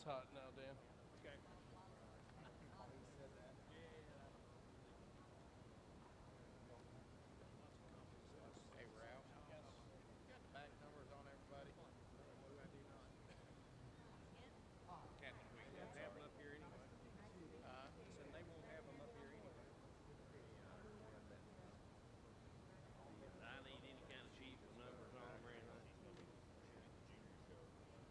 hot now, Dan. Okay. Hey, Ralph. You got the back numbers on everybody? I do not. Captain, we won't have them up here anyway. So they won't have them up here anyway. I need any kind of sheet with numbers on them or anything.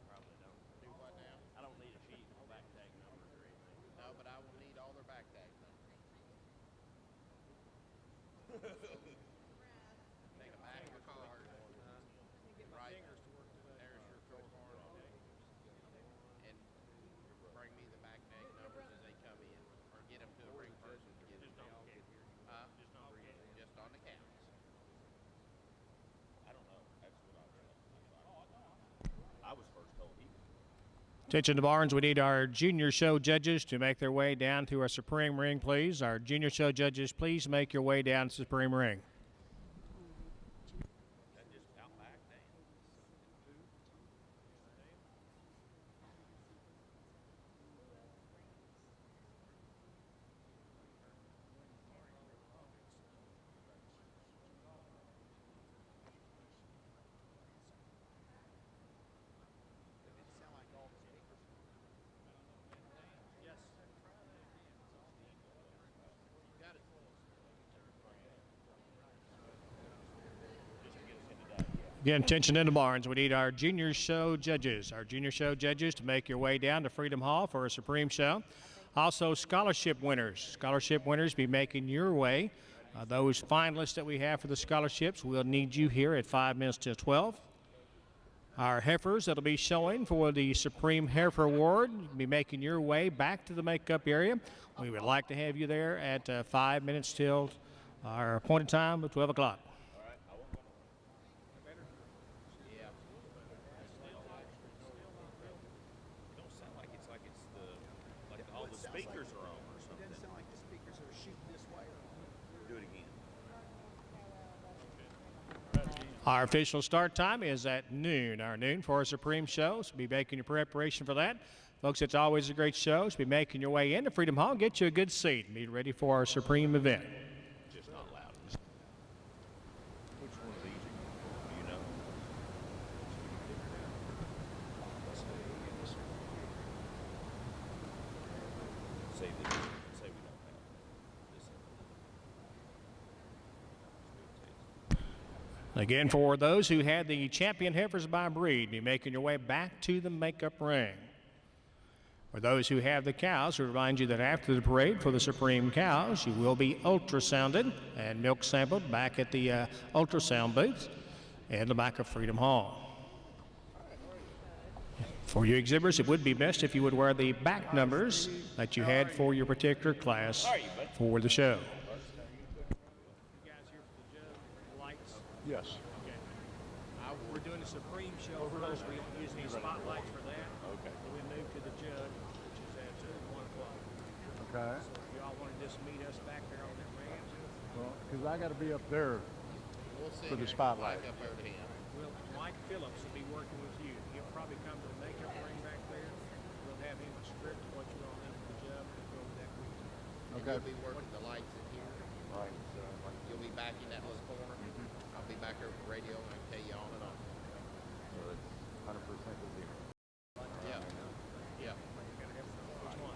Probably don't. Do what now? I don't need a sheet with back tag numbers or anything. No, but I will need all their back tag numbers. Take a back of a card. Get my fingers to work today. There's your card. And bring me the back tag numbers as they come in. Or get them to the ring person to get them. Just on the cap here. Just on the counts. I don't know. That's what I was first told. Attention to Barnes, we need our junior show judges to make their way down to our Supreme Ring, please. Our junior show judges, please make your way down to the Supreme Ring. That just out back, damn. Again, attention in the Barnes, we need our junior show judges. Our junior show judges to make your way down to Freedom Hall for a Supreme show. Also, scholarship winners. Scholarship winners be making your way. Those finalists that we have for the scholarships, we'll need you here at 5 minutes till 12. Our heifers that'll be showing for the Supreme Heifer Award be making your way back to the makeup area. We would like to have you there at 5 minutes till our appointed time of 12 o'clock. Speakers are on or something. It doesn't sound like the speakers are shooting this way. Do it again. Our official start time is at noon. Our noon for our Supreme show. So be making your preparation for that. Folks, it's always a great show. So be making your way into Freedom Hall. Get you a good seat and be ready for our Supreme event. Just not loud. Which one of these do you know? Say we don't have this. Again, for those who had the champion heifers by breed, be making your way back to the makeup ring. For those who have the cows, we remind you that after the parade for the Supreme cows, you will be ultrasounded and milk sampled back at the ultrasound booth in the back of Freedom Hall. For you exhibitors, it would be best if you would wear the back numbers that you had for your particular class for the show. You guys here for the judge lights? Yes. Okay. We're doing the Supreme show first. We don't use any spotlights for that. Okay. So we move to the judge, which is at 1 o'clock. Okay. So if y'all want to just meet us back there on that ramp, Well, because I got to be up there. We'll see. For the spotlight. Up there to him. Mike Phillips will be working with you. He'll probably come to the makeup ring back there. We'll have him script what you're on into the job and go over that with you. And Okay. you'll be working the lights in here. Right. You'll be back in that little corner. I'll be back there with the radio and I can tell you on and on. So it's 100% the zero. Yeah. Yeah.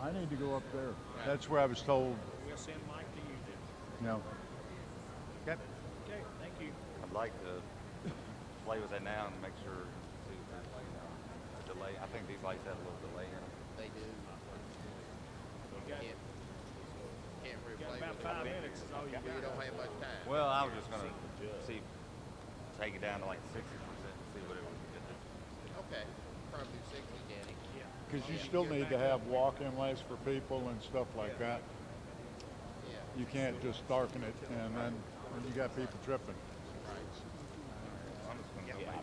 I need to go up there. That's where I was told. We'll send Mike to you then. No. Okay. Okay, thank you. I'd like to play with that now and make sure see if there's a delay. I think these lights have a little delay in them. They do. You got, Can't got replay about with 5 it. minutes is all you You got. don't have much time. Well, I was just gonna see, take it down to like 60% and see what it would get to. Okay. Probably 60, Danny. Yeah. Because you still need to have walk-in lights for people and stuff like that. Yeah. You can't just darken it and then you got people tripping. Right. I'm just gonna go back.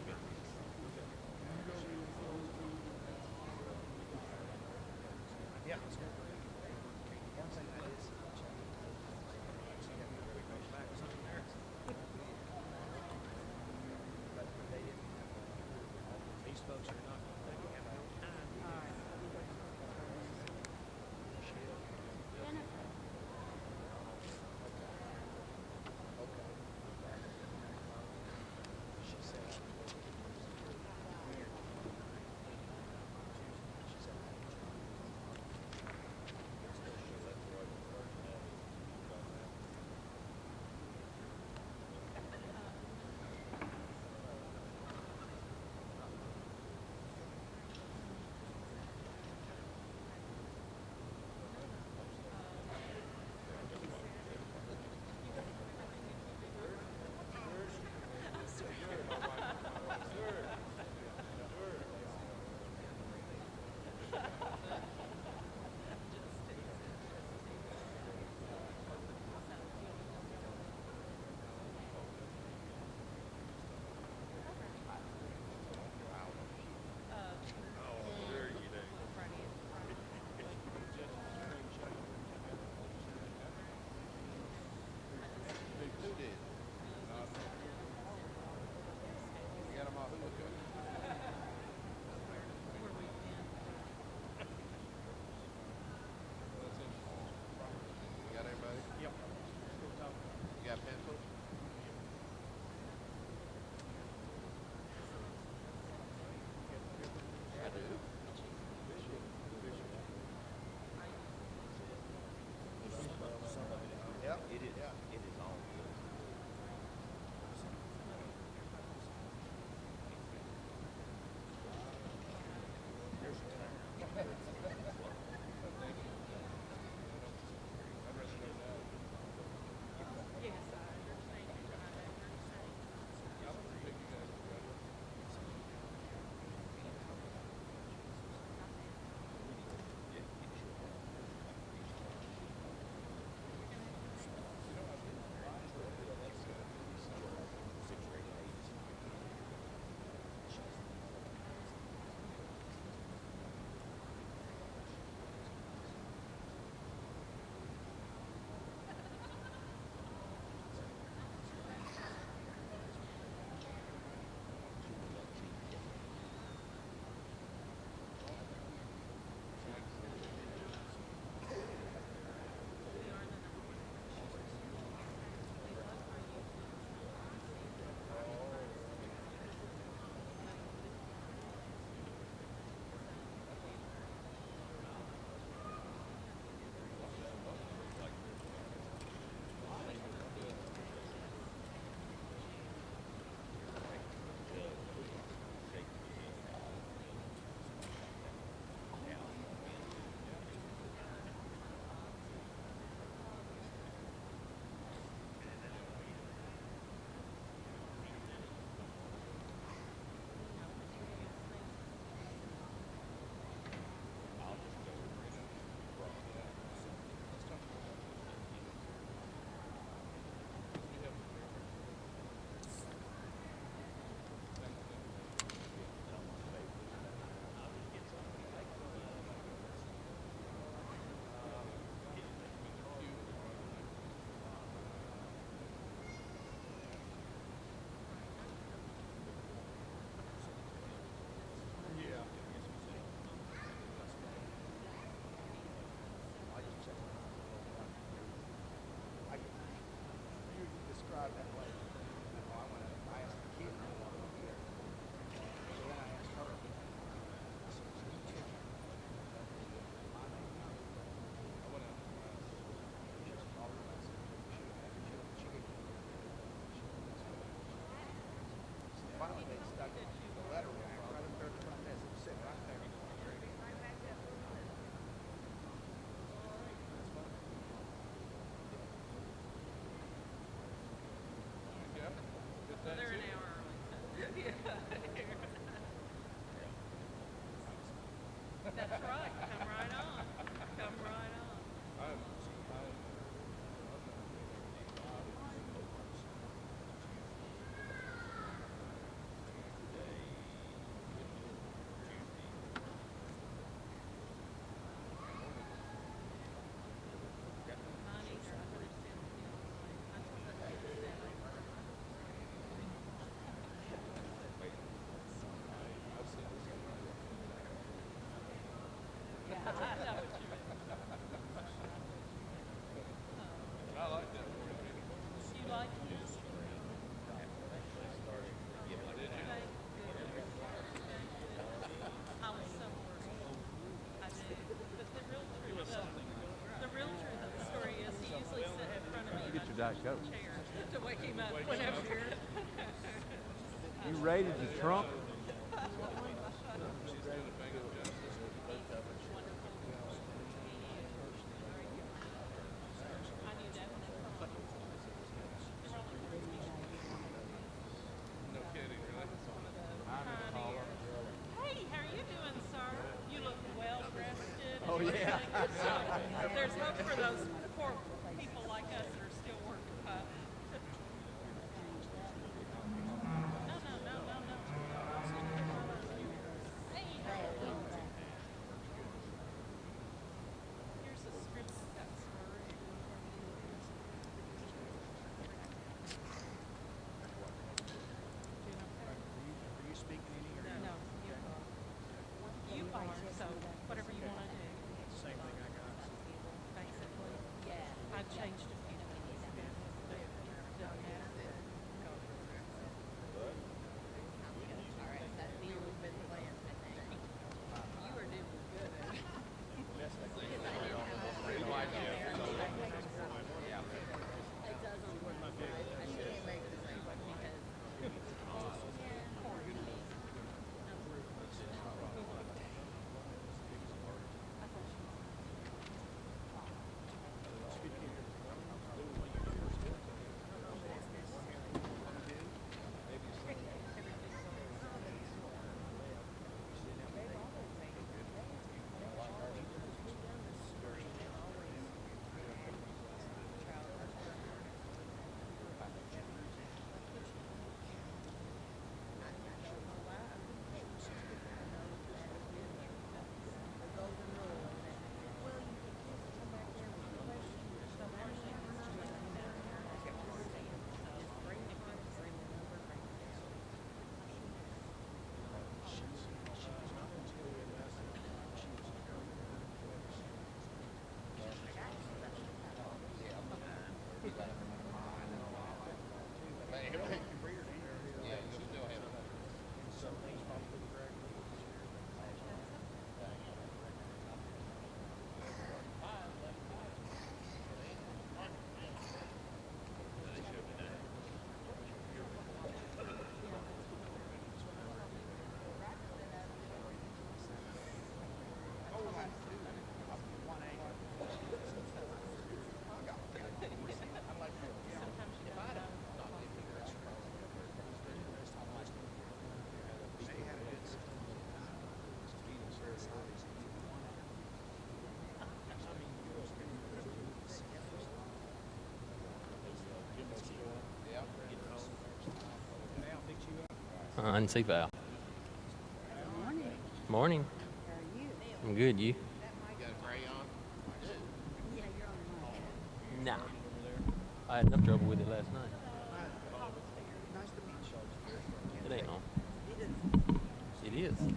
These folks are not going to have no time. That's right. Come right on. Come right on. Mine either. I understand the deal. I told that to the staff. Yeah, I know what you mean. I like that. You like his? I was so worried. I do. But the real truth of the story is he usually sits in front of me Get your Diet Coke. chair to wake him up whenever. You raided the trunk? I knew that when they called. No kidding, really. Hey, how are you doing, sir? You look well rested. Oh, yeah. So there's hope for those poor people like us that are still working pup. No. Hey, here's a script that's for Are you speaking any or No, you are, so whatever you want to do. same thing I got? Basically, I've changed a few things. Done that. You are doing good. I didn't see Val. Morning. Morning. How are you? I'm good. You? You got a crayon? Yeah, you're on the mic. Nah. I had enough trouble with it last night. Nice to meet you. It ain't on. It is. It is.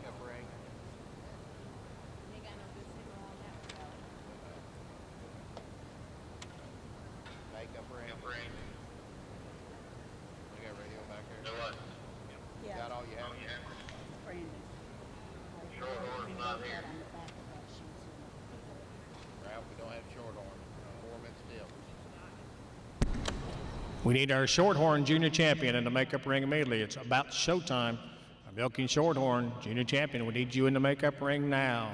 makeup ring. Makeup ring. You got radio back there? Yeah. Got all you have? Brandon. Short horse not here. On the back of that sheet. Ralph, we don't have Shorthorn. 4 minutes still. We need our Shorthorn Junior Champion in the makeup ring immediately. It's about showtime. Our milking Shorthorn Junior Champion. We need you in the makeup ring now.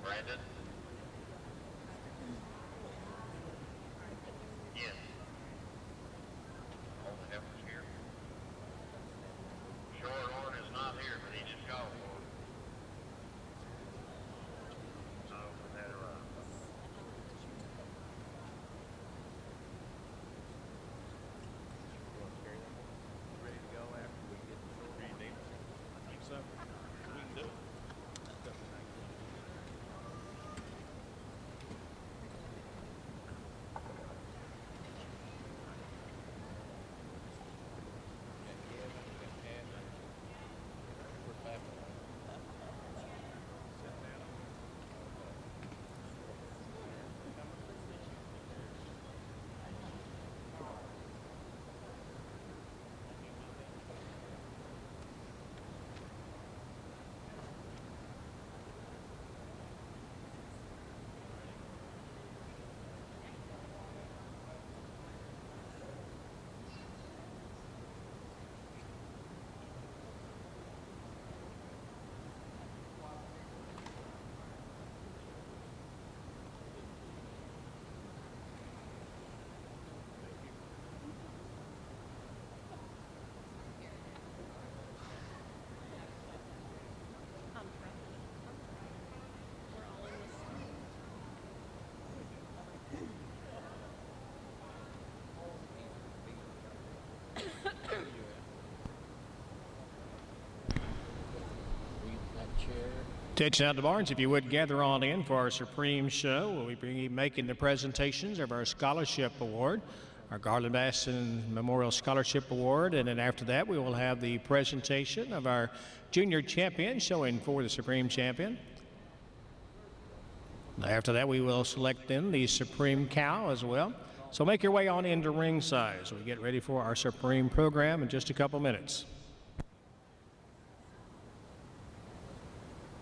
Brandon? Yes. All the Heifers here? Shorthorn is not here, but he just called for it. So, that Ready to go after we get the short hand in? I think so. We can do it. We got Kevin, we got Kevin. Where's Papa? Sit down. We're all in this. We have a chair. Attention out the barns, if you would gather on in for our Supreme Show. We'll be making the presentations of our Scholarship Award, our Garland Basson Memorial Scholarship Award, and then after that we will have the presentation of our Junior Champion showing for the Supreme Champion. After that we will select then the Supreme Cow as well. So make your way on into ringside as we get ready for our Supreme program in just a couple minutes.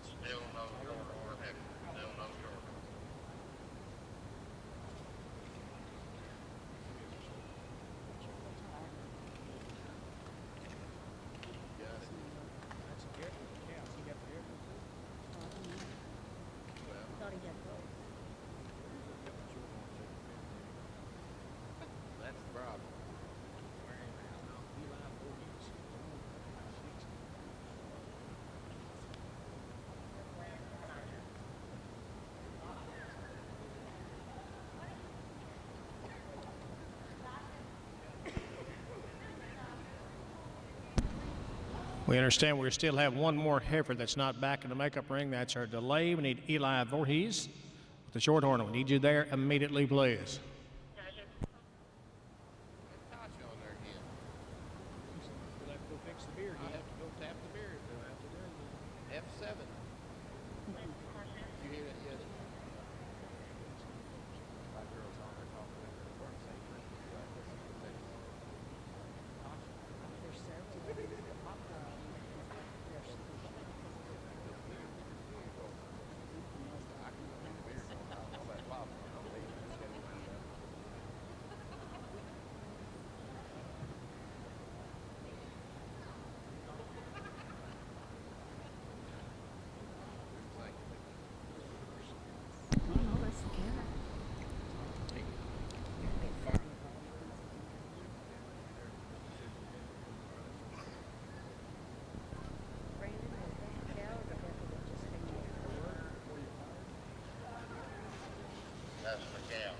Still no Shorthorn Heifer. Still no Shorthorn. That's a Heifer. Cows. You got the Heifer too? Thought he had both. That's the problem. Eli Voorhees. We understand we still have one more heifer that's not back in the makeup ring. That's our delay. We need Eli Voorhees with the Shorthorn. We need you there immediately, please. Touch on there again. We'll have to go fix the beer I again. have to go tap the beer. We'll have to do it. F7. Did you hear that yet? My girl's on there talking to her work saying, There's several. Oh, no, that's the camera. Brandon, was that the cow or the heifer that just came in? That's the cow.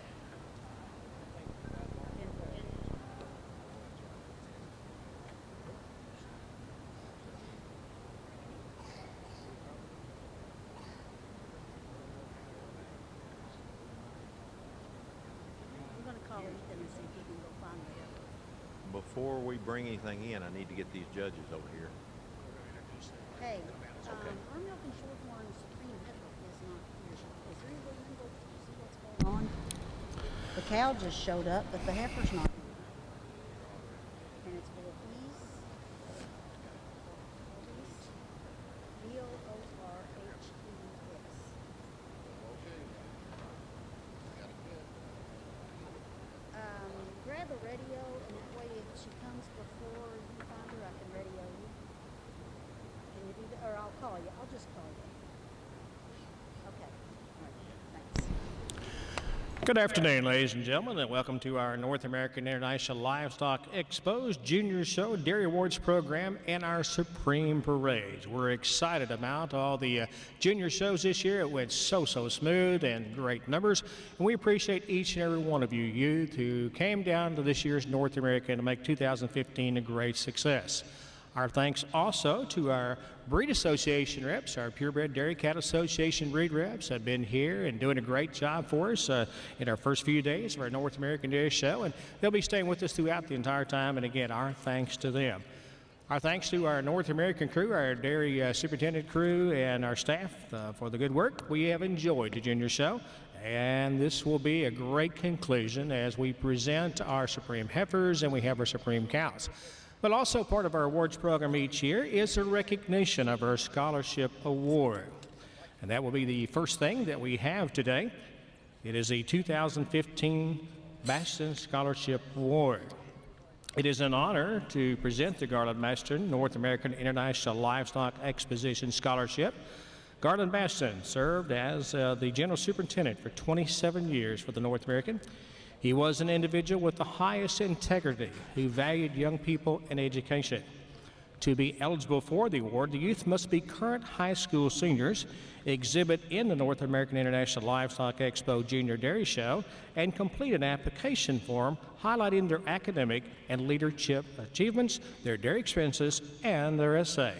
before we bring anything in, I need to get these judges over here. Hey, our milk and shorthorn Supreme heifer is not here. Is there any way you can go see what's going on? The cow just showed up, but the heifer's not here. And it's Voorhees. Voorhees. Grab a radio, and that way if she comes before you find her, I can radio you. Can you do that? Or I'll call you. I'll just call you. Okay. All right. Thanks. Good afternoon, ladies and gentlemen, and welcome to our North American International Livestock Expo's Junior Show Dairy Awards program and our Supreme Parades. We're excited about all the junior shows this year. It went so smooth and great numbers, and we appreciate each and every one of you youth who came down to this year's North American to make 2015 a great success. Our thanks also to our breed association reps. Our Purebred Dairy Cattle Association breed reps have been here and doing a great job for us in our first few days of our North American Dairy Show, and they'll be staying with us throughout the entire time, and again, our thanks to them. Our thanks to our North American crew, our dairy superintendent crew, and our staff for the good work. We have enjoyed the Junior Show, and this will be a great conclusion as we present our Supreme Heifers and we have our Supreme Cows. But also part of our awards program each year is a recognition of our scholarship award. And that will be the first thing that we have today. It is the 2015 Baston Scholarship Award. It is an honor to present the Garland Baston North American International Livestock Exposition Scholarship. Garland Baston served as the General Superintendent for 27 years for the North American. He was an individual with the highest integrity who valued young people and education. To be eligible for the award, the youth must be current high school seniors, exhibit in the North American International Livestock Expo Junior Dairy Show, and complete an application form highlighting their academic and leadership achievements, their dairy expenses, and their essay.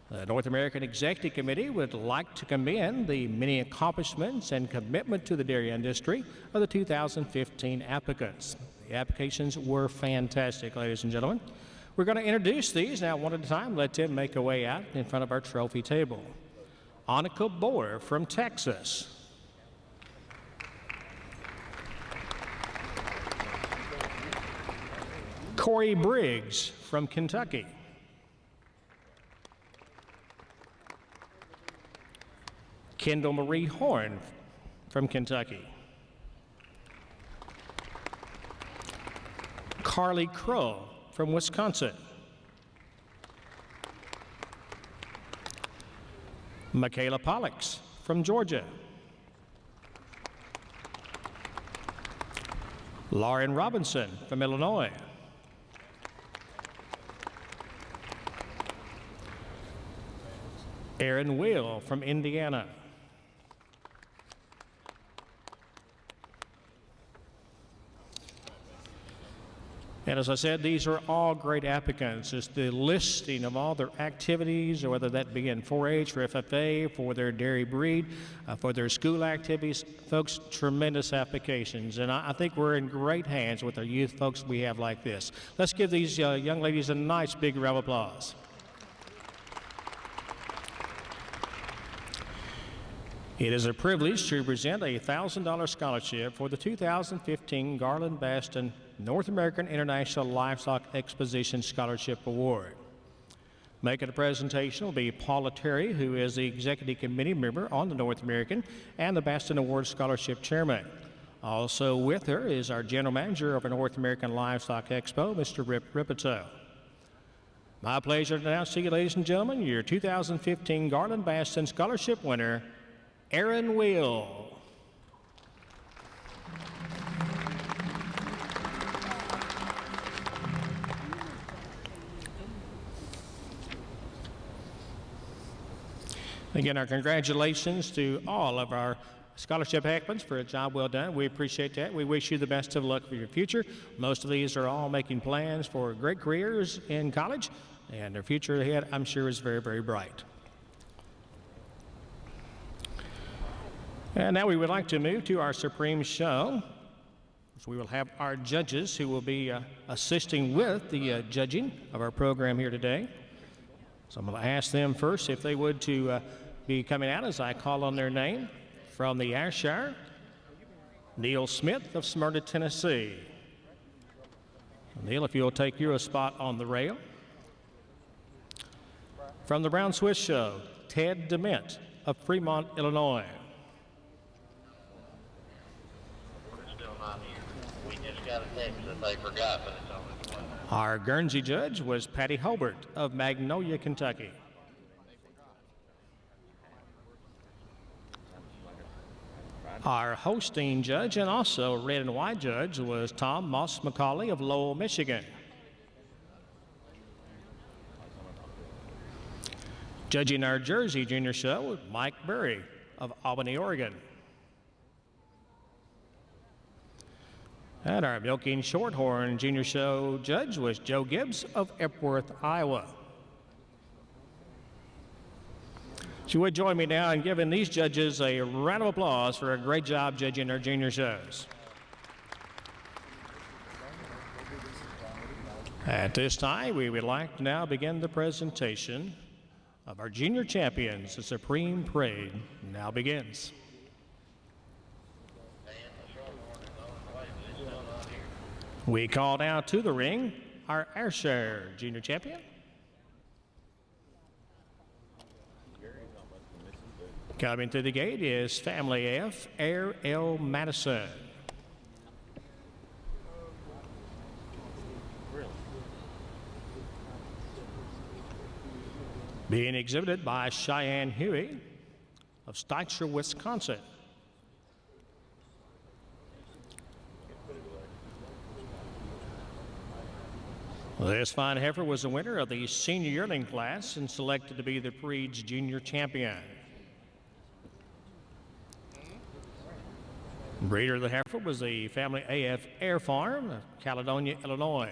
The North American Executive Committee would like to commend the many accomplishments and commitment to the dairy industry of the 2015 applicants. The applications were fantastic, ladies and gentlemen. We're going to introduce these now one at a time. Let them make a way out in front of our trophy table. Annika Boer from Texas. Corey Briggs from Kentucky. Kendall Marie Horn from Kentucky. Carly Crow from Wisconsin. Michaela Pollux from Georgia. Lauren Robinson from Illinois. Aaron Will from Indiana. And as I said, these are all great applicants. It's the listing of all their activities, or whether that be in 4-H, for FFA, for their dairy breed, for their school activities. Folks, tremendous applications. And I think we're in great hands with our youth folks we have like this. Let's give these young ladies a nice big round of applause. It is a privilege to present a $1,000 scholarship for the 2015 Garland Baston North American International Livestock Exposition Scholarship Award. Making a presentation will be Paula Terry, who is the Executive Committee member on the North American and the Baston Award Scholarship Chairman. Also with her is our General Manager of the North American Livestock Expo, Mr. Rip Ripito. My pleasure to announce to you, ladies and gentlemen, your 2015 Garland Baston Scholarship winner, Aaron Will. Again, our congratulations to all of our scholarship applicants for a job well done. We appreciate that. We wish you the best of luck for your future. Most of these are all making plans for great careers in college, and their future ahead, I'm sure, is very, very bright. And now we would like to move to our Supreme Show So we will have our judges who will be assisting with the judging of our program here today. So I'm going to ask them first if they would to be coming out as I call on their name. From the Ayrshire, Neil Smith of Smyrna, Tennessee. Neil, if you'll take your spot on the rail. From the Brown Swiss Show, Ted DeMint of Fremont, Illinois. We're still not here. We just got a text that they forgot, but it's on its way. Our Guernsey judge was Patty Hobart of Magnolia, Kentucky. Our hosting judge and also red and white judge was Tom Moss McCauley of Lowell, Michigan. Judging our Jersey Junior Show was Mike Berry of Albany, Oregon. And our Milking Shorthorn Junior Show judge was Joe Gibbs of Epworth, Iowa. So you would join me now in giving these judges a round of applause for a great job judging our junior shows. At this time, we would like to now begin the presentation of our junior champions. The Supreme Parade now begins. We call now to the ring our Ayrshire junior champion. Coming through the gate is Family F, Air L. Madison. Being exhibited by Cheyenne Huey of Stitzer, Wisconsin. This fine heifer was the winner of the senior yearling class and selected to be the breed's junior champion. Breeder of the heifer was the Family AF Air Farm of Caledonia, Illinois.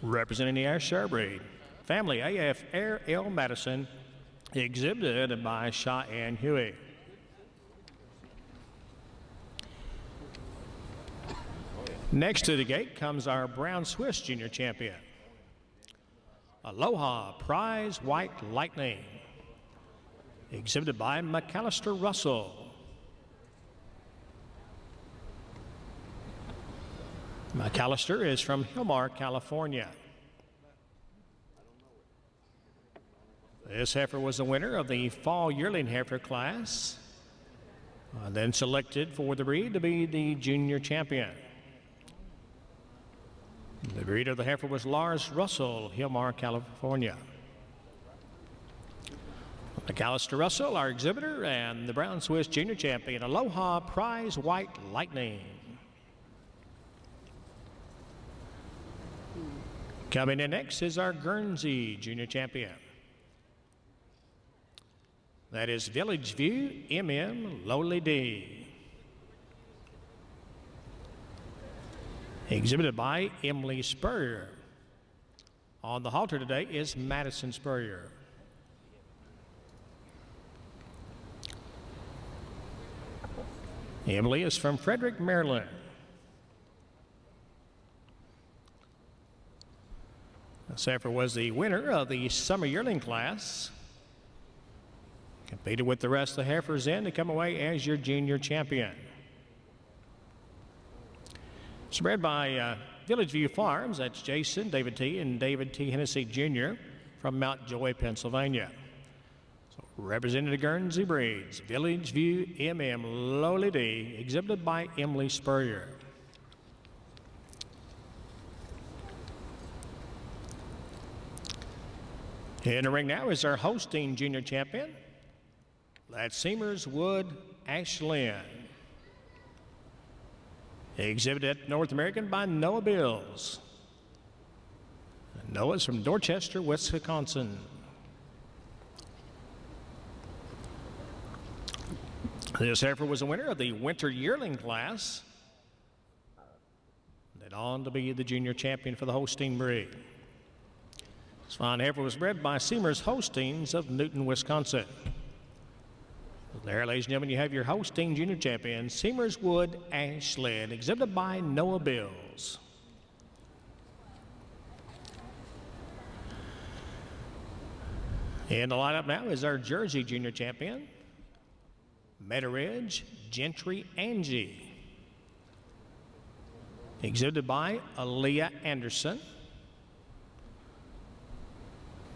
Representing the Ayrshire breed, Family AF Air L. Madison, exhibited by Cheyenne Huey. Next to the gate comes our Brown Swiss Junior Champion, Aloha Prize White Lightning, exhibited by McAllister Russell. McAllister is from Hillmar, California. This heifer was the winner of the fall yearling heifer class, then selected for the breed to be the junior champion. The breeder of the heifer was Lars Russell, Hillmar, California. McAllister Russell, our exhibitor, and the Brown Swiss Junior Champion, Aloha Prize White Lightning. Coming in next is our Guernsey Junior Champion. That is Village View MM Lowly D. Exhibited by Emily Spurrier. On the halter today is Madison Spurrier. Emily is from Frederick, Maryland. This heifer was the winner of the summer yearling class. Competed with the rest of the heifers in to come away as your junior champion. It's bred by Village View Farms. That's Jason, David T. and David T. Hennessy Jr. from Mount Joy, Pennsylvania. So representing the Guernsey breeds, Village View MM Lowly D, exhibited by Emily Spurrier. In the ring now is our hosting junior champion. That's Seamers Wood Ashlyn. Exhibited at North American by Noah Bills. Noah's from Dorchester, Wisconsin. This heifer was a winner of the winter yearling class. Then on to be the junior champion for the hosting breed. This fine heifer was bred by Seamers Hostings of Newton, Wisconsin. There, ladies and gentlemen, you have your hosting junior champion, Seamers Wood Ashland, exhibited by Noah Bills. In the lineup now is our Jersey junior champion, Meadow Gentry Angie, exhibited by Aaliyah Anderson.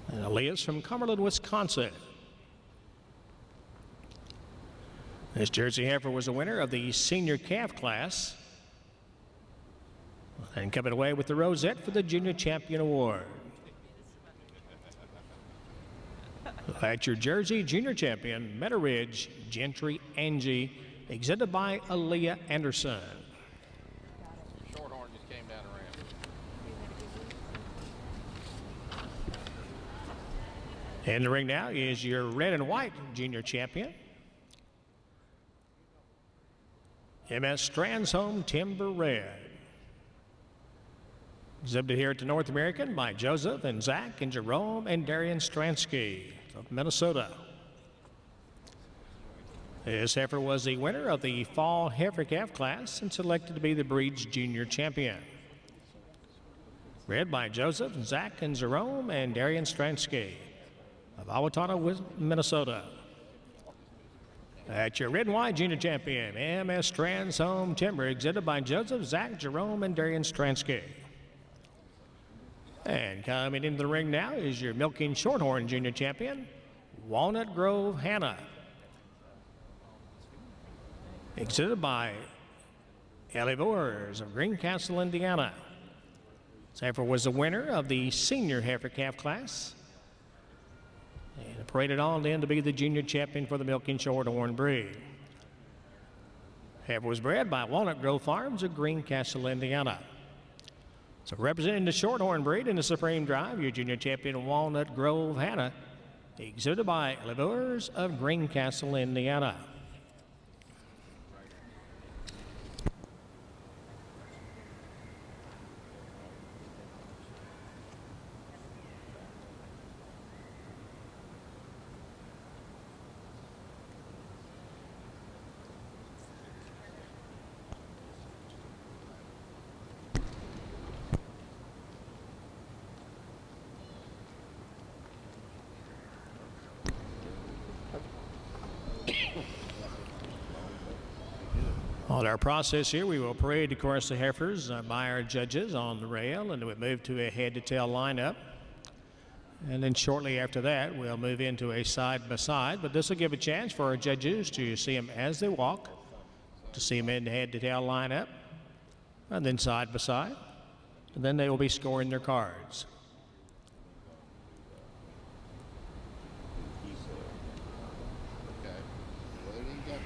And Aaliyah's from Cumberland, Wisconsin. This Jersey heifer was the winner of the senior calf class and coming away with the rosette for the Junior Champion Award. That's your Jersey Junior Champion, Meadow Ridge Gentry Angie, exhibited by Aaliyah Anderson. Shorthorn just came down around. In the ring now is your red and white Junior Champion, MS Stransholm Timber Red, exhibited here at the North American by Joseph and Zach and Jerome and Darian Stransky of Minnesota. This heifer was the winner of the fall heifer calf class and selected to be the breed's junior champion. Bred by Joseph, Zach, and Jerome and Darian Stransky of Owatonna, Minnesota. At your red and white junior champion, MS Stransholm Timber, exhibited by Joseph, Zach, Jerome, and Darian Stransky. And coming into the ring now is your milking shorthorn junior champion, Walnut Grove Hannah, exhibited by Ellie Boers of Greencastle, Indiana. This heifer was the winner of the senior heifer calf class and paraded on then to be the junior champion for the milking shorthorn breed. Heifer was bred by Walnut Grove Farms of Greencastle, Indiana. So representing the shorthorn breed in the Supreme Drive, your junior champion, Walnut Grove Hannah, exhibited by Levers of Greencastle, Indiana. On our process here, we will parade, of course, the heifers by our judges on the rail, and then we move to a head-to-tail lineup. And then shortly after that, we'll move into a side-by-side. But this will give a chance for our judges to see them as they walk, to see them in the head-to-tail lineup, and then side-by-side. And then they will be scoring their cards. Okay. Well, they didn't get much.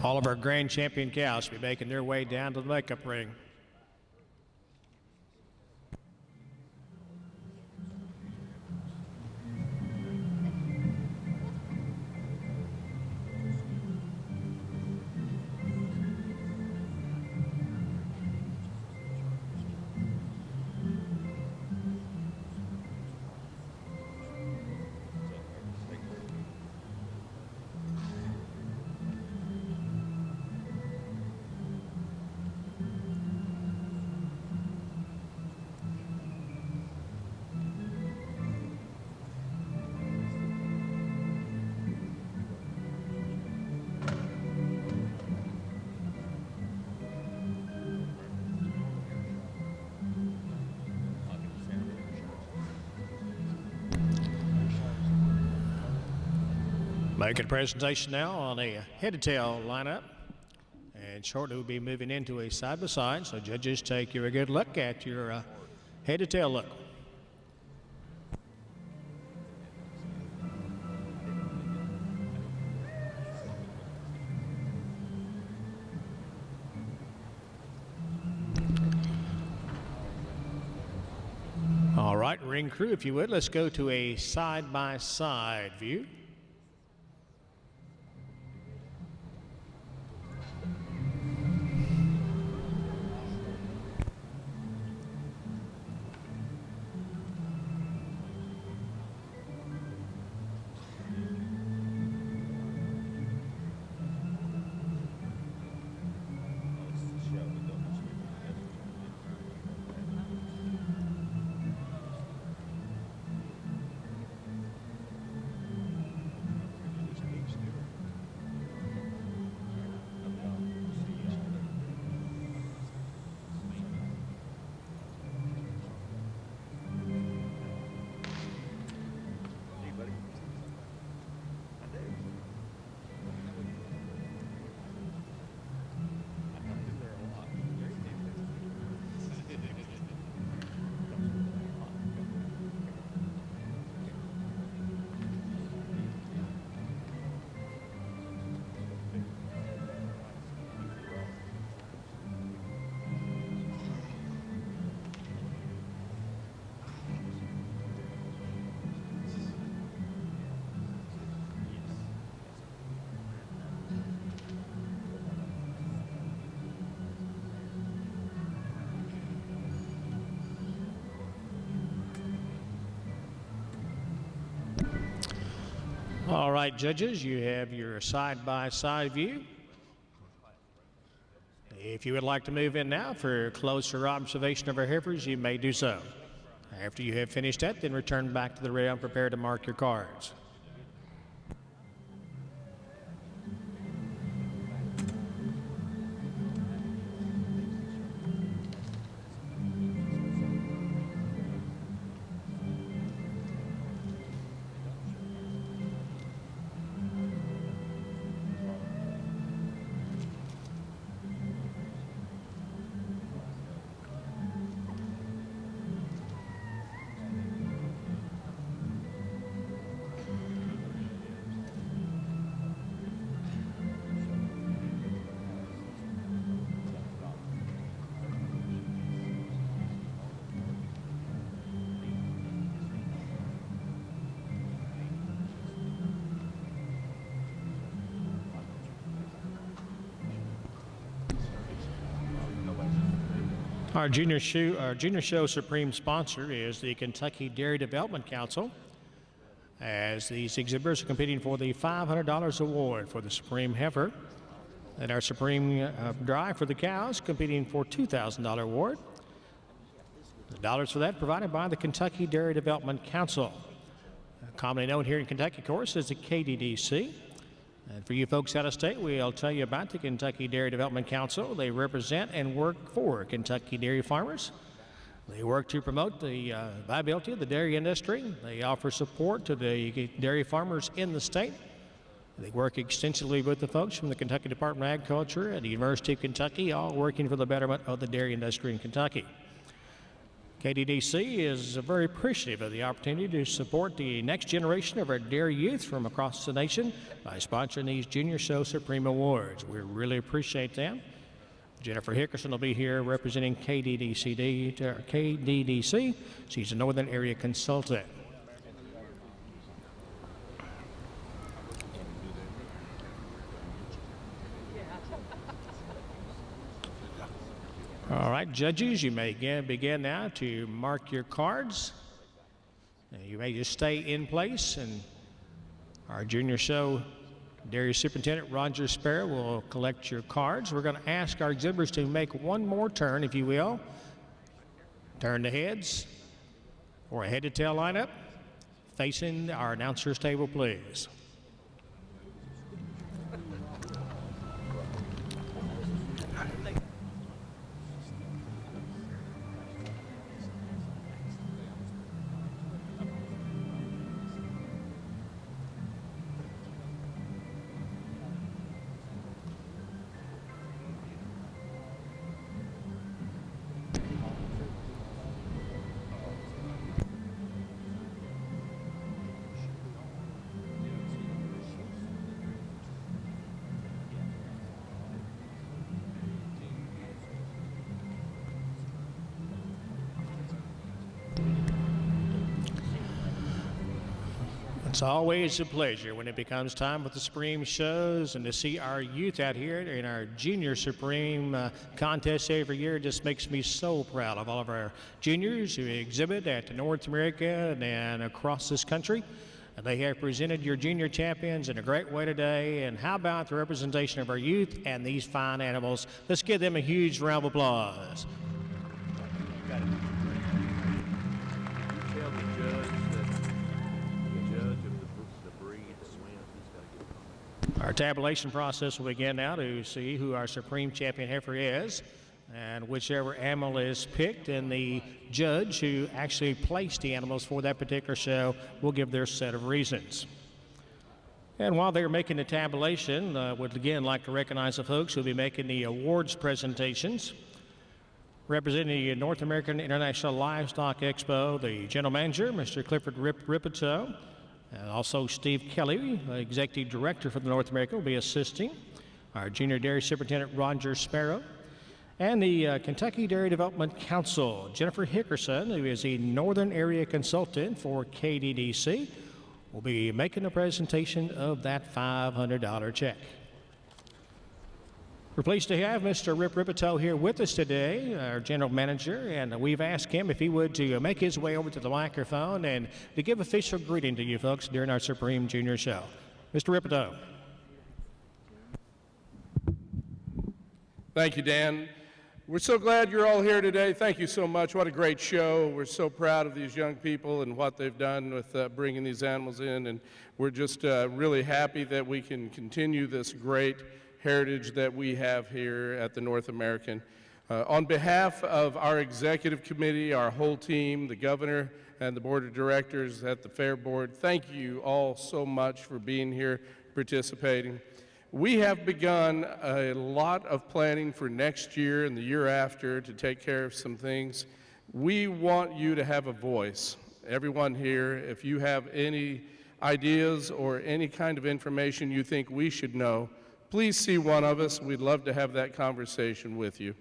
All of our grand champion cows will be making their way down to the makeup ring. Making a presentation now on a head-to-tail lineup. And shortly we'll be moving into a side-by-side, so judges take you a good look at your head-to-tail look. All right, ring crew, if you would, let's go to a side-by-side view. All right, judges, you have your side-by-side view. If you would like to move in now for closer observation of our Heifers, you may do so. After you have finished that, then return back to the rail and prepare to mark your cards. Our junior show supreme sponsor is the Kentucky Dairy Development Council, as these exhibitors are competing for the $500 award for the Supreme Heifer, and our Supreme Dry for the cows competing for $2,000 award. The dollars for that provided by the Kentucky Dairy Development Council, commonly known here in Kentucky, of course, as the KDDC. And for you folks out of state, we'll tell you about the Kentucky Dairy Development Council. They represent and work for Kentucky dairy farmers. They work to promote the viability of the dairy industry. They offer support to the dairy farmers in the state. They work extensively with the folks from the Kentucky Department of Agriculture and the University of Kentucky, all working for the betterment of the dairy industry in Kentucky. KDDC is very appreciative of the opportunity to support the next generation of our dairy youth from across the nation by sponsoring these Junior Show Supreme Awards. We really appreciate that. Jennifer Hickerson will be here representing KDDC. She's a Northern Area Consultant. All right, judges, you may begin now to mark your cards. You may just stay in place, and our Junior Show Dairy Superintendent Roger Sparrow will collect your cards. We're going to ask our exhibitors to make one more turn, if you will. Turn the heads for a head-to-tail lineup. Facing our announcer's table, please. always a pleasure when it becomes time with the Supreme shows and to see our youth out here in our Junior Supreme contest every year. It just makes me so proud of all of our juniors who exhibit at North America and across this country. And they have presented your junior champions in a great way today. And how about the representation of our youth and these fine animals? Let's give them a huge round of applause. Tell the judge of the breed that wins, he's got to get. Our tabulation process will begin now to see who our Supreme Champion heifer is. And whichever animal is picked, and the judge who actually placed the animals for that particular show will give their set of reasons. And while they're making the tabulation, would again like to recognize the folks who will be making the awards presentations. Representing the North American International Livestock Expo, the General Manager, Mr. Clifford Ripito, and also Steve Kelly, Executive Director for the North America, will be assisting. Our Junior Dairy Superintendent, Roger Sparrow, and the Kentucky Dairy Development Council, Jennifer Hickerson, who is the Northern Area Consultant for KDDC, will be making a presentation of that $500 check. We're pleased to have Mr. Rip Ripito here with us today, our General Manager, and we've asked him if he would to make his way over to the microphone and to give official greeting to you folks during our Supreme Junior Show. Mr. Ripito. Thank you, Dan. We're so glad you're all here today. Thank you so much. What a great show. We're so proud of these young people and what they've done with bringing these animals in, and we're just really happy that we can continue this great heritage that we have here at the North American. On behalf of our executive committee, our whole team, the governor, and the board of directors at the Fair Board, thank you all so much for being here, participating. We have begun a lot of planning for next year and the year after to take care of some things. We want you to have a voice. Everyone here, if you have any ideas or any kind of information you think we should know, please see one of us. We'd love to have that conversation with you.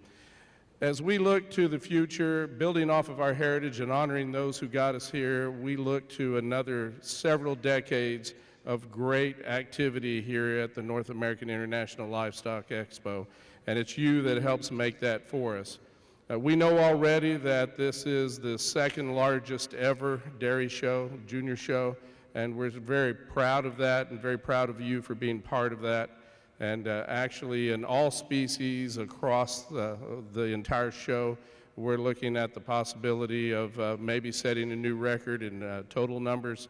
As we look to the future, building off of our heritage and honoring those who got us here, we look to another several decades of great activity here at the North American International Livestock Expo, and it's you that helps make that for us. We know already that this is the second largest ever dairy show, junior show, and we're very proud of that and very proud of you for being part of that. And actually in all species across the entire show, we're looking at the possibility of maybe setting a new record in total numbers.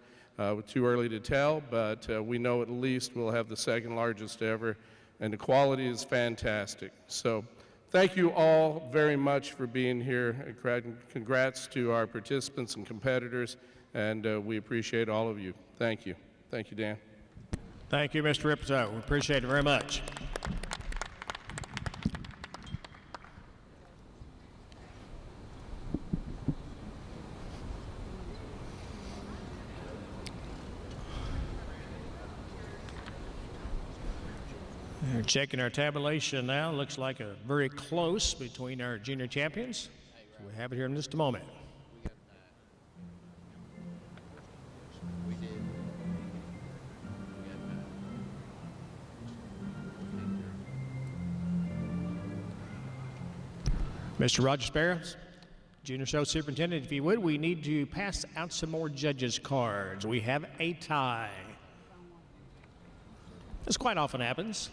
Too early to tell, but we know at least we'll have the second largest ever, and the quality is fantastic. So thank you all very much for being here. Congrats to our participants and competitors, and we appreciate all of you. Thank you. Thank you, Dan. Thank you, Mr. Ripito. We appreciate it very much. We're checking our tabulation now. Looks like a very close between our junior champions. So we have it here in just a moment. Mr. Roger Sparrow, Junior Show Superintendent, if you would, we need to pass out some more judges' cards. We have a tie. This quite often happens.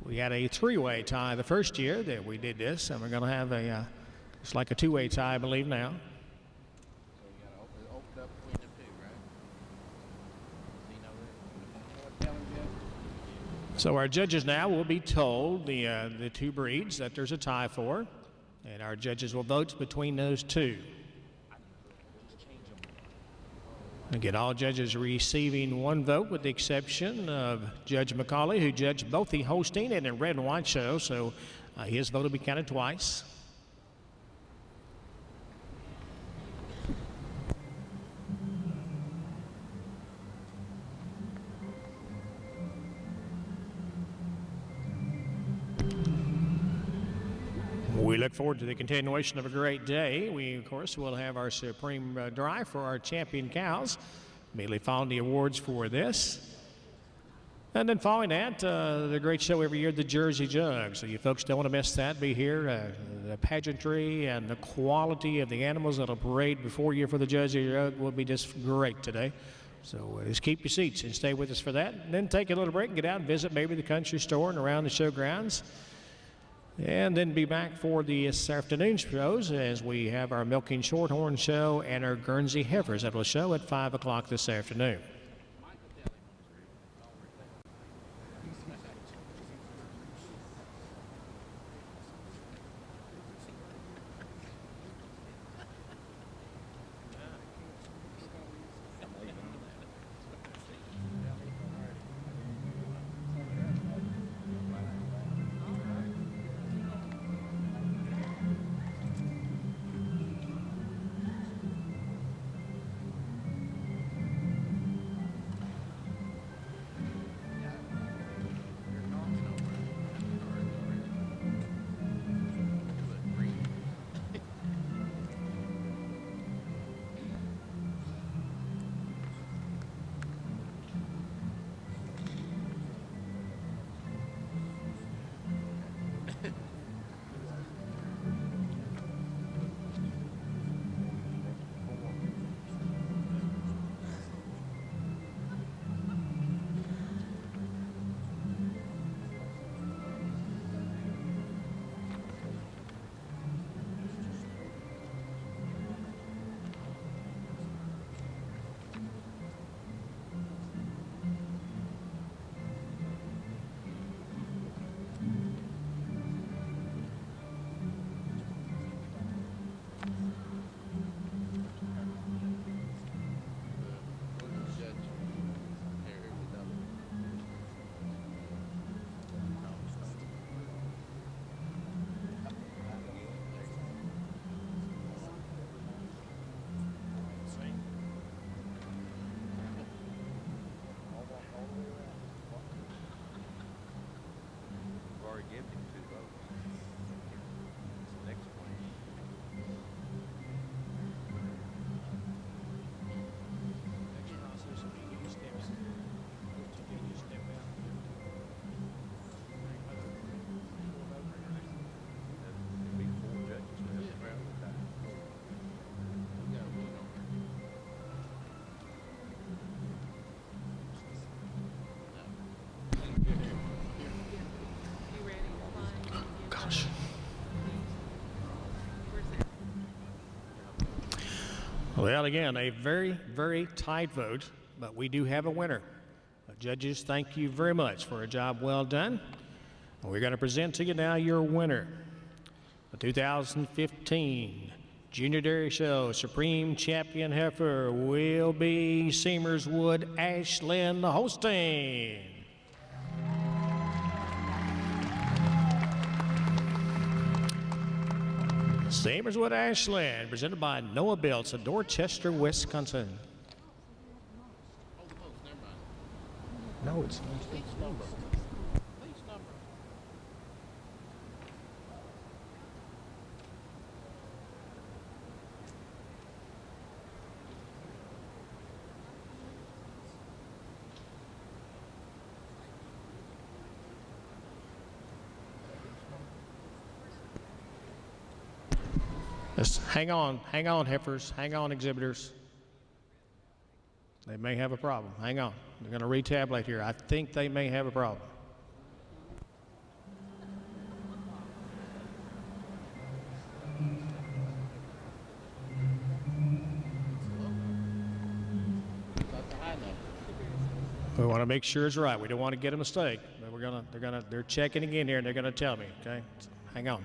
We had a three-way tie the first year that we did this, and we're going to have a, it's like a two-way tie, I believe, now. So you got to open up between them two, right? Does he know that? So our judges now will be told the two breeds that there's a tie for, and our judges will vote between those two. Again, all judges receiving one vote with the exception of Judge McCauley, who judged both the Holstein and the Red and White show, so his vote will be counted twice. We look forward to the continuation of a great day. We, of course, will have our supreme drive for our champion cows. Immediately following the awards for this. And then following that, the great show every year, the Jersey Jug. So you folks don't want to miss that. Be here. The pageantry and the quality of the animals that'll parade before you for the Jersey Jug will be just great today. So just keep your seats and stay with us for that. And then take a little break and get out and visit maybe the country store and around the showgrounds. And then be back for this afternoon shows as we have our Milking Shorthorn show and our Guernsey Heifers that will show at 5 o'clock this afternoon. Well, again, a very, very tight vote, but we do have a winner. Judges, thank you very much for a job well done. We're going to present to you now your winner. The 2015 Junior Dairy Show Supreme Champion Heifer will be Seamerswood Ashland Holstein. Seamerswood Ashland, presented by Noah Belts of Dorchester, Wisconsin. No, it's Lease number. Lease number. Just hang on, heifers, hang on, exhibitors. They may have a problem. Hang on. They're going to retabulate here. I think they may have a problem. We want to make sure it's right. We don't want to get a mistake. But they're checking again here, and they're going to tell me. Okay, so hang on.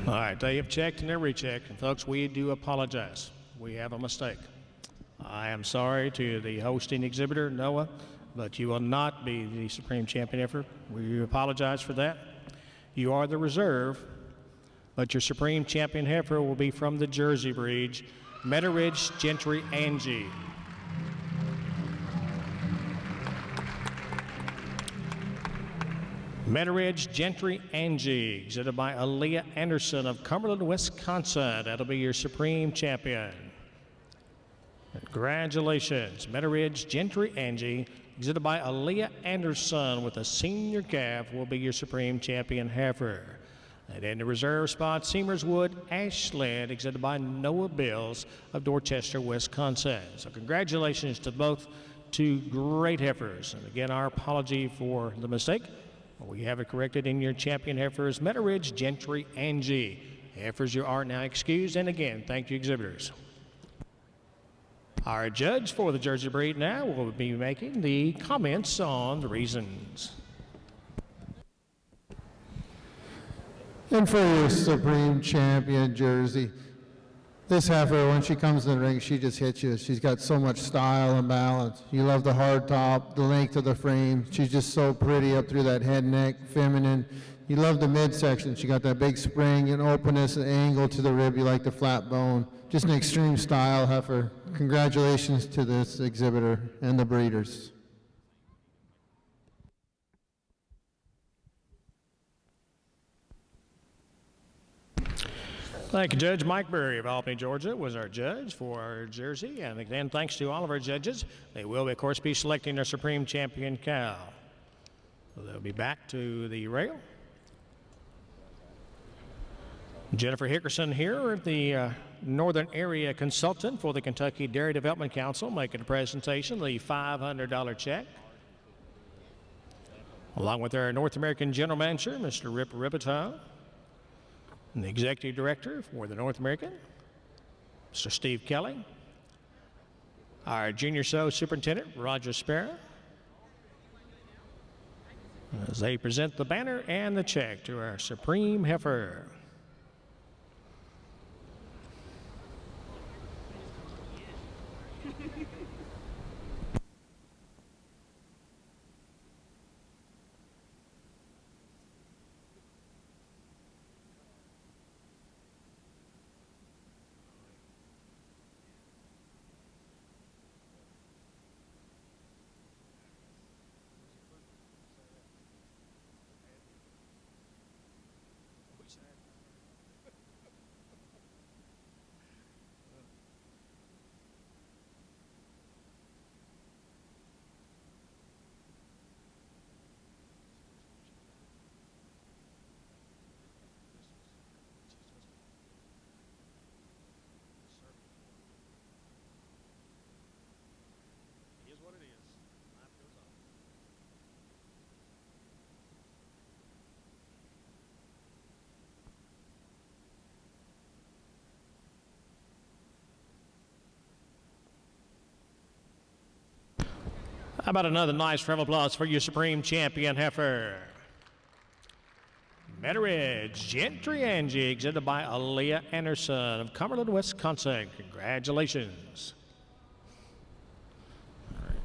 All right, they have checked and they're rechecked, and folks, we do apologize. We have a mistake. I am sorry to the hosting exhibitor, Noah, but you will not be the Supreme Champion heifer. We apologize for that. You are the reserve, but your Supreme Champion heifer will be from the Jersey breeds, Meadow Ridge Gentry Angie. Meadow Ridge Gentry Angie, exhibited by Aaliyah Anderson of Cumberland, Wisconsin. That'll be your Supreme Champion. Congratulations, Meadow Ridge Gentry Angie, exhibited by Aaliyah Anderson with a senior calf, will be your Supreme Champion heifer. And in the reserve spot, Seamerswood Ashland, exhibited by Noah Bills of Dorchester, Wisconsin. So congratulations to both two great heifers. And again, our apology for the mistake. We have it corrected in your champion heifers, Meadow Ridge Gentry Angie. Heifers, you are now excused. And again, thank you, exhibitors. Our judge for the Jersey breed now will be making the comments on the reasons. And for your Supreme Champion Jersey, this heifer, when she comes in the ring, she just hits you. She's got so much style and balance. You love the hard top, the length of the frame. She's just so pretty up through that head, neck, feminine. You love the midsection. She got that big spring and openness and angle to the rib. You like the flat bone. Just an extreme style heifer. Congratulations to this exhibitor and the breeders. Thank you, Judge Mike Berry of Albany, Georgia, was our judge for our Jersey. And again, thanks to all of our judges. They will, of course, be selecting their Supreme Champion cow. So they'll be back to the rail. Jennifer Hickerson here, the Northern Area Consultant for the Kentucky Dairy Development Council, making a presentation, the $500 check. Along with our North American General Manager, Mr. Rip Ribito. And the Executive Director for the North American, Mr. Steve Kelly. Our Junior Show Superintendent, Roger Sparrow. As they present the banner and the check to our Supreme heifer. How about another nice round of applause for your Supreme Champion heifer? Meadow Ridge Gentry Angie, exhibited by Aaliyah Anderson of Cumberland, Wisconsin. Congratulations. All right.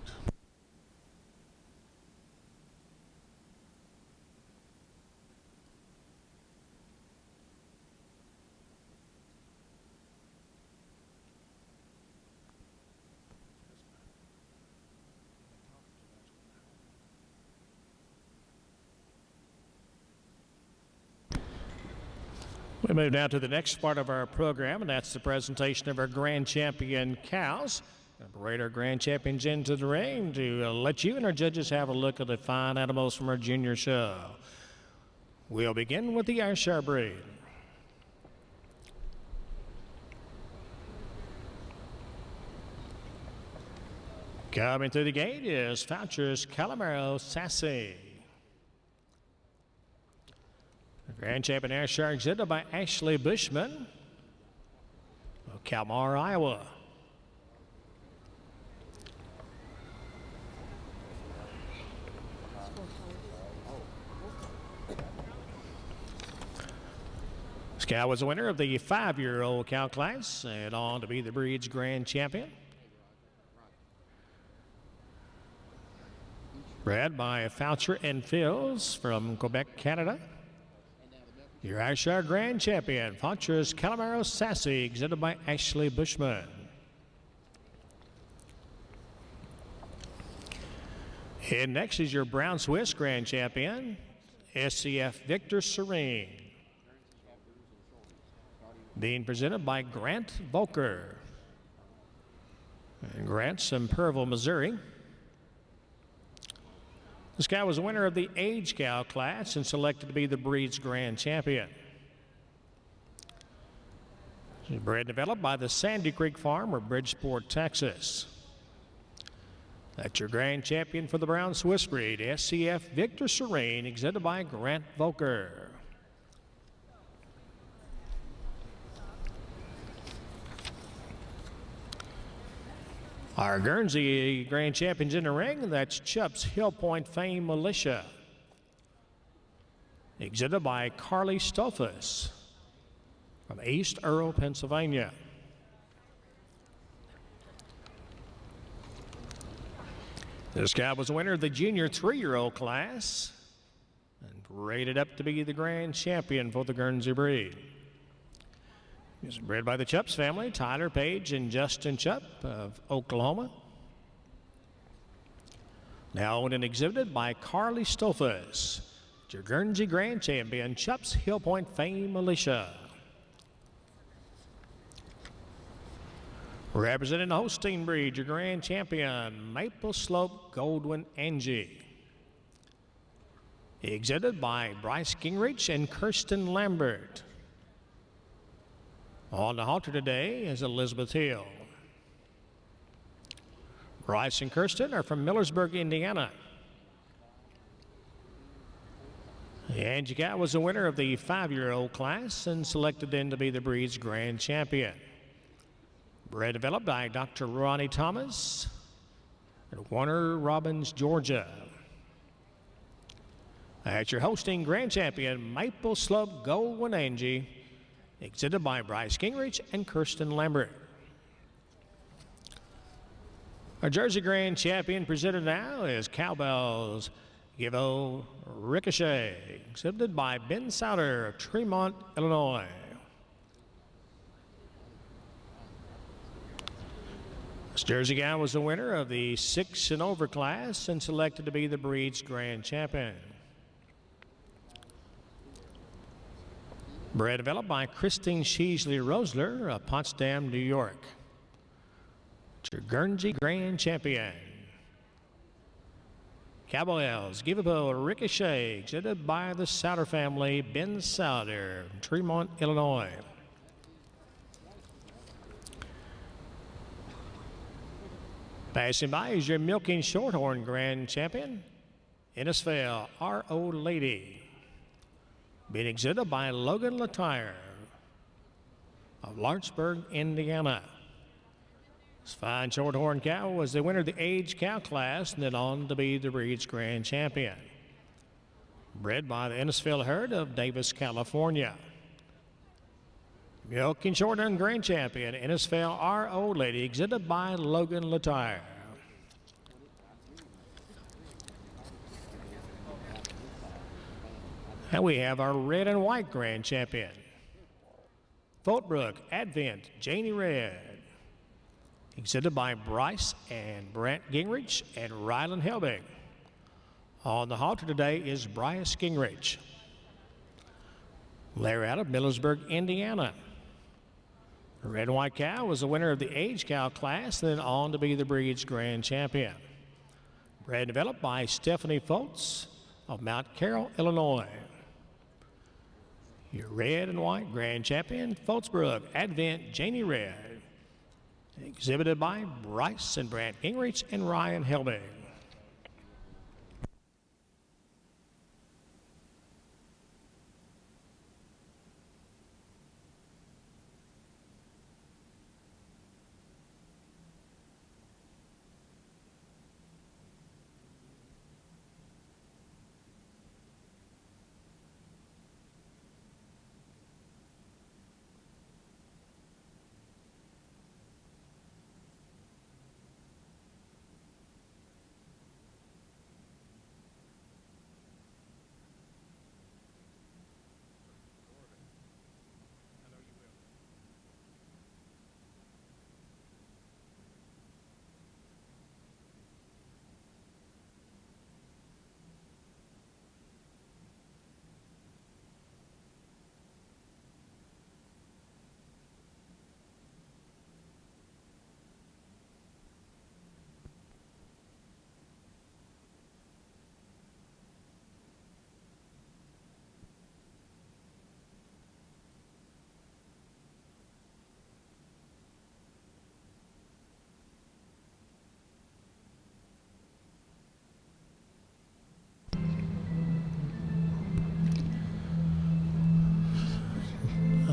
We move now to the next part of our program, and that's the presentation of our Grand Champion cows. I'll parade our Grand Champions into the ring to let you and our judges have a look at the fine animals from our junior show. We'll begin with the Ayrshire breed. Coming through the gate is Foucher's Calamaro Sassy. Grand Champion Ayrshire exhibited by Ashley Bushman of Kalmar, Iowa. This cow was the winner of the 5-year-old cow class and on to be the breed's grand champion. Bred by Foucher and Fields from Quebec, Canada. Your Ayrshire Grand Champion, Foucher's Calamaro Sassy, exhibited by Ashley Bushman. And next is your Brown Swiss Grand Champion, SCF Victor Serene. Being presented by Grant Volker. And Grant's from Perville, Missouri. This cow was a winner of the age cow class and selected to be the breed's grand champion. She's bred and developed by the Sandy Creek Farm of Bridgeport, Texas. That's your grand champion for the Brown Swiss breed, SCF Victor Serene, exhibited by Grant Volker. Our Guernsey Grand Champions in the ring, that's Chubb's Hill Point Fame Militia. Exhibited by Carly Stolfus from East Earl, Pennsylvania. This cow was a winner of the junior 3-year-old class and rated up to be the grand champion for the Guernsey breed. He's bred by the Chupps family, Tyler Page and Justin Chupp of Oklahoma. Now owned and exhibited by Carly Stolfus, your Guernsey Grand Champion, Chupps Hill Point Fame Militia. Representing the Holstein breed, your Grand Champion, Maple Slope Goldwyn Angie. Exhibited by Bryce Gingrich and Kirsten Lambert. On the halter today is Elizabeth Hill. Bryce and Kirsten are from Millersburg, Indiana. Angie cow was the winner of the 5-year-old class and selected then to be the breed's grand champion. Bred developed by Dr. Ronnie Thomas at Warner Robins, Georgia. At your hosting grand champion, Maple Slope Goldwyn Angie, exhibited by Bryce Gingrich and Kirsten Lambert. Our Jersey Grand Champion presented now is Cowbells Givo Ricochet, exhibited by Ben Souter of Tremont, Illinois. This Jersey cow was the winner of the 6 and over class and selected to be the breed's grand champion. Bred developed by Christine Sheasley Rosler of Potsdam, New York. It's your Guernsey Grand Champion. Cowboys give a Ricochet, exhibited by the Souter family, Ben Souter, Tremont, Illinois. Passing by is your Milking Shorthorn Grand Champion, Innisfail, Our Old Lady. Being exhibited by Logan Latire of Lawrenceburg, Indiana. This fine shorthorn cow was the winner of the age cow class and then on to be the breed's grand champion. Bred by the Innisfail herd of Davis, California. Milking Shorthorn Grand Champion, Innisfail, Our Old Lady, exhibited by Logan Latire. And we have our red and white grand champion. Fultbrook, Advent, Janie Red. Exhibited by Bryce and Brant Gingrich and Rylan Helbig. On the halter today is Bryce Gingrich. They're out of Millersburg, Indiana. The red and white cow was the winner of the age cow class, then on to be the breed's grand champion. Bred and developed by Stephanie Foltz of Mount Carroll, Illinois. Your red and white grand champion, Foltzbrook, Advent, Janie Red. Exhibited by Bryce and Brant Gingrich and Ryan Helbig.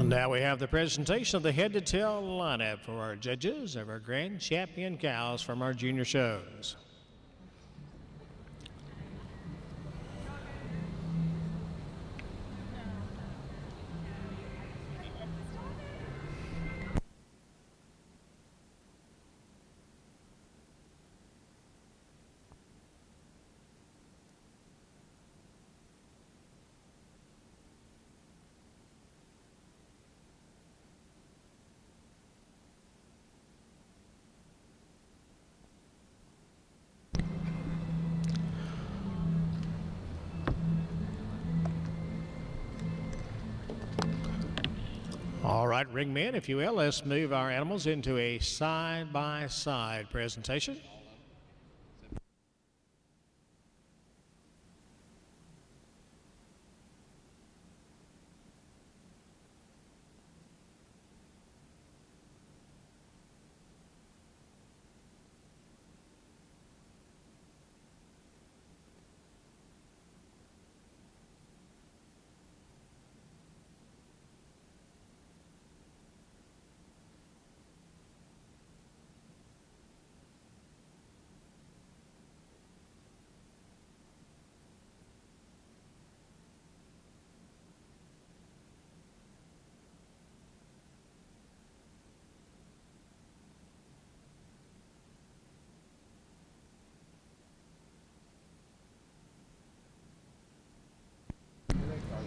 Now we have the presentation of the head-to-tail lineup for our judges of our grand champion cows from our junior shows. All right, ringmen, if you will, let's move our animals into a side-by-side presentation.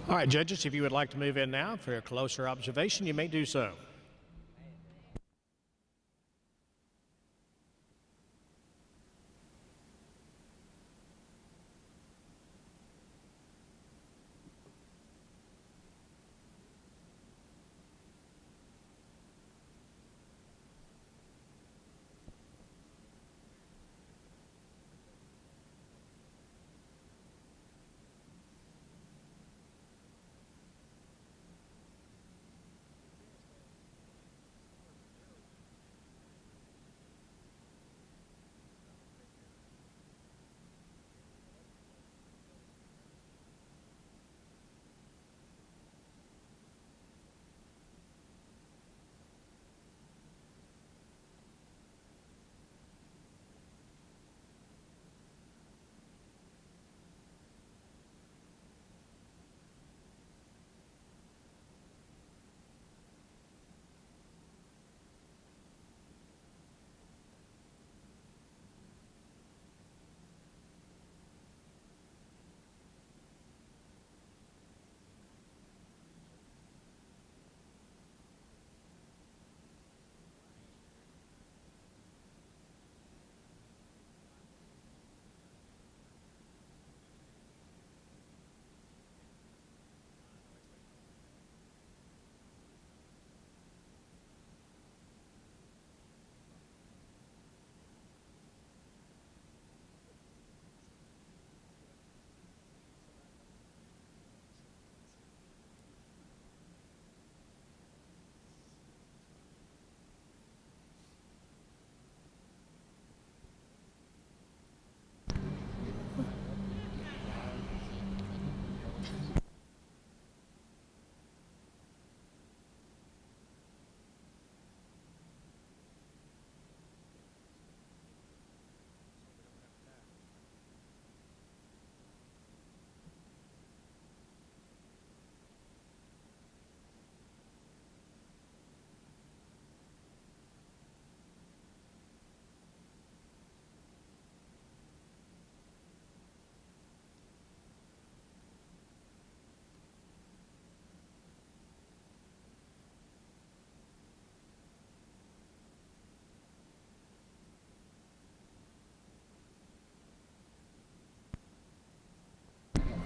All right, judges, if you would like to move in now for a closer observation, you may do so.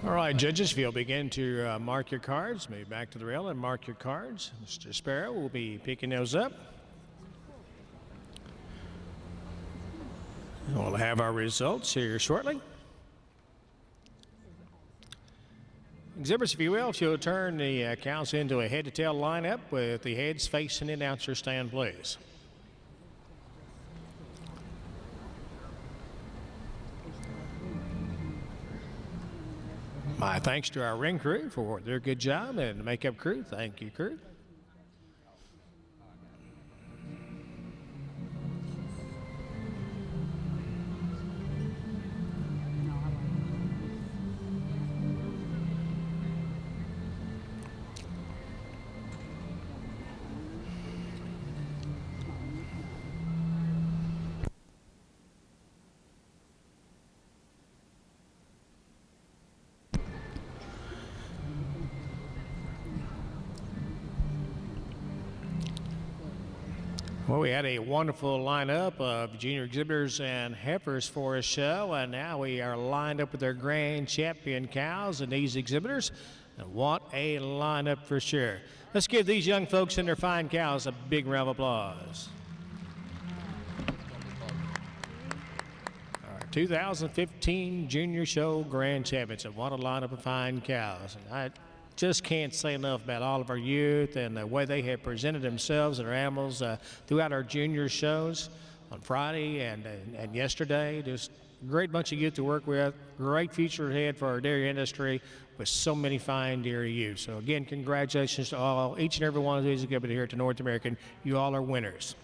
All right, judges, if you'll begin to mark your cards, move back to the rail and mark your cards. Mr. Sparrow will be picking those up. We'll have our results here shortly. Exhibitors, if you will, if you'll turn the cows into a head-to-tail lineup with the heads facing the announcer stand, please. My thanks to our ring crew for their good job, and the makeup crew, thank you, crew. Well, we had a wonderful lineup of junior exhibitors and heifers for a show, and now we are lined up with our grand champion cows and these exhibitors. And what a lineup for sure. Let's give these young folks and their fine cows a big round of applause. Our 2015 Junior Show Grand Champions, and what a lineup of fine cows. And I just can't say enough about all of our youth and the way they have presented themselves and their animals throughout our junior shows on Friday and yesterday. Just a great bunch of youth to work with. Great future ahead for our dairy industry with so many fine dairy youth. So again, congratulations to all, each and every one of these exhibitors here to North American. You all are winners.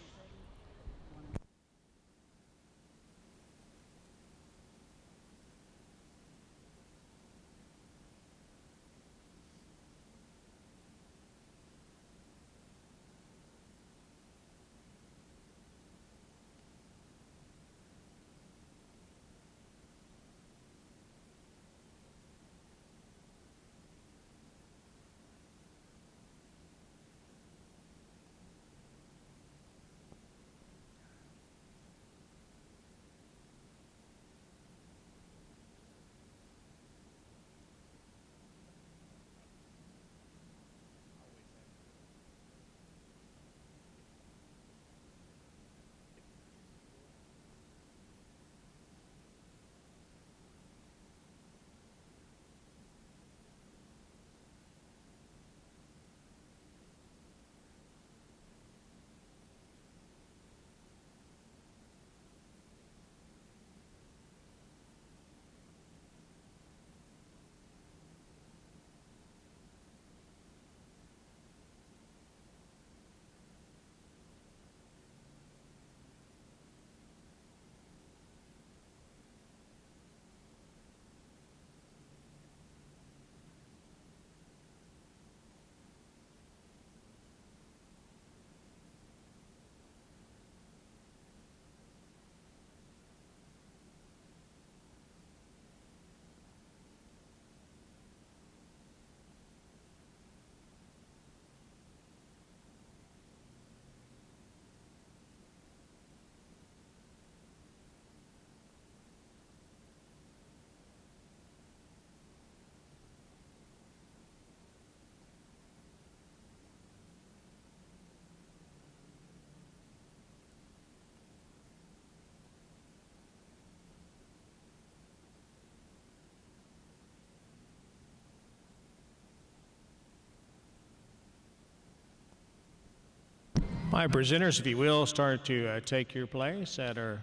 My presenters, if you will, start to take your place at our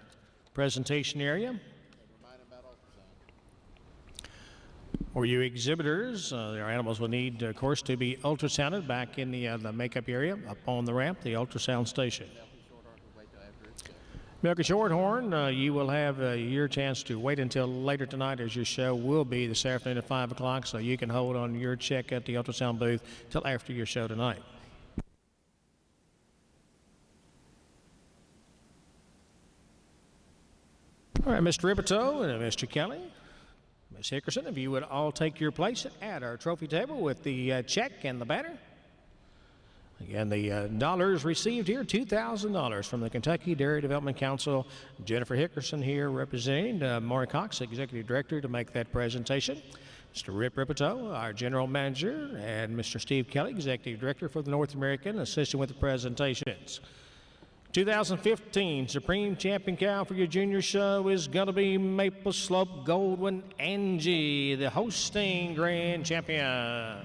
presentation area. For you exhibitors, our animals will need, of course, to be ultrasounded back in the makeup area up on the ramp, the ultrasound station. Milky Shorthorn, you will have your chance to wait until later tonight, as your show will be this afternoon at 5 o'clock, so you can hold on your check at the ultrasound booth till after your show tonight. All right, Mr. Ripito and Mr. Kelly, Ms. Hickerson, if you would all take your place at our trophy table with the check and the banner. Again, the dollars received here, $2,000 from the Kentucky Dairy Development Council. Jennifer Hickerson here representing Maury Cox, Executive Director, to make that presentation. Mr. Rip Ripito, our General Manager, and Mr. Steve Kelly, Executive Director for the North American, assisting with the presentations. 2015 Supreme Champion cow for your junior show is going to be Maple Slope Goldwyn Angie, the Holstein Grand Champion.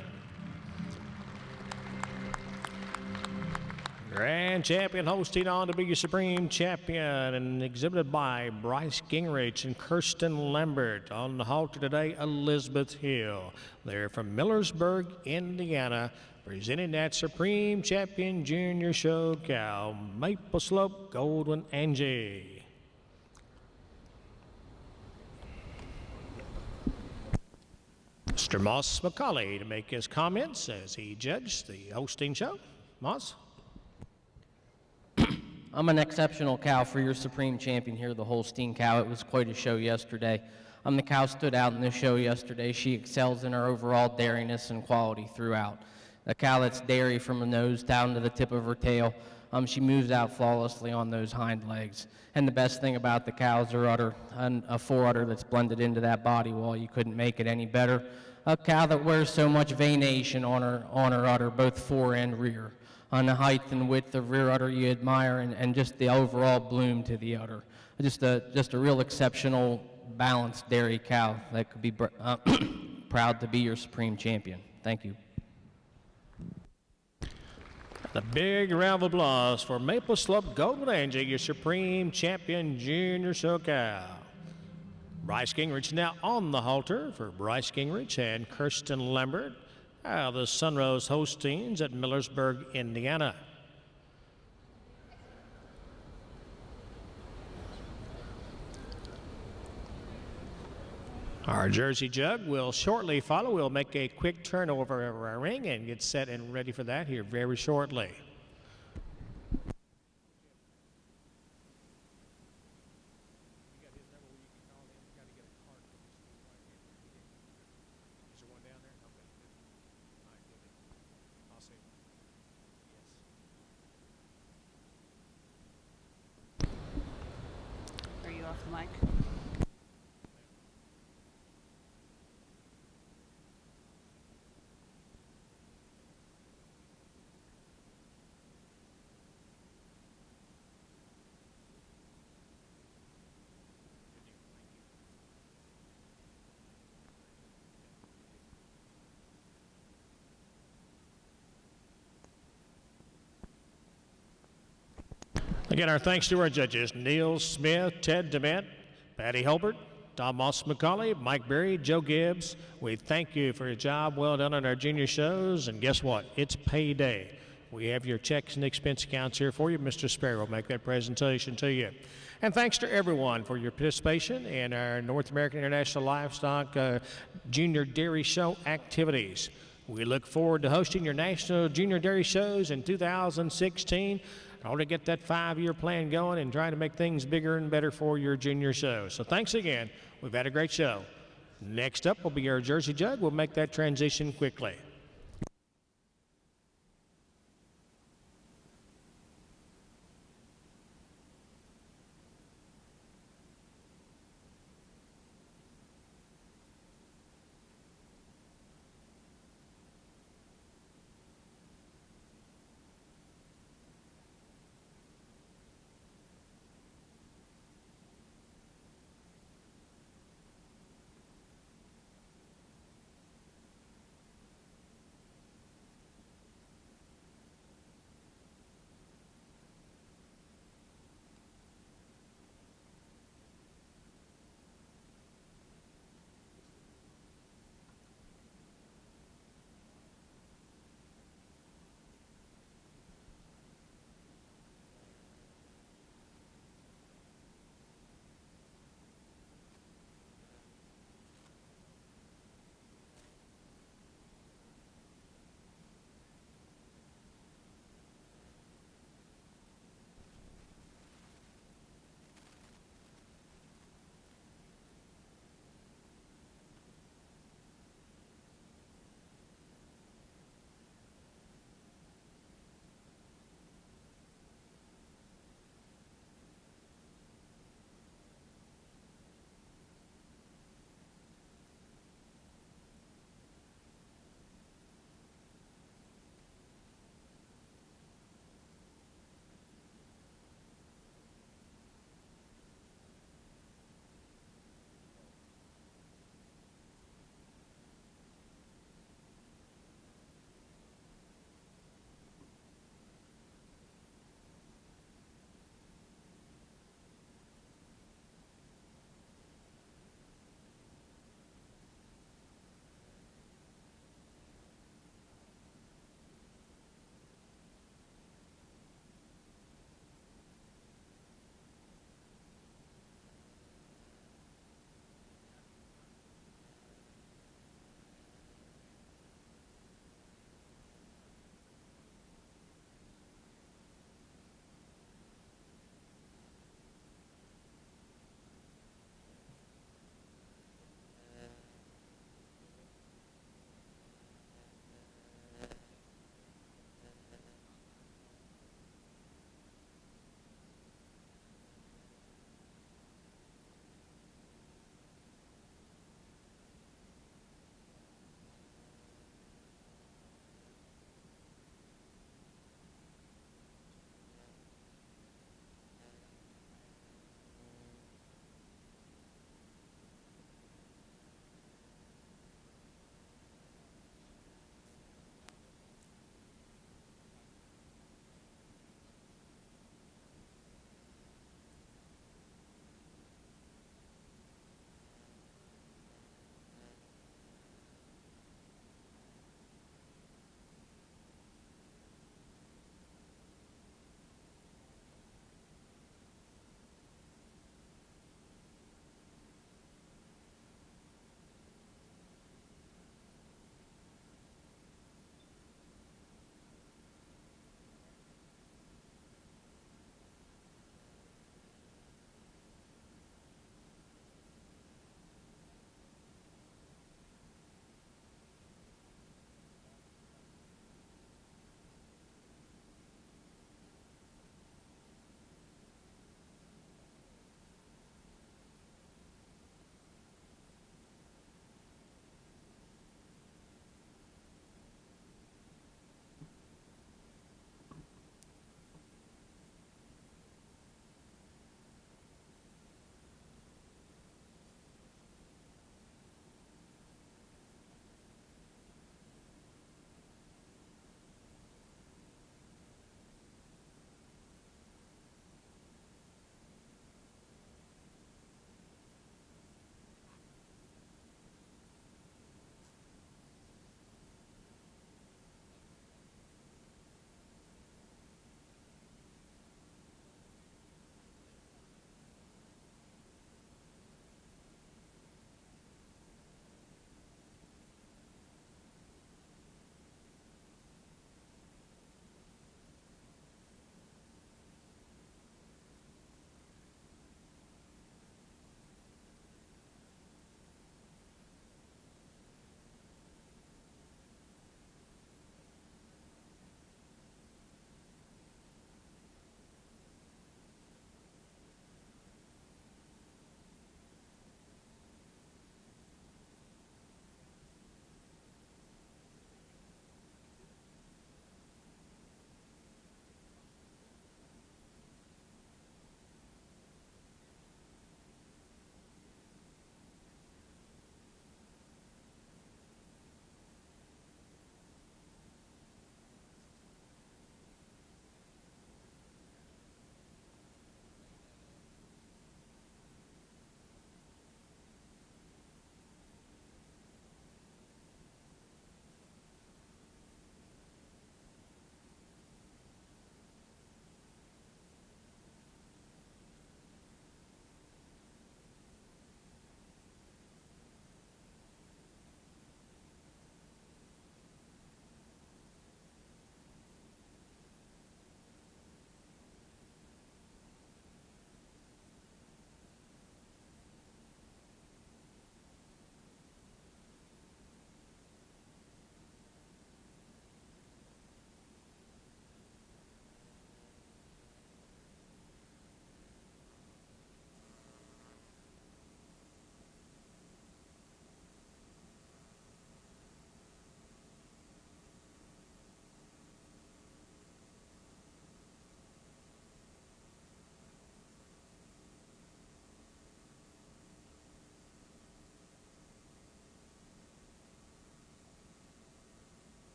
Grand Champion Holstein on to be your Supreme Champion, and exhibited by Bryce Gingrich and Kirsten Lambert. On the halter today, Elizabeth Hill. They're from Millersburg, Indiana, presenting that Supreme Champion Junior Show cow, Maple Slope Goldwyn Angie. Mr. Moss McCauley to make his comments as he judged the Holstein show. Moss? I'm an exceptional cow for your Supreme Champion here, the Holstein cow. It was quite a show yesterday. The cow stood out in the show yesterday. She excels in her overall dairiness and quality throughout. A cow that's dairy from the nose down to the tip of her tail. She moves out flawlessly on those hind legs. And the best thing about the cow is her udder, a fore-udder that's blended into that body wall. You couldn't make it any better. A cow that wears so much venation on her udder, both fore and rear. On the height and width of rear udder you admire, and just the overall bloom to the udder. Just a real exceptional, balanced dairy cow that could be proud to be your Supreme Champion. Thank you. The big round of applause for Maple Slope Golden Angel, your Supreme Champion Junior Show cow. Bryce Gingrich now on the halter for Bryce Gingrich and Kirsten Lambert out of the Sunrose Holsteins at Millersburg, Indiana. Our Jersey Jug will shortly follow. We'll make a quick turnover of our ring and get set and ready for that here very shortly. Are you off the mic? Again, our thanks to our judges, Neil Smith, Ted DeMent, Patty Hulbert, Thomas McCauley, Mike Berry, Joe Gibbs. We thank you for your job well done on our junior shows. And guess what? It's payday. We have your checks and expense accounts here for you. Mr. Sparrow will make that presentation to you. And thanks to everyone for your participation in our North American International Livestock Junior Dairy Show activities. We look forward to hosting your National Junior Dairy Shows in 2016. In order to get that 5-year plan going and trying to make things bigger and better for your junior show. So thanks again. We've had a great show. Next up will be our Jersey Jug. We'll make that transition quickly.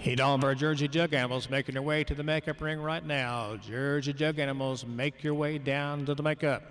Heat all of our Jersey jug animals making their way to the makeup ring right now. Jersey jug animals, make your way down to the makeup.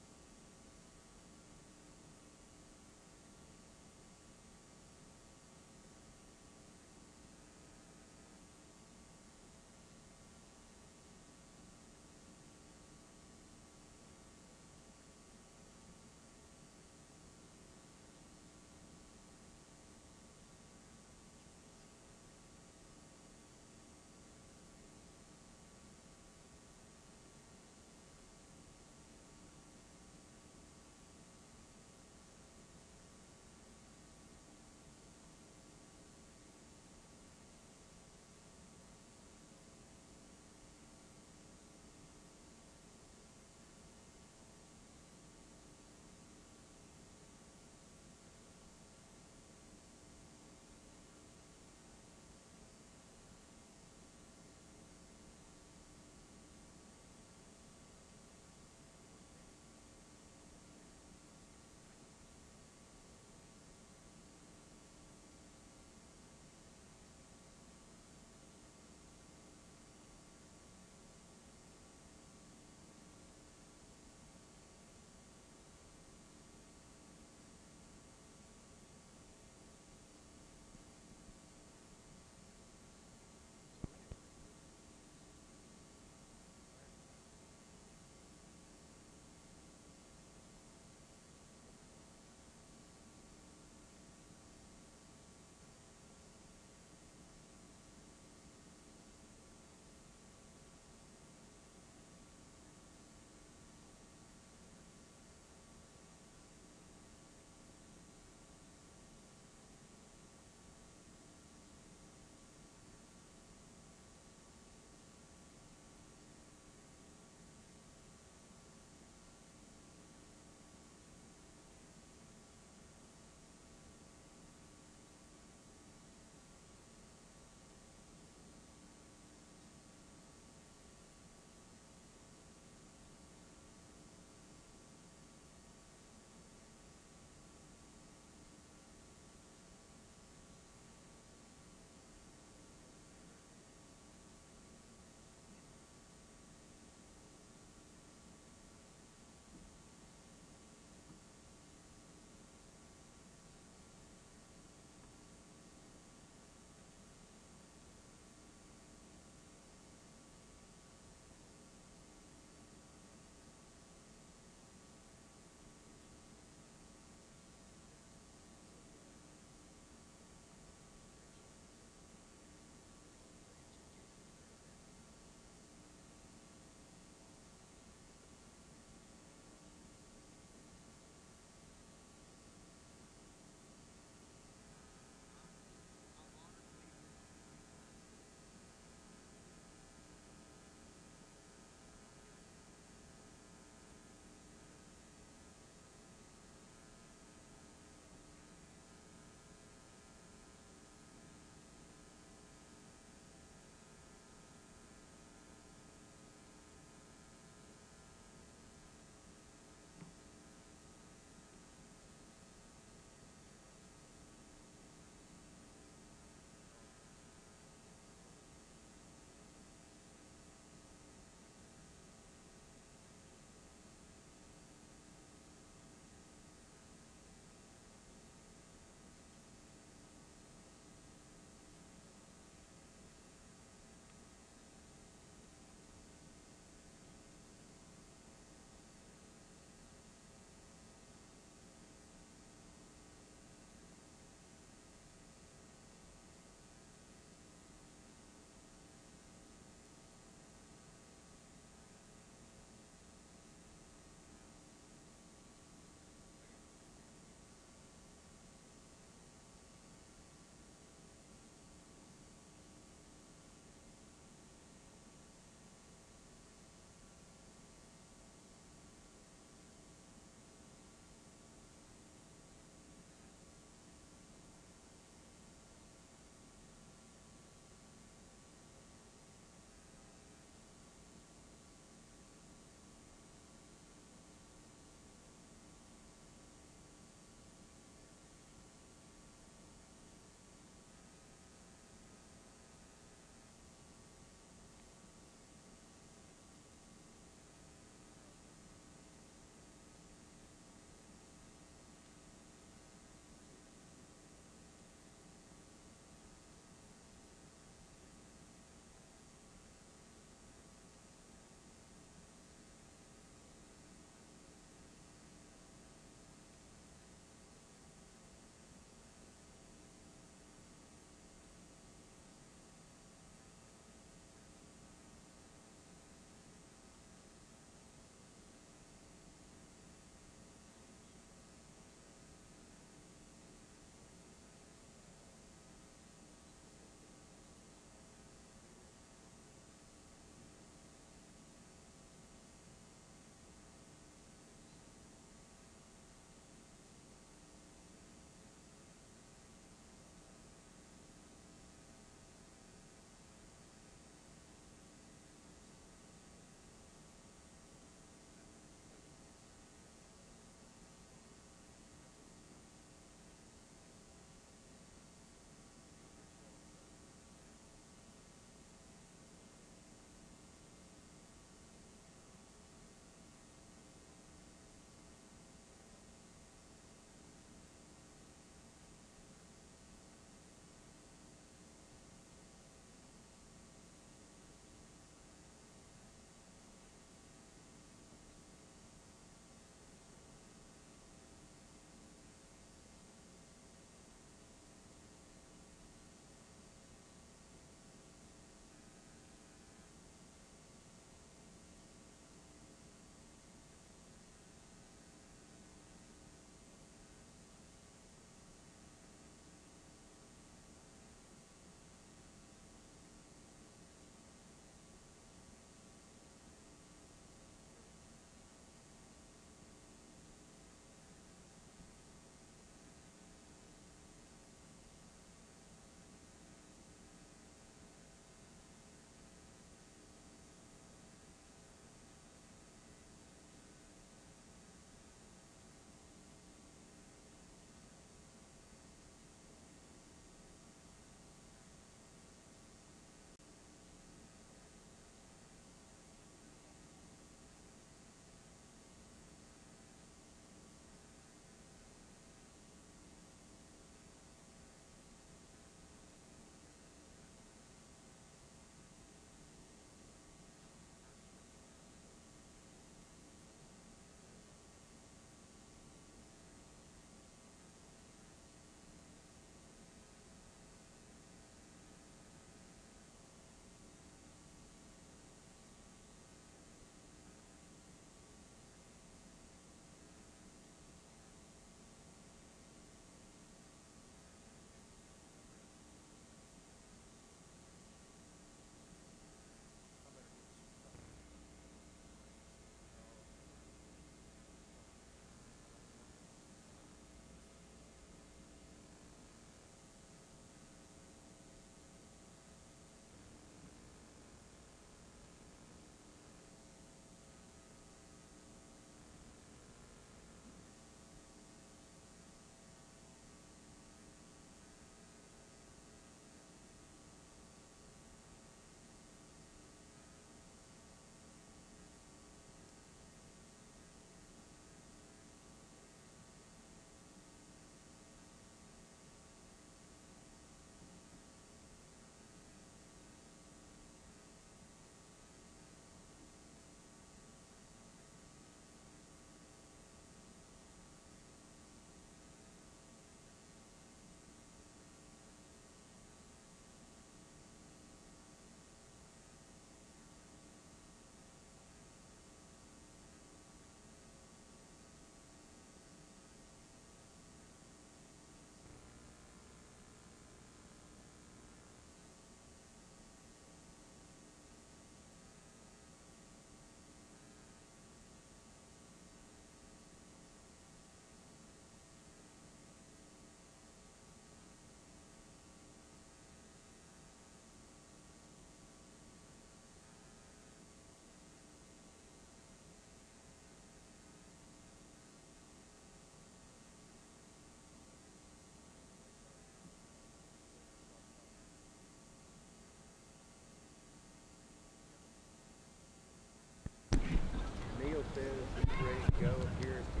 is ready to go up here at the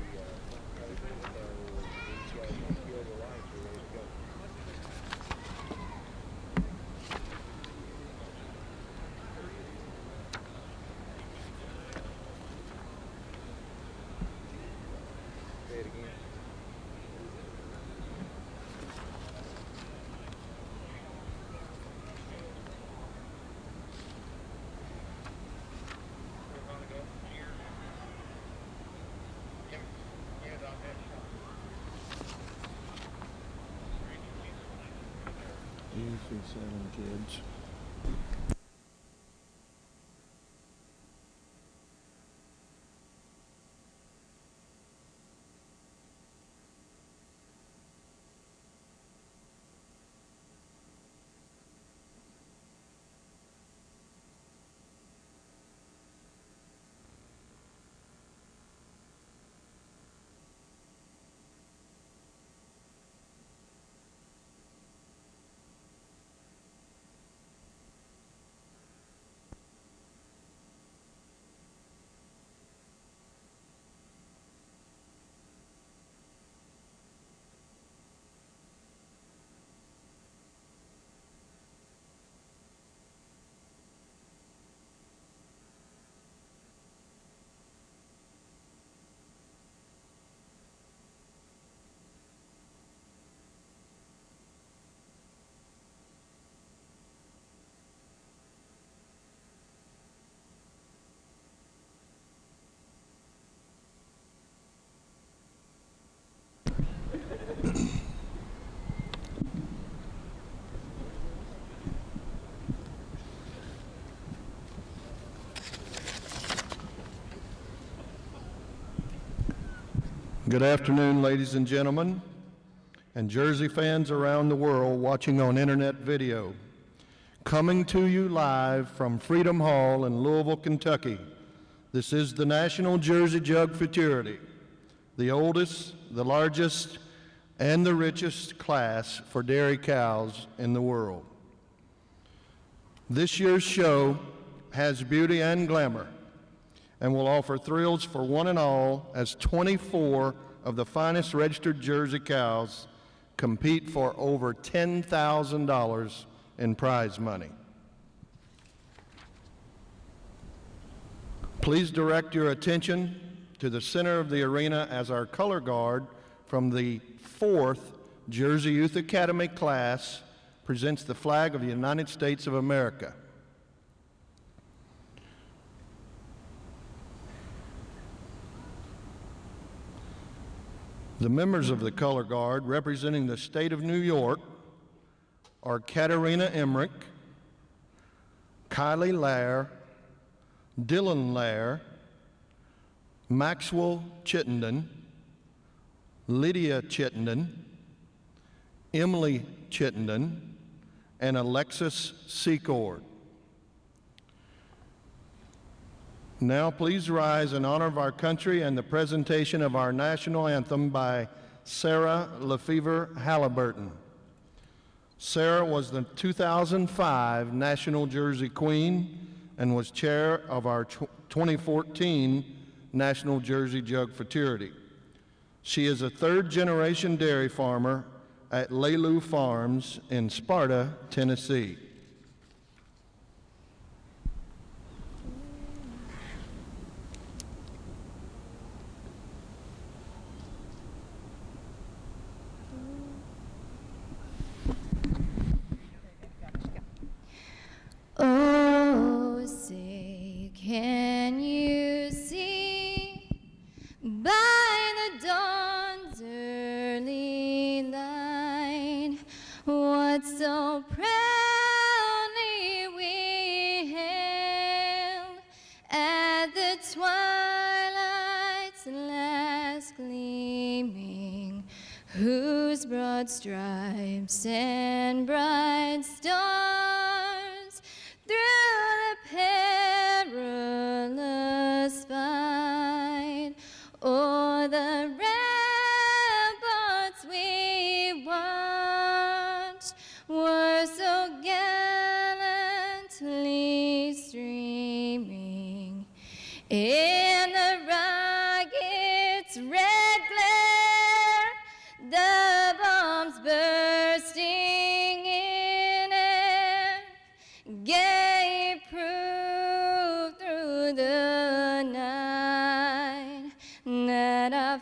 table, so these guys want to kill the lights, we're ready to go. Say it again. Usually 7 kids. Good afternoon, ladies and gentlemen, and Jersey fans around the world watching on internet video. Coming to you live from Freedom Hall in Louisville, Kentucky, this is the National Jersey Jug Futurity, the oldest, the largest, and the richest class for dairy cows in the world. This year's show has beauty and glamour and will offer thrills for one and all as 24 of the finest registered Jersey cows compete for over $10,000 in prize money. Please direct your attention to the center of the arena as our color guard from the 4th Jersey Youth Academy class presents the flag of the United States of America. The members of the color guard representing the state of New York are Katarina Emmerich, Kylie Lair, Dylan Lair, Maxwell Chittenden, Lydia Chittenden, Emily Chittenden, and Alexis Secord. Now please rise in honor of our country and the presentation of our national anthem by Sarah Lefevre Halliburton. Sarah was the 2005 National Jersey Queen and was chair of our 2014 National Jersey Jug Futurity. She is a third-generation dairy farmer at Laylu Farms in Sparta, Tennessee. Oh, say, can you see by the dawn's early light what so proudly we hailed at the twilight's last gleaming, whose broad stripes and bright stars through the perilous fight o'er the ramparts we watched were so gallantly streaming in the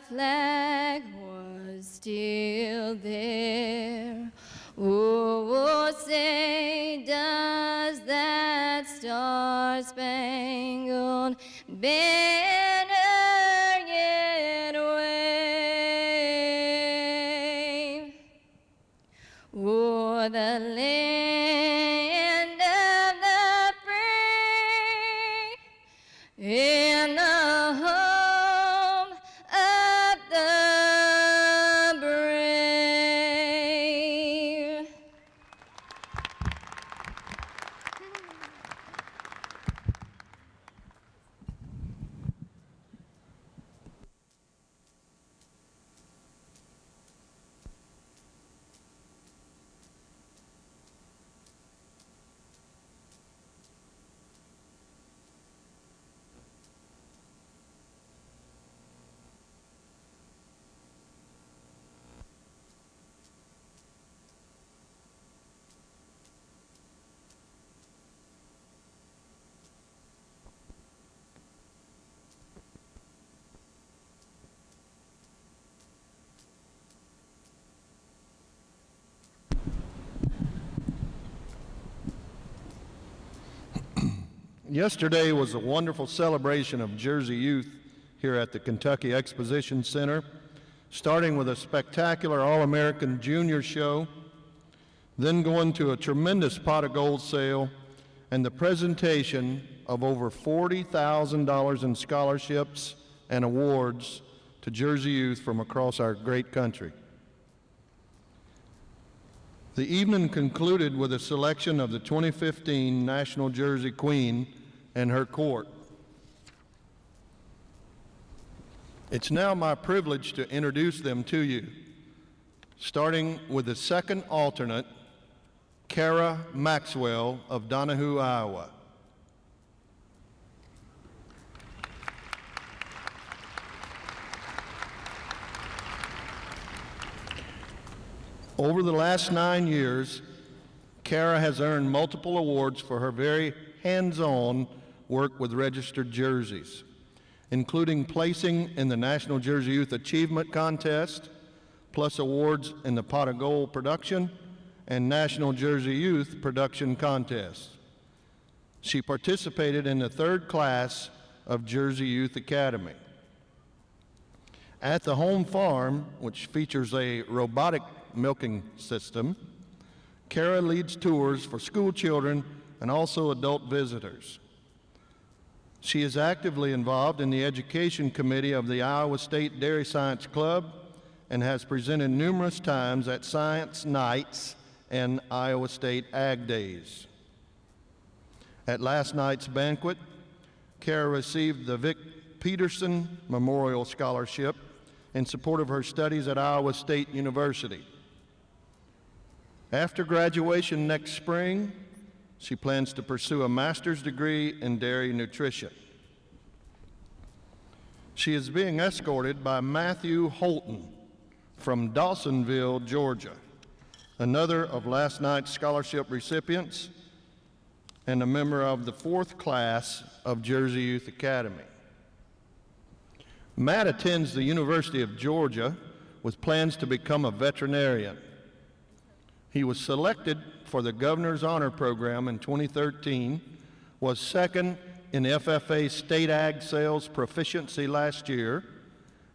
flag was still there. Oh, say does that star-spangled banner yet wave o'er the land of the free and the home of the brave. Yesterday was a wonderful celebration of Jersey youth here at the Kentucky Exposition Center, starting with a spectacular All-American Junior show, then going to a tremendous pot of gold sale, and the presentation of over $40,000 in scholarships and awards to Jersey youth from across our great country. The evening concluded with a selection of the 2015 National Jersey Queen and her court. It's now my privilege to introduce them to you, starting with the second alternate, Kara Maxwell of Donahue, Iowa. Over the last 9 years, Kara has earned multiple awards for her very hands-on work with registered jerseys, including placing in the National Jersey Youth Achievement Contest, plus awards in the Pot of Gold production and National Jersey Youth Production Contest. She participated in the third class of Jersey Youth Academy. At the home farm, which features a robotic milking system, Kara leads tours for school children and also adult visitors. She is actively involved in the education committee of the Iowa State Dairy Science Club and has presented numerous times at Science Nights and Iowa State Ag Days. At last night's banquet, Kara received the Vic Peterson Memorial Scholarship in support of her studies at Iowa State University. After graduation next spring, she plans to pursue a master's degree in dairy nutrition. She is being escorted by Matthew Holton from Dawsonville, Georgia, another of last night's scholarship recipients and a member of the fourth class of Jersey Youth Academy. Matt attends the University of Georgia with plans to become a veterinarian. He was selected for the Governor's Honor Program in 2013, was second in FFA State Ag Sales Proficiency last year,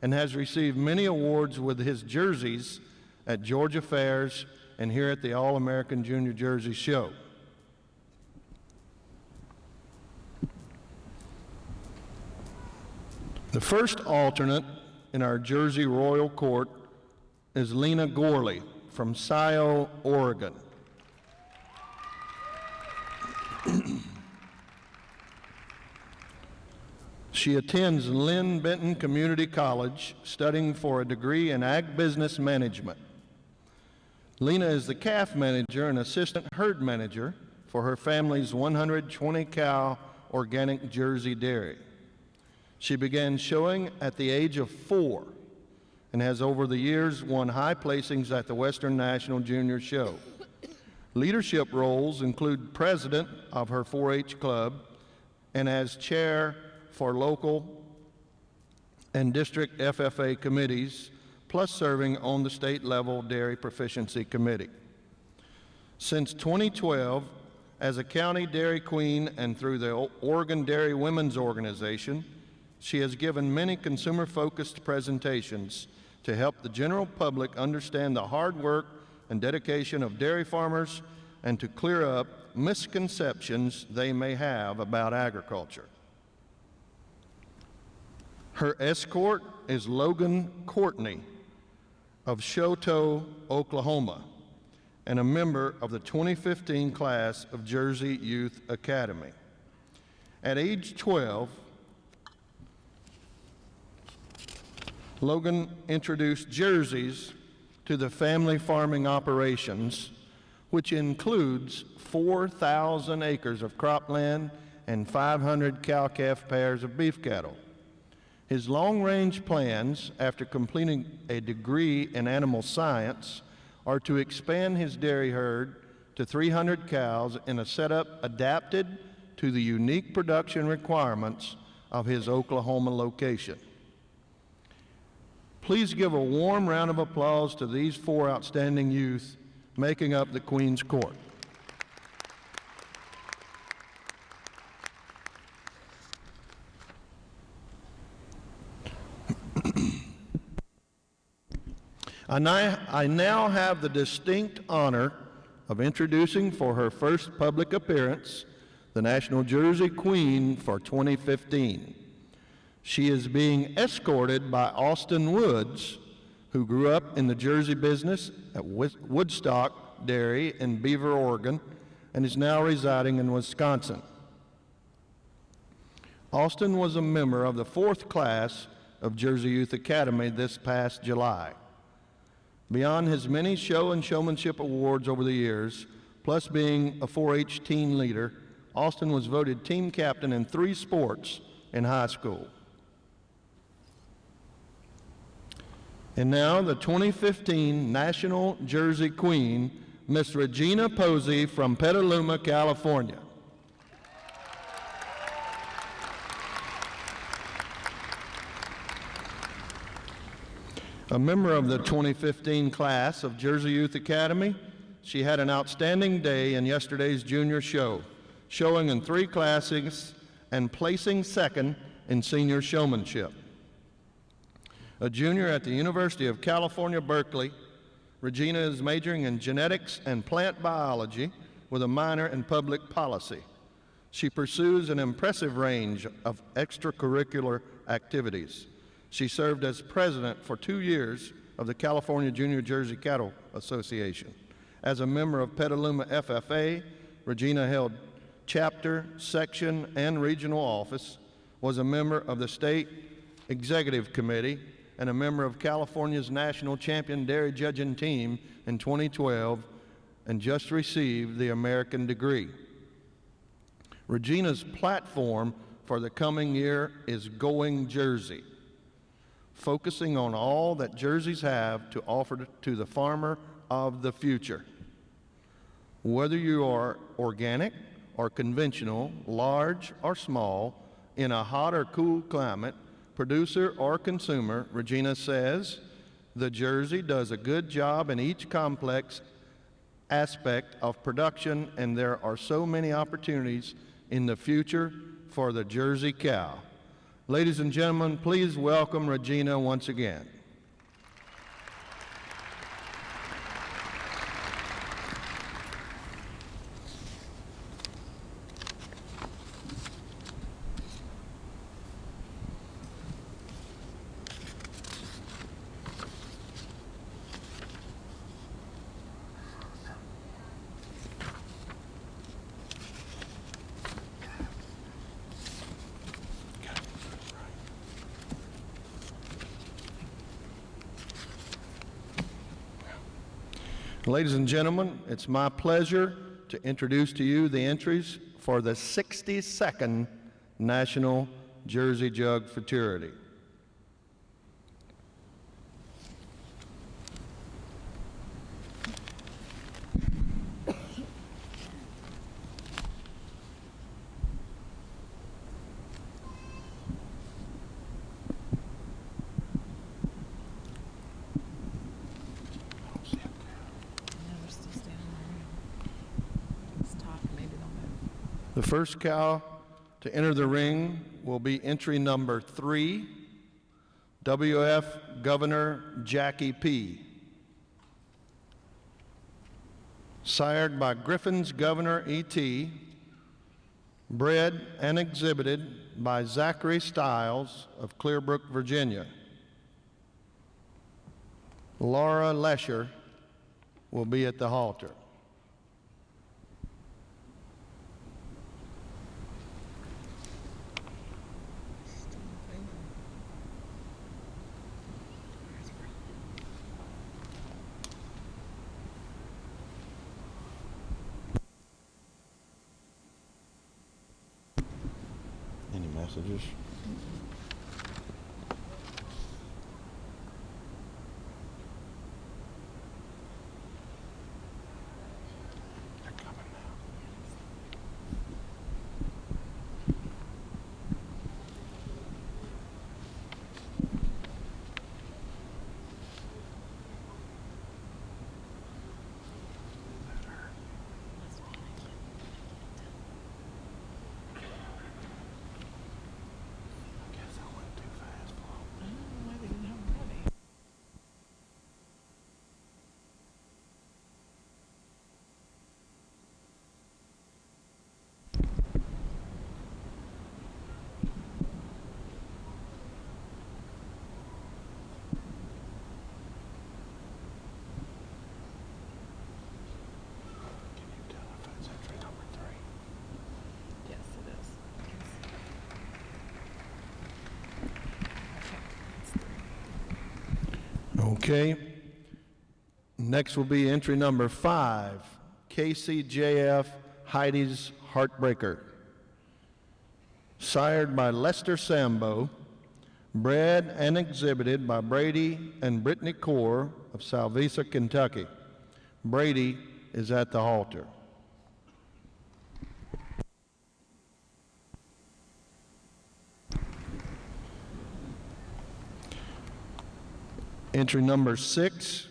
and has received many awards with his jerseys at Georgia Fairs and here at the All-American Junior Jersey Show. The first alternate in our Jersey Royal Court is Lena Gorley from Scio, Oregon. She attends Lynn Benton Community College, studying for a degree in Ag Business Management. Lena is the calf manager and assistant herd manager for her family's 120-cow organic Jersey dairy. She began showing at the age of 4 and has over the years won high placings at the Western National Junior Show. Leadership roles include president of her 4-H club and as chair for local and district FFA committees, plus serving on the state level Dairy Proficiency Committee. Since 2012, as a county dairy queen and through the Oregon Dairy Women's Organization, she has given many consumer-focused presentations to help the general public understand the hard work and dedication of dairy farmers and to clear up misconceptions they may have about agriculture. Her escort is Logan Courtney of Choteau, Oklahoma, and a member of the 2015 class of Jersey Youth Academy. At age 12, Logan introduced Jerseys to the family farming operations, which includes 4,000 acres of cropland and 500 cow-calf pairs of beef cattle. His long-range plans, after completing a degree in animal science, are to expand his dairy herd to 300 cows in a setup adapted to the unique production requirements of his Oklahoma location. Please give a warm round of applause to these 4 outstanding youth making up the Queen's Court. I now have the distinct honor of introducing for her first public appearance the National Jersey Queen for 2015. She is being escorted by Austin Woods, who grew up in the Jersey business at Woodstock Dairy in Beaver, Oregon, and is now residing in Wisconsin. Austin was a member of the 4th class of Jersey Youth Academy this past July. Beyond his many show and showmanship awards over the years, plus being a 4-H teen leader, Austin was voted team captain in 3 sports in high school. And now the 2015 National Jersey Queen, Miss Regina Posey from Petaluma, California. A member of the 2015 class of Jersey Youth Academy, she had an outstanding day in yesterday's junior show, showing in 3 classes and placing second in senior showmanship. A junior at the University of California, Berkeley, Regina is majoring in genetics and plant biology with a minor in public policy. She pursues an impressive range of extracurricular activities. She served as president for 2 years of the California Junior Jersey Cattle Association. As a member of Petaluma FFA, Regina held chapter, section, and regional office, was a member of the state executive committee, and a member of California's national champion dairy judging team in 2012, and just received the American degree. Regina's platform for the coming year is Going Jersey, focusing on all that Jerseys have to offer to the farmer of the future. Whether you are organic or conventional, large or small, in a hot or cool climate, producer or consumer, Regina says, the Jersey does a good job in each complex aspect of production, and there are so many opportunities in the future for the Jersey cow. Ladies and gentlemen, please welcome Regina once again. Ladies and gentlemen, it's my pleasure to introduce to you the entries for the 62nd National Jersey Jug Futurity. The first cow to enter the ring will be entry number 3, WF Governor Jackie P. Sired by Griffin's Governor E.T., bred and exhibited by Zachary Stiles of Clearbrook, Virginia. Laura Lesher will be at the halter. Any messages? Okay. Next will be entry number 5, KCJF Heidi's Heartbreaker. Sired by Lester Sambo, bred and exhibited by Brady and Brittany Core of Salvisa, Kentucky. Brady is at the halter. Entry number 6,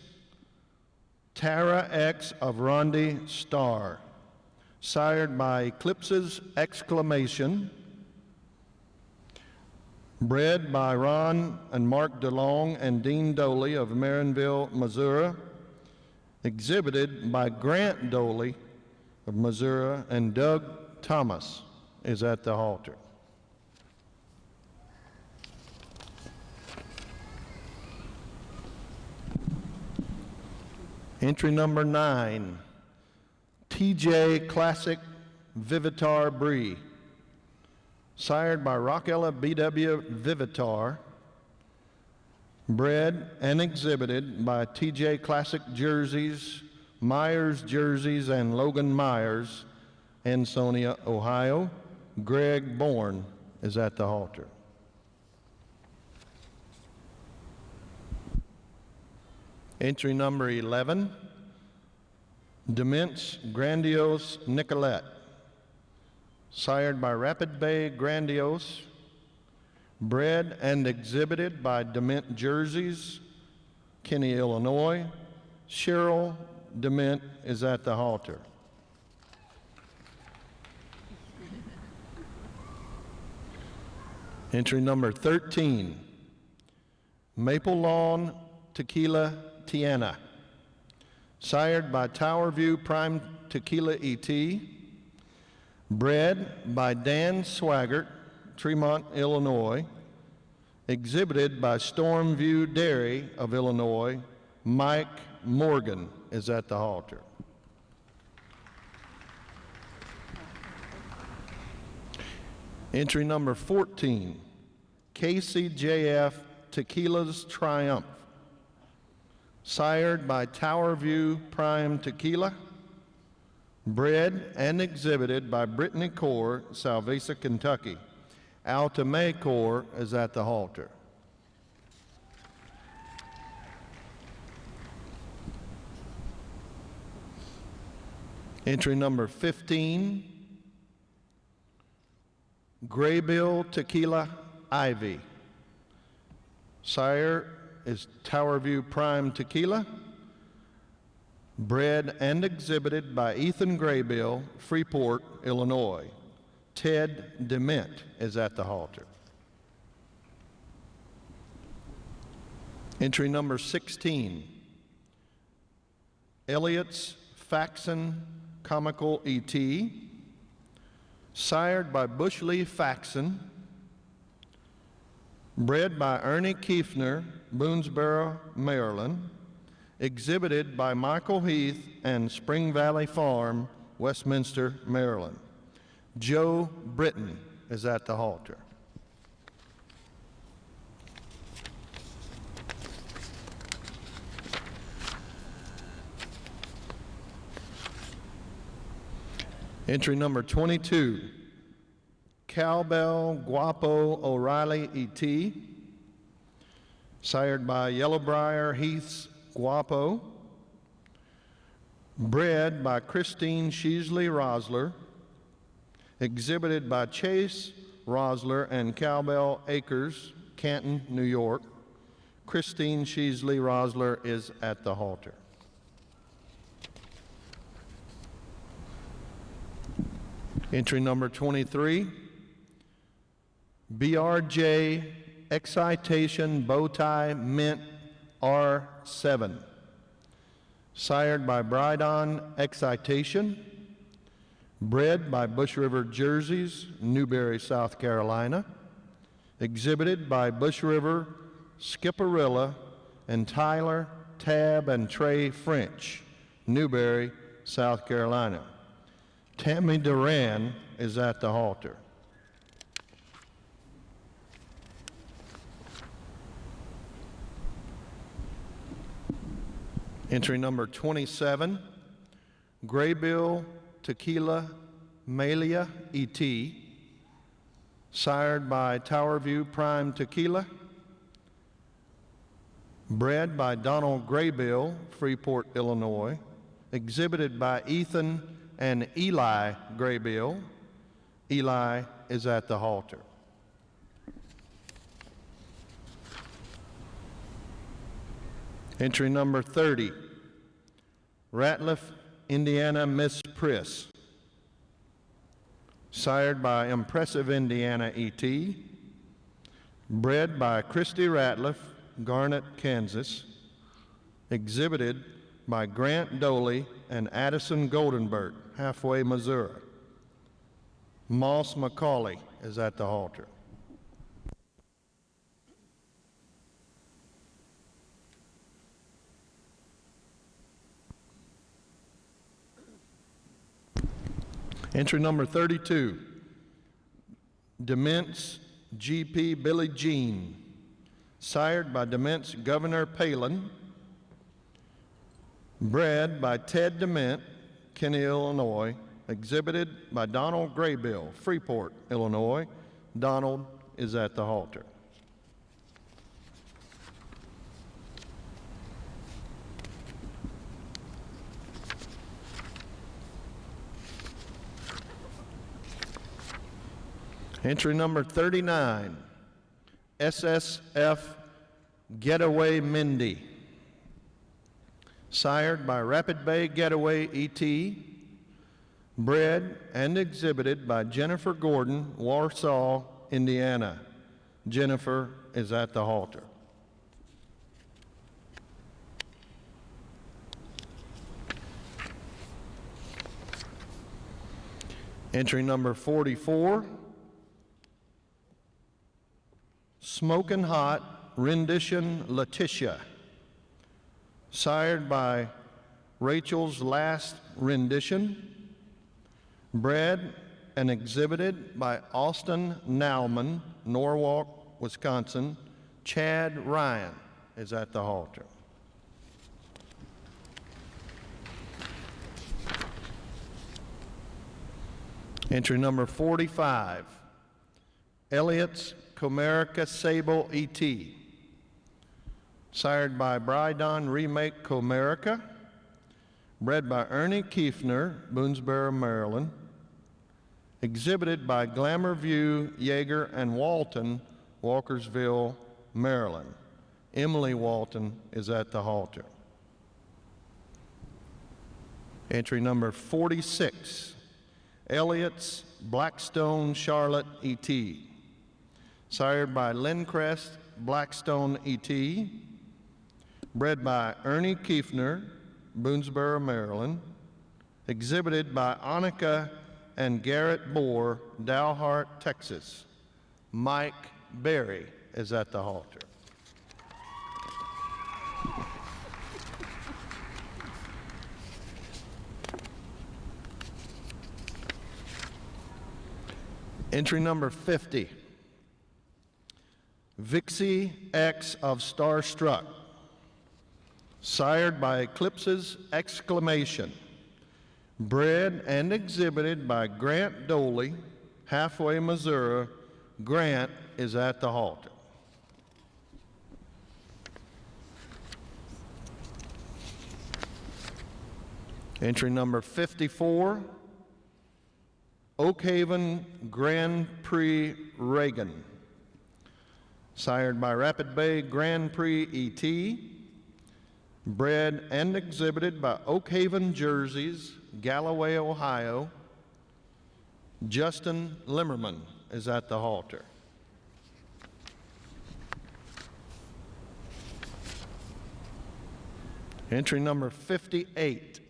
Tara X of Rondi Star, sired by Eclipse's Exclamation, bred by Ron and Mark DeLong and Dean Doley of Marinville, Missouri, exhibited by Grant Doley of Missouri, and Doug Thomas is at the halter. Entry number 9, TJ Classic Vivitar Brie, sired by Rockella BW Vivitar, bred and exhibited by TJ Classic Jerseys, Myers Jerseys, and Logan Myers, Ansonia, Ohio. Greg Bourne is at the halter. Entry number 11, Dements Grandiose Nicolette, sired by Rapid Bay Grandiose, bred and exhibited by Dement Jerseys, Kinney, Illinois. Cheryl Dement is at the halter. Entry number 13, Maple Lawn Tequila Tiana, sired by Tower View Prime Tequila ET, bred by Dan Swaggart, Tremont, Illinois, exhibited by Stormview Dairy of Illinois. Mike Morgan is at the halter. Entry number 14, KCJF Tequila's Triumph, sired by Tower View Prime Tequila, bred and exhibited by Brittany Core, Salvisa, Kentucky. Alta May Core is at the halter. Entry number 15, Graybill Tequila Ivy, sire is Tower View Prime Tequila, bred and exhibited by Ethan Graybill, Freeport, Illinois. Ted DeMint is at the halter. Entry number 16, Elliot's Faxon Comical E.T., sired by Bushley Faxon, bred by Ernie Kiefner, Boonesboro, Maryland, exhibited by Michael Heath and Spring Valley Farm, Westminster, Maryland. Joe Britton is at the halter. Entry number 22, Cowbell Guapo O'Reilly E.T., sired by Yellowbriar Heath's Guapo, bred by Christine Sheasley Rosler, exhibited by Chase Rosler and Cowbell Acres, Canton, New York. Christine Sheasley Rosler is at the halter. Entry number 23, BRJ Excitation Bowtie Mint R7, sired by Brydon Excitation, bred by Bush River Jerseys, Newberry, South Carolina, exhibited by Bush River Skipperilla and Tyler, Tab, and Trey French, Newberry, South Carolina. Tammy Duran is at the halter. Entry number 27, Graybill Tequila Malia E.T., sired by Towerview Prime Tequila, bred by Donald Graybill, Freeport, Illinois, exhibited by Ethan and Eli Graybill. Eli is at the halter. Entry number 30, Ratliff, Indiana Miss Priss, sired by Impressive Indiana E.T., bred by Christy Ratliff, Garnett, Kansas, exhibited by Grant Doley and Addison Goldenberg, Halfway, Missouri. Moss Macaulay is at the halter. Entry number 32, Dement's G.P. Billie Jean, sired by Dement's Governor Palin, bred by Ted Dement, Kenny, Illinois, exhibited by Donald Graybill, Freeport, Illinois. Donald is at the halter. Entry number 39, SSF Getaway Mindy, sired by Rapid Bay Getaway E.T., bred and exhibited by Jennifer Gordon, Warsaw, Indiana. Jennifer is at the halter. Entry number 44, Smokin' Hot Rendition Letitia, sired by Rachel's Last Rendition, bred and exhibited by Austin Nauman, Norwalk, Wisconsin. Chad Ryan is at the halter. Entry number 45, Elliot's Comerica Sable E.T., sired by Brydon Remake Comerica, bred by Ernie Kiefner, Boonesboro, Maryland, exhibited by Glamour View, Yeager, and Walton, Walkersville, Maryland. Emily Walton is at the halter. Entry number 46, Elliott's Blackstone Charlotte E.T., sired by Lindcrest Blackstone E.T., bred by Ernie Kiefner, Boonesboro, Maryland, exhibited by Annika and Garrett Bohr, Dalhart, Texas. Mike Berry is at the halter. Entry number 50, Vixie X of Starstruck, sired by Eclipse's Exclamation, bred and exhibited by Grant Doley, Halfway, Missouri. Grant is at the halter. Entry number 54, Oakhaven Grand Prix Reagan, sired by Rapid Bay Grand Prix ET, bred and exhibited by Oakhaven Jerseys, Galloway, Ohio. Justin Limmerman is at the halter. Entry number 58,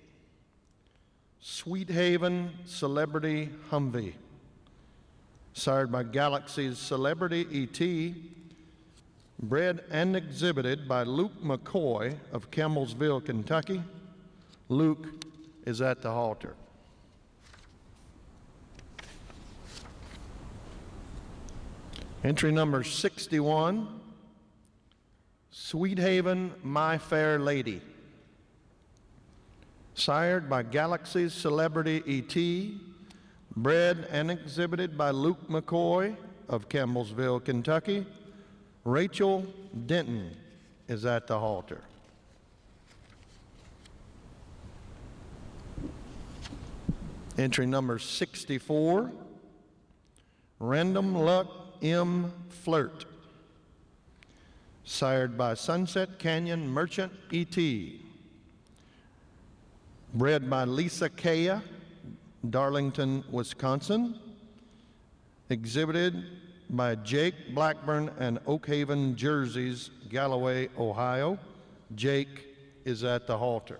Sweet Haven Celebrity Humvee, sired by Galaxy's Celebrity ET, bred and exhibited by Luke McCoy of Campbellsville, Kentucky. Luke is at the halter. Entry number 61, Sweet Haven My Fair Lady, sired by Galaxy's Celebrity ET, bred and exhibited by Luke McCoy of Campbellsville, Kentucky. Rachel Denton is at the halter. Entry number 64, Random Luck M. Flirt, sired by Sunset Canyon Merchant E.T., bred by Lisa Kaya, Darlington, Wisconsin, exhibited by Jake Blackburn and Oakhaven Jerseys, Galloway, Ohio. Jake is at the halter.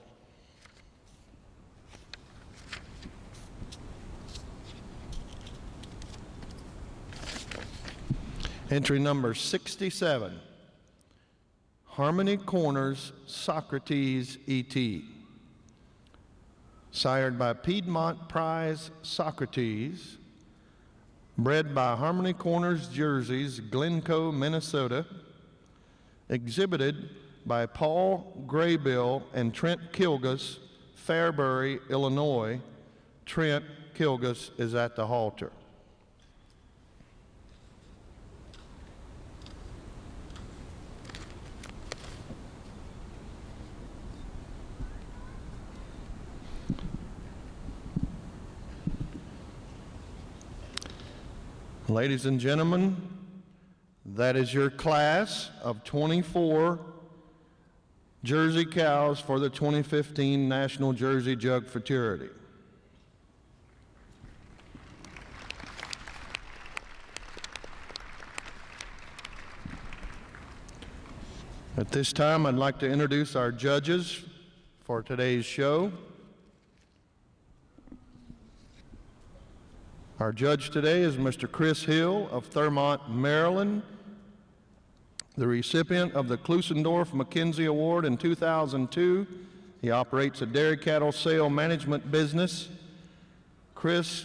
Entry number 67, Harmony Corners Socrates E.T., sired by Piedmont Prize Socrates, bred by Harmony Corners Jerseys, Glencoe, Minnesota, exhibited by Paul Graybill and Trent Kilgus, Fairbury, Illinois. Trent Kilgus is at the halter. Ladies and gentlemen, that is your class of 24 Jersey cows for the 2015 National Jersey Jug Futurity. At this time, I'd like to introduce our judges for today's show. Our judge today is Mr. Chris Hill of Thurmont, Maryland, the recipient of the Klusendorf McKenzie Award in 2002. He operates a dairy cattle sale management business. Chris'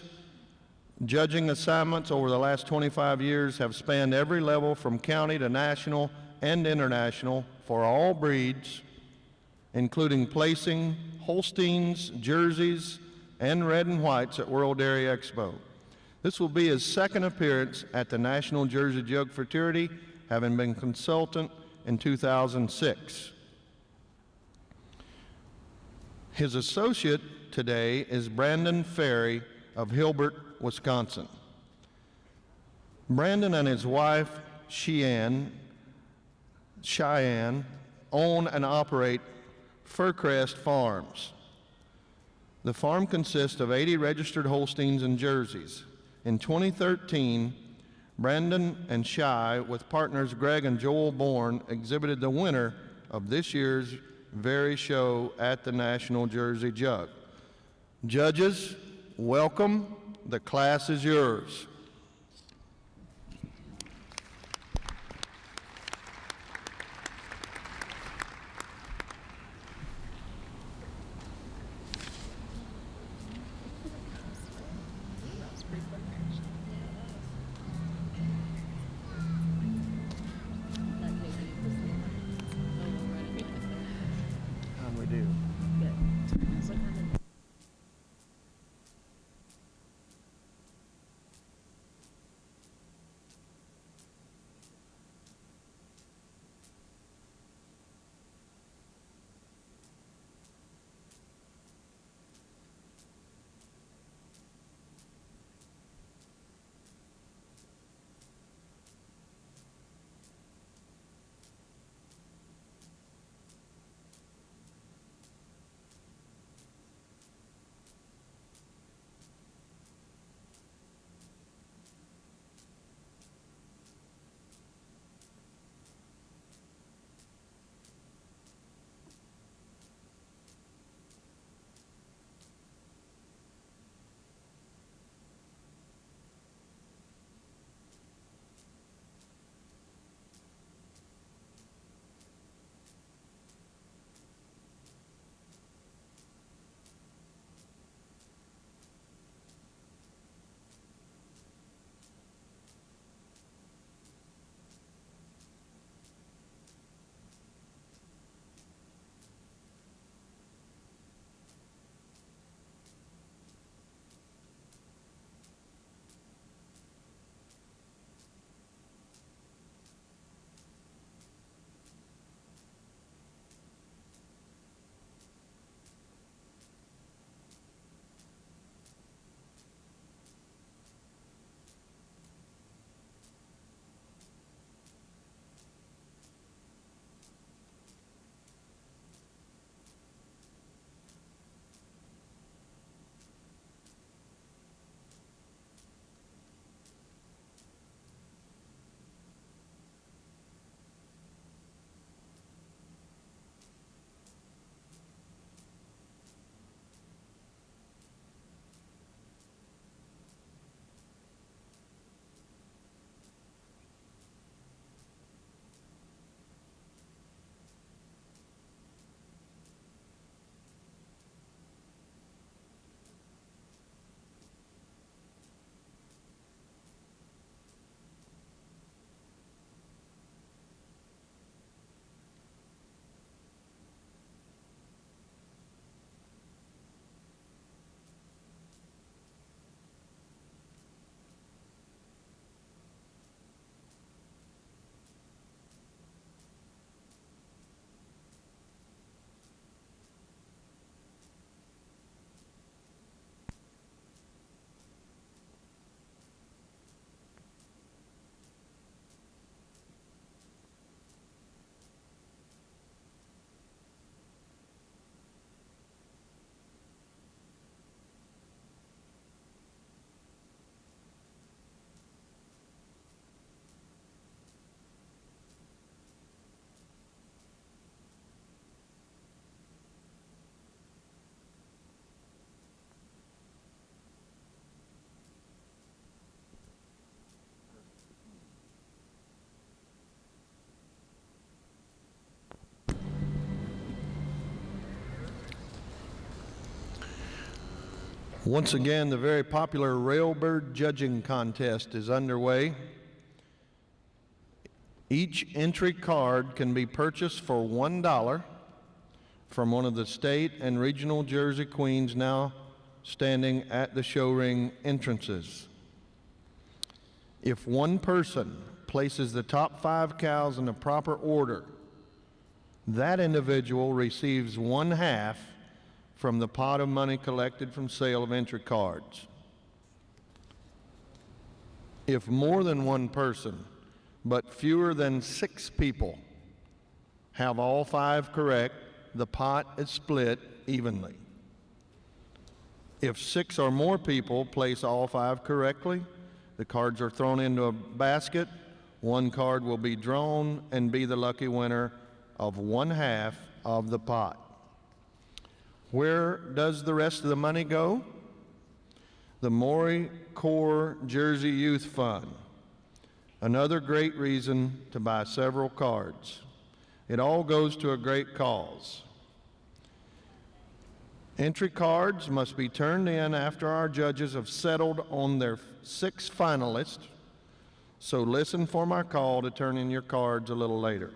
judging assignments over the last 25 years have spanned every level from county to national and international for all breeds, including placing Holsteins, Jerseys, and red and whites at World Dairy Expo. This will be his second appearance at the National Jersey Jug Futurity, having been consultant in 2006. His associate today is Brandon Ferry of Hilbert, Wisconsin. Brandon and his wife, Cheyenne, own and operate Furcrest Farms. The farm consists of 80 registered Holsteins and Jerseys. In 2013, Brandon and Shy, with partners Greg and Joel Bourne, exhibited the winner of this year's very show at the National Jersey Jug. Judges, welcome. The class is yours. We do. Once again, the very popular Railbird Judging Contest is underway. Each entry card can be purchased for $1 from one of the state and regional Jersey queens now standing at the show ring entrances. If one person places the top 5 cows in the proper order, that individual receives 1/2 from the pot of money collected from sale of entry cards. If more than one person, but fewer than 6 people, have all 5 correct, the pot is split evenly. If 6 or more people place all 5 correctly, the cards are thrown into a basket. One card will be drawn and be the lucky winner of 1/2 of the pot. Where does the rest of the money go? The Maury Corps Jersey Youth Fund. Another great reason to buy several cards. It all goes to a great cause. Entry cards must be turned in after our judges have settled on their 6 finalists, so listen for my call to turn in your cards a little later.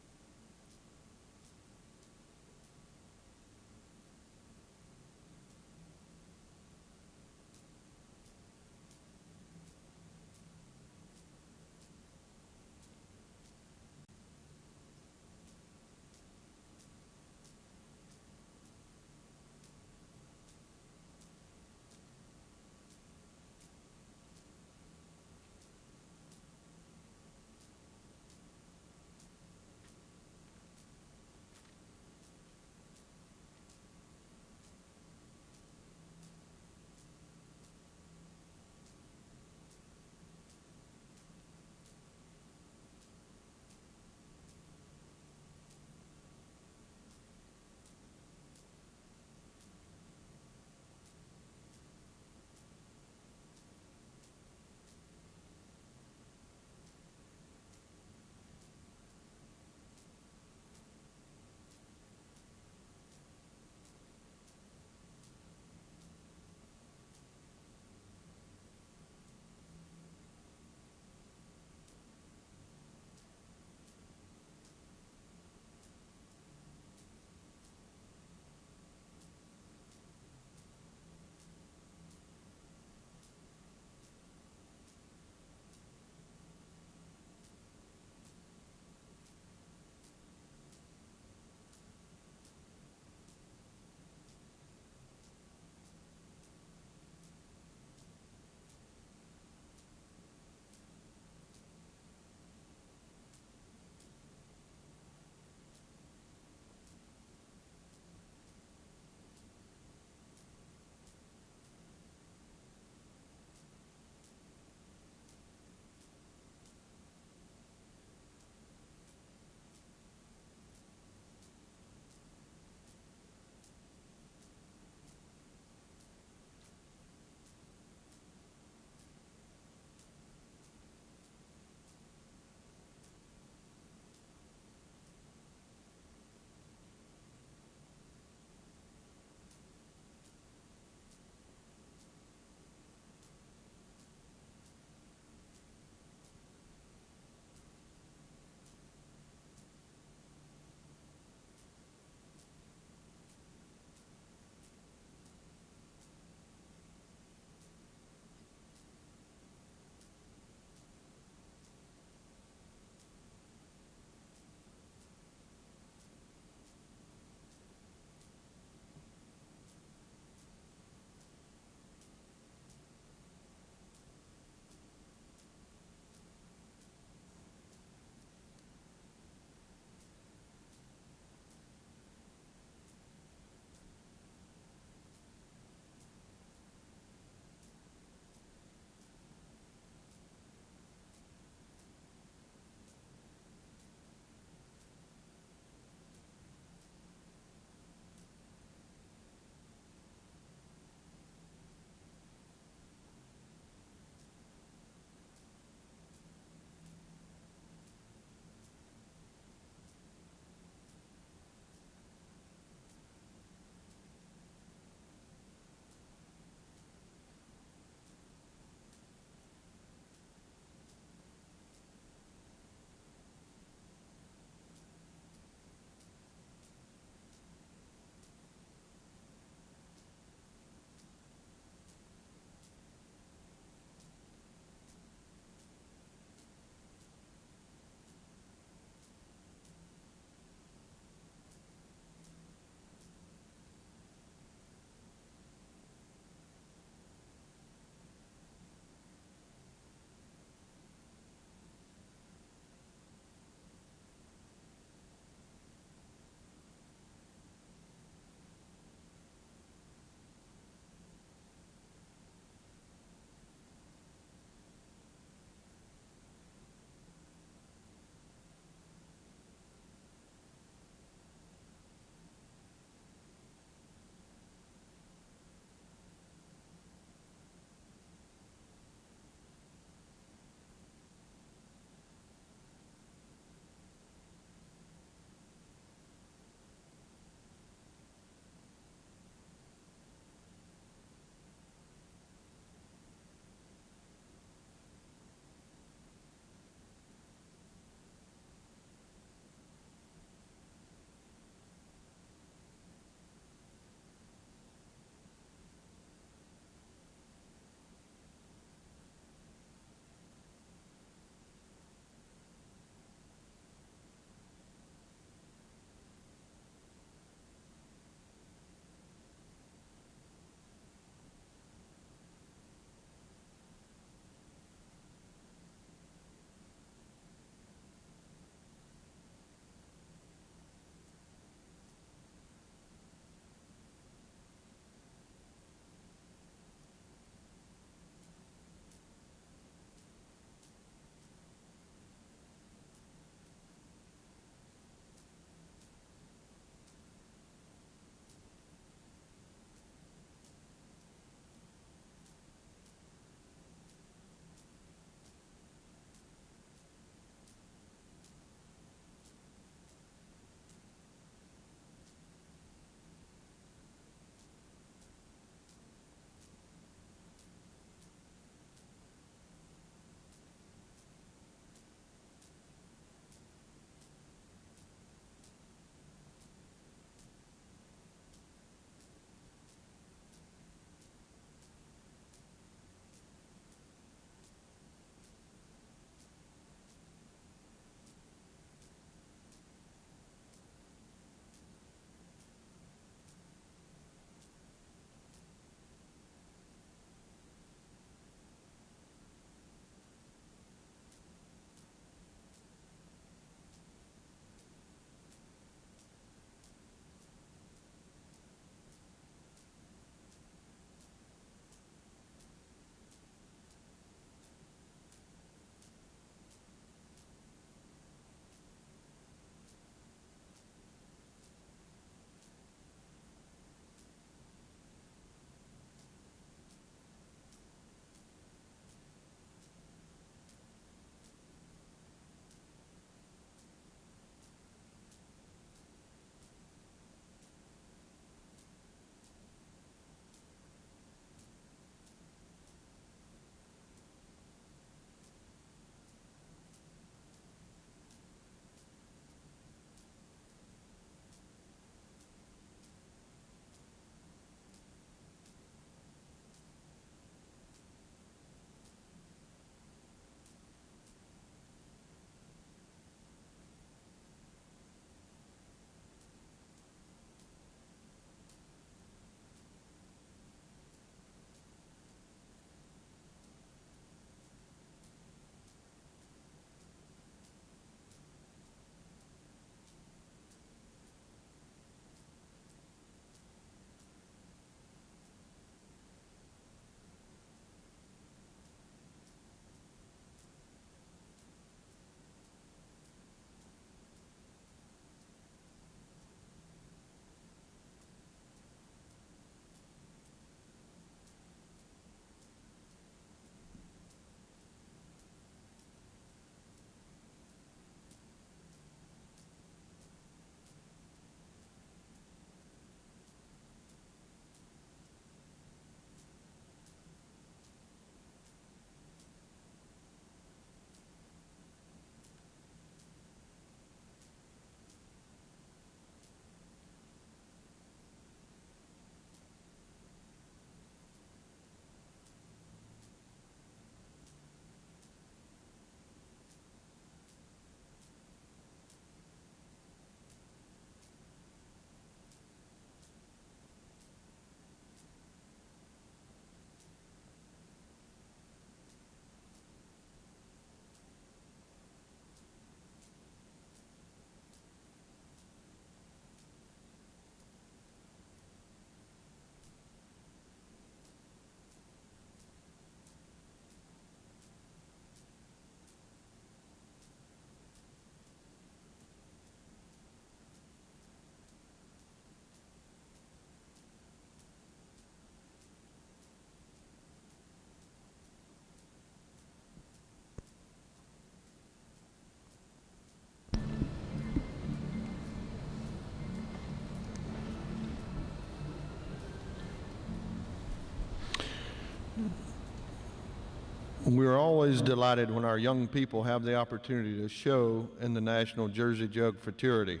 We're always delighted when our young people have the opportunity to show in the National Jersey Jug Fraternity.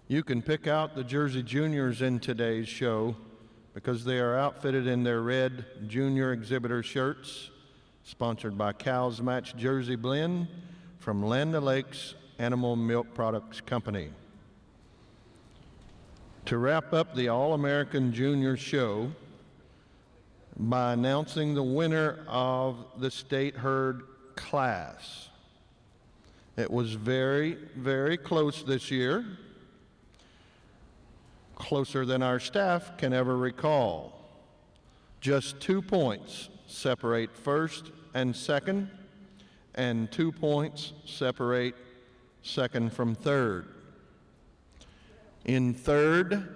You can pick out the Jersey Juniors in today's show because they are outfitted in their red junior exhibitor shirts, sponsored by Cows Match Jersey Blend from Land O'Lakes Animal Milk Products Company. To wrap up the All-American Junior Show by announcing the winner of the state herd class. It was very, very close this year, closer than our staff can ever recall. Just 2 points separate first and second, and 2 points separate second from third. In third,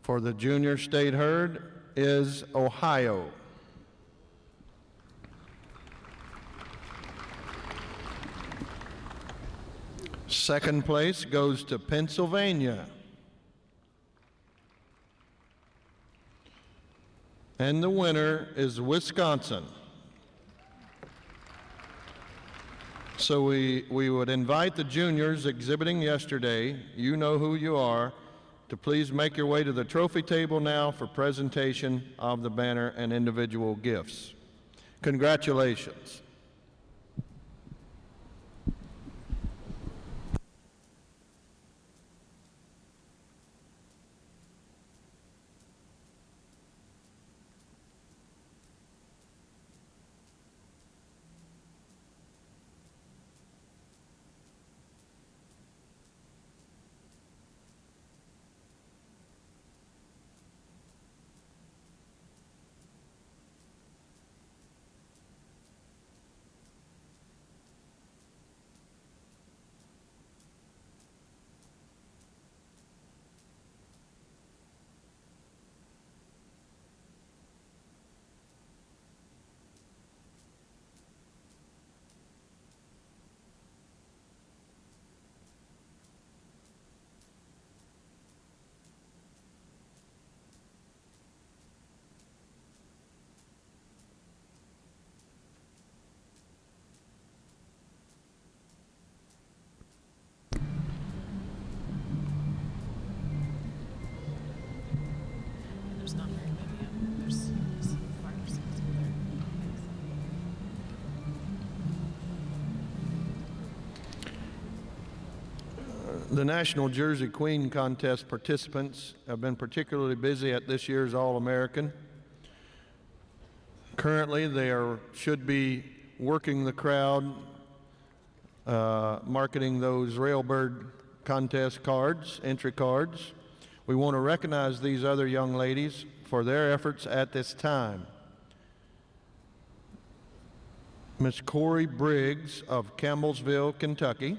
for the junior state herd, is Ohio. Second place goes to Pennsylvania. And the winner is Wisconsin. So we would invite the juniors exhibiting yesterday, you know who you are, to please make your way to the trophy table now for presentation of the banner and individual gifts. Congratulations. There's not very many of them. There's 5 or 6 in there. The National Jersey Queen Contest participants have been particularly busy at this year's All-American. Currently, they should be working the crowd, marketing those Railbird contest cards, entry cards. We want to recognize these other young ladies for their efforts at this time. Miss Corey Briggs of Campbellsville, Kentucky.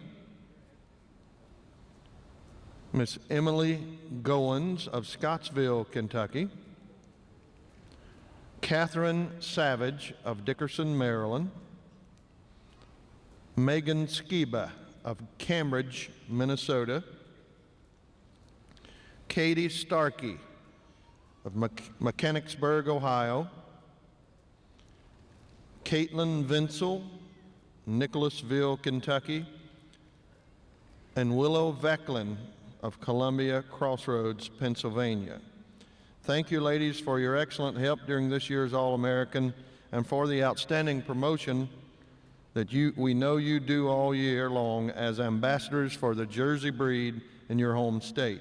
Miss Emily Goins of Scottsville, Kentucky. Catherine Savage of Dickerson, Maryland. Megan Skiba of Cambridge, Minnesota. Katie Starkey of Mechanicsburg, Ohio. Caitlin Vinsel, Nicholasville, Kentucky. And Willow Vecklin of Columbia Crossroads, Pennsylvania. Thank you, ladies, for your excellent help during this year's All-American and for the outstanding promotion that we know you do all year long as ambassadors for the Jersey breed in your home state.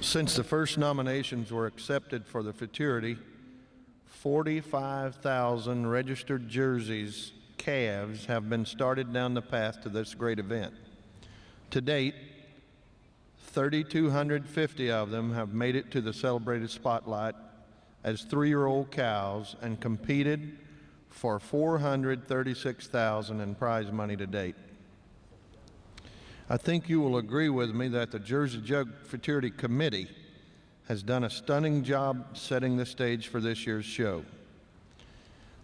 Since the first nominations were accepted for the futurity, 45,000 registered jerseys, calves, have been started down the path to this great event. To date, 3,250 of them have made it to the celebrated spotlight as 3-year-old cows and competed for $436,000 in prize money to date. I think you will agree with me that the Jersey Jug Futurity Committee has done a stunning job setting the stage for this year's show.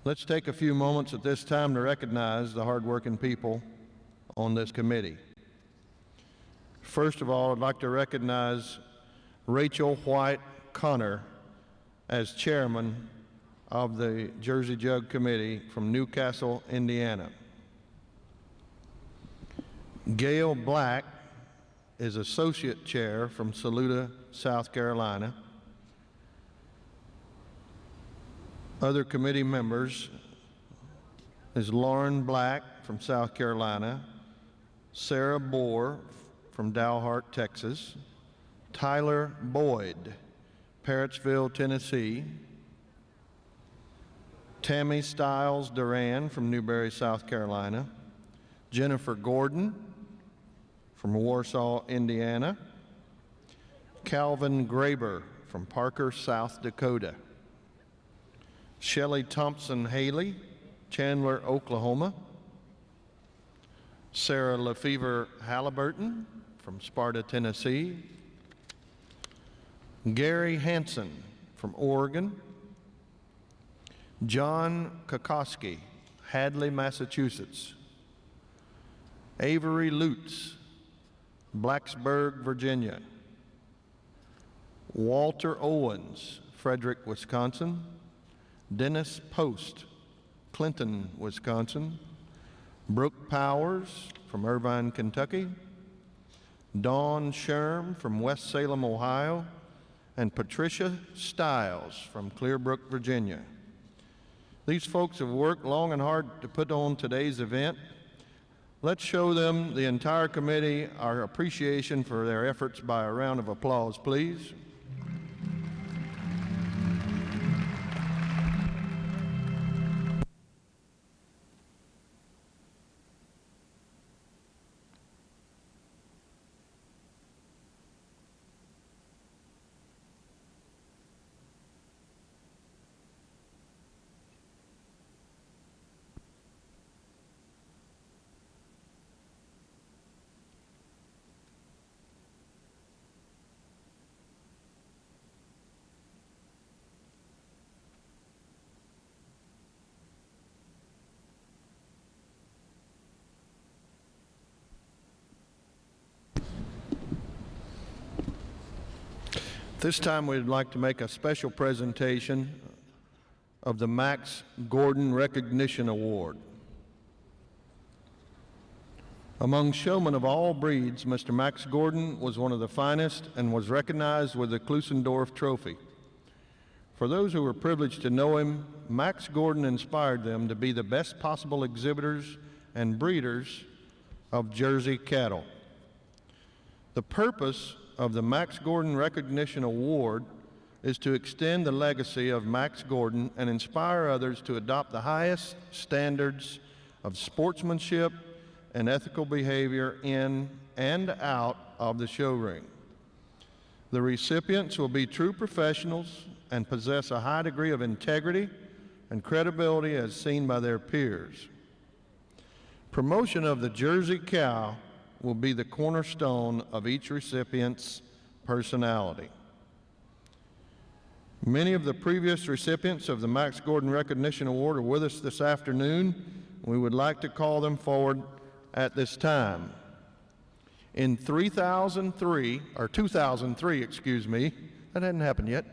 Let's take a few moments at this time to recognize the hardworking people on this committee. First of all, I'd like to recognize Rachel White Connor as chairman of the Jersey Jug Committee from Newcastle, Indiana. Gail Black is associate chair from Saluda, South Carolina. Other committee members is Lauren Black from South Carolina, Sarah Bohr from Dalhart, Texas, Tyler Boyd, Parrotsville, Tennessee, Tammy Stiles Duran from Newberry, South Carolina, Jennifer Gordon from Warsaw, Indiana, Calvin Graber from Parker, South Dakota, Shelley Thompson Haley, Chandler, Oklahoma, Sarah Lefevre Halliburton from Sparta, Tennessee, Gary Hansen from Oregon, John Kokoski, Hadley, Massachusetts, Avery Lutz, Blacksburg, Virginia, Walter Owens, Frederick, Wisconsin, Dennis Post, Clinton, Wisconsin, Brooke Powers from Irvine, Kentucky, Dawn Sherm from West Salem, Ohio, and Patricia Stiles from Clearbrook, Virginia. These folks have worked long and hard to put on today's event. Let's show them, the entire committee, our appreciation for their efforts by a round of applause, please. This time we'd like to make a special presentation of the Max Gordon Recognition Award. Among showmen of all breeds, Mr. Max Gordon was one of the finest and was recognized with the Klusendorf Trophy. For those who were privileged to know him, Max Gordon inspired them to be the best possible exhibitors and breeders of Jersey cattle. The purpose of the Max Gordon Recognition Award is to extend the legacy of Max Gordon and inspire others to adopt the highest standards of sportsmanship and ethical behavior in and out of the show ring. The recipients will be true professionals and possess a high degree of integrity and credibility as seen by their peers. Promotion of the Jersey cow will be the cornerstone of each recipient's personality. Many of the previous recipients of the Max Gordon Recognition Award are with us this afternoon. We would like to call them forward at this time. In 2003, excuse me, that hadn't happened yet,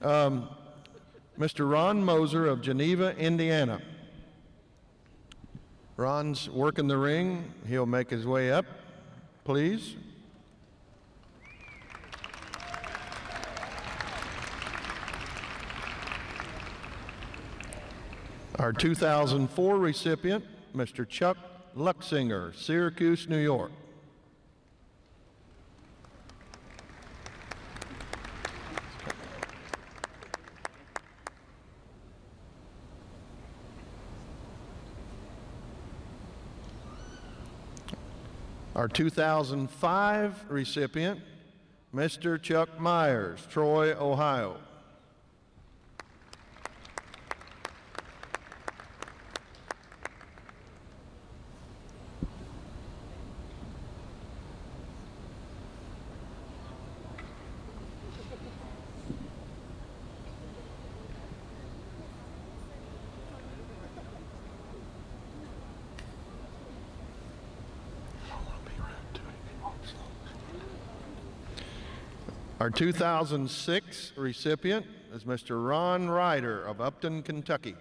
Mr. Ron Moser of Geneva, Indiana. Ron's working the ring. He'll make his way up, please. Our 2004 recipient, Mr. Chuck Luxinger, Syracuse, New York. Our 2005 recipient, Mr. Chuck Myers, Troy, Ohio. Our 2006 recipient is Mr. Ron Ryder of Upton, Kentucky.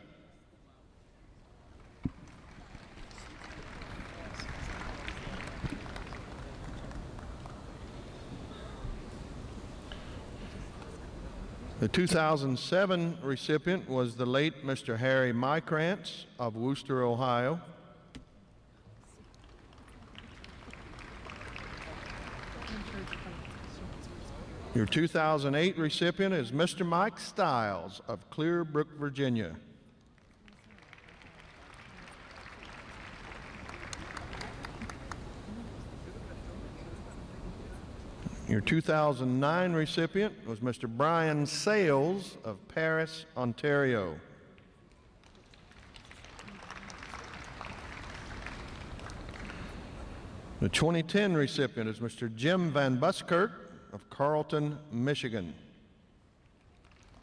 The 2007 recipient was the late Mr. Harry Mykrantz of Wooster, Ohio. Your 2008 recipient is Mr. Mike Stiles of Clearbrook, Virginia. Your 2009 recipient was Mr. Brian Sales of Paris, Ontario. The 2010 recipient is Mr. Jim Van Buskirk of Carlton, Michigan.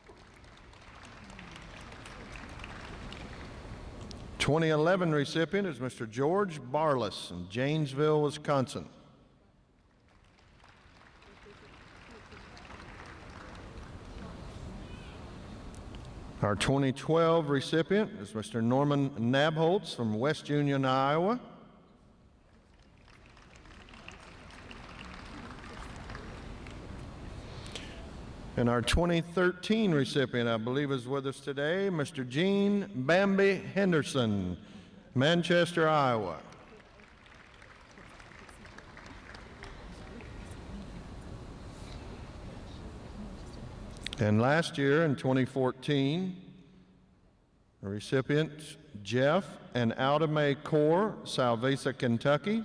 The 2011 recipient is Mr. George Barless in Janesville, Wisconsin. Our 2012 recipient is Mr. Norman Nabholz from West Union, Iowa. And our 2013 recipient, I believe, is with us today, Mr. Gene Bambi Henderson, Manchester, Iowa. And last year, in 2014, the recipients, Jeff and Alta May Core, Salvesa, Kentucky.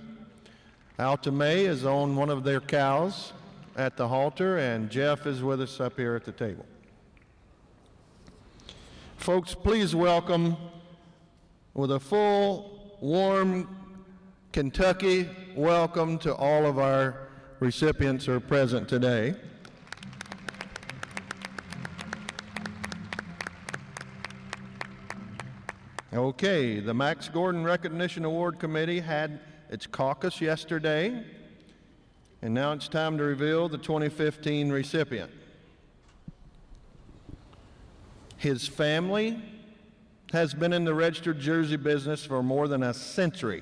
Alta May is on one of their cows at the halter, and Jeff is with us up here at the table. Folks, please welcome with a full, warm Kentucky welcome to all of our recipients who are present today. Okay, the Max Gordon Recognition Award Committee had its caucus yesterday. And now it's time to reveal the 2015 recipient. His family has been in the registered jersey business for more than a century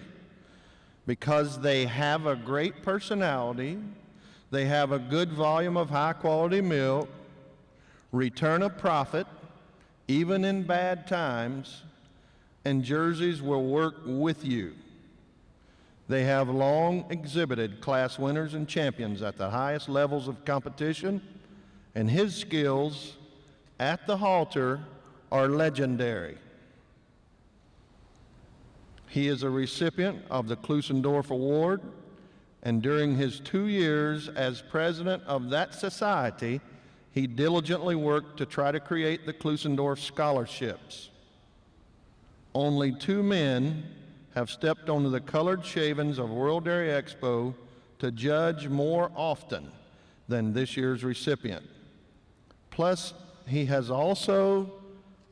because they have a great personality, they have a good volume of high-quality milk, return a profit, even in bad times, and jerseys will work with you. They have long exhibited class winners and champions at the highest levels of competition, and his skills at the halter are legendary. He is a recipient of the Klusendorf Award, and during his 2 years as president of that society, he diligently worked to try to create the Klusendorf scholarships. Only 2 men have stepped onto the colored shavings of World Dairy Expo to judge more often than this year's recipient. Plus, he has also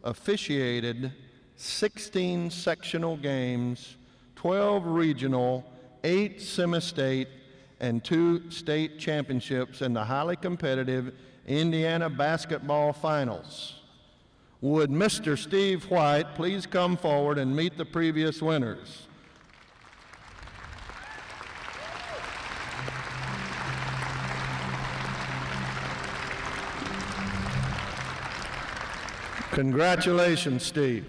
officiated 16 sectional games, 12 regional, 8 semi-state, and 2 state championships in the highly competitive Indiana basketball finals. Would Mr. Steve White please come forward and meet the previous winners? Congratulations, Steve.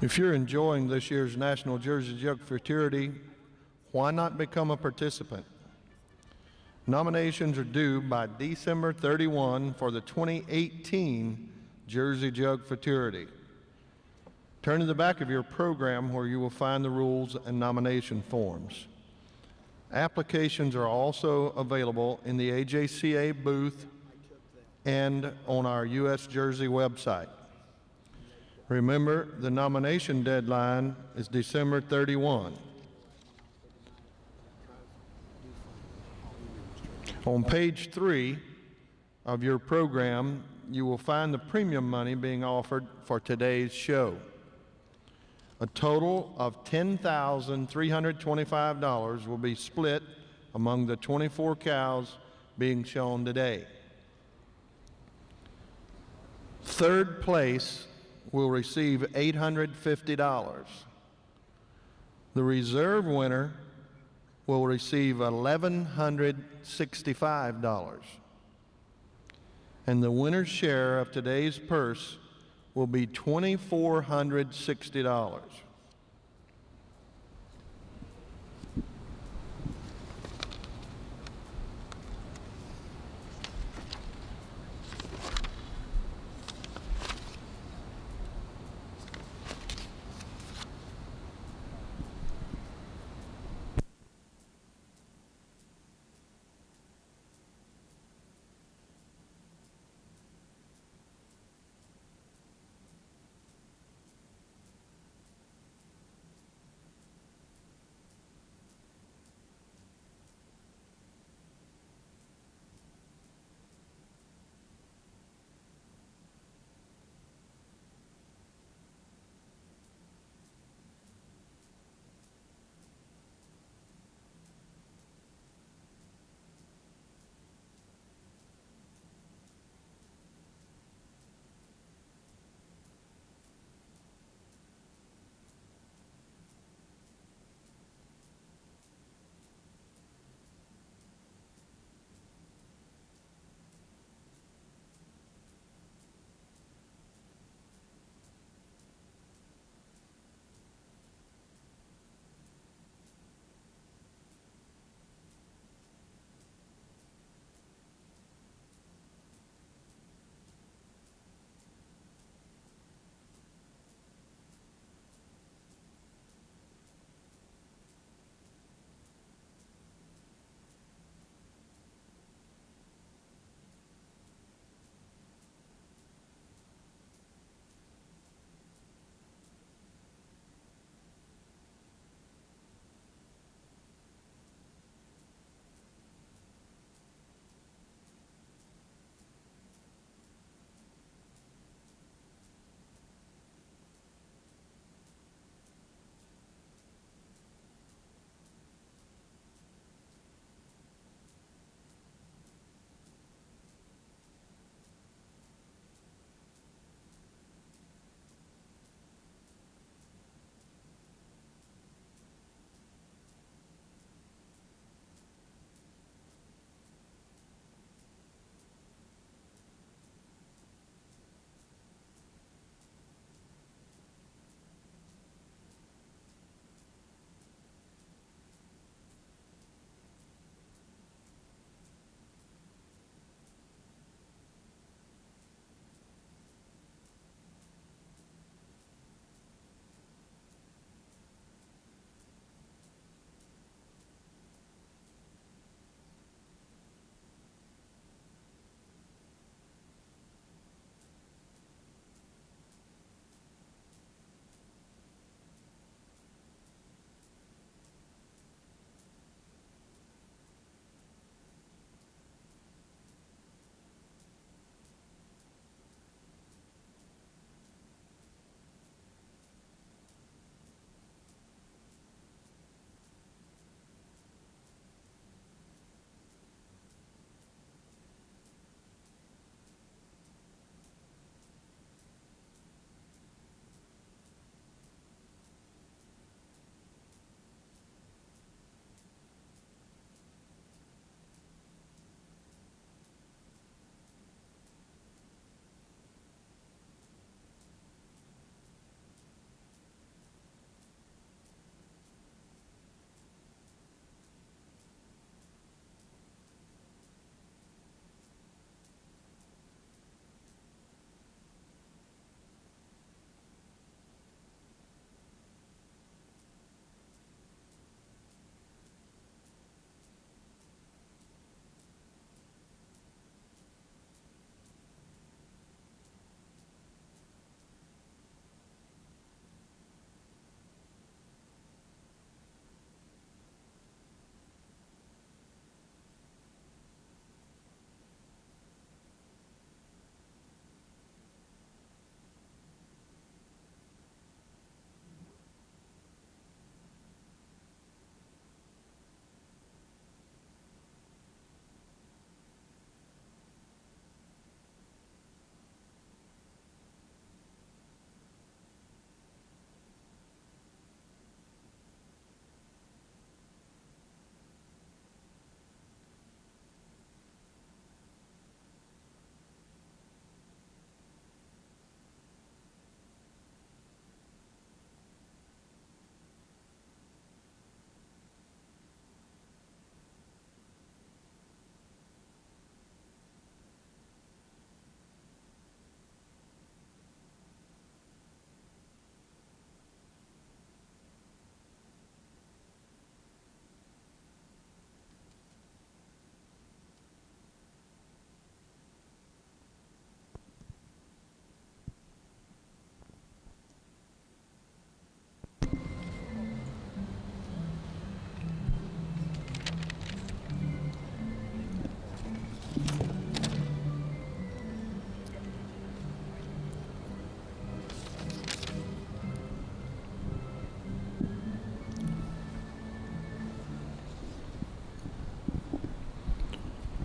If you're enjoying this year's National Jersey Jug Futurity, why not become a participant? Nominations are due by December 31 for the 2018 Jersey Jug Futurity. Turn to the back of your program where you will find the rules and nomination forms. Applications are also available in the AJCA booth and on our US Jersey website. Remember, the nomination deadline is December 31. On page 3 of your program, you will find the premium money being offered for today's show. A total of $10,325 will be split among the 24 cows being shown today. Third place will receive $850. The reserve winner will receive $1,165. And the winner's share of today's purse will be $2,460.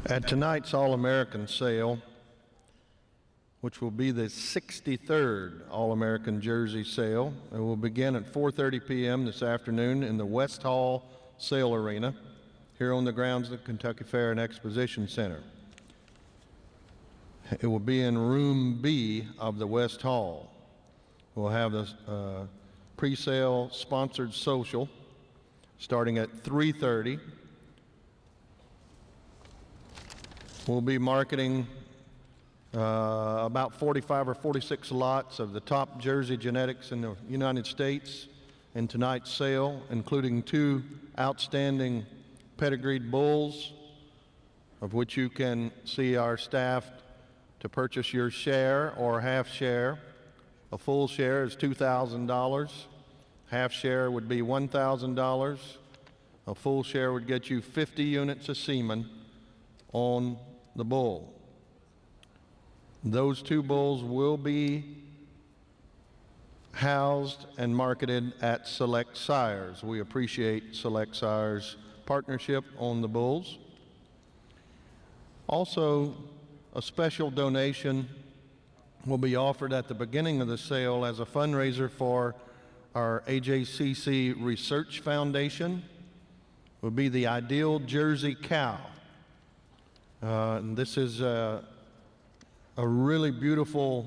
At tonight's All-American sale, which will be the 63rd All-American Jersey sale, it will begin at 4:30 p.m. this afternoon in the West Hall Sale Arena here on the grounds of the Kentucky Fair and Exposition Center. It will be in room B of the West Hall. We'll have the pre-sale sponsored social starting at 3:30. We'll be marketing about 45 or 46 lots of the top Jersey genetics in the United States in tonight's sale, including 2 outstanding pedigreed bulls, of which you can see our staff to purchase your share or half share. A full share is $2,000. Half share would be $1,000. A full share would get you 50 units of semen on the bull. Those 2 bulls will be housed and marketed at Select Sires. We appreciate Select Sires' partnership on the bulls. Also, a special donation will be offered at the beginning of the sale as a fundraiser for our AJCC Research Foundation. It will be the Ideal Jersey Cow. And this is a really beautiful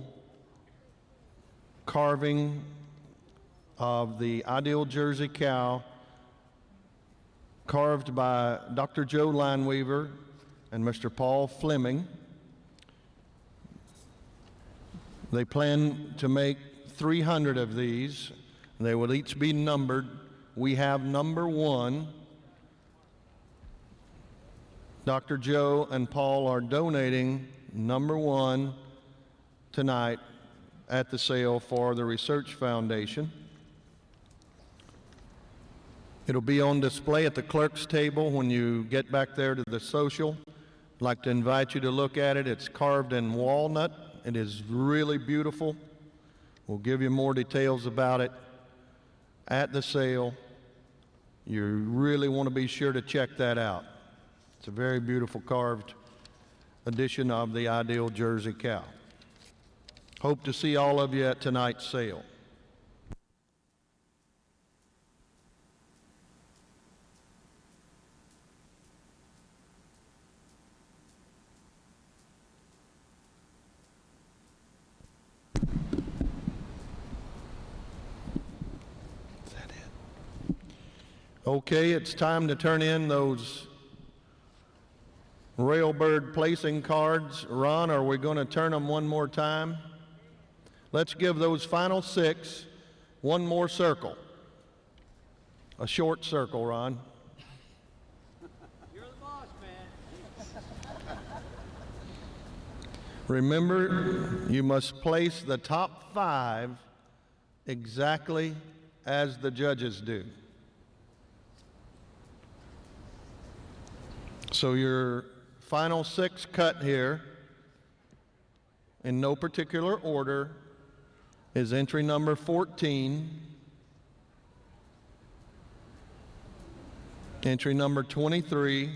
carving of the Ideal Jersey Cow, carved by Dr. Joe Lineweaver and Mr. Paul Fleming. They plan to make 300 of these. They will each be numbered. We have number 1. Dr. Joe and Paul are donating number 1 tonight at the sale for the Research Foundation. It'll be on display at the clerk's table when you get back there to the social. I'd like to invite you to look at it. It's carved in walnut. It is really beautiful. We'll give you more details about it at the sale. You really want to be sure to check that out. It's a very beautiful carved edition of the Ideal Jersey Cow. Hope to see all of you at tonight's sale. Is that it? Okay, it's time to turn in those Railbird placing cards. Ron, are we going to turn them one more time? Let's give those final 6 one more circle. A short circle, Ron. You're the boss, man. Remember, you must place the top 5 exactly as the judges do. So your final 6 cut here, in no particular order, is entry number 14, entry number 23,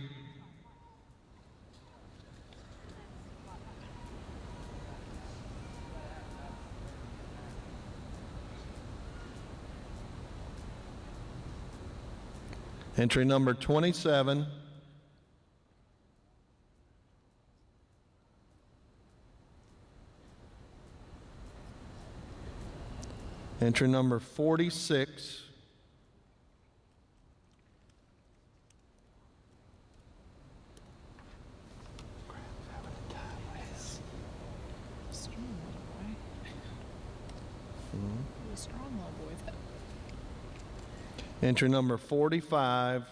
entry number 27, entry number 46, Strong little boy. He was a strong little boy, though. entry number 45,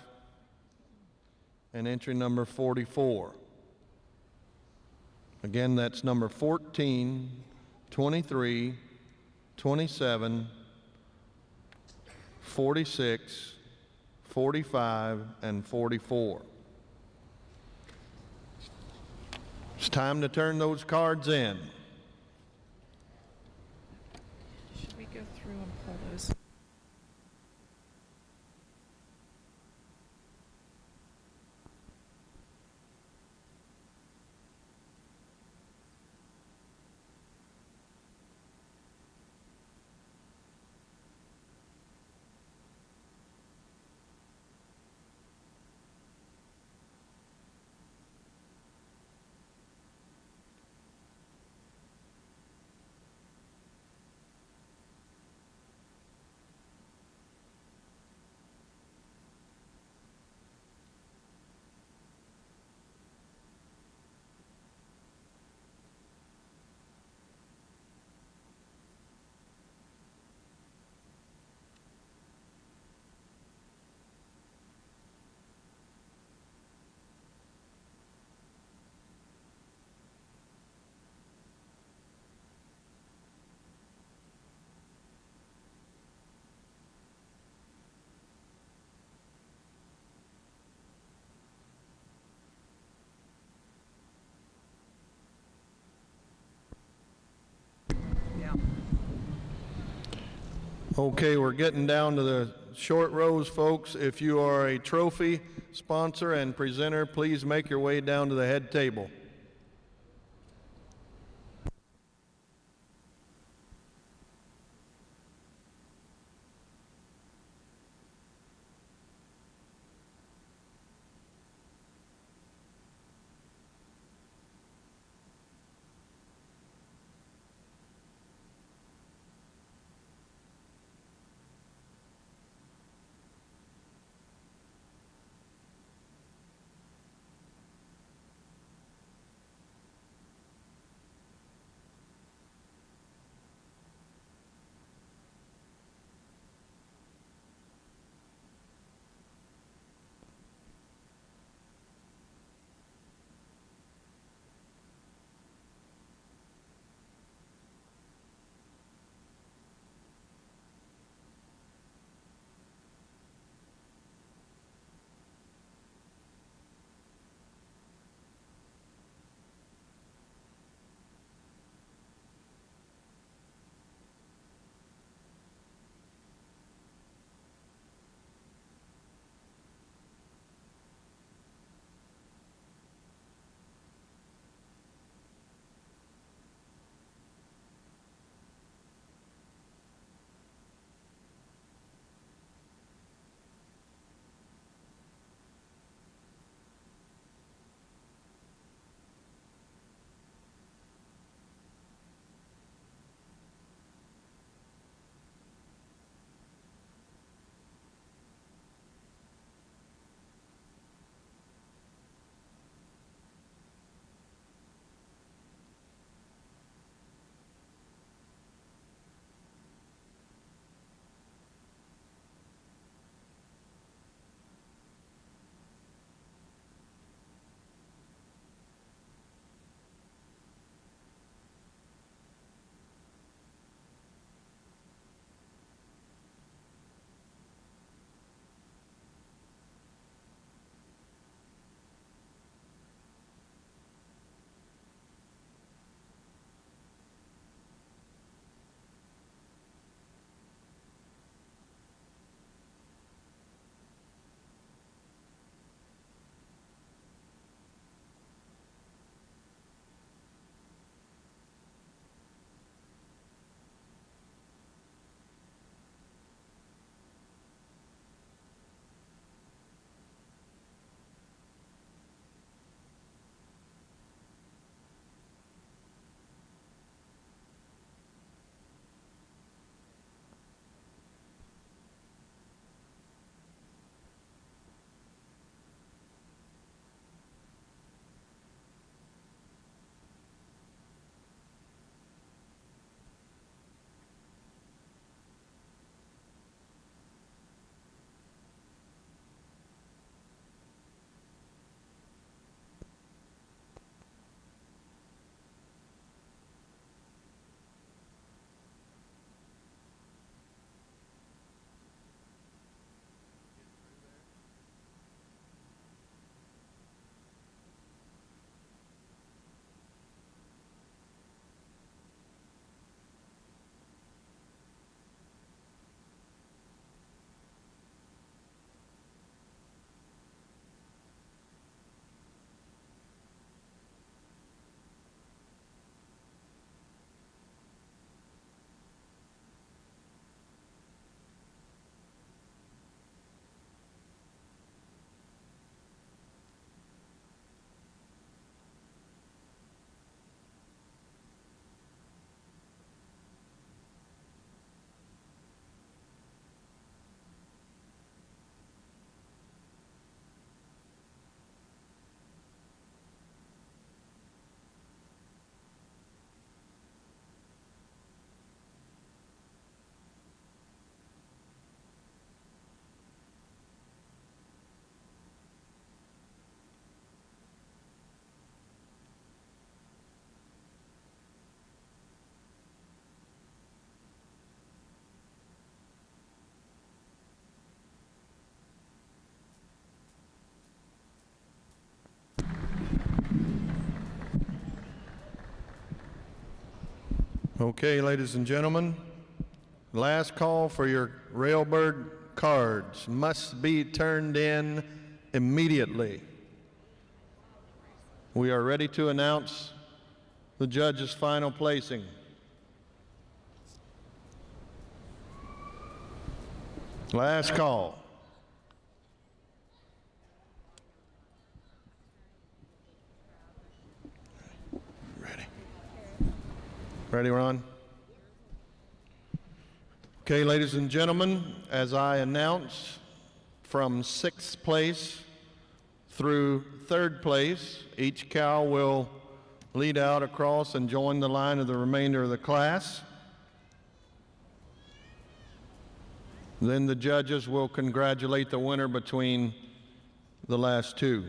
and entry number 44. Again, that's number 14, 23, 27, 46, 45, and 44. It's time to turn those cards in. Should we go through and pull those? Okay, we're getting down to the short rows, folks. If you are a trophy sponsor and presenter, please make your way down to the head table. Okay, ladies and gentlemen, Last call for your Railbird cards. Must be turned in immediately. We are ready to announce the judge's final placing. Last call. Ready, Ron? Okay, ladies and gentlemen, as I announce, from 6th place through 3rd place, each cow will lead out across and join the line of the remainder of the class. Then the judges will congratulate the winner between the last two.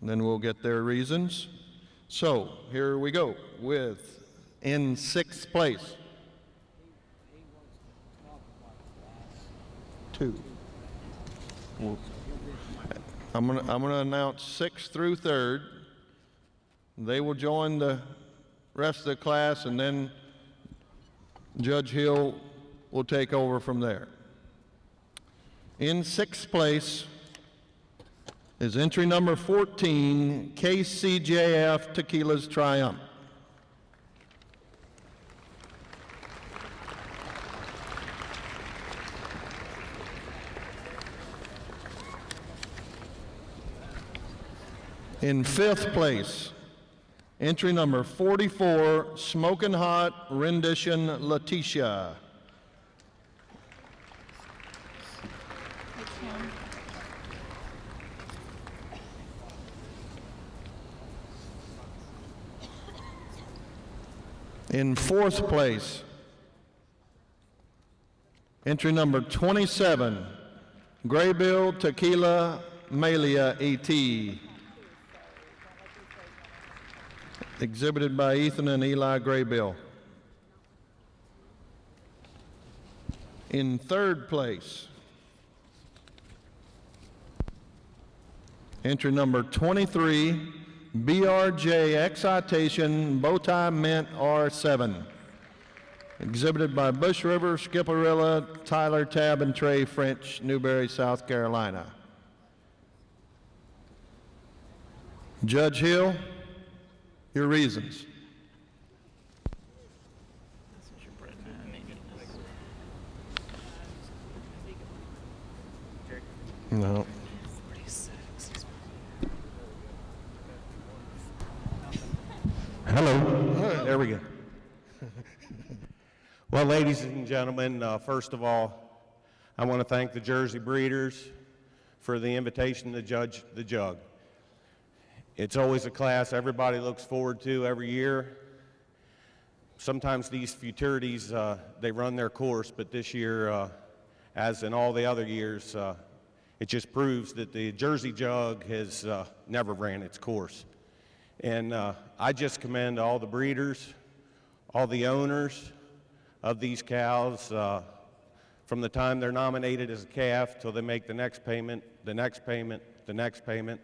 Then we'll get their reasons. So here we go with in 6th place. 2. I'm gonna announce 6th through 3rd. They will join the rest of the class, and then Judge Hill will take over from there. In 6th place is entry number 14, KCJF Tequila's Triumph. In 5th place, entry number 44, Smokin' Hot Rendition Letitia. In 4th place, entry number 27, Graybill Tequila Malia E.T., exhibited by Ethan and Eli Graybill. In 3rd place, entry number 23, BRJ Excitation Bowtie Mint R7, exhibited by Bush River, Skipperilla, Tyler, Tab, and Trey French, Newberry, South Carolina. Judge Hill, your reasons. No. Hello. There we go. Well, ladies and gentlemen, first of all, I want to thank the Jersey Breeders for the invitation to judge the jug. It's always a class everybody looks forward to every year. Sometimes these futurities, they run their course, but this year, as in all the other years, it just proves that the Jersey jug has never ran its course. And I just commend all the breeders, all the owners of these cows, from the time they're nominated as a calf till they make the next payment, the next payment, the next payment.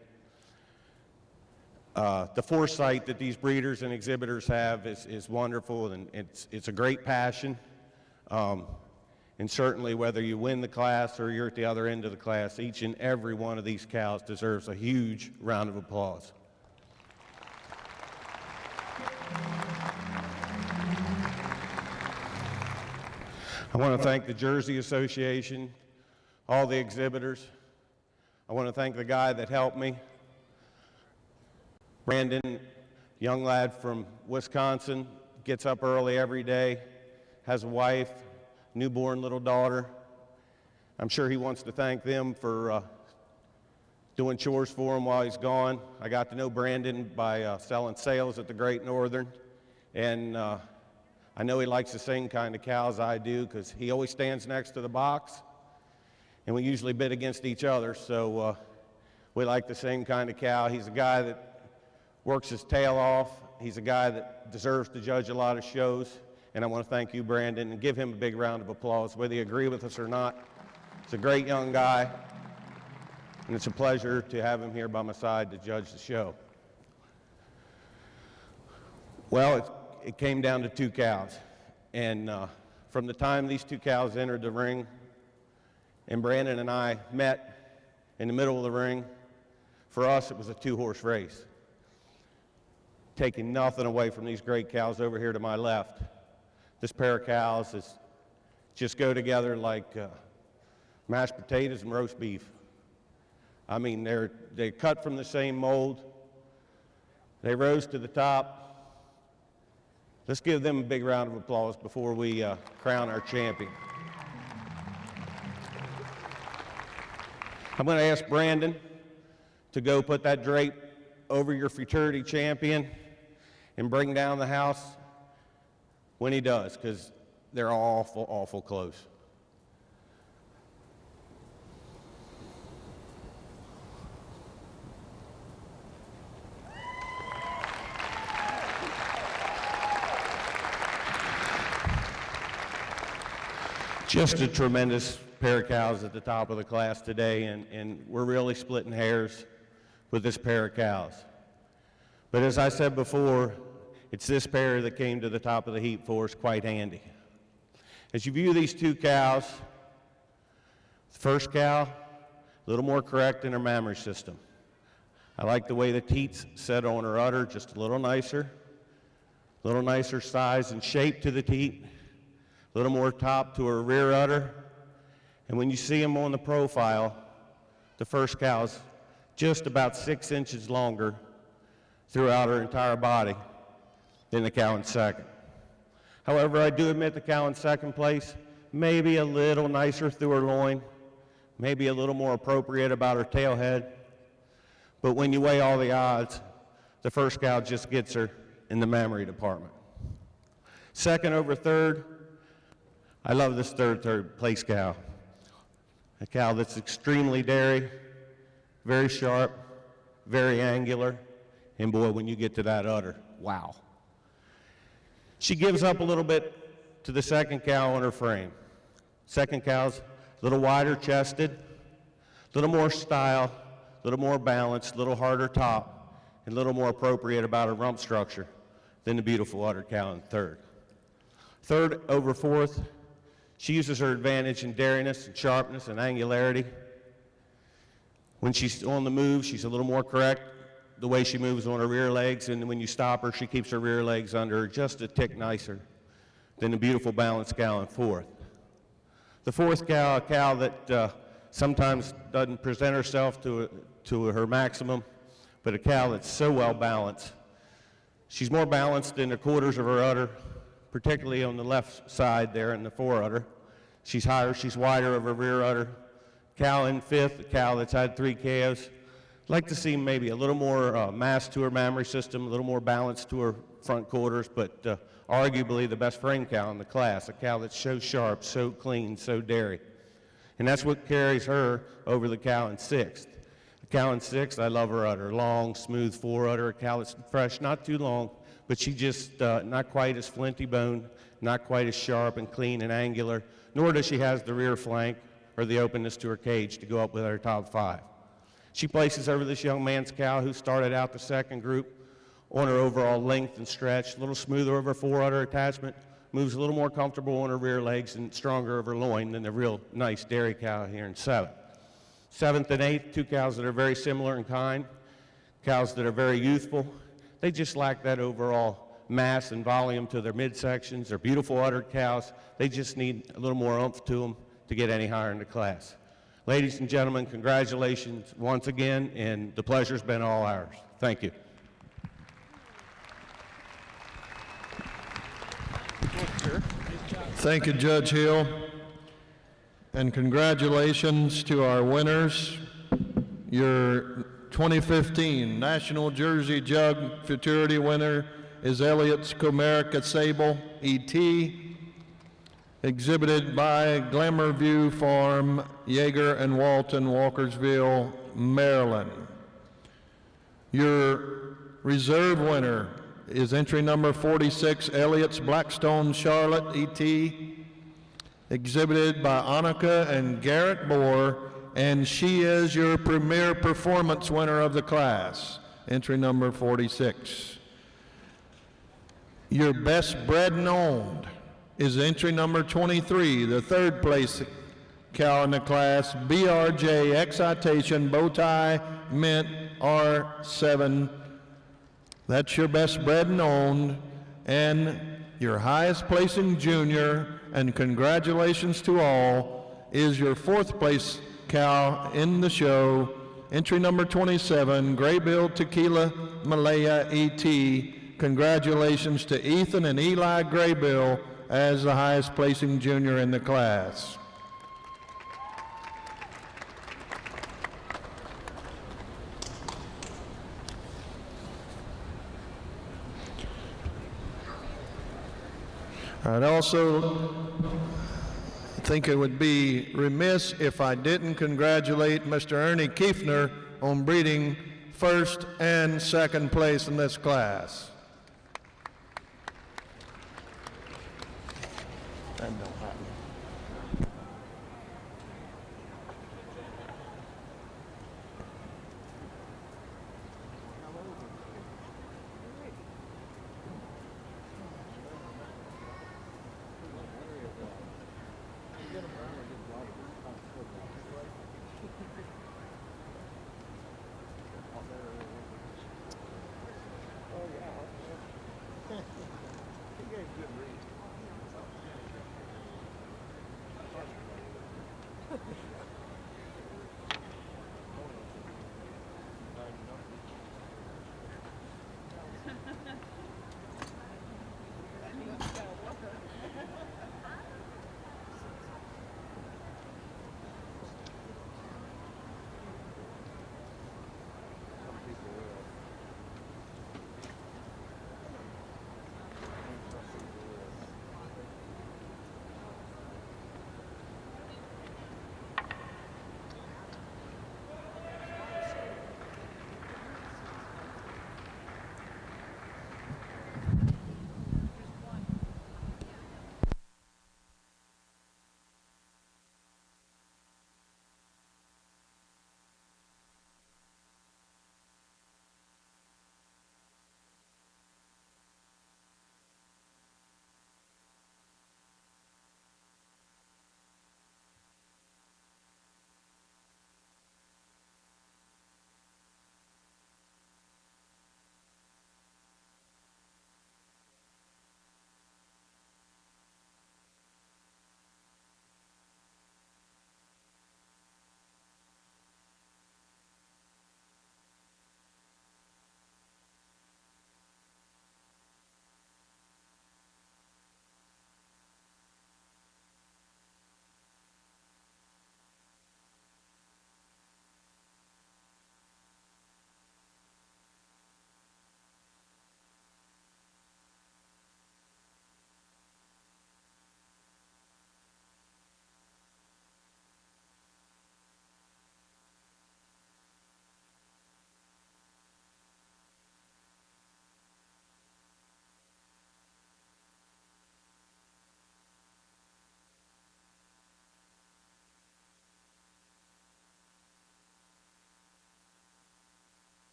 The foresight that these breeders and exhibitors have is wonderful, and it's a great passion. And certainly whether you win the class or you're at the other end of the class, each and every one of these cows deserves a huge round of applause. I want to thank the Jersey Association, all the exhibitors. I want to thank the guy that helped me, Brandon, young lad from Wisconsin, gets up early every day, has a wife, newborn little daughter. I'm sure he wants to thank them for doing chores for him while he's gone. I got to know Brandon by selling sales at the Great Northern, and I know he likes the same kind of cows I do because he always stands next to the box, and we usually bid against each other, so we like the same kind of cow. He's a guy that works his tail off. He's a guy that deserves to judge a lot of shows, and I want to thank you, Brandon, and give him a big round of applause, whether you agree with us or not. He's a great young guy, and it's a pleasure to have him here by my side to judge the show. Well, it came down to two cows, and from the time these two cows entered the ring and Brandon and I met in the middle of the ring, for us it was a two-horse race. Taking nothing away from these great cows over here to my left. This pair of cows just go together like mashed potatoes and roast beef. I mean, they're cut from the same mold. They rose to the top. Let's give them a big round of applause before we crown our champion. I'm going to ask Brandon to go put that drape over your futurity champion and bring down the house when he does, because they're awful, awful close. Just a tremendous pair of cows at the top of the class today, and we're really splitting hairs with this pair of cows. But as I said before, it's this pair that came to the top of the heap for us quite handy. As you view these two cows, the first cow, a little more correct in her mammary system. I like the way the teats set on her udder, just a little nicer size and shape to the teat, a little more top to her rear udder. And when you see them on the profile, the first cow's just about 6 inches longer throughout her entire body than the cow in second. However, I do admit the cow in second place maybe a little nicer through her loin, maybe a little more appropriate about her tail head. But when you weigh all the odds, the first cow just gets her in the mammary department. Second over third, I love this third place cow. A cow that's extremely dairy, very sharp, very angular, and boy, when you get to that udder, wow. She gives up a little bit to the second cow on her frame. Second cow's a little wider chested, a little more style, a little more balanced, a little harder top, and a little more appropriate about her rump structure than the beautiful udder cow in third. Third over fourth, she uses her advantage in dairiness and sharpness and angularity. When she's on the move, she's a little more correct, the way she moves on her rear legs, and when you stop her, she keeps her rear legs under her just a tick nicer than the beautiful balanced cow in fourth. The fourth cow, a cow that sometimes doesn't present herself to her maximum, but a cow that's so well balanced. She's more balanced in the quarters of her udder, particularly on the left side there in the fore udder. She's higher, she's wider of her rear udder. Cow in fifth, a cow that's had 3 KOs. I'd like to see maybe a little more mass to her mammary system, a little more balance to her front quarters, but arguably the best frame cow in the class, a cow that's so sharp, so clean, so dairy. And that's what carries her over the cow in sixth. The cow in sixth, I love her udder, long, smooth fore udder, a cow that's fresh, not too long, but she just not quite as flinty boned, not quite as sharp and clean and angular, nor does she has the rear flank or the openness to her cage to go up with her top 5. She places over this young man's cow who started out the second group on her overall length and stretch, a little smoother over fore udder attachment, moves a little more comfortable on her rear legs and stronger over loin than the real nice dairy cow here in seventh. Seventh and eighth, 2 cows that are very similar in kind, cows that are very youthful. They just lack that overall mass and volume to their midsections. They're beautiful uddered cows. They just need a little more oomph to them to get any higher in the class. Ladies and gentlemen, congratulations once again, and the pleasure's been all ours. Thank you. Thank you, Judge Hill. And congratulations to our winners. Your 2015 National Jersey Jug Futurity winner is Elliot's Comerica Sable, E.T., exhibited by Glamour View Farm, Yeager and Walton, Walkersville, Maryland. Your reserve winner is entry number 46, Elliot's Blackstone Charlotte, E.T., exhibited by Annika and Garrett Bohr, and she is your premier performance winner of the class, entry number 46. Your best bred and owned is entry number 23, the third place cow in the class, BRJ Excitation Bowtie Mint R7. That's your best bred and owned, and your highest placing junior, and congratulations to all, is your fourth place cow in the show, entry number 27, Graybill Tequila Malaya ET. Congratulations to Ethan and Eli Graybill as the highest placing junior in the class. I'd also think it would be remiss if I didn't congratulate Mr. Ernie Kiefner on breeding first and second place in this class. That don't happen.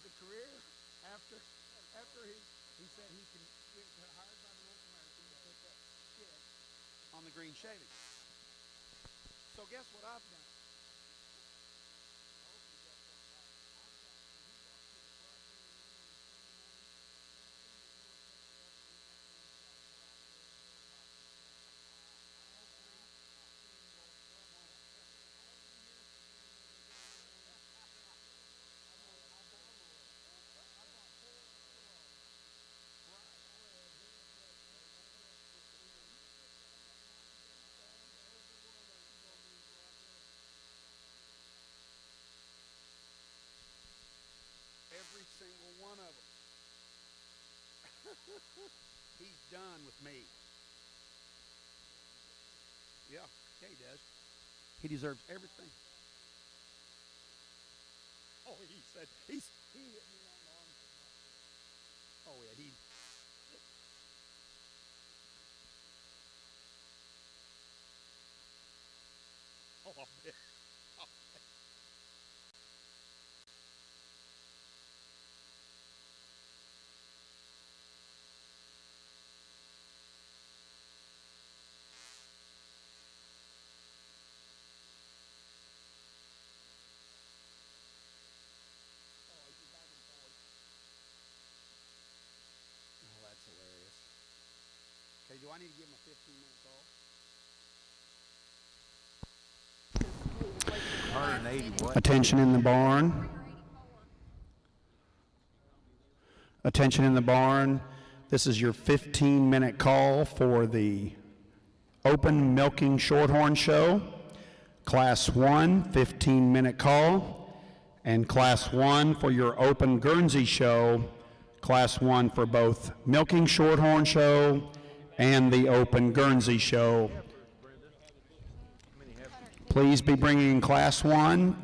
the career after he said he can get hired by the North American to put that shit on the green shaving. So guess what I've done? Every single one of them. He's done with me. Yeah, he does. He deserves everything. Oh, he said he hit me on the arm. Oh yeah, he. Oh, I'll bet. Oh, that's hilarious. Okay, do I need to give him a 15-minute call? 180 what? Attention in the barn. Attention in the barn. This is your 15-minute call for the Open Milking Shorthorn Show. Class 1, 15-minute call. And Class 1 for your Open Guernsey Show. Class 1 for both Milking Shorthorn Show and the Open Guernsey Show. Please be bringing Class 1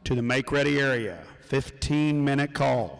to the Make Ready area. 15-minute call.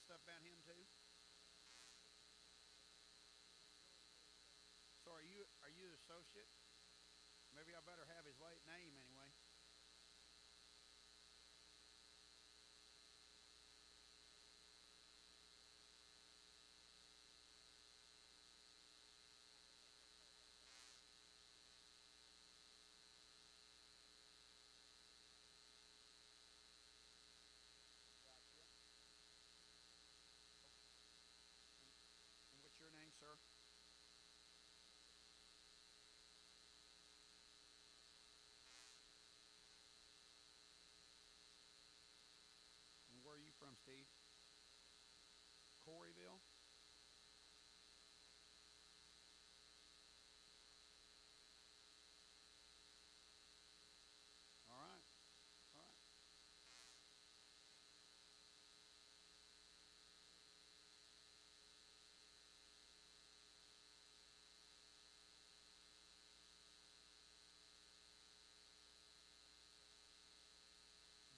stuff about him too? So are you the associate? Maybe I better have his late name anyway. And what's your name, sir? And where are you from, Steve? Coreyville? All right. All right.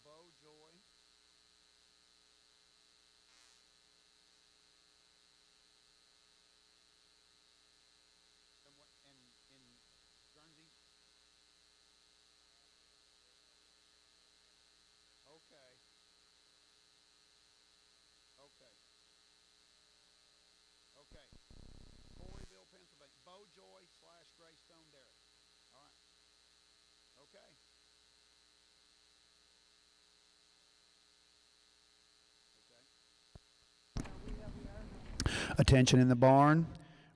Bo Joy. And what? And in Guernsey? Okay. Okay. Okay. Coreyville, Pennsylvania. Bo Joy / Greystone Derrick. All right. Okay. Okay. Attention in the barn.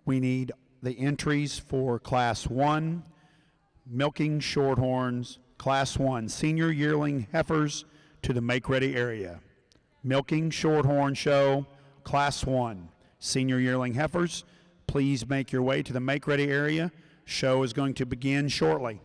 We need the entries for Class 1, milking shorthorns, Class 1, senior yearling heifers to the make-ready area. Milking shorthorn show, Class 1, senior yearling heifers. Please make your way to the make-ready area. Show is going to begin shortly.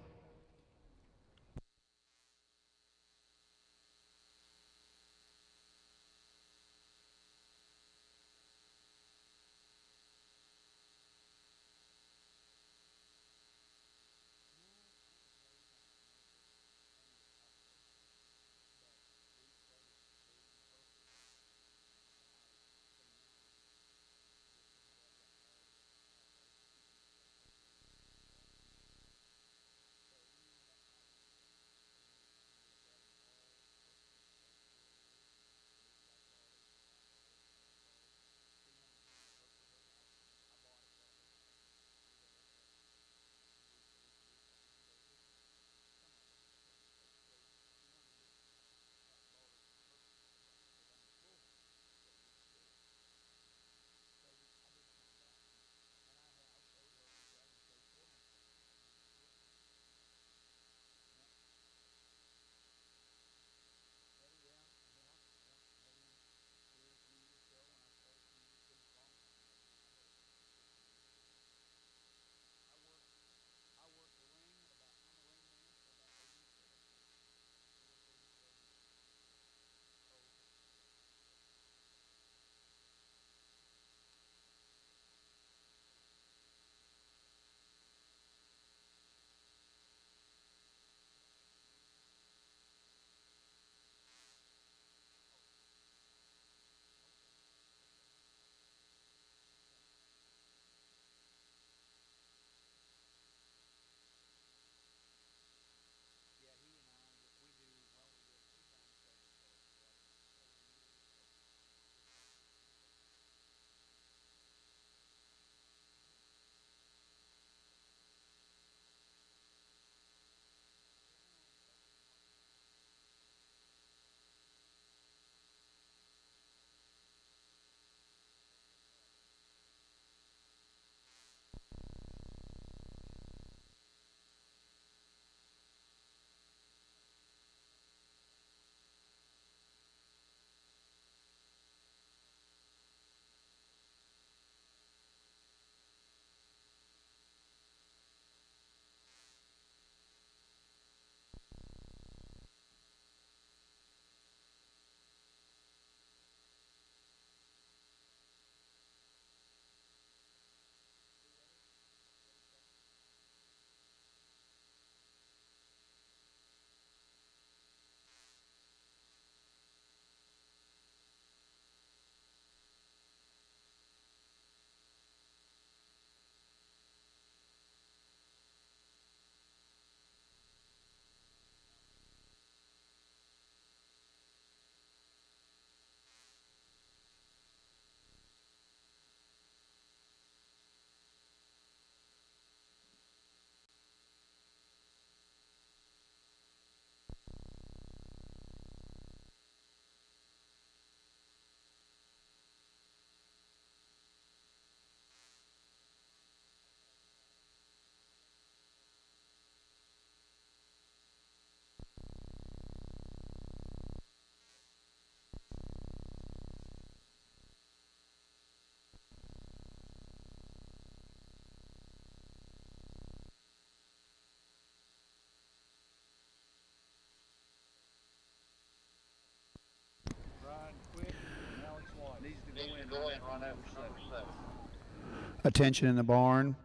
Attention in the barn.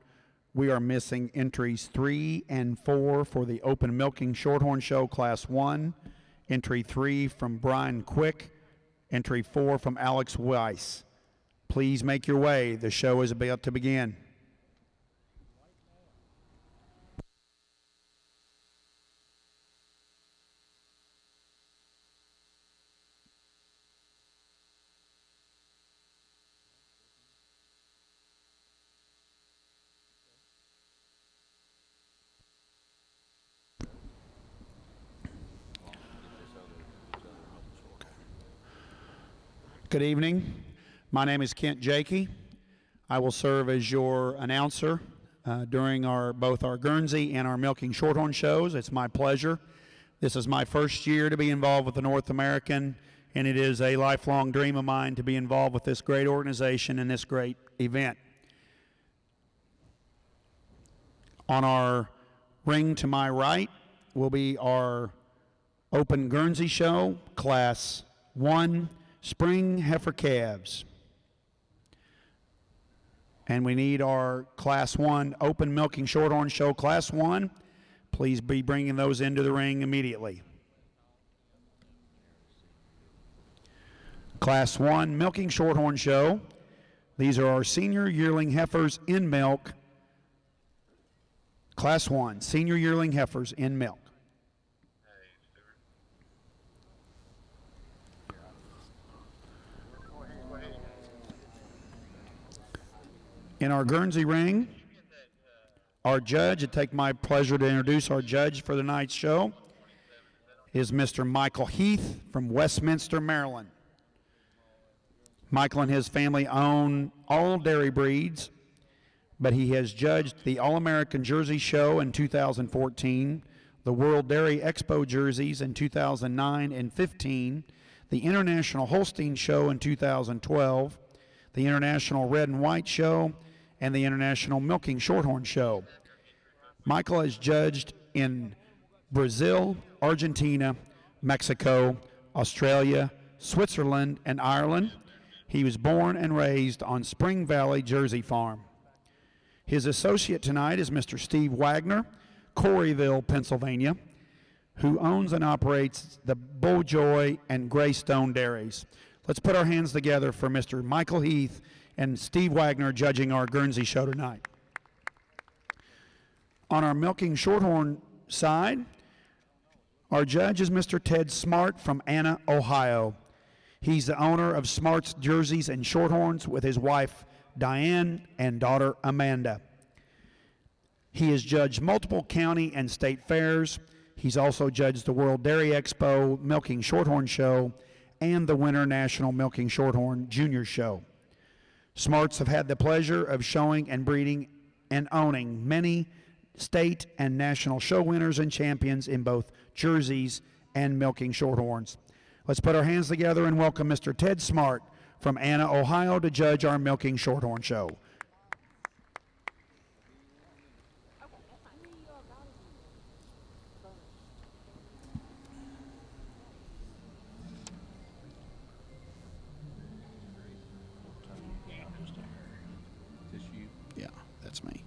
We are missing entries 3 and 4 for the Open Milking Shorthorn Show Class 1. Entry 3 from Brian Quick. Entry 4 from Alex Weiss. Please make your way. The show is about to begin. Good evening. My name is Kent Jakey. I will serve as your announcer during both our Guernsey and our Milking Shorthorn shows. It's my pleasure. This is my first year to be involved with the North American, and it is a lifelong dream of mine to be involved with this great organization and this great event. On our ring to my right will be our Open Guernsey Show, Class 1, Spring Heifer Calves. And we need our Class 1 Open Milking Shorthorn Show, Class 1. Please be bringing those into the ring immediately. Class 1 Milking Shorthorn Show. These are our senior yearling heifers in milk. Class 1, senior yearling heifers in milk. In our Guernsey ring, our judge, it takes my pleasure to introduce our judge for the night's show, is Mr. Michael Heath from Westminster, Maryland. Michael and his family own all dairy breeds, but he has judged the All-American Jersey Show in 2014, the World Dairy Expo jerseys in 2009 and 15, the International Holstein Show in 2012, the International Red and White Show, and the International Milking Shorthorn Show. Michael has judged in Brazil, Argentina, Mexico, Australia, Switzerland, and Ireland. He was born and raised on Spring Valley Jersey Farm. His associate tonight is Mr. Steve Wagner, Corryville, Pennsylvania, who owns and operates the Beaujoy and Greystone dairies. Let's put our hands together for Mr. Michael Heath and Steve Wagner judging our Guernsey show tonight. On our Milking Shorthorn side, our judge is Mr. Ted Smart from Anna, Ohio. He's the owner of Smart's Jerseys and Shorthorns with his wife Diane and daughter Amanda. He has judged multiple county and state fairs. He's also judged the World Dairy Expo Milking Shorthorn Show and the Winter National Milking Shorthorn Junior Show. Smarts have had the pleasure of showing and breeding and owning many state and national show winners and champions in both jerseys and milking shorthorns. Let's put our hands together and welcome Mr. Ted Smart from Anna, Ohio to judge our Milking Shorthorn Show. Yeah, that's me.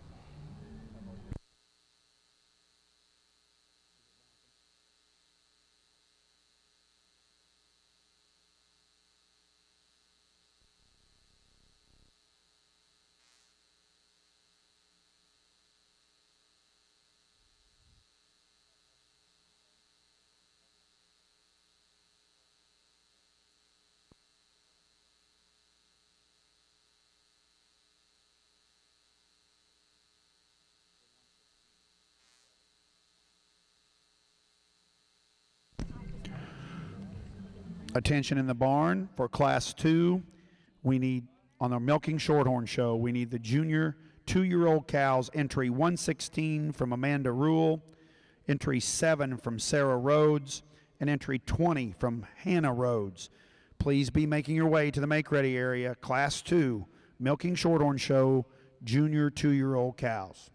Attention in the barn for Class 2. We need, on our Milking Shorthorn Show, we need the junior 2-year-old cows, entry 116 from Amanda Rule, entry 7 from Sarah Rhodes, and entry 20 from Hannah Rhodes. Please be making your way to the make-ready area, Class 2, Milking Shorthorn Show, junior 2-year-old cows.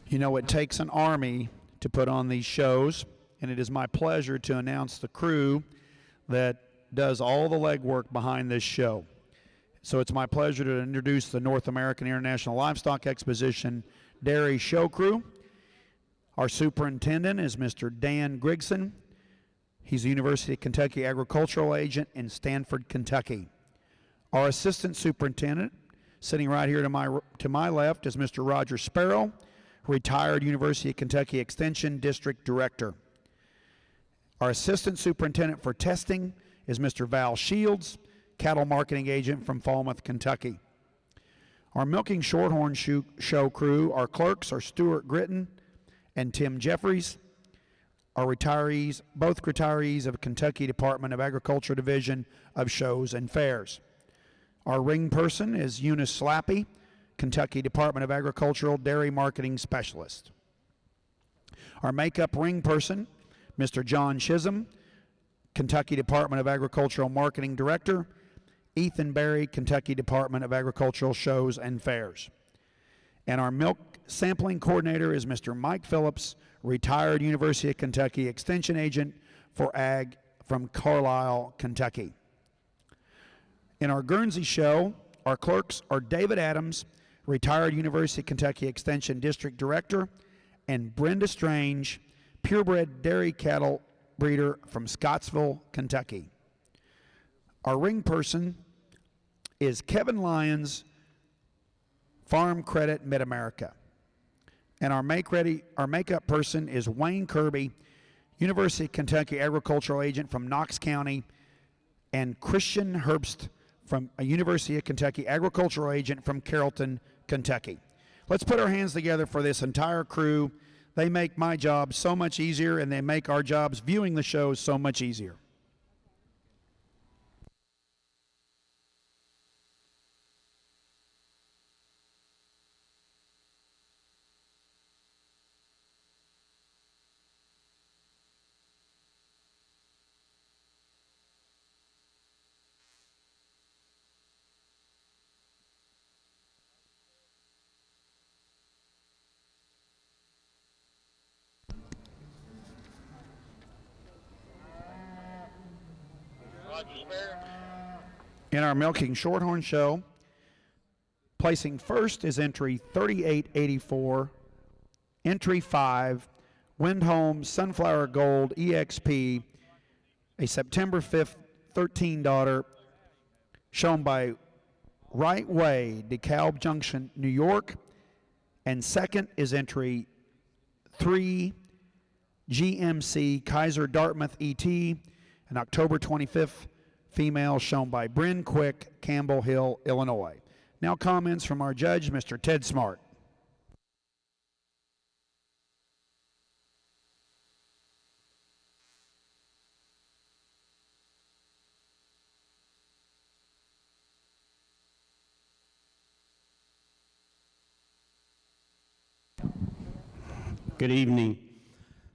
You know, it takes an army to put on these shows, and it is my pleasure to announce the crew that does all the legwork behind this show. So it's my pleasure to introduce the North American International Livestock Exposition Dairy Show Crew. Our superintendent is Mr. Dan Grigson. He's the University of Kentucky Agricultural Agent in Stanford, Kentucky. Our assistant superintendent, sitting right here to my left, is Mr. Roger Sparrow, retired University of Kentucky Extension District Director. Our assistant superintendent for testing is Mr. Val Shields, cattle marketing agent from Falmouth, Kentucky. Our milking shorthorn show crew, our clerks are Stuart Gritton and Tim Jeffries. Our retirees, both retirees of Kentucky Department of Agriculture Division of Shows and Fairs. Our ring person is Eunice Slappy, Kentucky Department of Agricultural Dairy Marketing Specialist. Our makeup ring person, Mr. John Chisholm, Kentucky Department of Agricultural Marketing Director. Ethan Berry, Kentucky Department of Agricultural Shows and Fairs. And our milk sampling coordinator is Mr. Mike Phillips, retired University of Kentucky Extension Agent for Ag from Carlisle, Kentucky. In our Guernsey show, our clerks are David Adams, retired University of Kentucky Extension District Director, and Brenda Strange, purebred dairy cattle breeder from Scottsville, Kentucky. Our ring person is Kevin Lyons, Farm Credit Mid-America. And our makeup person is Wayne Kirby, University of Kentucky Agricultural Agent from Knox County, and Christian Herbst from a University of Kentucky Agricultural Agent from Carrollton, Kentucky. Let's put our hands together for this entire crew. They make my job so much easier, and they make our jobs viewing the shows so much easier. In our milking shorthorn show, placing first is entry 3884, entry 5, Windholm Sunflower Gold EXP, a September 5th 13 daughter, shown by Right Way, DeKalb Junction, New York. And second is entry 3, GMC Kaiser Dartmouth ET, an October 25th female, shown by Bryn Quick, Campbell Hill, Illinois. Now comments from our judge, Mr. Ted Smart. Good evening.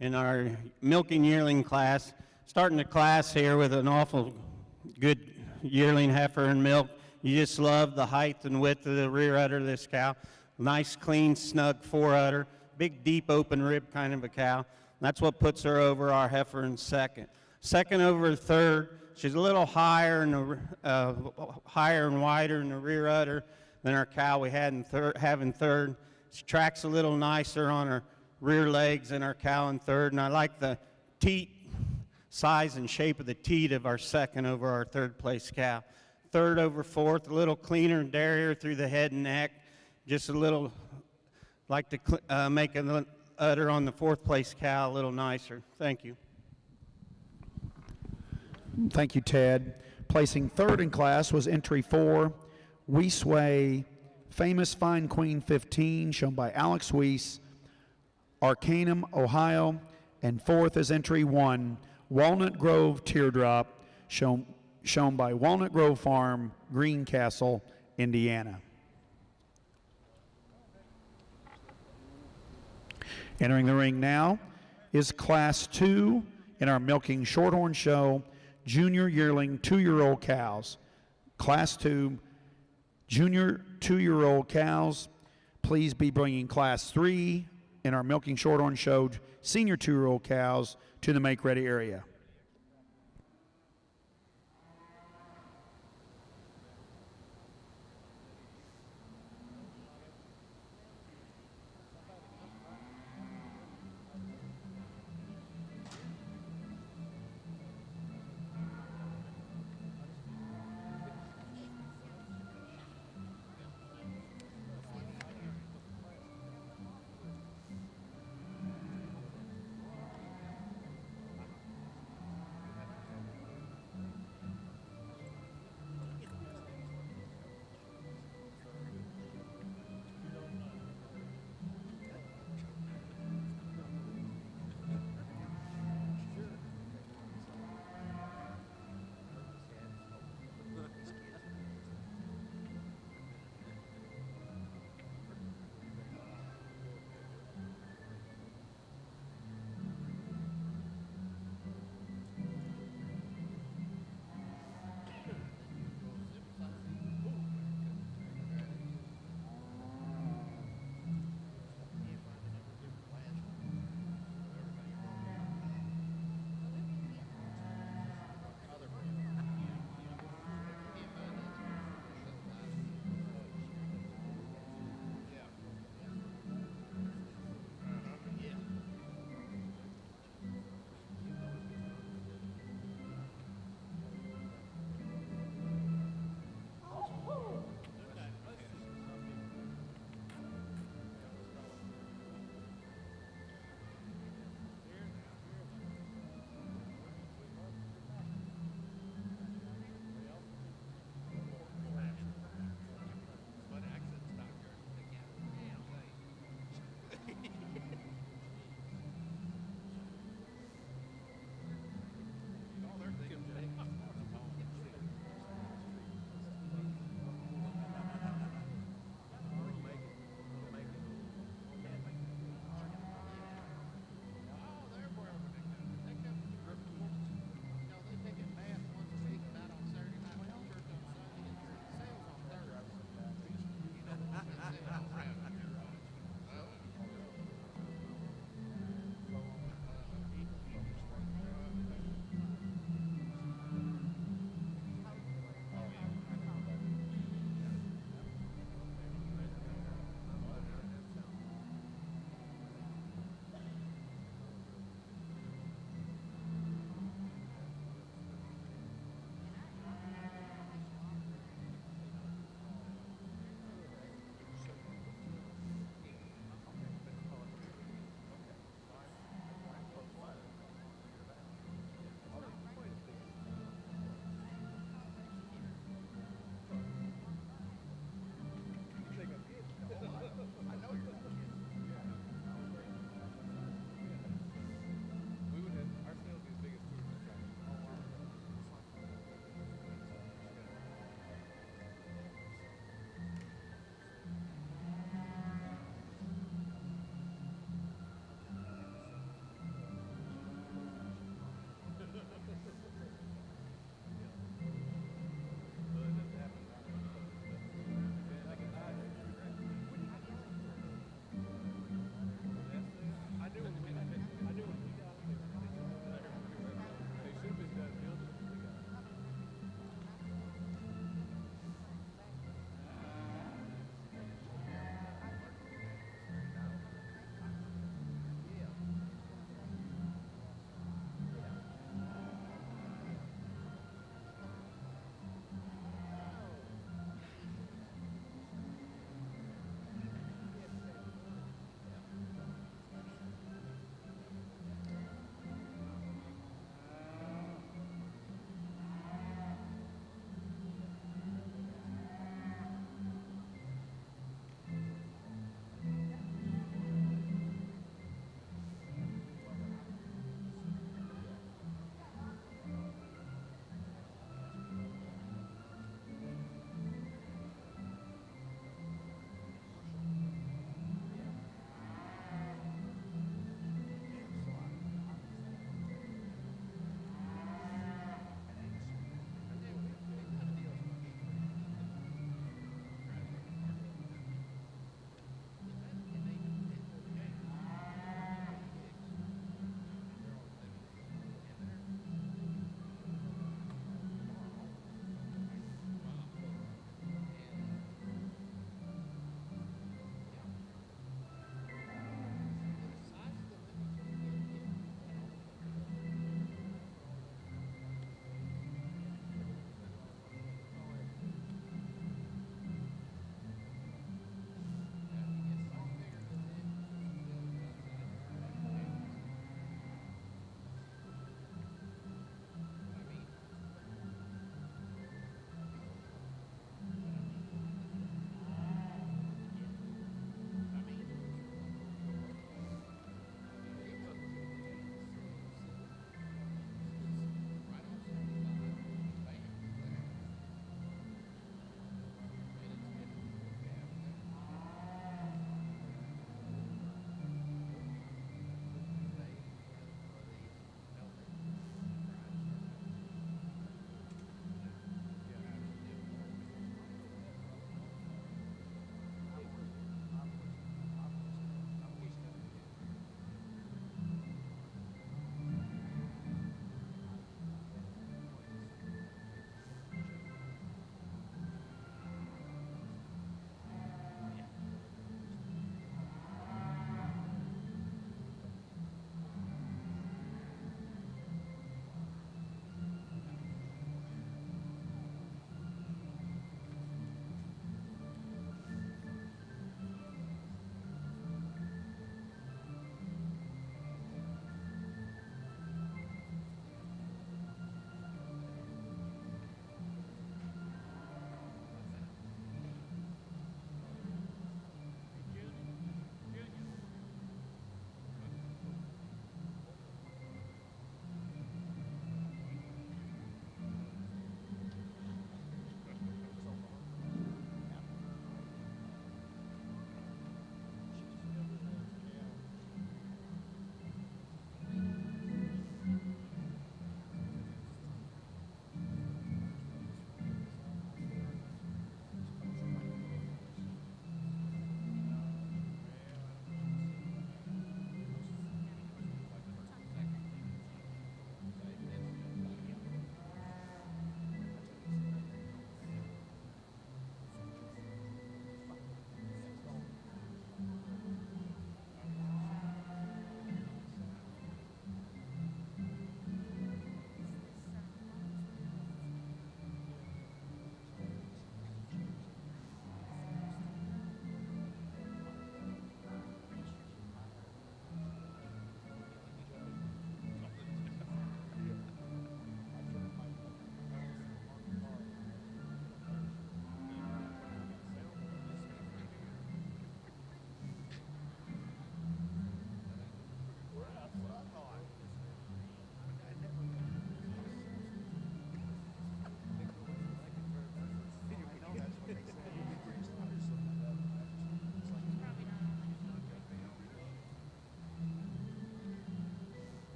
In our milking yearling class, starting the class here with an awful good yearling heifer and milk. You just love the height and width of the rear udder of this cow. Nice, clean, snug fore udder. Big, deep, open rib kind of a cow. That's what puts her over our heifer in second. Second over third. She's a little higher and wider in the rear udder than our cow we had in third. She tracks a little nicer on her rear legs than our cow in third, and I like the teat size and shape of the teat of our second over our third place cow. Third over fourth, a little cleaner and dairy through the head and neck. Just a little, like to make an udder on the fourth place cow a little nicer. Thank you. Thank you, Ted. Placing third in class was entry 4, We Sway, Famous Fine Queen 15, shown by Alex Weiss, Arcanum, Ohio. And fourth is entry 1, Walnut Grove Teardrop, shown by Walnut Grove Farm, Greencastle, Indiana. Entering the ring now is Class 2 in our Milking Shorthorn Show, Junior Yearling 2-year-old cows. Class 2, Junior 2-year-old cows. Please be bringing Class 3, in our Milking Shorthorn Show senior 2-year-old cows to the make-ready area.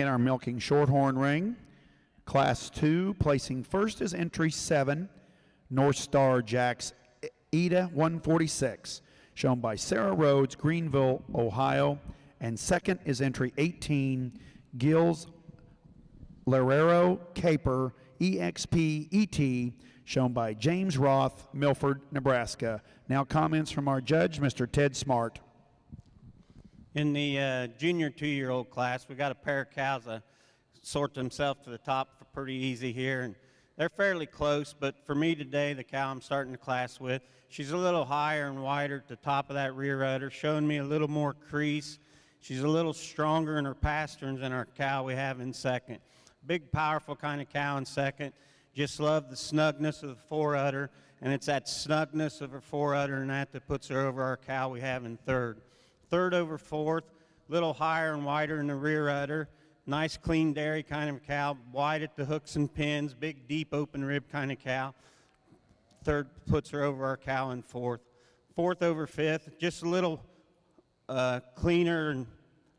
In our milking shorthorn ring, Class 2, placing first is entry 7, North Star Jacks Eda 146, shown by Sarah Rhodes, Greenville, Ohio. And second is entry 18, Gills Lerero Caper EXP ET, shown by James Roth, Milford, Nebraska. Now comments from our judge, Mr. Ted Smart. In the junior 2-year-old class, we got a pair of cows that sort themselves to the top for pretty easy here, and they're fairly close, but for me today, the cow I'm starting the class with, she's a little higher and wider at the top of that rear udder, showing me a little more crease. She's a little stronger in her pasterns than our cow we have in second. Big, powerful kind of cow in second. Just love the snugness of the fore udder, and it's that snugness of her fore udder and that puts her over our cow we have in third. Third over fourth, little higher and wider in the rear udder. Nice clean dairy kind of cow, wide at the hooks and pins, big deep open rib kind of cow. Third puts her over our cow in fourth. Fourth over fifth, just a little cleaner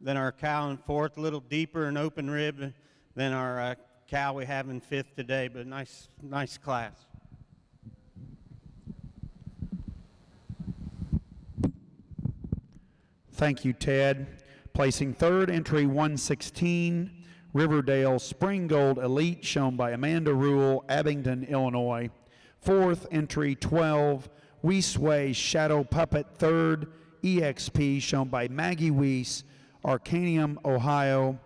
than our cow in fourth, a little deeper and open rib than our cow we have in fifth today, but nice class. Thank you, Ted. Placing third, entry 116, Riverdale Spring Gold Elite, shown by Amanda Rule, Abingdon, Illinois. Fourth, entry 12, Weesway Shadow Puppet Third, EXP, shown by Maggie Weiss, Arcanium, Ohio.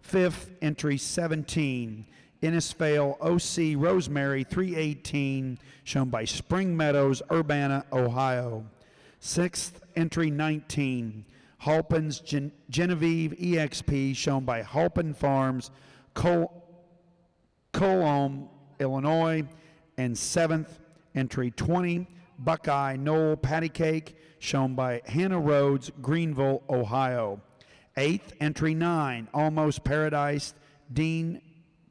Fifth, entry 17, Innisfail OC Rosemary 318, shown by Spring Meadows, Urbana, Ohio. Sixth, entry 19, Halpin's Genevieve EXP, shown by Halpin Farms, Colombe, Illinois. And seventh, entry 20, Buckeye Knoll Patty Cake, shown by Hannah Rhodes, Greenville, Ohio. Eighth, entry 9, Almost Paradise, Dean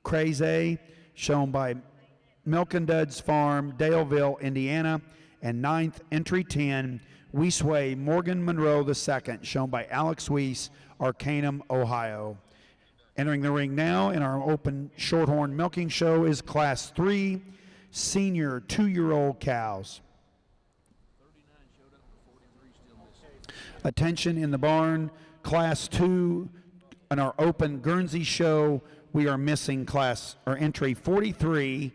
Craze, shown by Milk and Duds Farm, Daleville, Indiana. And ninth, entry 10, Weesway Morgan Monroe II, shown by Alex Weiss, Arcanum, Ohio. Entering the ring now in our open shorthorn milking show is Class 3, senior 2-year-old cows. Attention in the barn, Class 2, in our open Guernsey show, we are missing entry 43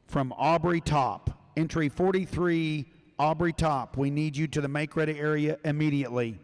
from Aubrey Top. Entry 43, Aubrey Top. We need you to the make-ready area immediately.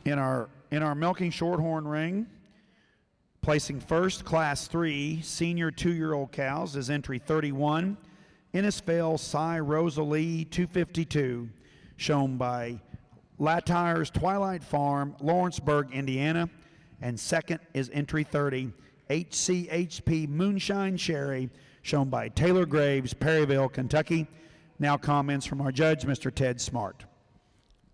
In our milking shorthorn ring, placing first, Class 3, senior 2-year-old cows is entry 31, Innisfail Cy Rosalie 252, shown by Latires Twilight Farm, Lawrenceburg, Indiana. And second is entry 30, HCHP Moonshine Sherry, shown by Taylor Graves, Perryville, Kentucky. Now comments from our judge, Mr. Ted Smart.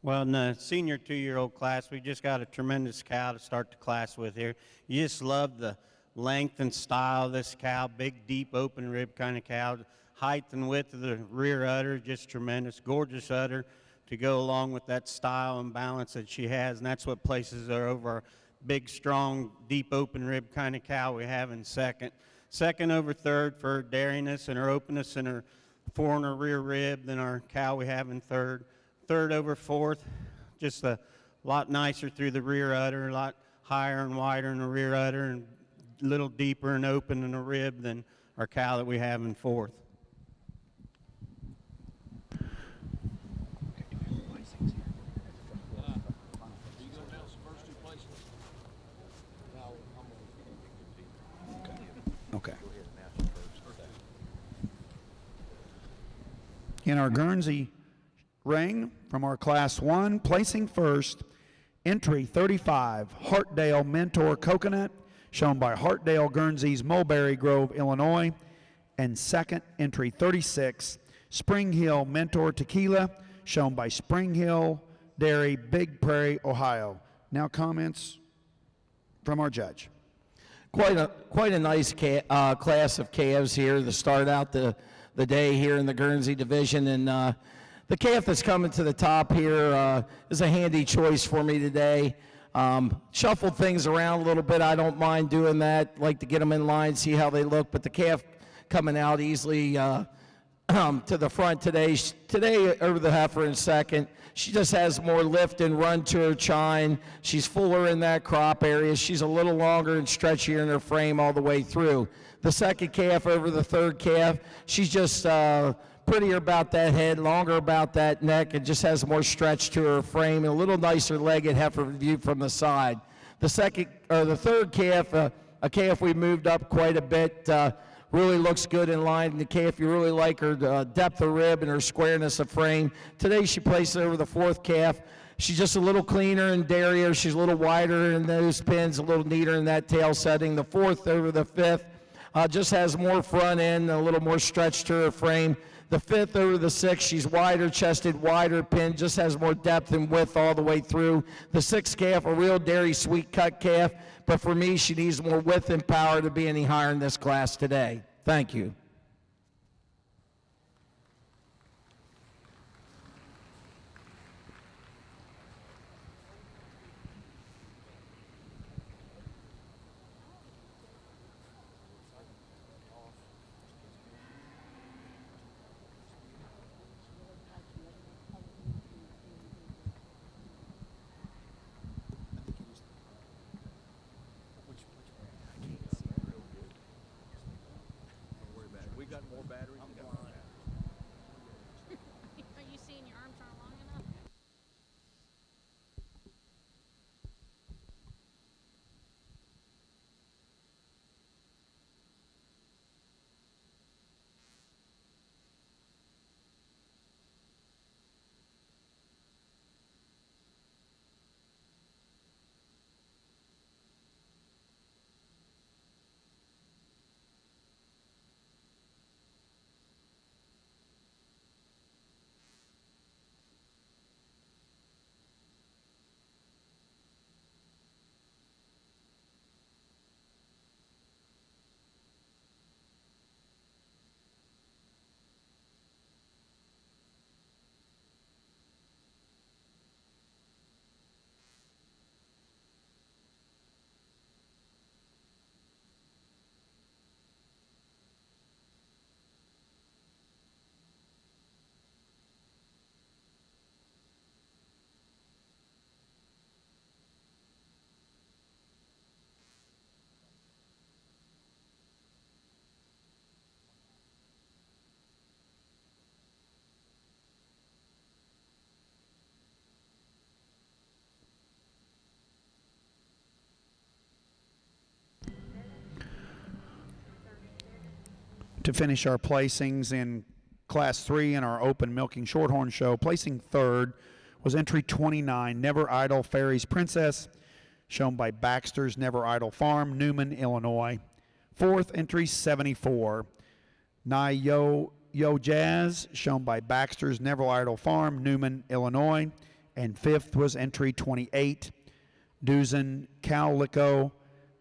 Well, in the senior 2-year-old class, we just got a tremendous cow to start the class with here. You just love the length and style of this cow, big, deep, open rib kind of cow. Height and width of the rear udder, just tremendous. Gorgeous udder to go along with that style and balance that she has, and that's what places her over our big, strong, deep, open rib kind of cow we have in second. Second over third for her dairiness and her openness in her fore and her rear rib than our cow we have in third. Third over fourth, just a lot nicer through the rear udder, a lot higher and wider in the rear udder, and a little deeper and open in the rib than our cow that we have in fourth. Okay. In our Guernsey ring from our Class 1, placing first, entry 35, Hartdale Mentor Coconut, shown by Hartdale Guernsey's Mulberry Grove, Illinois. And second, entry 36, Spring Hill Mentor Tequila, shown by Spring Hill Dairy, Big Prairie, Ohio. Now comments from our judge. Quite a nice class of calves here to start out the day here in the Guernsey division, and the calf that's coming to the top here is a handy choice for me today. Shuffled things around a little bit. I don't mind doing that. Like to get them in line, see how they look, but the calf coming out easily to the front today. Today over the heifer in second. She just has more lift and run to her chine. She's fuller in that crop area. She's a little longer and stretchier in her frame all the way through. The second calf over the third calf, she's just prettier about that head, longer about that neck, and just has more stretch to her frame and a little nicer legged heifer viewed from the side. The third calf, a calf we moved up quite a bit, really looks good in line. And the calf, you really like her depth of rib and her squareness of frame. Today she placed over the fourth calf. She's just a little cleaner and dairier. She's a little wider in those pins, a little neater in that tail setting. The fourth over the fifth just has more front end, a little more stretch to her frame. The fifth over the sixth, she's wider chested, wider pin, just has more depth and width all the way through. The sixth calf, a real dairy sweet cut calf, but for me, she needs more width and power to be any higher in this class today. Thank you. To finish our placings in Class 3 in our open milking shorthorn show, placing third was entry 29, Never Idle Fairies Princess, shown by Baxter's Never Idle Farm, Newman, Illinois. Fourth, entry 74, Nye Yo Jazz, shown by Baxter's Never Idle Farm, Newman, Illinois. And fifth was entry 28, Duzen Cowlico,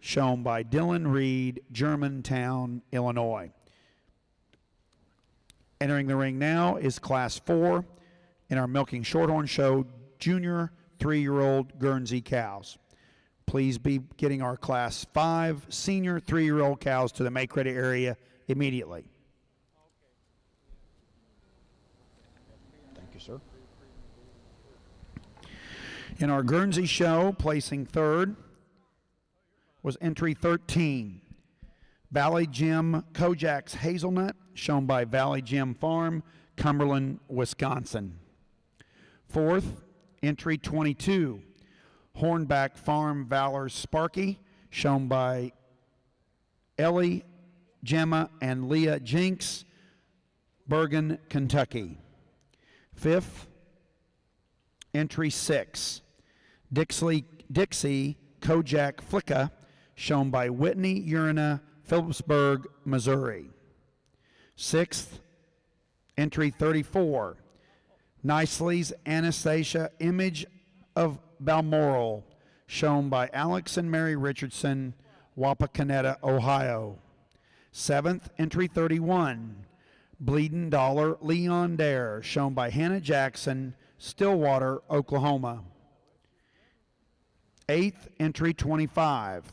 shown by Dylan Reed, Germantown, Illinois. Entering the ring now is Class 4 in our Milking Shorthorn Show, junior 3-year-old Guernsey cows. Please be getting our Class 5 senior 3-year-old cows to the make-ready area immediately. Thank you, sir. In our Guernsey show, placing third was entry 13, Valley Jim Kojak's Hazelnut, shown by Valley Jim Farm, Cumberland, Wisconsin. Fourth, entry 22, Hornback Farm Valor's Sparky, shown by Ellie, Gemma, and Leah Jinks, Bergen, Kentucky. Fifth, entry 6, Dixie Kojak Flicka, shown by Whitney Urina, Phillipsburg, Missouri. Sixth, entry 34, Nicely's Anastasia Image of Balmoral, shown by Alex and Mary Richardson, Wapakoneta, Ohio. Seventh, entry 31, Bleedin' Dollar Leon Dare, shown by Hannah Jackson, Stillwater, Oklahoma. Eighth, entry 25,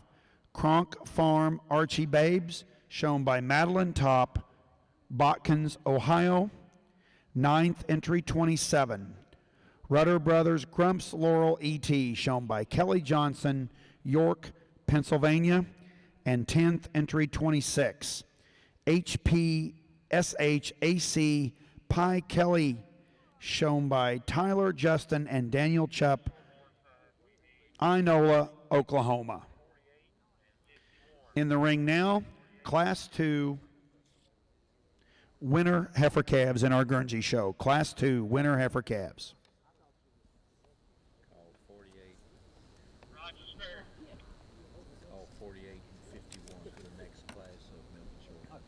Kronk Farm Archie Babes, shown by Madeline Top, Botkins, Ohio. Ninth, entry 27, Rudder Brothers Grumps Laurel E.T., shown by Kelly Johnson, York, Pennsylvania. And 10th, entry 26, HPSHAC Pie Kelly, shown by Tyler, Justin, and Daniel Chupp, Inola, Oklahoma. In the ring now, Class 2 winner heifer calves in our Guernsey show. Class 2 winner heifer calves. Call 48. Call 48 and 51 for the next class of milking shorthorn.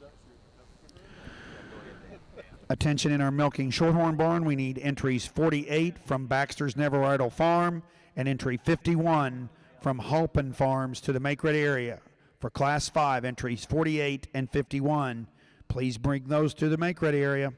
Attention in our milking shorthorn barn. We need entries 48 from Baxter's Never Idle Farm and entry 51 from Halpin Farms to the make-ready area. For Class 5, entries 48 and 51. Please bring those to the make-ready area.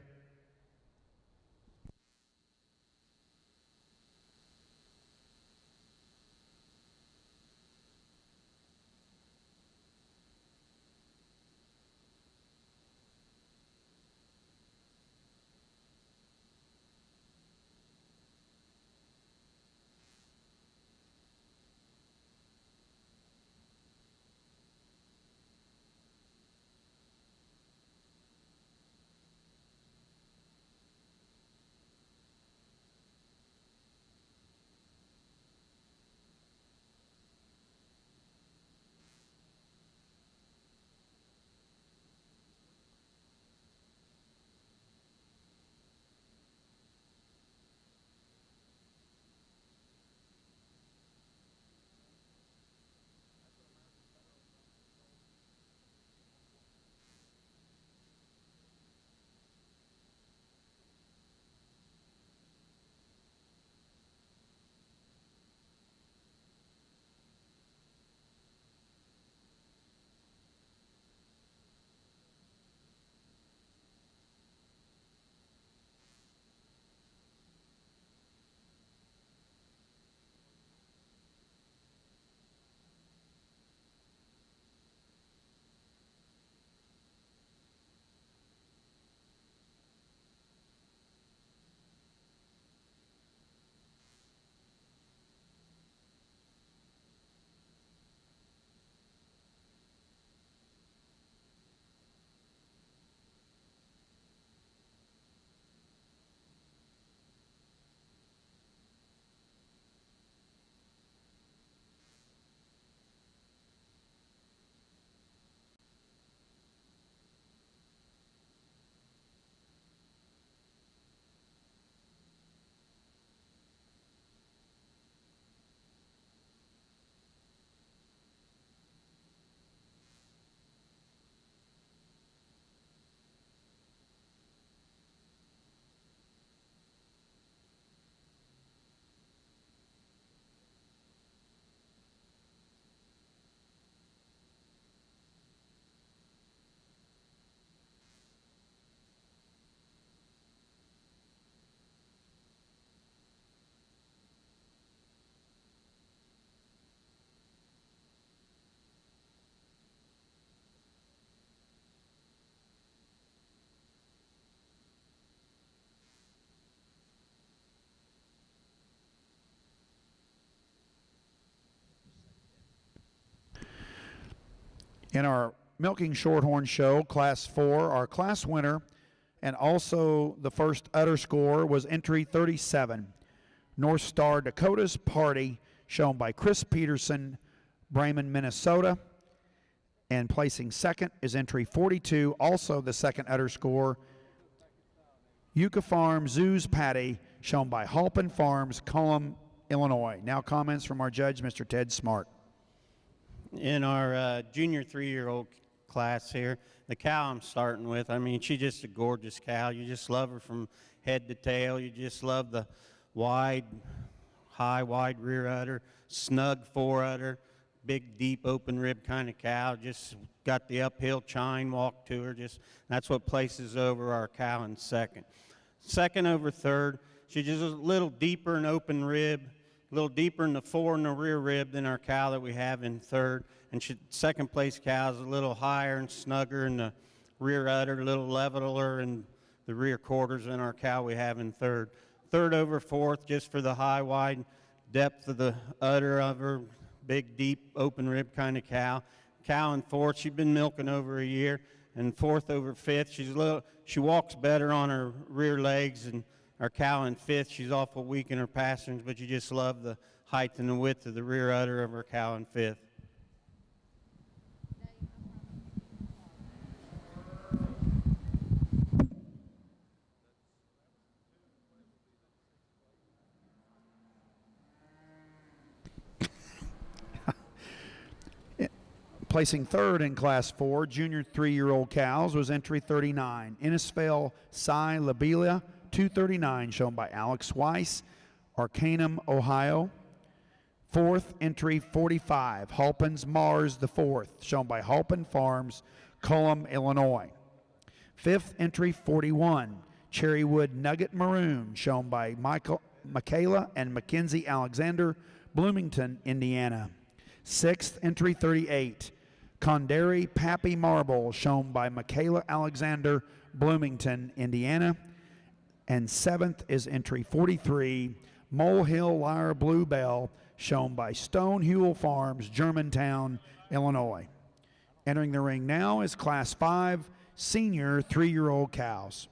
In our milking shorthorn show, Class 4, our class winner and also the first udder score was entry 37, North Star Dakota's Party, shown by Chris Peterson, Bremen, Minnesota. And placing second is entry 42, also the second udder score, Yucca Farm Zoo's Patty, shown by Halpin Farms, Cullum, Illinois. Now comments from our judge, Mr. Ted Smart. In our junior 3-year-old class here, the cow I'm starting with, I mean, she's just a gorgeous cow. You just love her from head to tail. You just love the wide rear udder, snug fore udder, big, deep, open rib kind of cow. Just got the uphill chine walk to her. Just that's what places over our cow in second. Second over third, she's just a little deeper in open rib, a little deeper in the fore and the rear rib than our cow that we have in third. And second place cow is a little higher and snugger in the rear udder, a little leveler in the rear quarters than our cow we have in third. Third over fourth, just for the high, wide depth of the udder of her, big, deep, open rib kind of cow. Cow in fourth, she's been milking over a year. And fourth over fifth, she walks better on her rear legs. And our cow in fifth, she's awful weak in her pasterns, but you just love the height and the width of the rear udder of our cow in fifth. Placing third in Class 4, junior 3-year-old cows, was entry 39, Innisfail Cy Labelia, 239, shown by Alex Weiss, Arcanum, Ohio. Fourth, entry 45, Halpin's Mars the Fourth, shown by Halpin Farms, Cullum, Illinois. Fifth, entry 41, Cherrywood Nugget Maroon, shown by Michaela and Mackenzie Alexander, Bloomington, Indiana. Sixth, entry 38, Condary Pappy Marble, shown by Michaela Alexander, Bloomington, Indiana. And seventh is entry 43, Molehill Lyre Bluebell, shown by Stonehewell Farms, Germantown, Illinois. Entering the ring now is Class 5, senior 3-year-old cows.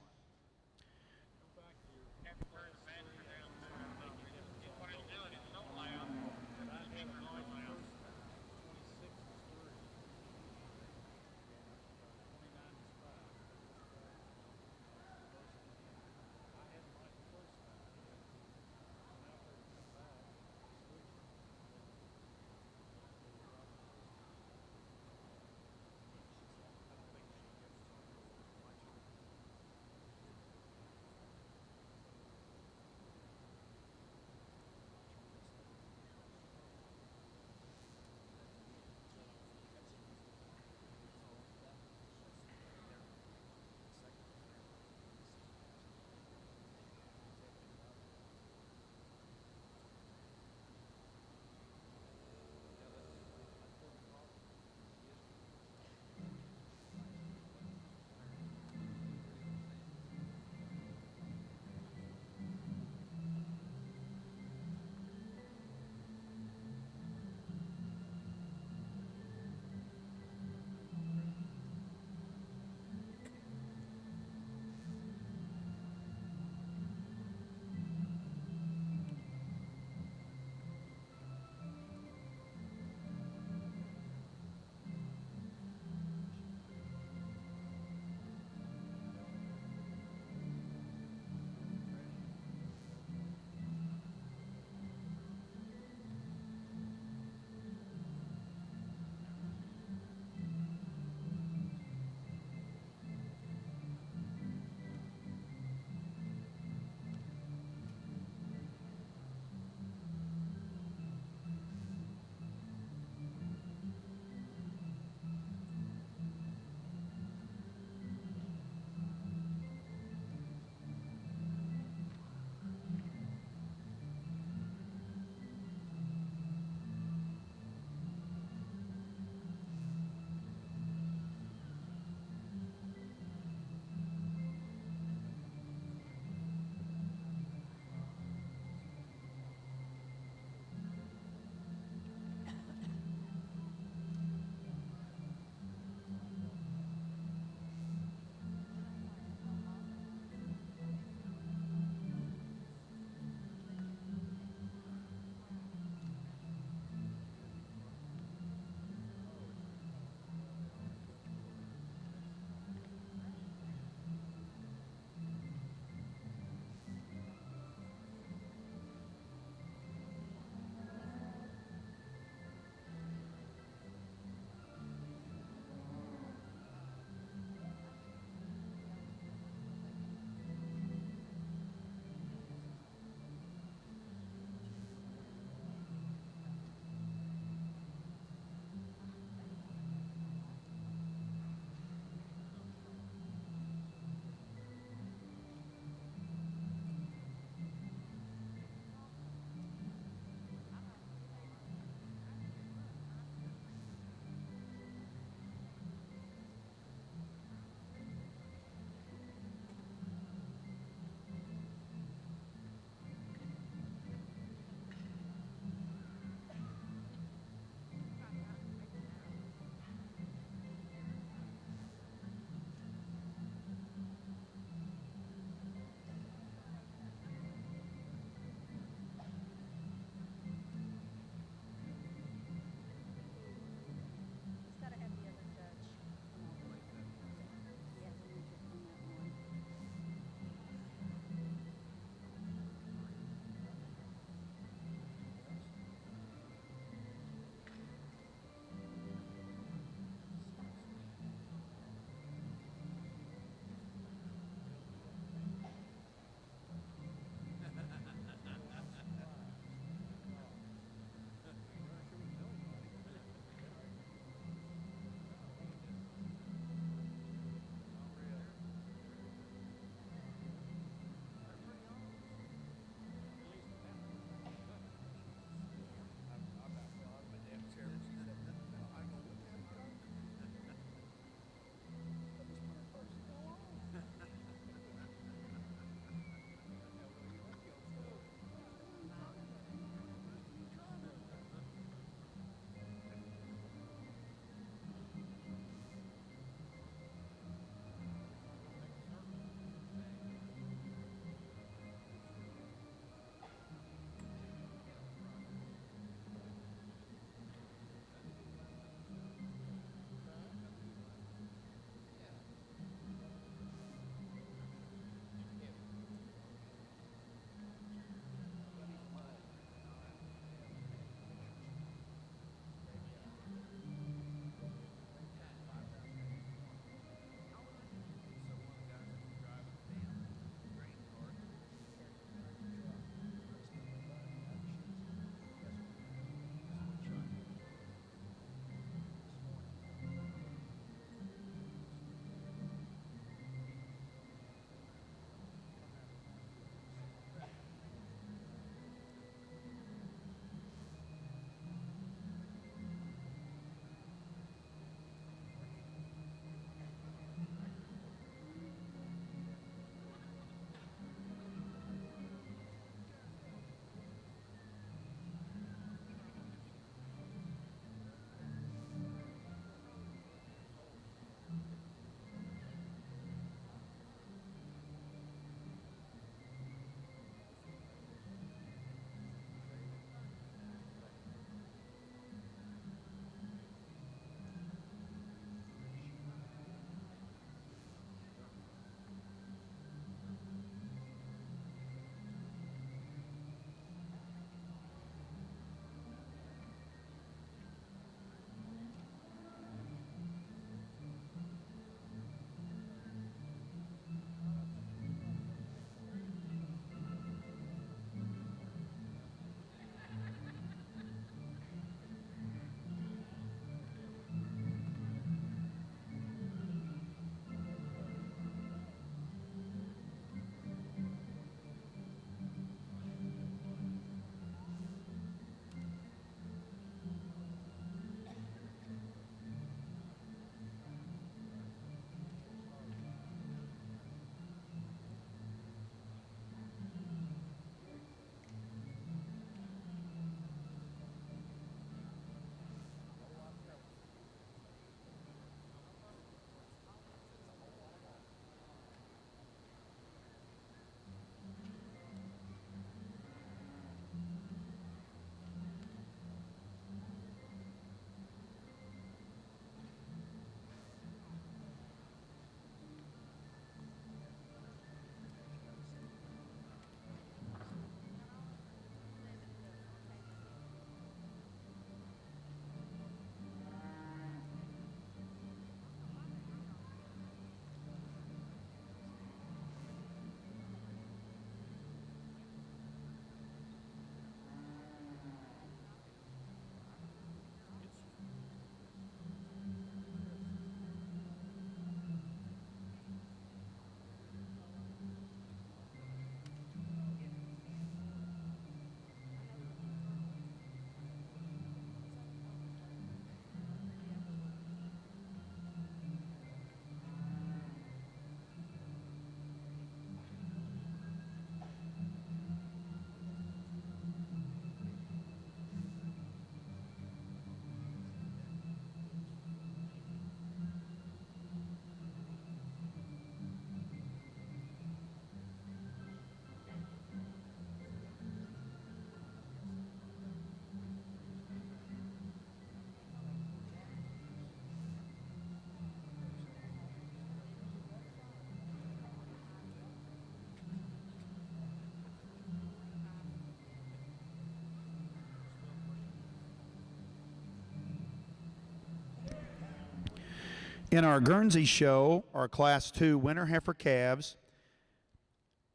In our Guernsey show, our Class 2 winter heifer calves,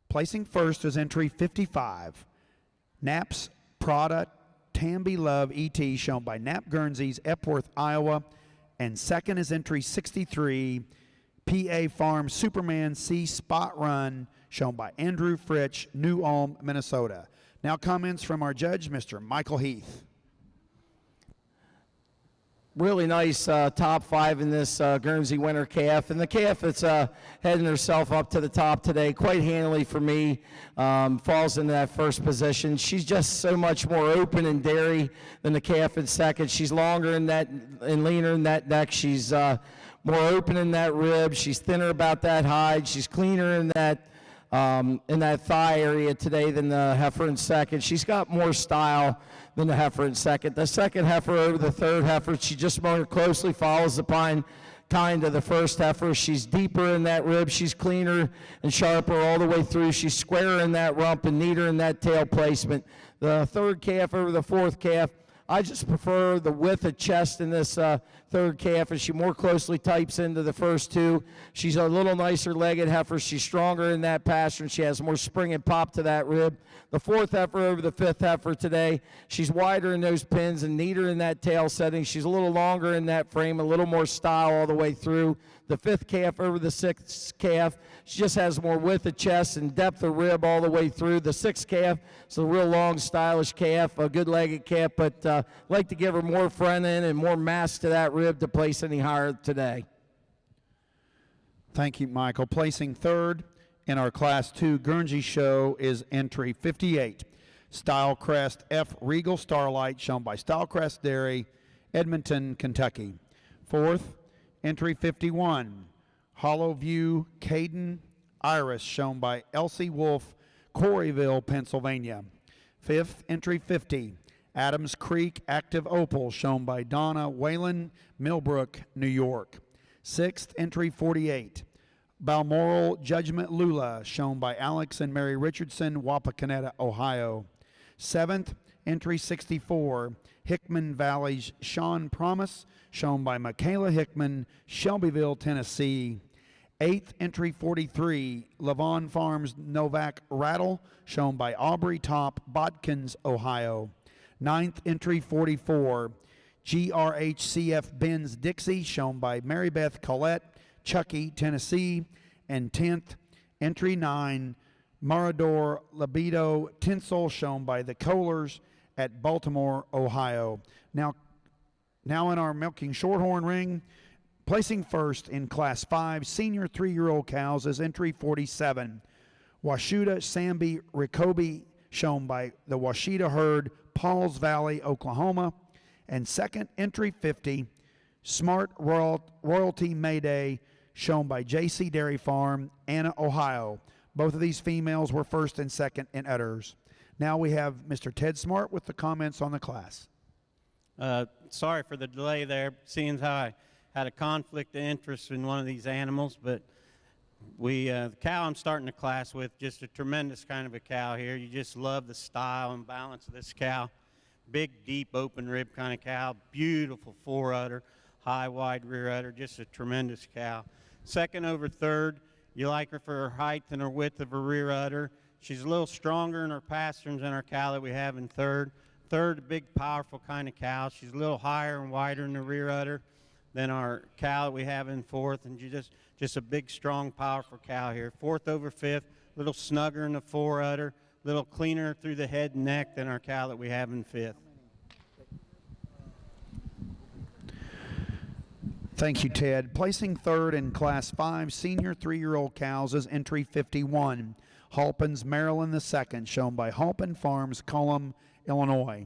placing first is entry 55, Knapp's Prada Tamby Love ET, shown by Knapp Guernseys, Epworth, Iowa. And second is entry 63, PA Farm Superman C Spot Run, shown by Andrew Fritsch, New Ulm, Minnesota. Now comments from our judge, Mr. Michael Heath. Really nice top 5 in this Guernsey winter calf. And the calf that's heading herself up to the top today quite handily for me, falls into that first position. She's just so much more open and dairy than the calf in second. She's longer in that and leaner in that neck. She's more open in that rib. She's thinner about that hide. She's cleaner in that thigh area today than the heifer in second. She's got more style than the heifer in second. The second heifer over the third heifer, she just more closely follows the kind of the first heifer. She's deeper in that rib. She's cleaner and sharper all the way through. She's squarer in that rump and neater in that tail placement. The third calf over the fourth calf, I just prefer the width of chest in this third calf, as she more closely types into the first two. She's a little nicer legged heifer. She's stronger in that pastern. She has more spring and pop to that rib. The fourth heifer over the fifth heifer today, she's wider in those pins and neater in that tail setting. She's a little longer in that frame, a little more style all the way through. The fifth calf over the sixth calf, she just has more width of chest and depth of rib all the way through. The sixth calf is a real long, stylish calf, a good-legged calf, but like to give her more front end and more mass to that rib to place any higher today. Thank you, Michael. Placing third in our Class 2 Guernsey show is entry 58, Stylecrest F Regal Starlight, shown by Stylecrest Dairy, Edmonton, Kentucky. Fourth, entry 51, Hollow View Caden Iris, shown by Elsie Wolf, Coreyville, Pennsylvania. Fifth, entry 50, Adams Creek Active Opal, shown by Donna Whalen, Millbrook, New York. Sixth, entry 48, Balmoral Judgment Lula, shown by Alex and Mary Richardson, Wapakoneta, Ohio. Seventh, entry 64, Hickman Valley's Sean Promise, shown by Michaela Hickman, Shelbyville, Tennessee. Eighth, entry 43, Levon Farms Novak Rattle, shown by Aubrey Top, Bodkins, Ohio. Ninth, entry 44, GRHCF Benz Dixie, shown by Mary Beth Collette, Chucky, Tennessee. And 10th, entry 9, Marador Libido Tinsel, shown by the Kohlers at Baltimore, Ohio. Now in our milking shorthorn ring, placing first in Class 5 senior 3-year-old cows is entry 47, Washita Samby Rickoby, shown by the Washita herd, Pauls Valley, Oklahoma. And second, entry 50, Smart Royalty Mayday, shown by JC Dairy Farm, Anna, Ohio. Both of these females were first and second in udders. Now we have Mr. Ted Smart with the comments on the class. Sorry for the delay there, seeing how I had a conflict of interest in one of these animals, but the cow I'm starting the class with, just a tremendous kind of a cow here. You just love the style and balance of this cow. Big, deep, open rib kind of cow, beautiful fore udder, high, wide rear udder, just a tremendous cow. Second over third, you like her for her height and her width of her rear udder. She's a little stronger in her pasterns than our cow that we have in third. Third, a big, powerful kind of cow. She's a little higher and wider in the rear udder than our cow that we have in fourth, and just a big, strong, powerful cow here. Fourth over fifth, a little snugger in the fore udder, a little cleaner through the head and neck than our cow that we have in fifth. Thank you, Ted. Placing third in Class 5 senior 3-year-old cows is entry 51, Halpin's Maryland II, shown by Halpin Farms, Cullum, Illinois.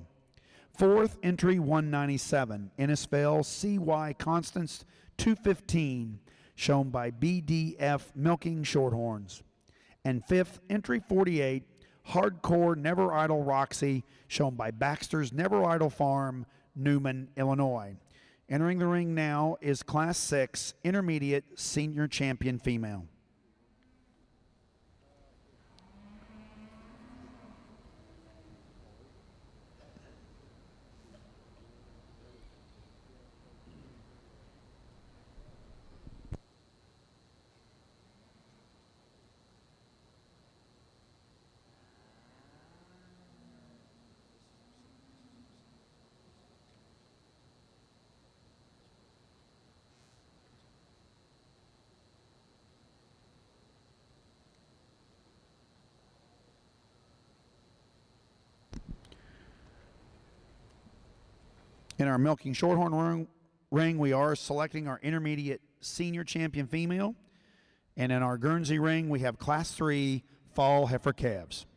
Fourth, entry 197, Innisfail CY Constance 215, shown by BDF Milking Shorthorns. And fifth, entry 48, Hardcore Never Idle Roxy, shown by Baxter's Never Idle Farm, Newman, Illinois. Entering the ring now is Class 6 Intermediate Senior Champion Female. In our milking shorthorn ring, we are selecting our intermediate senior champion female. And in our Guernsey ring, we have Class 3 fall heifer calves.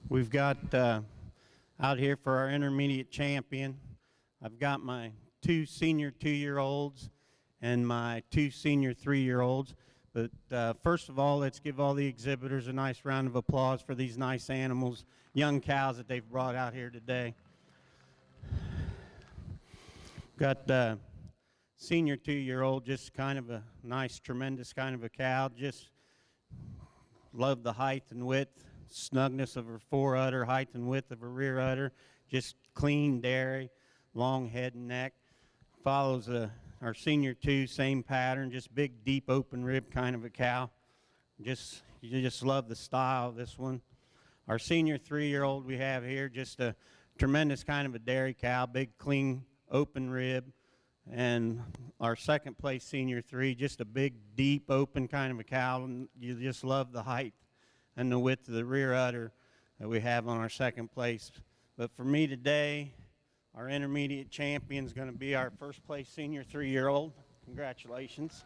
We've got out here for our intermediate champion, I've got my 2 senior 2-year-olds and my 2 senior 3-year-olds. But first of all, let's give all the exhibitors a nice round of applause for these nice animals, young cows that they've brought out here today. Got the senior 2-year-old, just kind of a nice, tremendous kind of a cow. Just love the height and width, snugness of her fore udder, height and width of her rear udder. Just clean dairy, long head and neck. Follows our senior 2, same pattern, just big, deep, open rib kind of a cow. You just love the style of this one. Our senior 3-year-old we have here, just a tremendous kind of a dairy cow, big, clean, open rib. And our second place senior 3, just a big, deep, open kind of a cow. And you just love the height and the width of the rear udder that we have on our second place. But for me today, our intermediate champion is going to be our first place senior 3-year-old. Congratulations.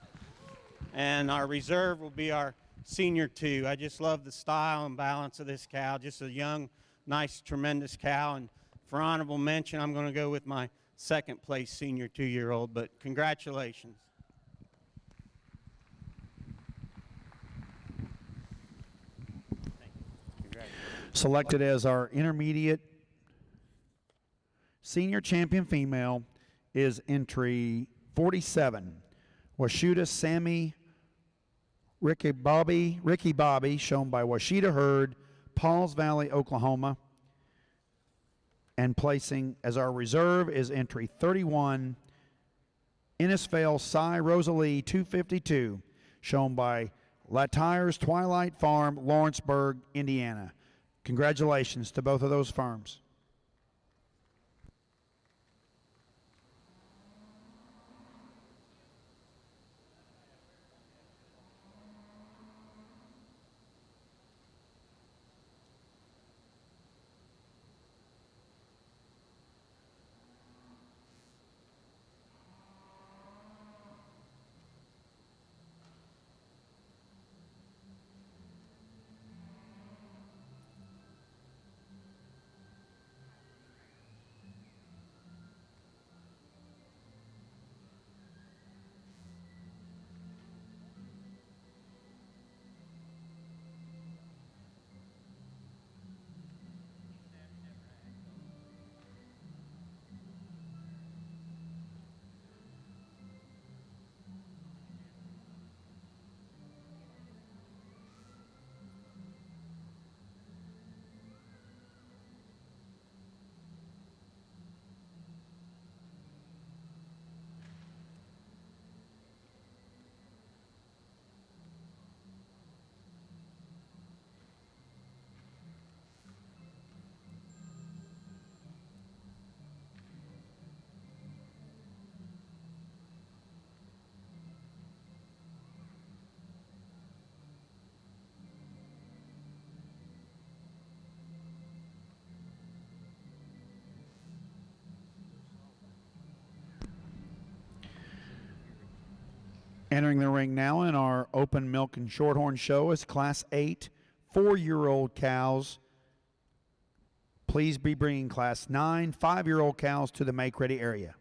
And our reserve will be our senior 2. I just love the style and balance of this cow. Just a young, nice, tremendous cow. And for honorable mention, I'm going to go with my second place senior 2-year-old. But congratulations. Selected as our intermediate senior champion female is entry 47, Washita Sammy Ricky Bobby, shown by Washita Hurd, Pauls Valley, Oklahoma. And placing as our reserve is entry 31, Innisfail Cy Rosalie 252, shown by Latires Twilight Farm, Lawrenceburg, Indiana. Congratulations to both of those farms. Entering the ring now in our open milk and shorthorn show is Class 8 4-year-old cows. Please be bringing Class 9 5-year-old cows to the make-ready area.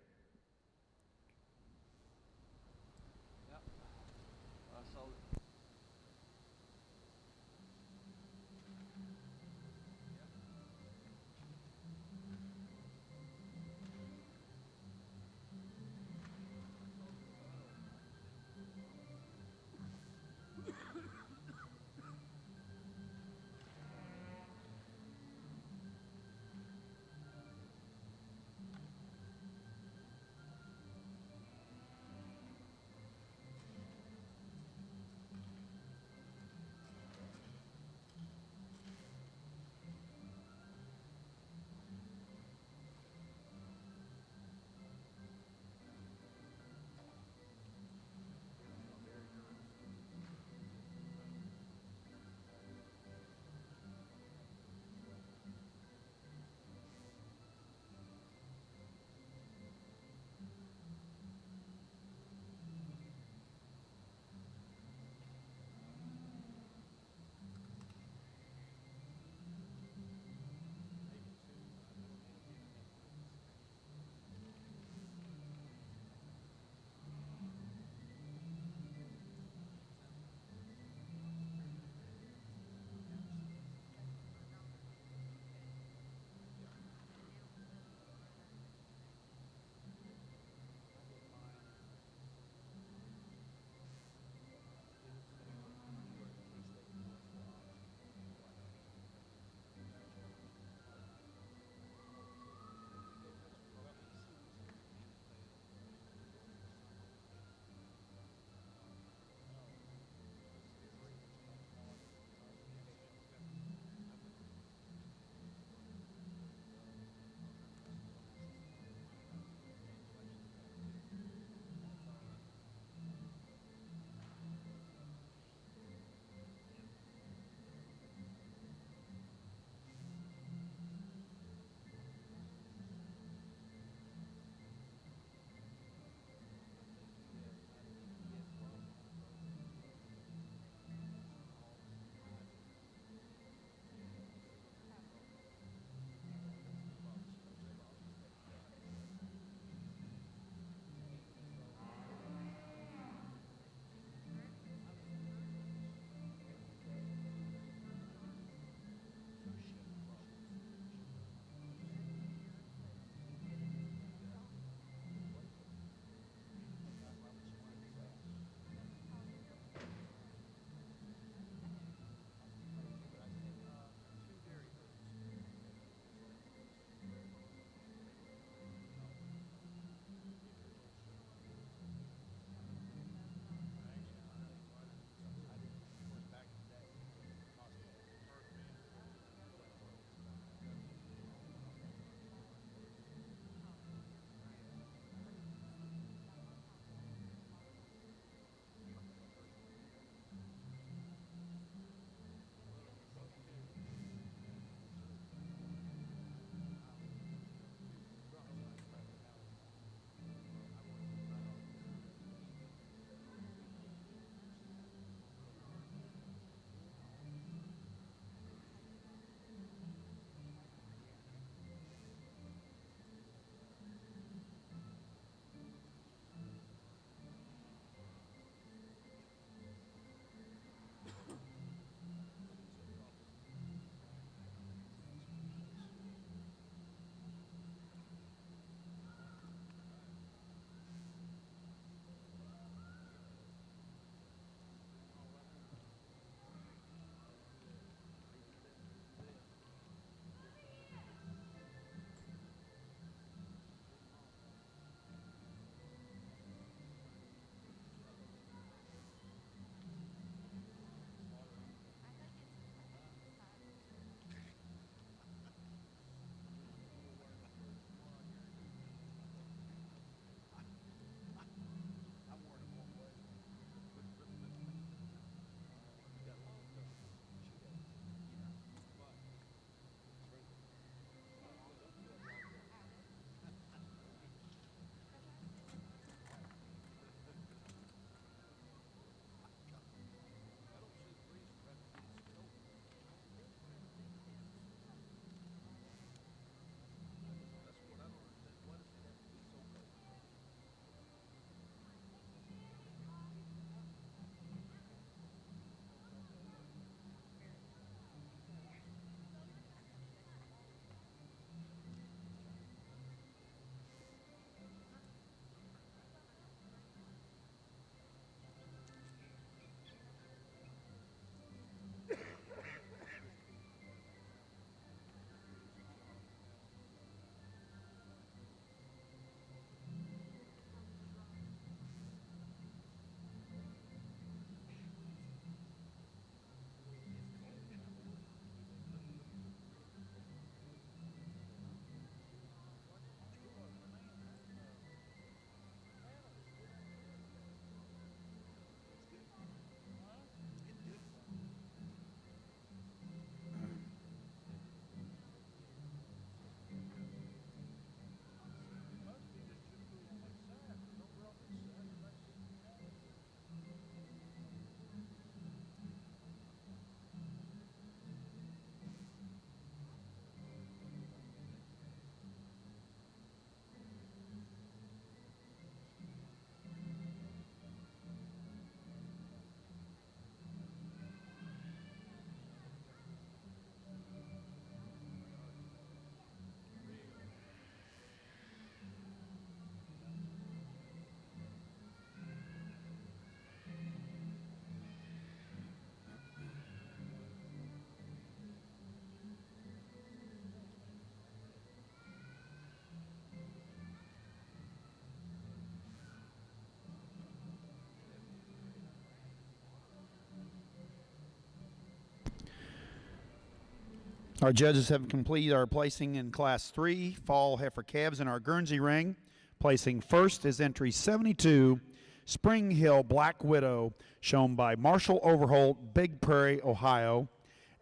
Our judges have completed our placing in Class 3 fall heifer calves in our Guernsey ring. Placing first is entry 72, Spring Hill Black Widow, shown by Marshall Overholt, Big Prairie, Ohio.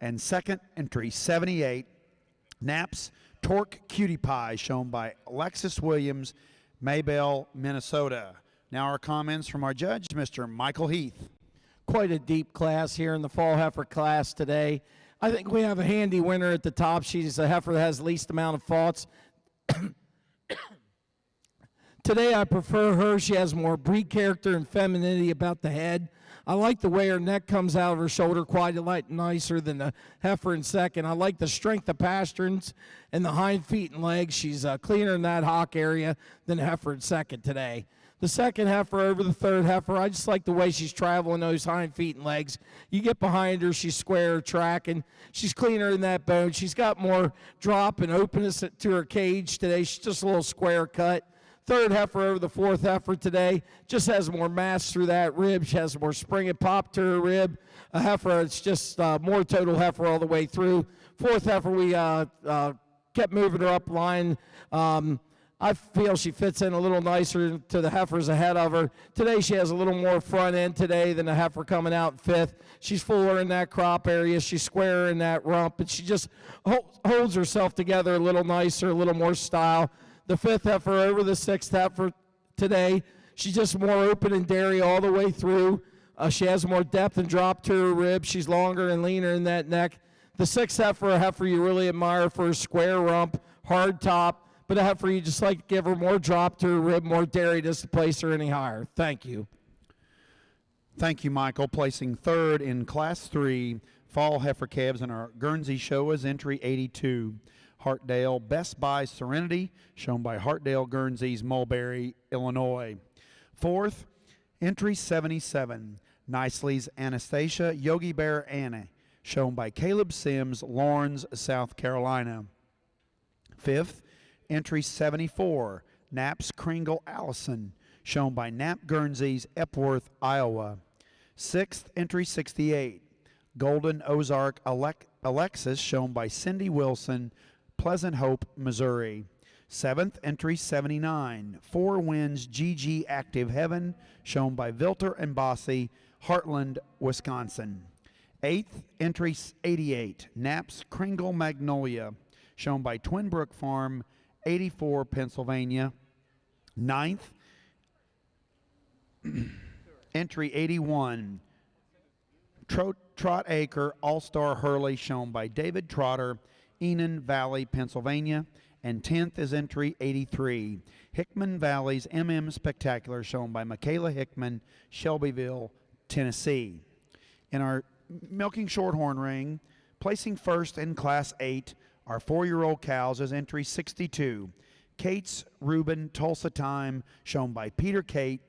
And second, entry 78, Knapp's Torque Cutie Pie, shown by Alexis Williams, Maybell, Minnesota. Now our comments from our judge, Mr. Michael Heath. Quite a deep class here in the fall heifer class today. I think we have a handy winner at the top. She's a heifer that has the least amount of faults. Today I prefer her. She has more breed character and femininity about the head. I like the way her neck comes out of her shoulder quite a lot nicer than the heifer in second. I like the strength of pasterns and the hind feet and legs. She's cleaner in that hock area than the heifer in second today. The second heifer over the third heifer, I just like the way she's traveling those hind feet and legs. You get behind her, she's square tracking. She's cleaner in that bone. She's got more drop and openness to her cage today. She's just a little square cut. Third heifer over the fourth heifer today just has more mass through that rib. She has more spring and pop to her rib. A heifer, it's just more total heifer all the way through. Fourth heifer, we kept moving her up line. I feel she fits in a little nicer to the heifers ahead of her. Today she has a little more front end today than the heifer coming out in fifth. She's fuller in that crop area. She's squarer in that rump, and she just holds herself together a little nicer, a little more style. The fifth heifer over the sixth heifer today, she's just more open and dairy all the way through. She has more depth and drop to her rib. She's longer and leaner in that neck. The sixth heifer, a heifer you really admire for her square rump, hard top, but a heifer you just like to give her more drop to her rib, more dairy just to place her any higher. Thank you. Thank you, Michael. Placing third in Class 3 fall heifer calves in our Guernsey show is entry 82. Hartdale Best Buy Serenity, shown by Hartdale Guernsey's Mulberry, Illinois. Fourth, entry 77, Nicely's Anastasia Yogi Bear Anna, shown by Caleb Sims, Lawrence, South Carolina. Fifth, entry 74, Knapp's Kringle Allison, shown by Knapp Guernsey's Epworth, Iowa. Sixth, entry 68, Golden Ozark Alexis, shown by Cindy Wilson, Pleasant Hope, Missouri. Seventh, entry 79, Four Winds GG Active Heaven, shown by Vilter and Bossy, Heartland, Wisconsin. Eighth, entry 88, Knapp's Kringle Magnolia, shown by Twin Brook Farm, 84, Pennsylvania. Ninth, entry 81, Trot Acre All-Star Hurley, shown by David Trotter, Enon Valley, Pennsylvania. And 10th is entry 83, Hickman Valley's MM Spectacular, shown by Michaela Hickman, Shelbyville, Tennessee. In our milking shorthorn ring, placing first in Class 8, our 4-year-old cows is entry 62, Kate's Reuben Tulsa Time, shown by Peter Kate,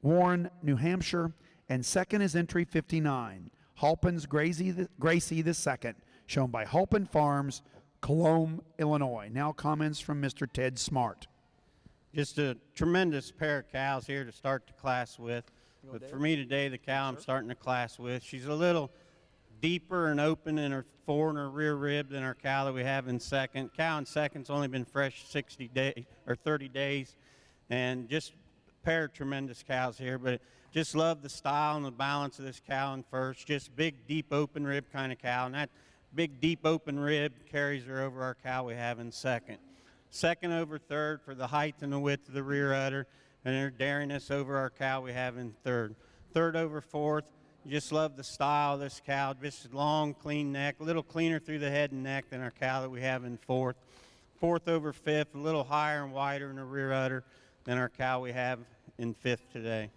Warren, New Hampshire. And second is entry 59, Halpin's Gracie the Second, shown by Halpin Farms, Cologne, Illinois. Now comments from Mr. Ted Smart. Just a tremendous pair of cows here to start the class with. But for me today, the cow I'm starting the class with, she's a little deeper and open in her fore and her rear rib than our cow that we have in second. Cow in second's only been fresh 60 days or 30 days, and just a pair of tremendous cows here. But just love the style and the balance of this cow in first. Just big, deep, open rib kind of cow, and that big, deep, open rib carries her over our cow we have in second. Second over third for the height and the width of the rear udder, and her dairiness over our cow we have in third. Third over fourth, just love the style of this cow, just long, clean neck, a little cleaner through the head and neck than our cow that we have in fourth. Fourth over fifth, a little higher and wider in the rear udder than our cow we have in fifth today.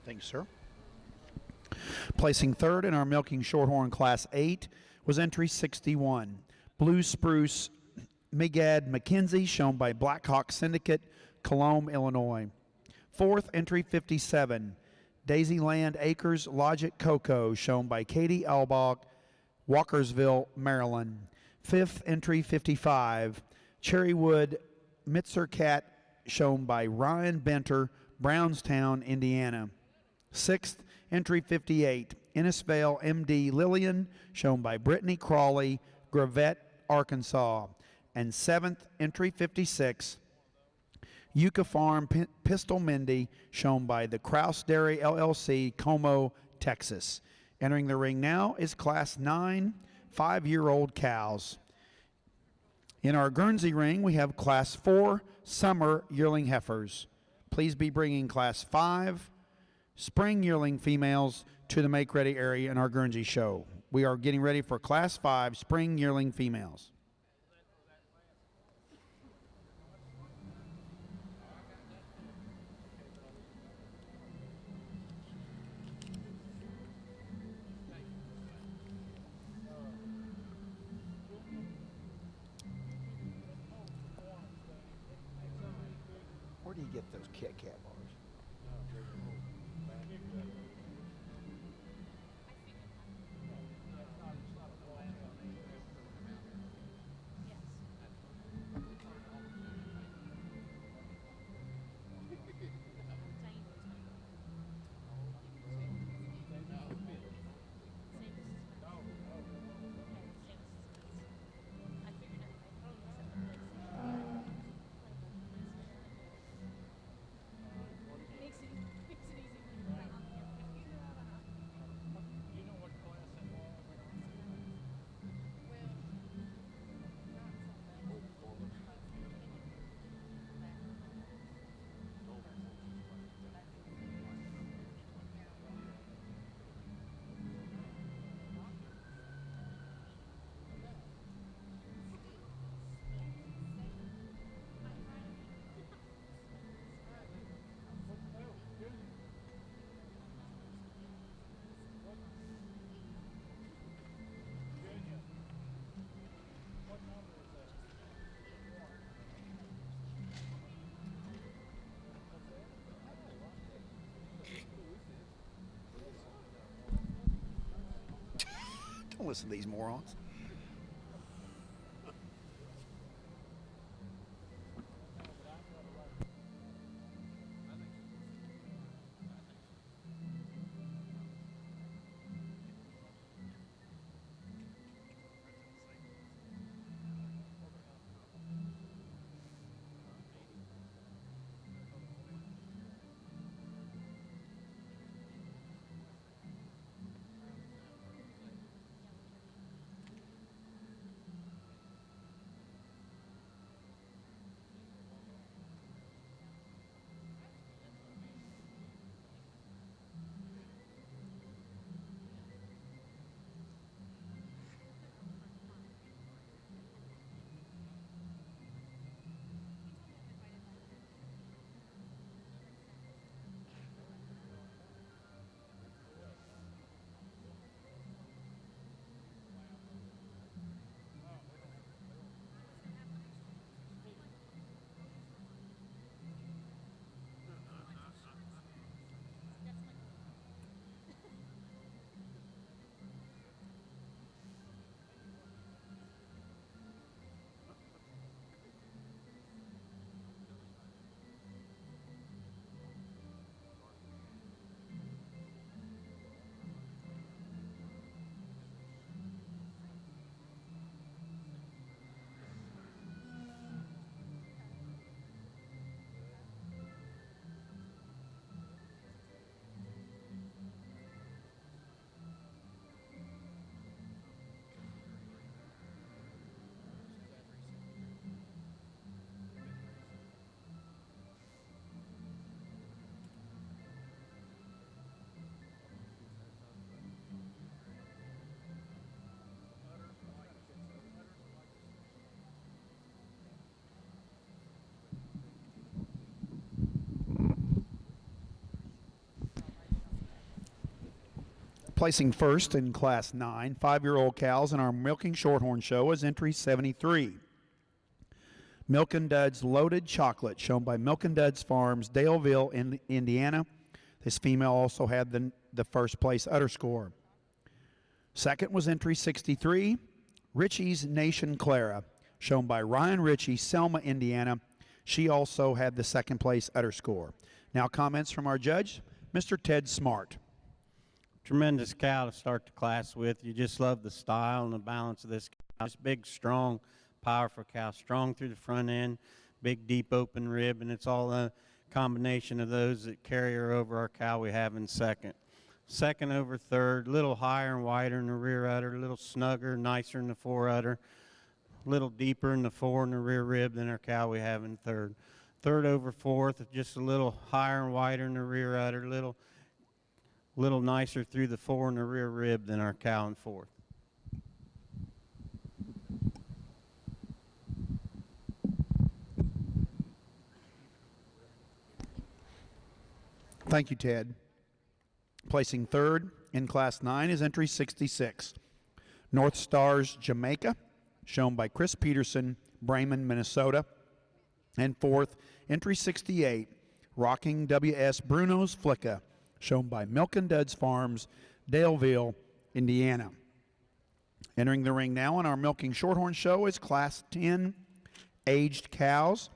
Thank you, sir. Placing third in our milking shorthorn class 8 was entry 61, Blue Spruce Migad McKenzie, shown by Blackhawk Syndicate, Colombe, Illinois. Fourth, entry 57, Daisyland Acres Logic Cocoa, shown by Katie Albach, Walkersville, Maryland. Fifth, entry 55, Cherrywood Mitzer Cat, shown by Ryan Benter, Brownstown, Indiana. Sixth, entry 58, Innisfail MD Lillian, shown by Brittany Crawley, Gravette, Arkansas. And seventh, entry 56, Yucca Farm Pistol Mindy, shown by the Kraus Dairy LLC, Como, Texas. Entering the ring now is Class 9, 5-year-old cows. In our Guernsey ring, we have Class 4 Summer Yearling Heifers. Please be bringing Class 5 Spring Yearling females to the make-ready area in our Guernsey show. We are getting ready for Class 5 Spring Yearling females. Where do you get those Kit Kat bars? Don't listen to these morons. Placing first in Class 9, 5-year-old cows in our Milking Shorthorn Show is entry 73. Milk and Duds Loaded Chocolate, shown by Milk and Duds Farms, Daleville, Indiana. This female also had the first place udder score. Second was entry 63, Richie's Nation Clara, shown by Ryan Ritchie, Selma, Indiana. She also had the second place udder score. Now comments from our judge, Mr. Ted Smart. Tremendous cow to start the class with. You just love the style and the balance of this cow. It's big, strong, powerful cow, strong through the front end, big, deep, open rib, and it's all a combination of those that carry her over our cow we have in second. Second over third, a little higher and wider in the rear udder, a little snugger, nicer in the fore udder, a little deeper in the fore and the rear rib than our cow we have in third. Third over fourth, just a little higher and wider in the rear udder, a little nicer through the fore and the rear rib than our cow in fourth. Thank you, Ted. Placing third in Class 9 is entry 66. North Stars Jamaica, shown by Chris Peterson, Bremen, Minnesota. And fourth, entry 68, Rocking WS Bruno's Flicka, shown by Milk and Duds Farms, Daleville, Indiana. Entering the ring now in our Milking Shorthorn Show is Class 10, Aged Cows.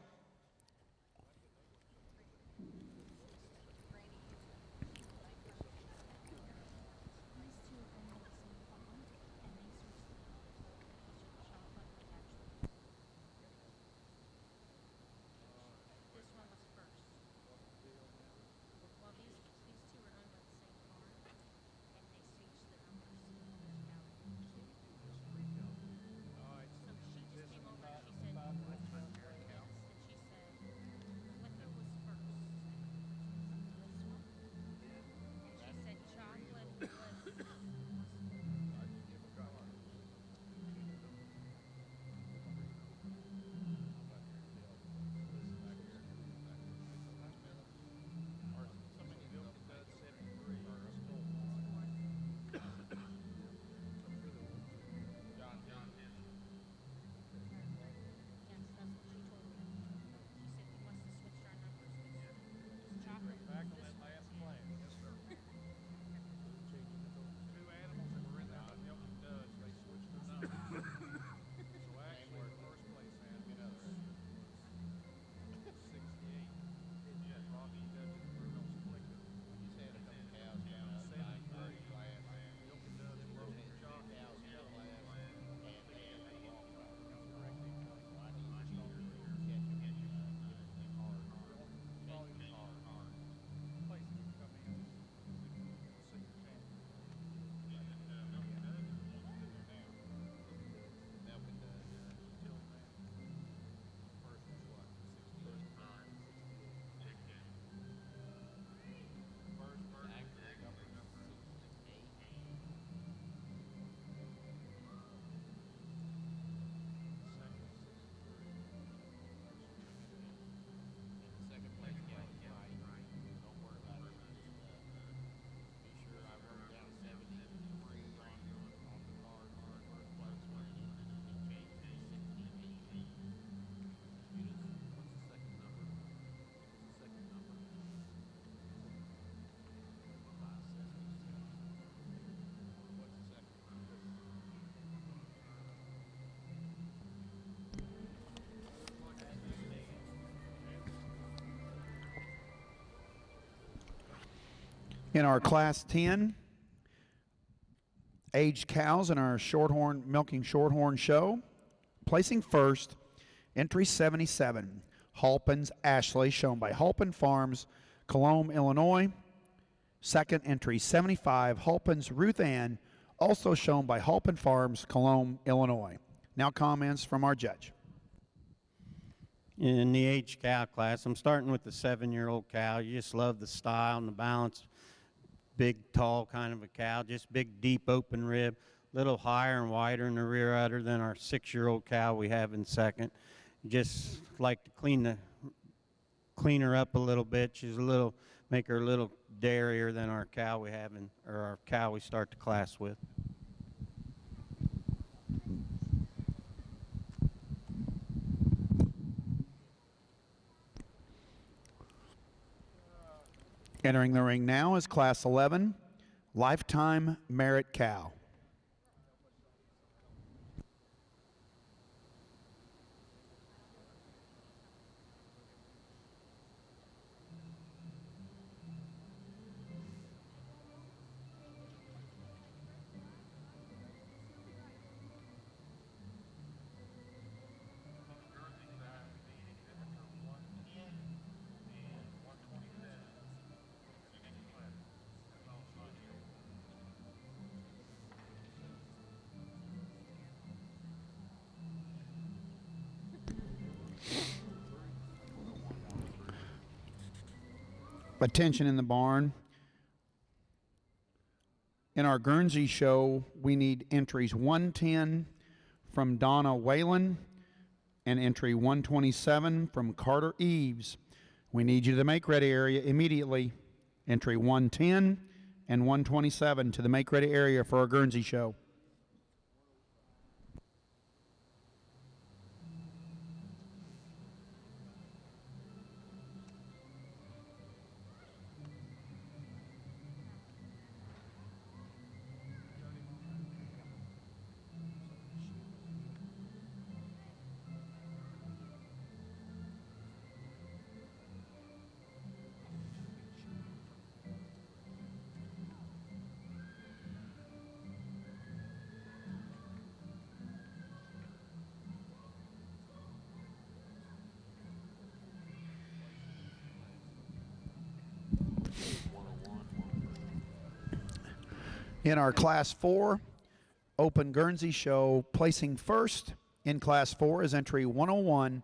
In our Class 10 aged cows in our Milking Shorthorn Show, placing first, entry 77, Halpin's Ashley, shown by Halpin Farms, Cologne, Illinois. Second, entry 75, Halpin's Ruth Ann, also shown by Halpin Farms, Cologne, Illinois. Now comments from our judge. In the aged cow class, I'm starting with the 7-year-old cow. You just love the style and the balance. Big, tall kind of a cow, just big, deep, open rib, little higher and wider in the rear udder than our 6-year-old cow we have in second. Just like to clean her up a little bit. She's make her a little dairy than our cow we have or our cow we start the class with. Entering the ring now is Class 11, Lifetime Merit Cow. Attention in the barn. In our Guernsey show, we need entries 110 from Donna Whalen and entry 127 from Carter Eves. We need you to the make-ready area immediately. Entry 110 and 127 to the make-ready area for our Guernsey show. In our Class 4 Open Guernsey show, placing first in Class 4 is entry 101,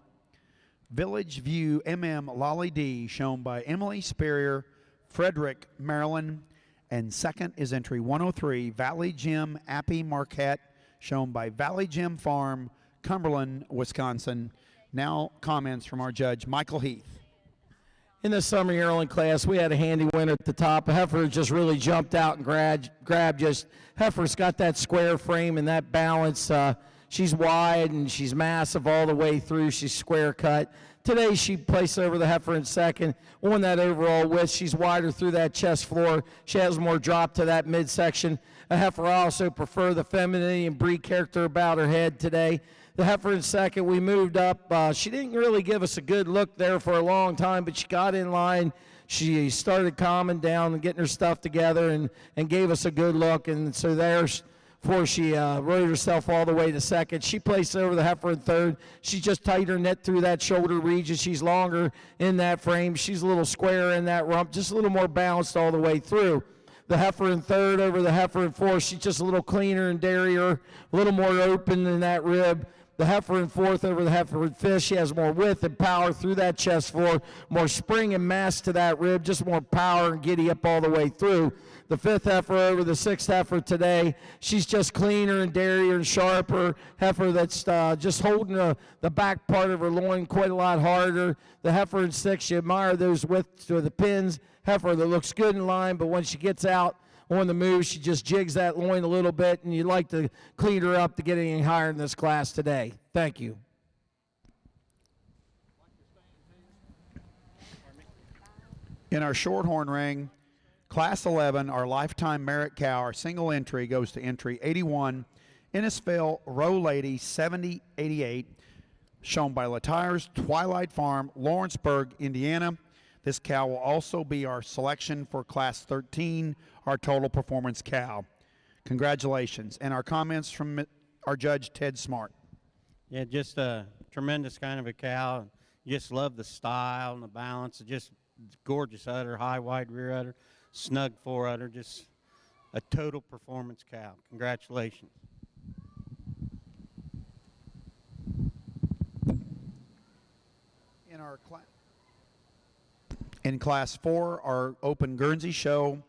Village View Lolly D, shown by Emily Sperrier, Frederick, Maryland. And second is entry 103, Valley Gym Appy Marquette, shown by Valley Gym Farm, Cumberland, Wisconsin. Now comments from our judge, Michael Heath. In the summer yearling class, we had a handy winner at the top. Heifer just really jumped out and grabbed just. Heifer's got that square frame and that balance. She's wide and she's massive all the way through. She's square cut. Today she placed over the heifer in second. On that overall width, she's wider through that chest floor. She has more drop to that midsection. A heifer I also prefer the femininity and breed character about her head today. The heifer in second, we moved up. She didn't really give us a good look there for a long time, but she got in line. She started calming down and getting her stuff together and gave us a good look. And so there's before she rode herself all the way to second. She placed over the heifer in third. She just tightened her neck through that shoulder region. She's longer in that frame. She's a little square in that rump, just a little more balanced all the way through. The heifer in third over the heifer in fourth. She's just a little cleaner and dairy-er, a little more open in that rib. The heifer in fourth over the heifer in fifth. She has more width and power through that chest floor, more spring and mass to that rib, just more power and giddy up all the way through. The fifth heifer over the sixth heifer today. She's just cleaner and dairier and sharper. Heifer that's just holding the back part of her loin quite a lot harder. The heifer in sixth, you admire those widths to the pins. Heifer that looks good in line, but when she gets out on the move, she just jigs that loin a little bit, and you'd like to clean her up to get any higher in this class today. Thank you. In our shorthorn ring, Class 11, our lifetime merit cow, our single entry goes to entry 81, Innisfil Row Lady 7088, shown by Latires Twilight Farm, Lawrenceburg, Indiana. This cow will also be our selection for Class 13, our total performance cow. Congratulations. And our comments from our judge, Ted Smart. Yeah, just a tremendous kind of a cow. Just love the style and the balance. Just gorgeous udder, high, wide rear udder, snug fore udder. Just a total performance cow. Congratulations. In Class 4, our Open Guernsey show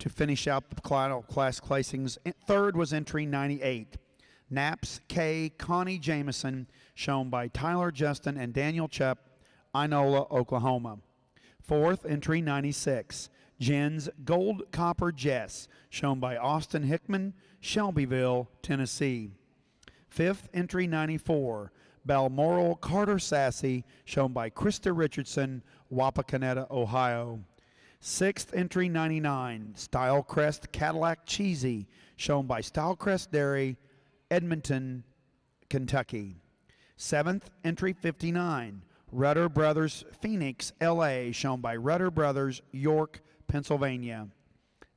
to finish out the class placings. Third was entry 98. Naps K. Connie Jameson, shown by Tyler Justin and Daniel Chupp, Inola, Oklahoma. Fourth, entry 96. Jen's Gold Copper Jess, shown by Austin Hickman, Shelbyville, Tennessee. 5th entry 94, Balmoral Carter Sassy, shown by Krista Richardson, Wapakoneta, Ohio. 6th entry 99, Stylecrest Cadillac Cheesy, shown by Stylecrest Dairy, Edmonton, Kentucky. 7th entry 59, Rudder Brothers Phoenix, LA, shown by Rudder Brothers, York, Pennsylvania.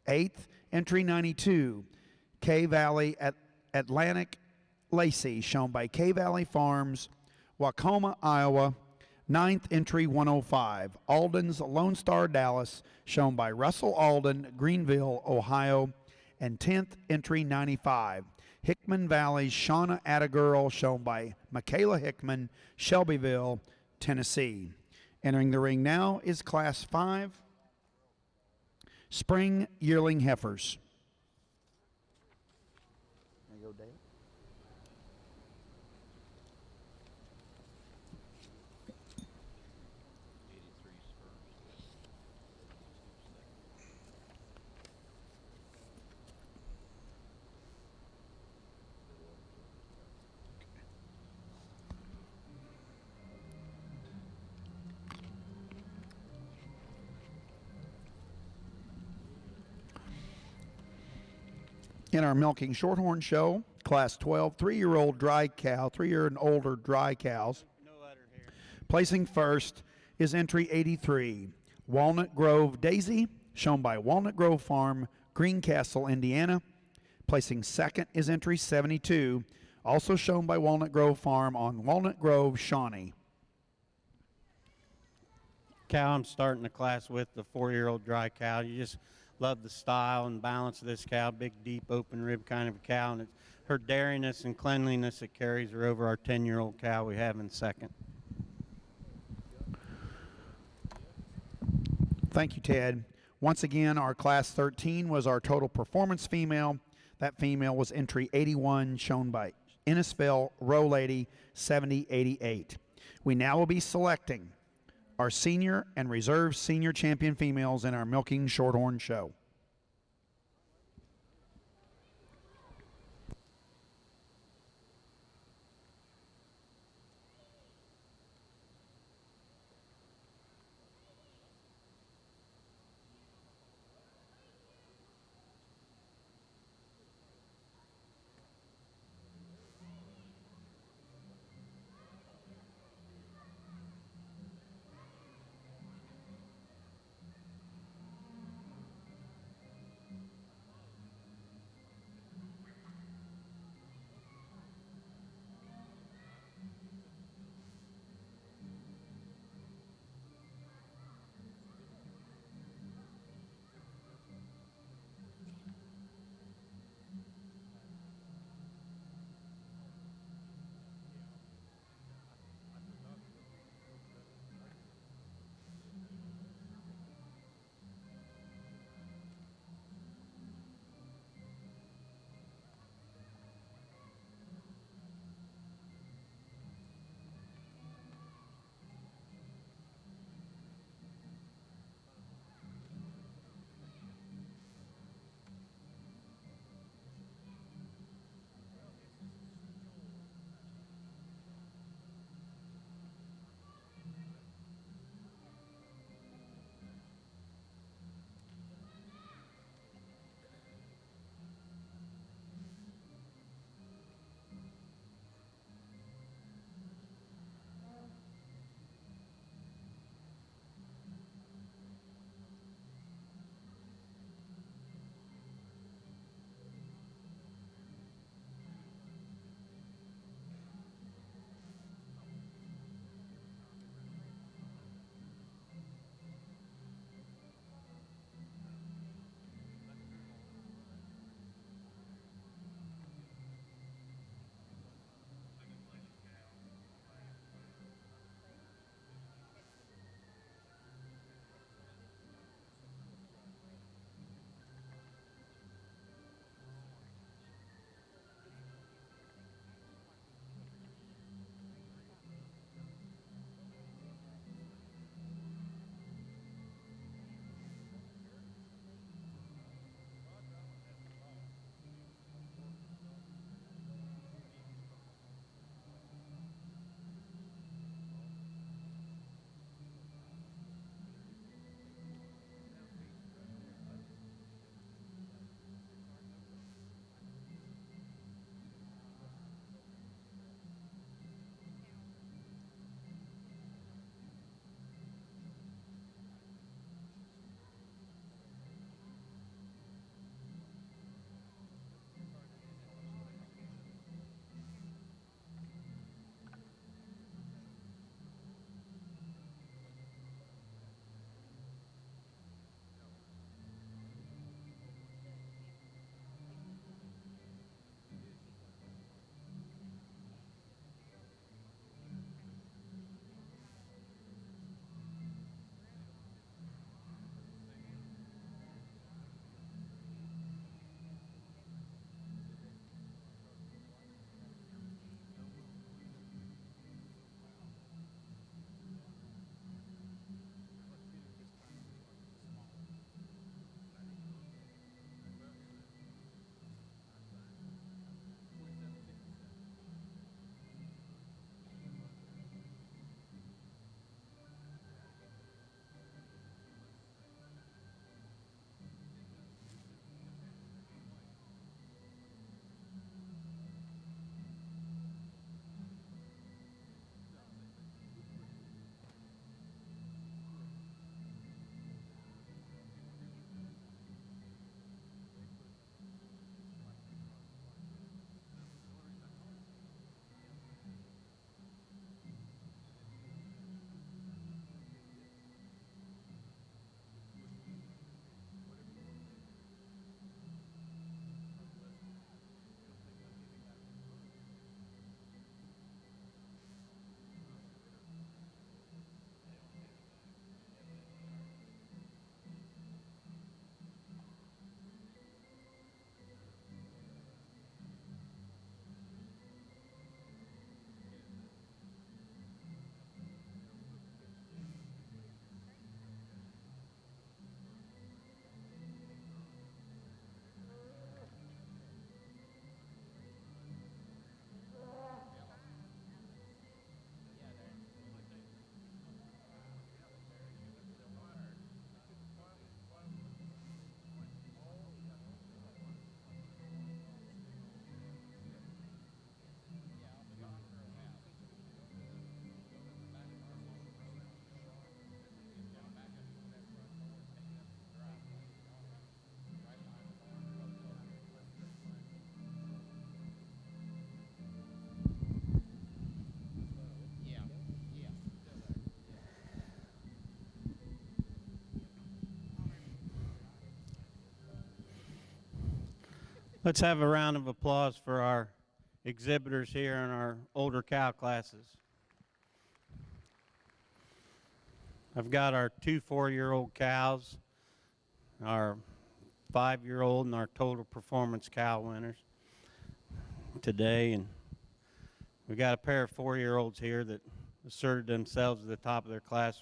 8th entry 92, K Valley Atlantic Lacey, shown by K Valley Farms, Wacoma, Iowa. 9th entry 105, Alden's Lone Star Dallas, shown by Russell Alden, Greenville, Ohio. And 10th entry 95, Hickman Valley's Shauna Attagirl, shown by Michaela Hickman, Shelbyville, Tennessee. Entering the ring now is Class 5, Spring Yearling Heifers. There you go, Dave. In our milking shorthorn show, Class 12, 3-year-old dry cow, 3-year and older dry cows. Placing first is entry 83, Walnut Grove Daisy, shown by Walnut Grove Farm, Greencastle, Indiana. Placing second is entry 72, also shown by Walnut Grove Farm on Walnut Grove, Shawnee. Cow I'm starting the class with, the 4-year-old dry cow. You just love the style and balance of this cow, big, deep, open rib kind of a cow, and it's her dairiness and cleanliness that carries her over our 10-year-old cow we have in second. Thank you, Ted. Once again, our Class 13 was our total performance female. That female was entry 81, shown by Innisfell Row Lady 7088. We now will be selecting our senior and reserve senior champion females in our milking shorthorn show. Let's have a round of applause for our exhibitors here in our older cow classes. I've got our 2 4-year-old cows, our 5-year-old, and our total performance cow winners today. And we got a pair of 4-year-olds here that asserted themselves at the top of their class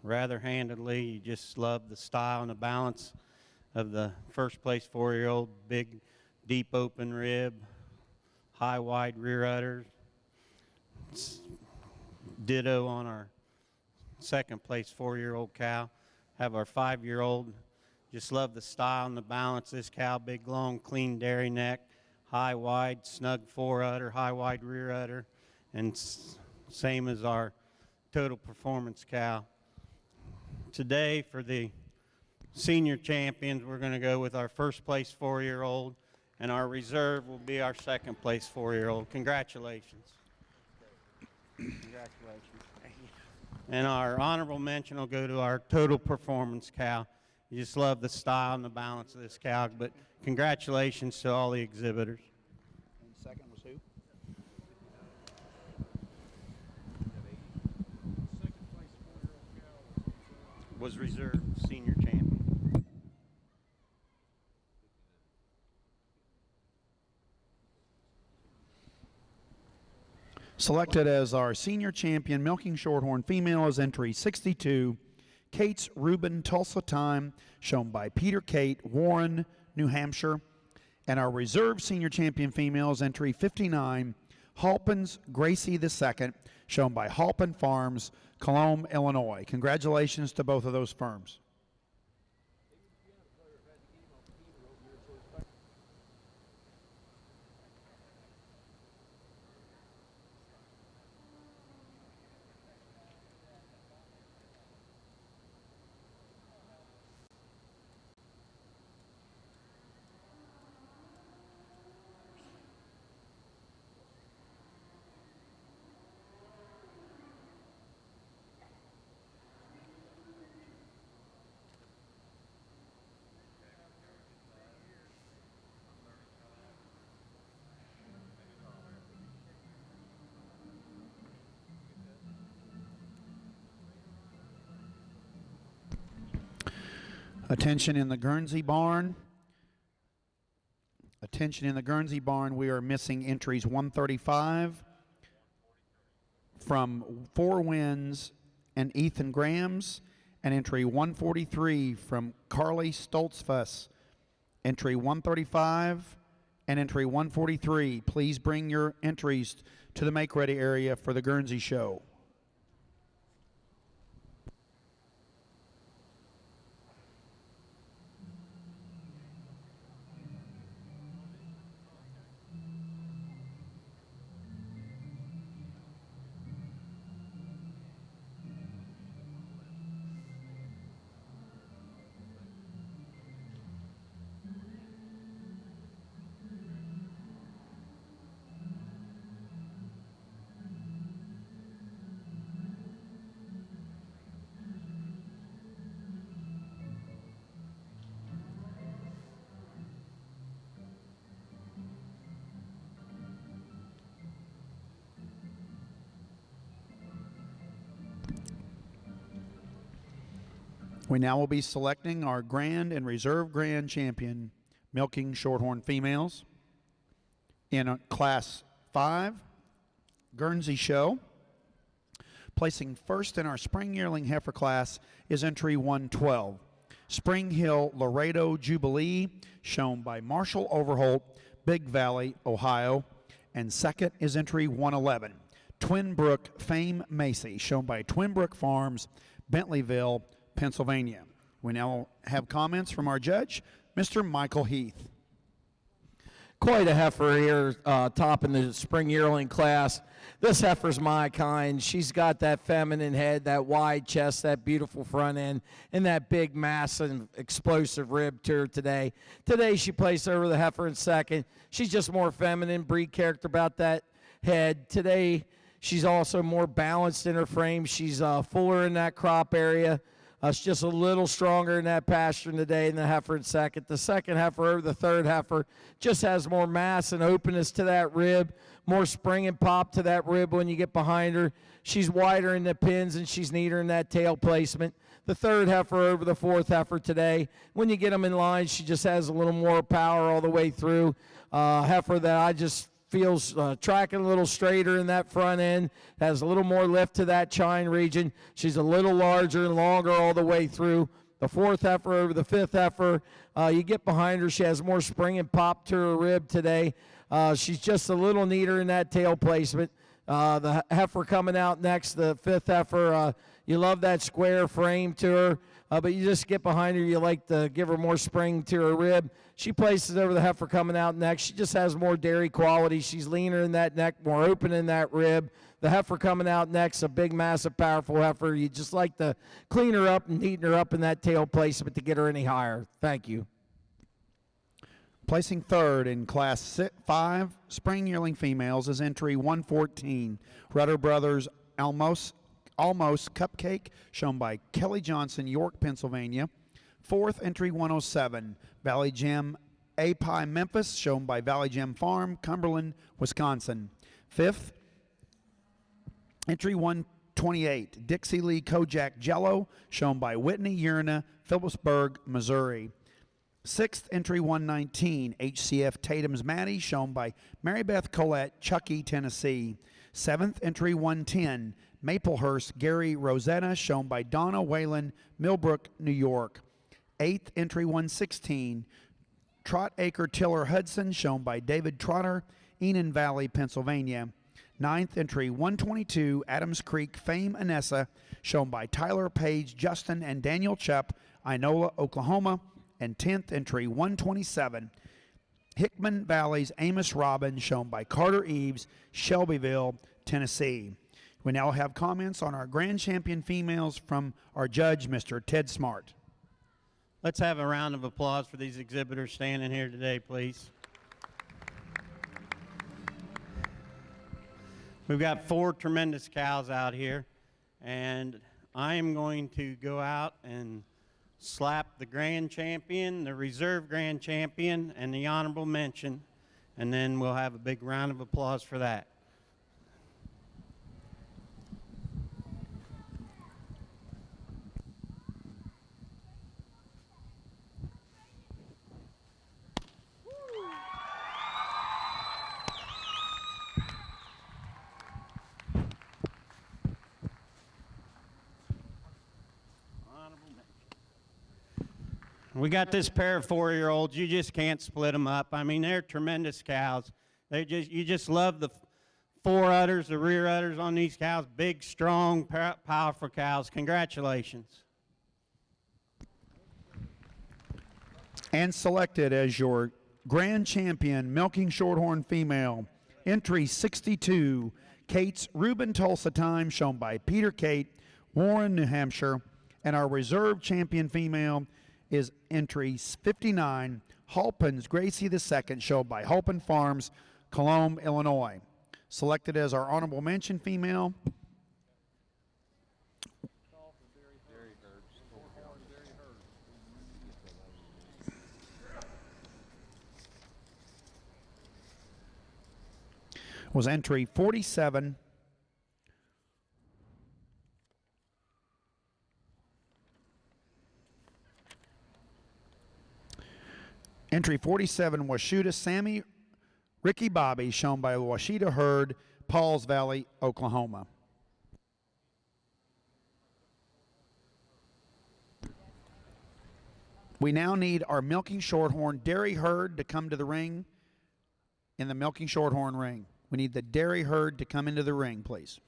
rather handedly. You just love the style and the balance of the first place 4-year-old, big, deep open rib, high, wide rear udders. Ditto on our second place 4-year-old cow. Have our 5-year-old. Just love the style and the balance. This cow, big, long, clean dairy neck, high, wide, snug fore udder, high, wide rear udder, and same as our total performance cow. Today, for the senior champions, we're going to go with our first place 4-year-old, and our reserve will be our second place 4-year-old. Congratulations. Congratulations. And our honorable mention will go to our total performance cow. You just love the style and the balance of this cow, but congratulations to all the exhibitors. And second was who? Was reserved senior champion. Selected as our senior champion milking shorthorn female is entry 62, Kate's Reuben Tulsa Time, shown by Peter Kate, Warren, New Hampshire. And our reserve senior champion female is entry 59, Halpin's Gracie II, shown by Halpin Farms, Cologne, Illinois. Congratulations to both of those firms. Attention in the Guernsey barn. Attention in the Guernsey barn. We are missing entries 135 from 4 Winds and Ethan Grams, and entry 143 from Carly Stoltzfuss. Entry 135 and entry 143. Please bring your entries to the make-ready area for the Guernsey show. We now will be selecting our grand and reserve grand champion milking shorthorn females in Class 5 Guernsey show. Placing first in our spring yearling heifer class is entry 112, Spring Hill Laredo Jubilee, shown by Marshall Overholt, Big Valley, Ohio. And second is entry 111, Twin Brook Fame Macy, shown by Twin Brook Farms, Bentleyville, Pennsylvania. We now have comments from our judge, Mr. Michael Heath. Quite a heifer here, top in the spring yearling class. This heifer's my kind. She's got that feminine head, that wide chest, that beautiful front end, and that big, massive, explosive rib to her today. Today she placed over the heifer in second. She's just more feminine, breed character about that head. Today she's also more balanced in her frame. She's fuller in that crop area. It's just a little stronger in that pasture today than the heifer in second. The second heifer over the third heifer just has more mass and openness to that rib, more spring and pop to that rib when you get behind her. She's wider in the pins and she's neater in that tail placement. The third heifer over the fourth heifer today, when you get them in line, she just has a little more power all the way through. Heifer that I just feels tracking a little straighter in that front end, has a little more lift to that chine region. She's a little larger and longer all the way through. The fourth heifer over the fifth heifer, you get behind her, she has more spring and pop to her rib today. She's just a little neater in that tail placement. The heifer coming out next, the fifth heifer, you love that square frame to her, but you just get behind her, you like to give her more spring to her rib. She places over the heifer coming out next. She just has more dairy quality. She's leaner in that neck, more open in that rib. The heifer coming out next, a big, massive, powerful heifer. You just like to clean her up and neaten her up in that tail placement to get her any higher. Thank you. Placing third in Class 5 Spring Yearling Females is entry 114, Rudder Brothers Almost Cupcake, shown by Kelly Johnson, York, Pennsylvania. Fourth, entry 107, Valley Gem A-Pie Memphis, shown by Valley Gem Farm, Cumberland, Wisconsin. Fifth, entry 128, Dixie Lee Kojak Jello, shown by Whitney Urna, Phillipsburg, Missouri. Sixth, entry 119, HCF Tatum's Maddie, shown by Mary Beth Collette, Chuckey, Tennessee. Seventh, entry 110, Maplehurst Gary Rosetta, shown by Donna Whalen, Millbrook, New York. Eighth, entry 116, Trot Acre Tiller Hudson, shown by David Trotter, Enon Valley, Pennsylvania. Ninth, entry 122, Adams Creek Fame Anessa, shown by Tyler Page, Justin, and Daniel Chupp, Inola, Oklahoma. And 10th, entry 127, Hickman Valley's Amos Robbins, shown by Carter Eves, Shelbyville, Tennessee. We now have comments on our grand champion females from our judge, Mr. Ted Smart. Let's have a round of applause for these exhibitors standing here today, please. We've got 4 tremendous cows out here, and I am going to go out and slap the grand champion, the reserve grand champion, and the honorable mention, and then we'll have a big round of applause for that. We got this pair of 4-year-olds. You just can't split them up. I mean, they're tremendous cows. You just love the fore udders, the rear udders on these cows. Big, strong, powerful cows. Congratulations. And selected as your grand champion, milking shorthorn female, entry 62, Kate's Reuben Tulsa time, shown by Peter Kate, Warren, New Hampshire. And our reserve champion female is entry 59, Halpin's Gracie II, shown by Halpin Farms, Cologne, Illinois. Selected as our honorable mention female was entry 47, entry 47, Washita Sammy Ricky Bobby, shown by Washita Herd, Pauls Valley, Oklahoma. We now need our milking shorthorn dairy herd to come to the ring in the milking shorthorn ring. We need the dairy herd to come into the ring, please.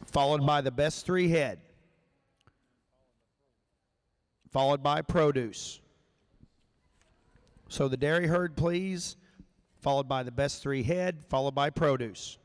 Followed by the best 3 head. Followed by produce. So the dairy herd, please, followed by the best 3 head, followed by produce.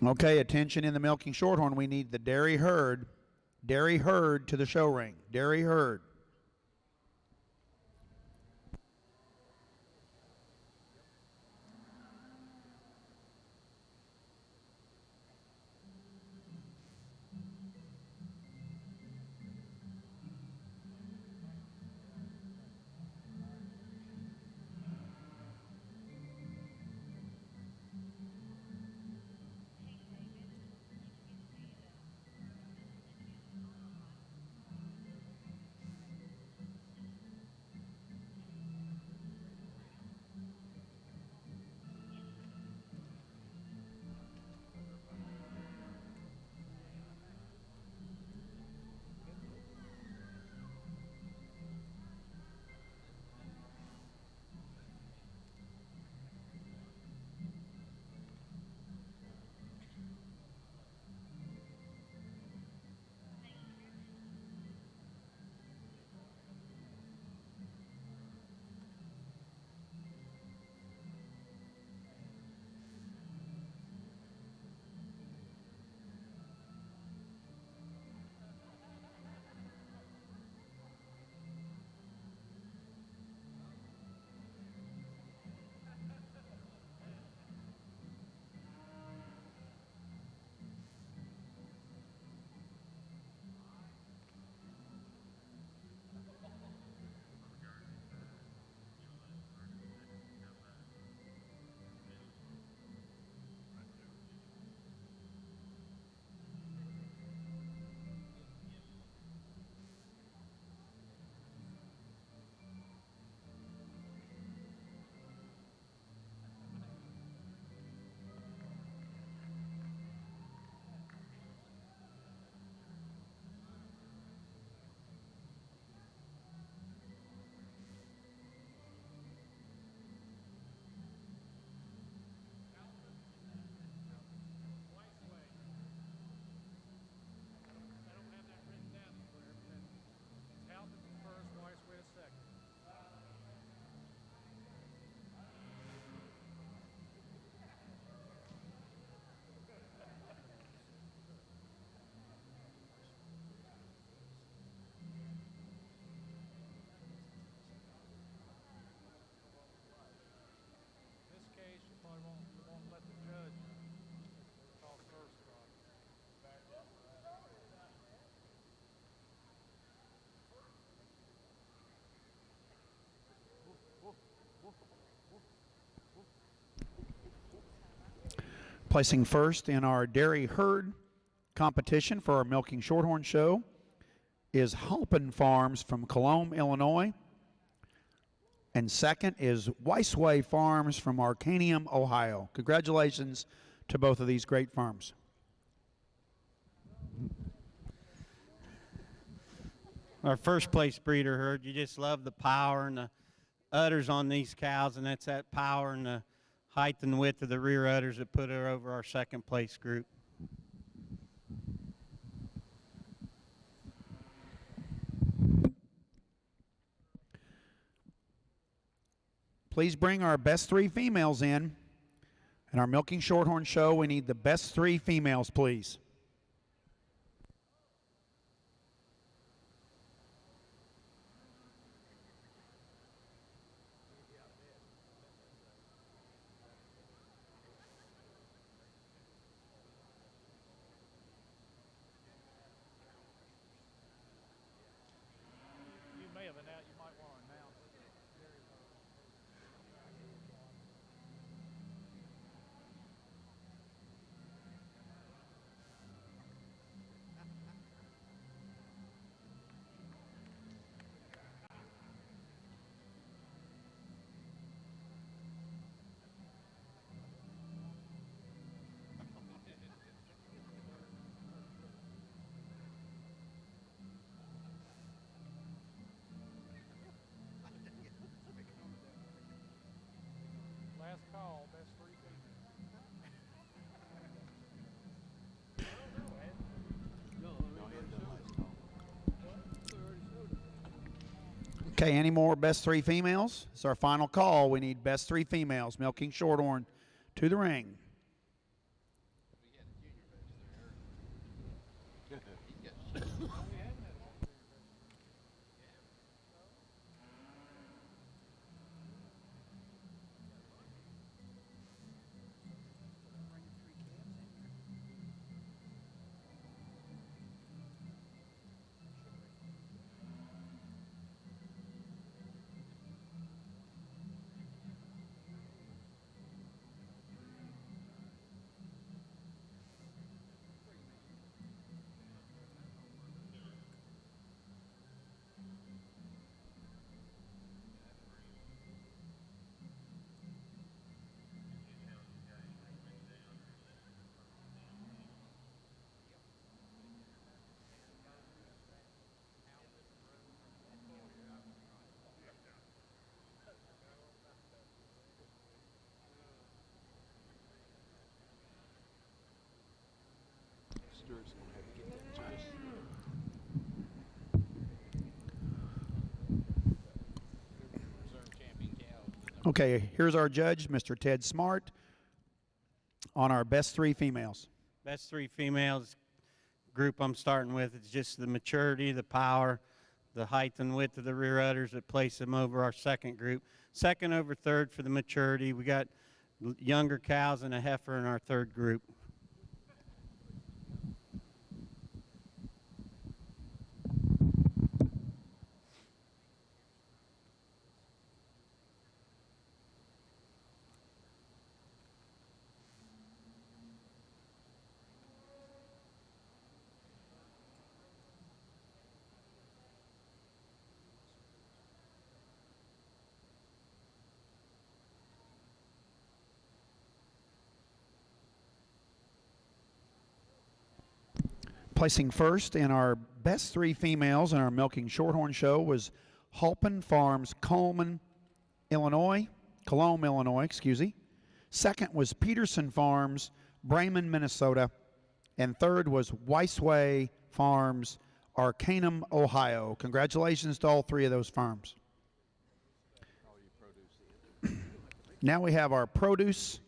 Okay, attention in the milking shorthorn. We need the dairy herd to the show ring. Dairy herd. Placing first in our dairy herd competition for our milking shorthorn show is Halpin Farms from Cologne, Illinois. And second is Weissway Farms from Arcanum, Ohio. Congratulations to both of these great farms. Our first place breeder herd, you just love the power and the udders on these cows, and that's that power and the height and width of the rear udders that put her over our second place group. Please bring our best 3 females in. In our milking shorthorn show, we need the best 3 females, please. Last call, best 3 females. Okay, any more best 3 females? It's our final call. We need best 3 females milking shorthorn to the ring. Okay, here's our judge, Mr. Ted Smart, on our best 3 females. Best 3 females group I'm starting with is just the maturity, the power, the height and width of the rear udders that place them over our second group. Second over third for the maturity. We got younger cows and a heifer in our third group. Placing first in our best 3 females in our milking shorthorn show was Halpin Farms, Cologne, Illinois. Second was Peterson Farms, Bremen, Minnesota. And third was Weissway Farms, Arcanum, Ohio. Congratulations to all 3 of those farms. Now we have our produce.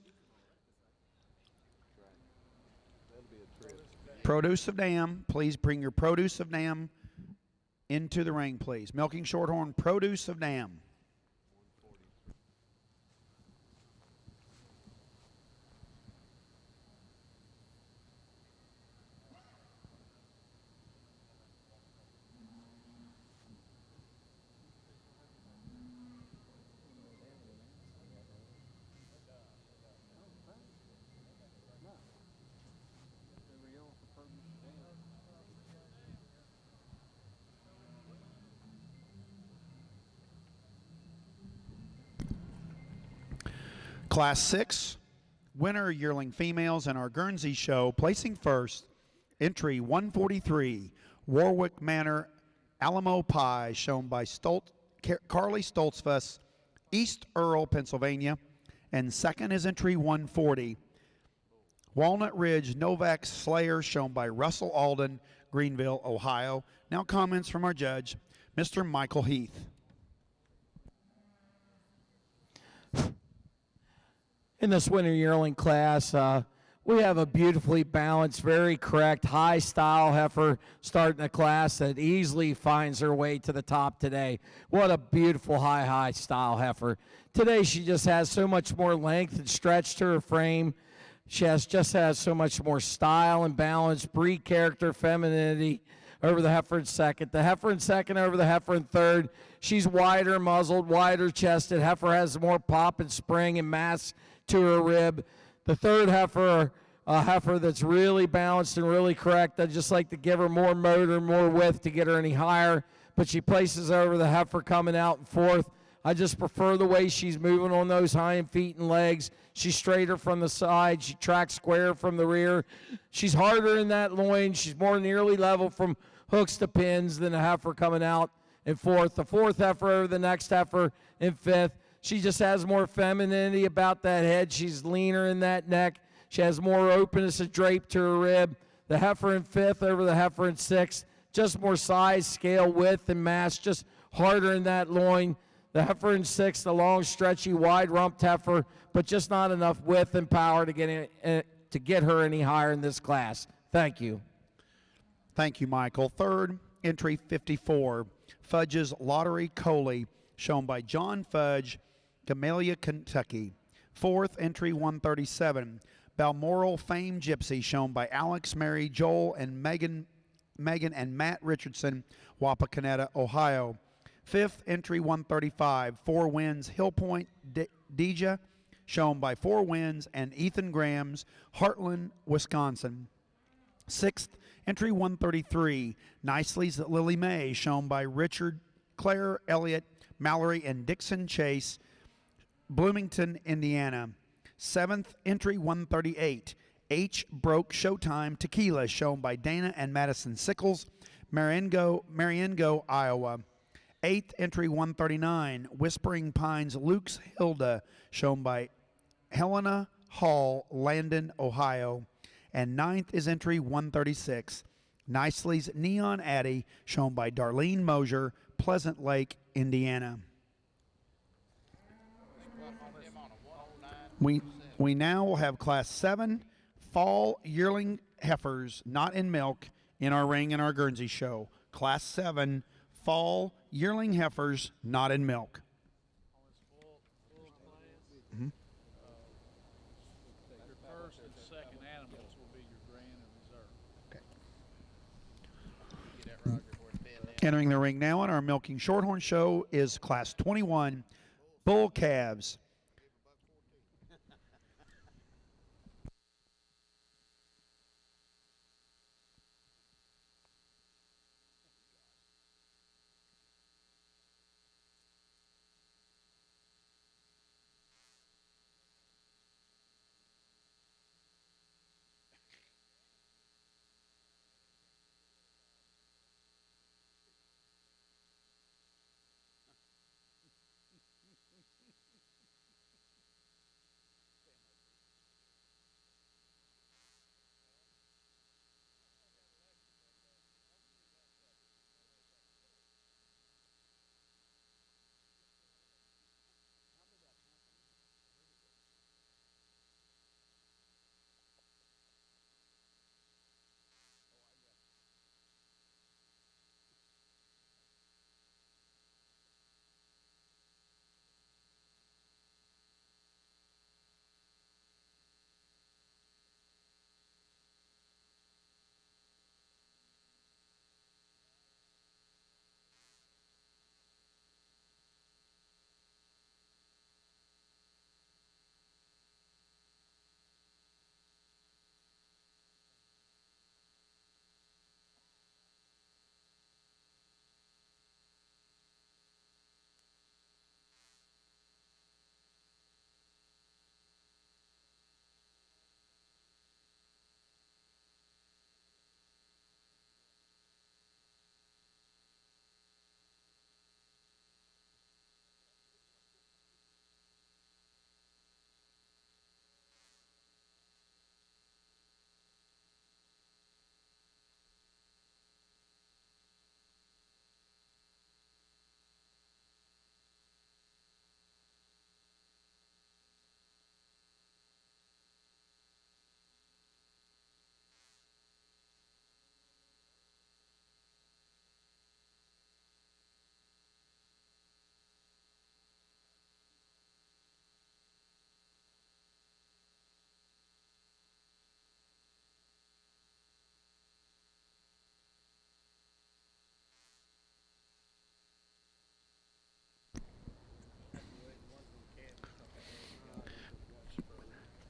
Produce of dam, please bring your produce of dam into the ring, please. Milking shorthorn, produce of dam. Class 6, winner yearling females in our Guernsey show, placing first, entry 143, Warwick Manor Alamo Pie, shown by Carly Stoltzfus, East Earl, Pennsylvania. And second is entry 140, Walnut Ridge Novak Slayer, shown by Russell Alden, Greenville, Ohio. Now comments from our judge, Mr. Michael Heath. In this winter yearling class, we have a beautifully balanced, very correct, high-style heifer starting the class that easily finds her way to the top today. What a beautiful high-style heifer. Today she just has so much more length and stretch to her frame. She just has so much more style and balance, breed character, femininity over the heifer in second. The heifer in second over the heifer in third. She's wider muzzled, wider chested. Heifer has more pop and spring and mass to her rib. The third heifer, a heifer that's really balanced and really correct. I'd just like to give her more motor, more width to get her any higher, but she places over the heifer coming out in fourth. I just prefer the way she's moving on those hind feet and legs. She's straighter from the side. She tracks square from the rear. She's harder in that loin. She's more nearly level from hooks to pins than the heifer coming out in fourth. The fourth heifer over the next heifer in fifth. She just has more femininity about that head. She's leaner in that neck. She has more openness of drape to her rib. The heifer in fifth over the heifer in sixth. Just more size, scale, width, and mass. Just harder in that loin. The heifer in sixth, the long, stretchy, wide-rumped heifer, but just not enough width and power to get her any higher in this class. Thank you. Thank you, Michael. Third, entry 54, Fudge's Lottery Coley, shown by John Fudge, Camellia, Kentucky. Fourth, entry 137, Balmoral Fame Gypsy, shown by Alex, Mary, Joel, and Megan and Matt Richardson, Wapakoneta, Ohio. Fifth, entry 135, Four Winds Hill Point Deja, shown by Four Winds and Ethan Grams, Heartland, Wisconsin. Sixth, entry 133, Nicely's Lily Mae, shown by Richard, Claire, Elliott, Mallory, and Dixon Chase, Bloomington, Indiana. Seventh, entry 138, H Broke Showtime Tequila, shown by Dana and Madison Sickles, Mariengo, Iowa. Eighth, entry 139, Whispering Pines Luke's Hilda, shown by Helena Hall, Landon, Ohio. And ninth is entry 136, Nicely's Neon Addie, shown by Darlene Mosier, Pleasant Lake, Indiana. We now will have Class 7 fall yearling heifers not in milk in our ring in our Guernsey show. Class 7 fall yearling heifers not in milk. Your first and second animals will be your grand and reserve. Entering the ring now in our milking shorthorn show is Class 21 bull calves.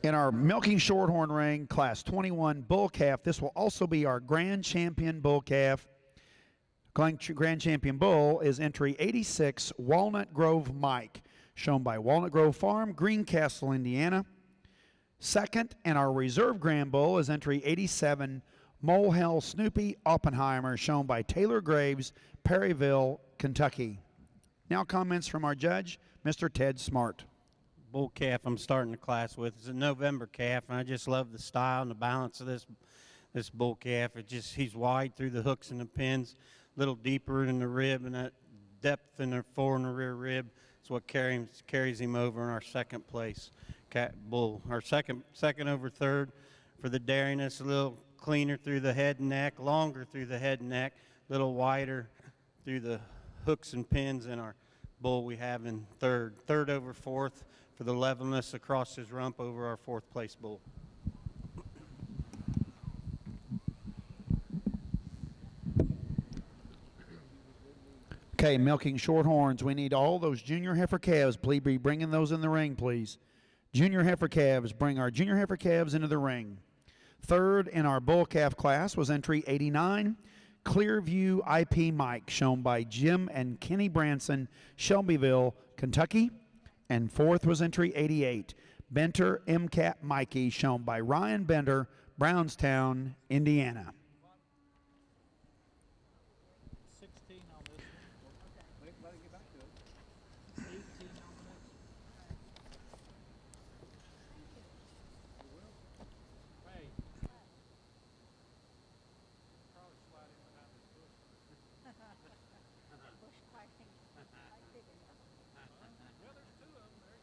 In our milking shorthorn ring, Class 21 bull calf, this will also be our grand champion bull calf. Grand champion bull is entry 86, Walnut Grove Mike, shown by Walnut Grove Farm, Greencastle, Indiana. Second, and our reserve grand bull is entry 87, Molehell Snoopy Oppenheimer, shown by Taylor Graves, Perryville, Kentucky. Now comments from our judge, Mr. Ted Smart. Bull calf I'm starting the class with is a November calf, and I just love the style and the balance of this bull calf. He's wide through the hooks and the pins, a little deeper in the rib, and that depth in the fore and the rear rib is what carries him over in our second place bull. Our second over third for the dariness, a little cleaner through the head and neck, longer through the head and neck, a little wider through the hooks and pins in our bull we have in third. Third over fourth for the levelness across his rump over our fourth place bull. Okay, milking shorthorns. We need all those junior heifer calves. Please be bringing those in the ring, please. Junior heifer calves. Bring our junior heifer calves into the ring. Third in our bull calf class was entry 89, Clearview IP Mike, shown by Jim and Kenny Branson, Shelbyville, Kentucky. And fourth was entry 88, Benter MCAT Mikey, shown by Ryan Bender, Brownstown, Indiana. 16 on this one. Let it get back to it. 18 on the next one. Hey. Probably slide in behind this bush. Bush quacking. Well, there's two of them there.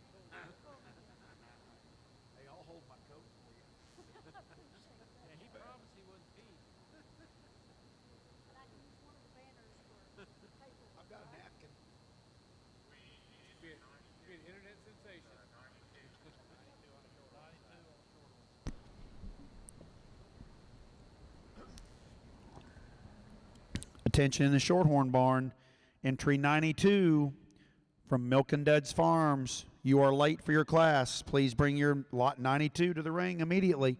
Attention in the Shorthorn barn. Entry 92 from Milk and Duds Farms. You are late for your class. Please bring your lot 92 to the ring immediately.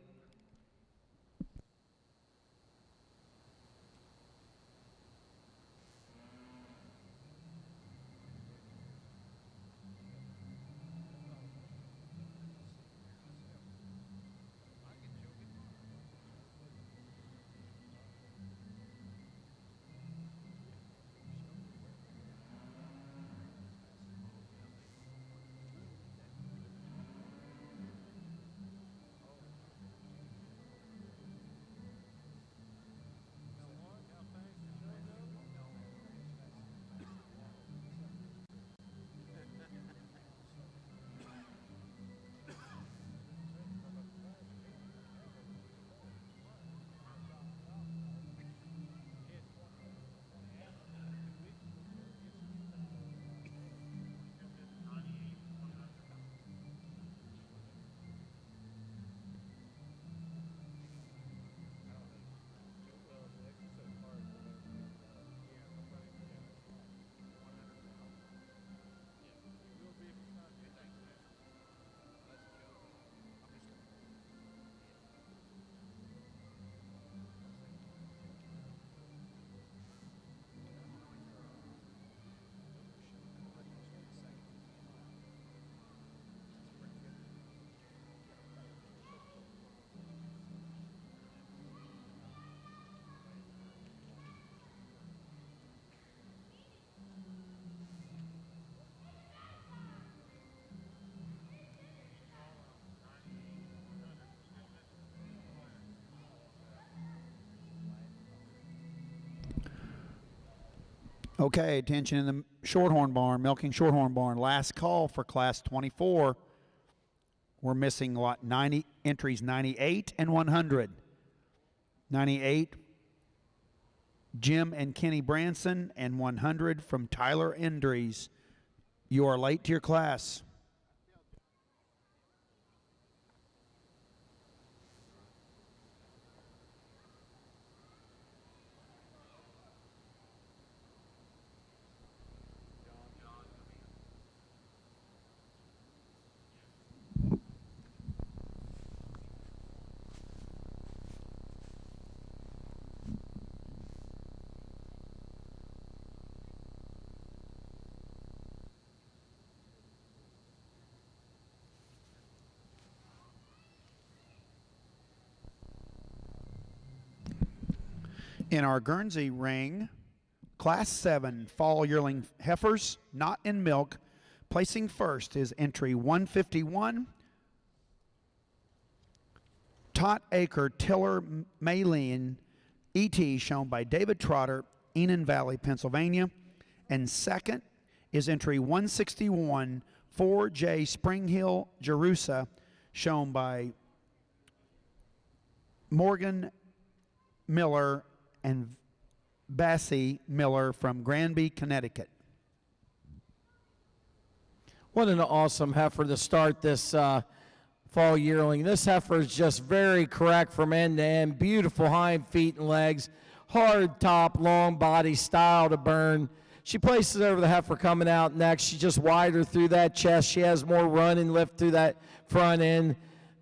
Okay, attention in the Shorthorn barn, milking Shorthorn barn. Last call for class 24. We're missing lot 90, entries 98 and 100. 98, Jim and Kenny Branson, and 100 from Tyler Endries. You are late to your class. In our Guernsey ring, Class 7 fall yearling heifers, not in milk. Placing first is entry 151, Tot Acre Tiller Maylene ET, shown by David Trotter, Enon Valley, Pennsylvania. And second is entry 161, 4J Spring Hill Jerusa, shown by Morgan Miller and Bassie Miller from Granby, Connecticut. What an awesome heifer to start this fall yearling. This heifer is just very correct from end to end. Beautiful hind feet and legs. Hard top, long body, style to burn. She places over the heifer coming out next. She's just wider through that chest. She has more run and lift through that front end.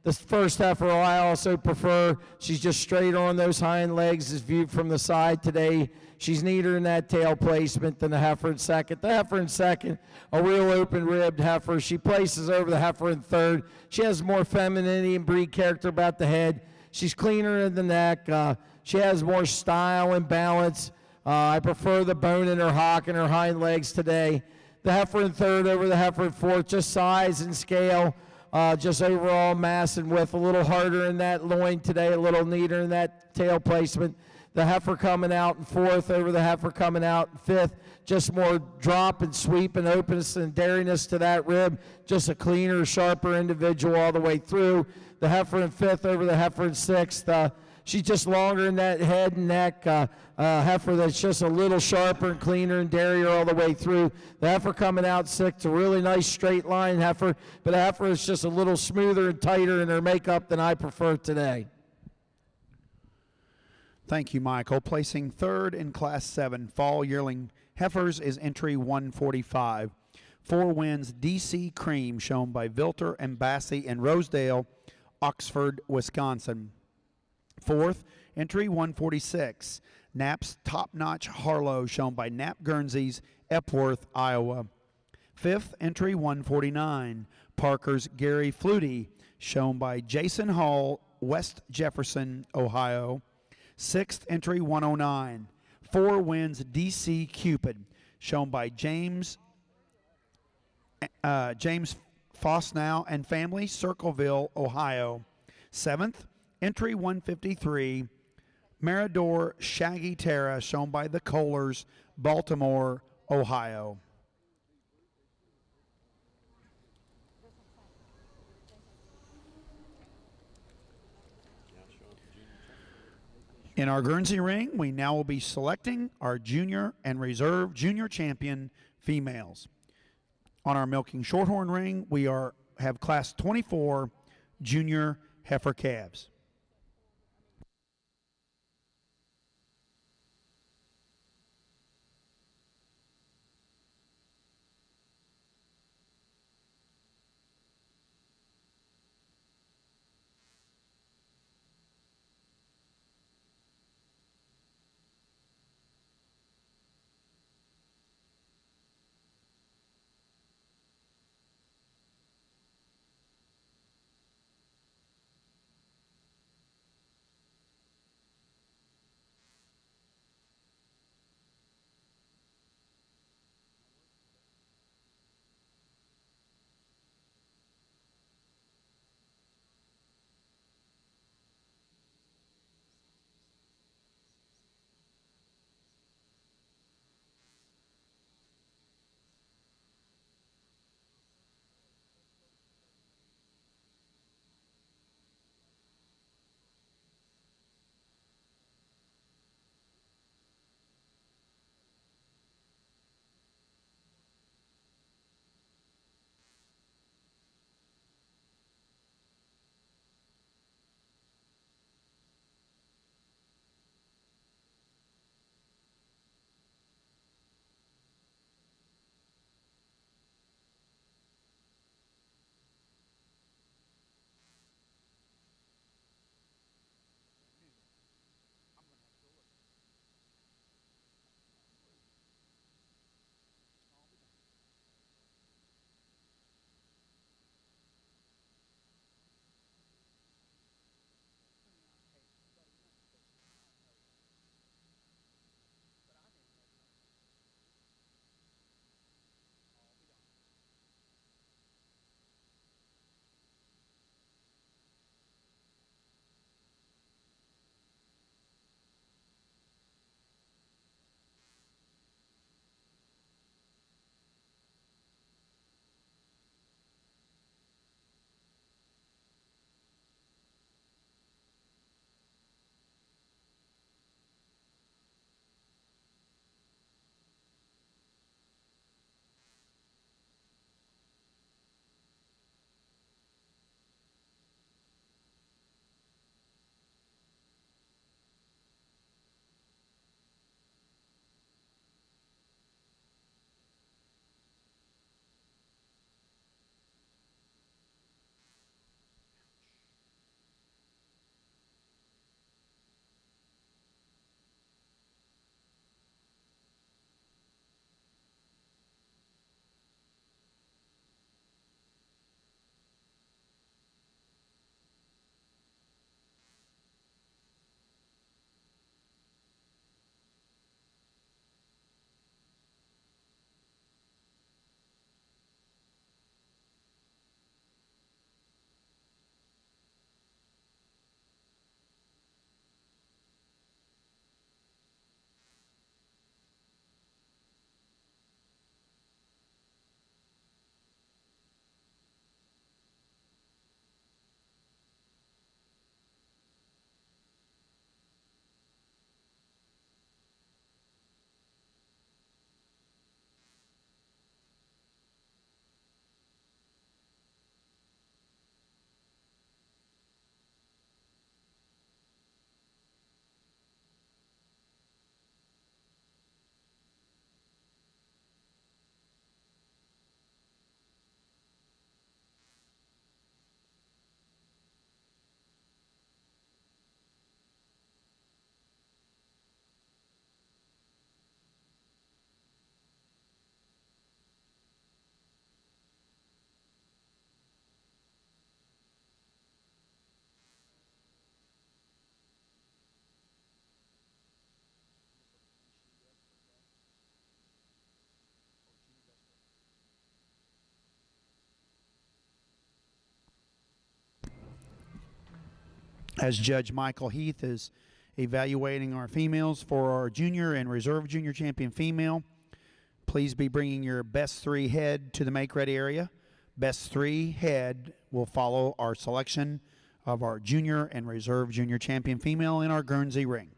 The first heifer I also prefer. She's just straight on those hind legs as viewed from the side today. She's neater in that tail placement than the heifer in second. The heifer in second, a real open-ribbed heifer. She places over the heifer in third. She has more femininity and breed character about the head. She's cleaner in the neck. She has more style and balance. I prefer the bone in her hock and her hind legs today. The heifer in third over the heifer in fourth, just size and scale. Just overall mass and width, a little harder in that loin today, a little neater in that tail placement. The heifer coming out in fourth over the heifer coming out in fifth. Just more drop and sweep and openness and dariness to that rib. Just a cleaner, sharper individual all the way through. The heifer in fifth over the heifer in sixth. She's just longer in that head and neck. Heifer that's just a little sharper and cleaner and dairier all the way through. The heifer coming out sixth, a really nice straight line heifer, but the heifer is just a little smoother and tighter in her makeup than I prefer today. Thank you, Michael. Placing third in Class 7 Fall Yearling Heifers is entry 145. 4 wins DC Cream, shown by Vilter and Bassey in Rosedale, Oxford, Wisconsin. Fourth, entry 146. Knapp's Top Notch Harlow, shown by Knapp Guernseys, Epworth, Iowa. Fifth, entry 149. Parker's Gary Flutie, shown by Jason Hall, West Jefferson, Ohio. Sixth, entry 109. 4 wins DC Cupid, shown by James Fosnow and family, Circleville, Ohio. Seventh, entry 153. Mirador Shaggy Terra, shown by the Kohlers, Baltimore, Ohio. In our Guernsey ring, we now will be selecting our junior and reserve junior champion females. On our milking shorthorn ring, we have class 24 junior heifer calves. as Judge Michael Heath is evaluating our females for our junior and reserve junior champion female. Please be bringing your best 3 head to the make-ready area. Best 3 head will follow our selection of our junior and reserve junior champion female in our Guernsey ring.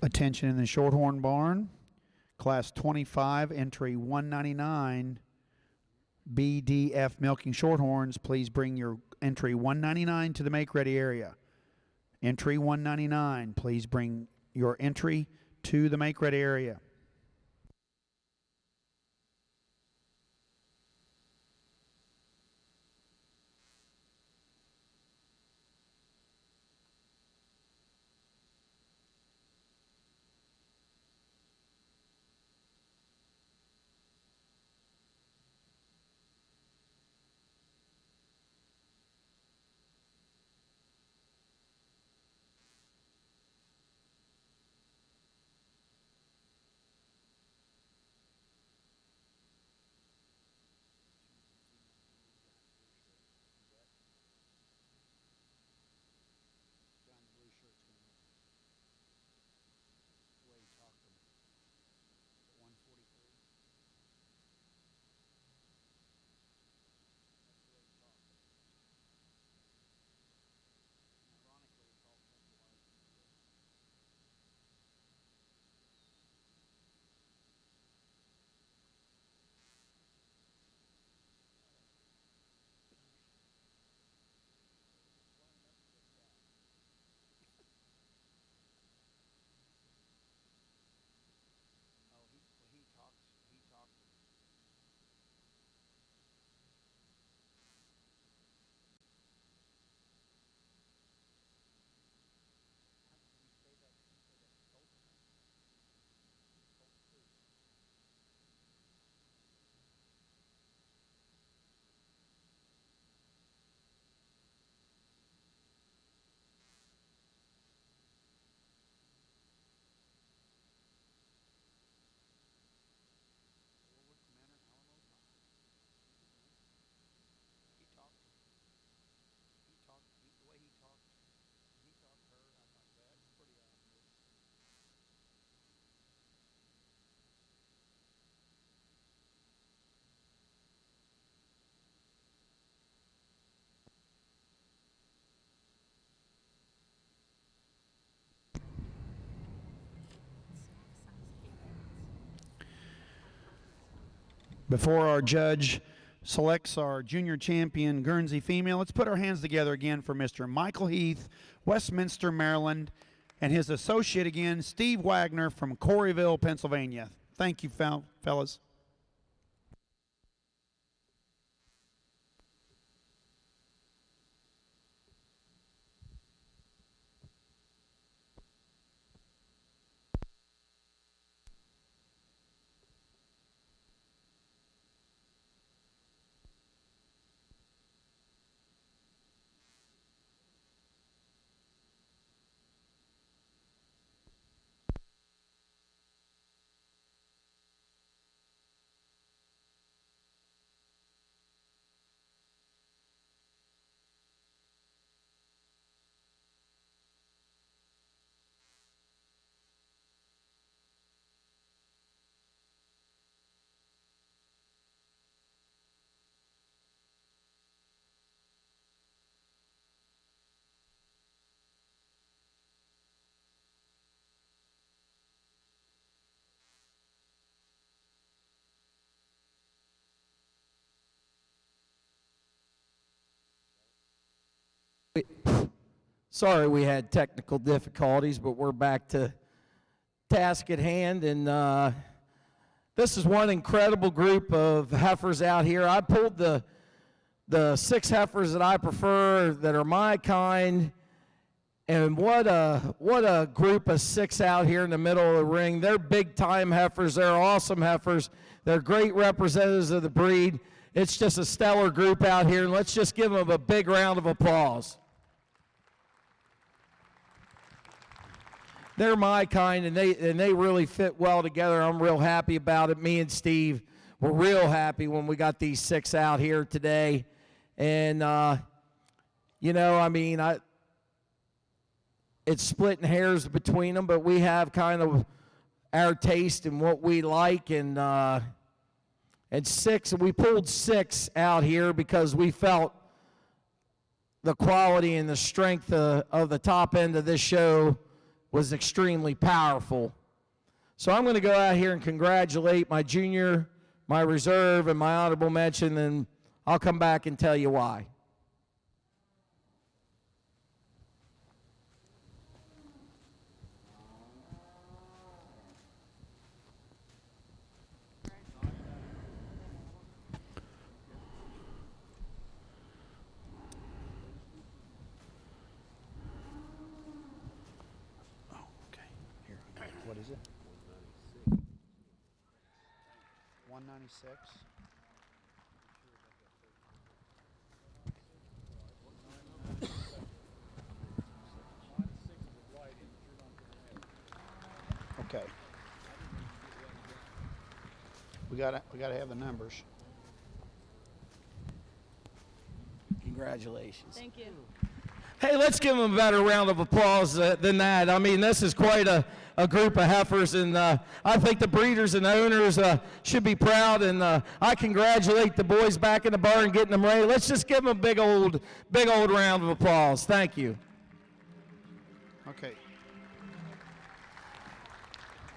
Attention in the Shorthorn barn. Class 25, entry 199, BDF milking Shorthorns. Please bring your entry 199 to the make-ready area. Entry 199, please bring your entry to the make-ready area. Before our judge selects our junior champion Guernsey female, let's put our hands together again for Mr. Michael Heath, Westminster, Maryland, and his associate again, Steve Wagner from Corryville, Pennsylvania. Thank you, fellas. Sorry we had technical difficulties, but we're back to task at hand. And this is one incredible group of heifers out here. I pulled the 6 heifers that I prefer, that are my kind. And what a group of 6 out here in the middle of the ring. They're big-time heifers. They're awesome heifers. They're great representatives of the breed. It's just a stellar group out here, and let's just give them a big round of applause. They're my kind, and they really fit well together. I'm real happy about it. Me and Steve were real happy when we got these 6 out here today. And, you know, I mean, it's splitting hairs between them, but we have kind of our taste and what we like. And 6, we pulled 6 out here because we felt the quality and the strength of the top end of this show was extremely powerful. So I'm going to go out here and congratulate my junior, my reserve, and my honorable mention, and I'll come back and tell you why. What is it? 196. Okay. We gotta have the numbers. Congratulations. Thank you. Hey, let's give them a better round of applause than that. I mean, this is quite a group of heifers, and I think the breeders and owners should be proud, and I congratulate the boys back in the barn getting them ready. Let's just give them a big old round of applause. Thank you. Okay.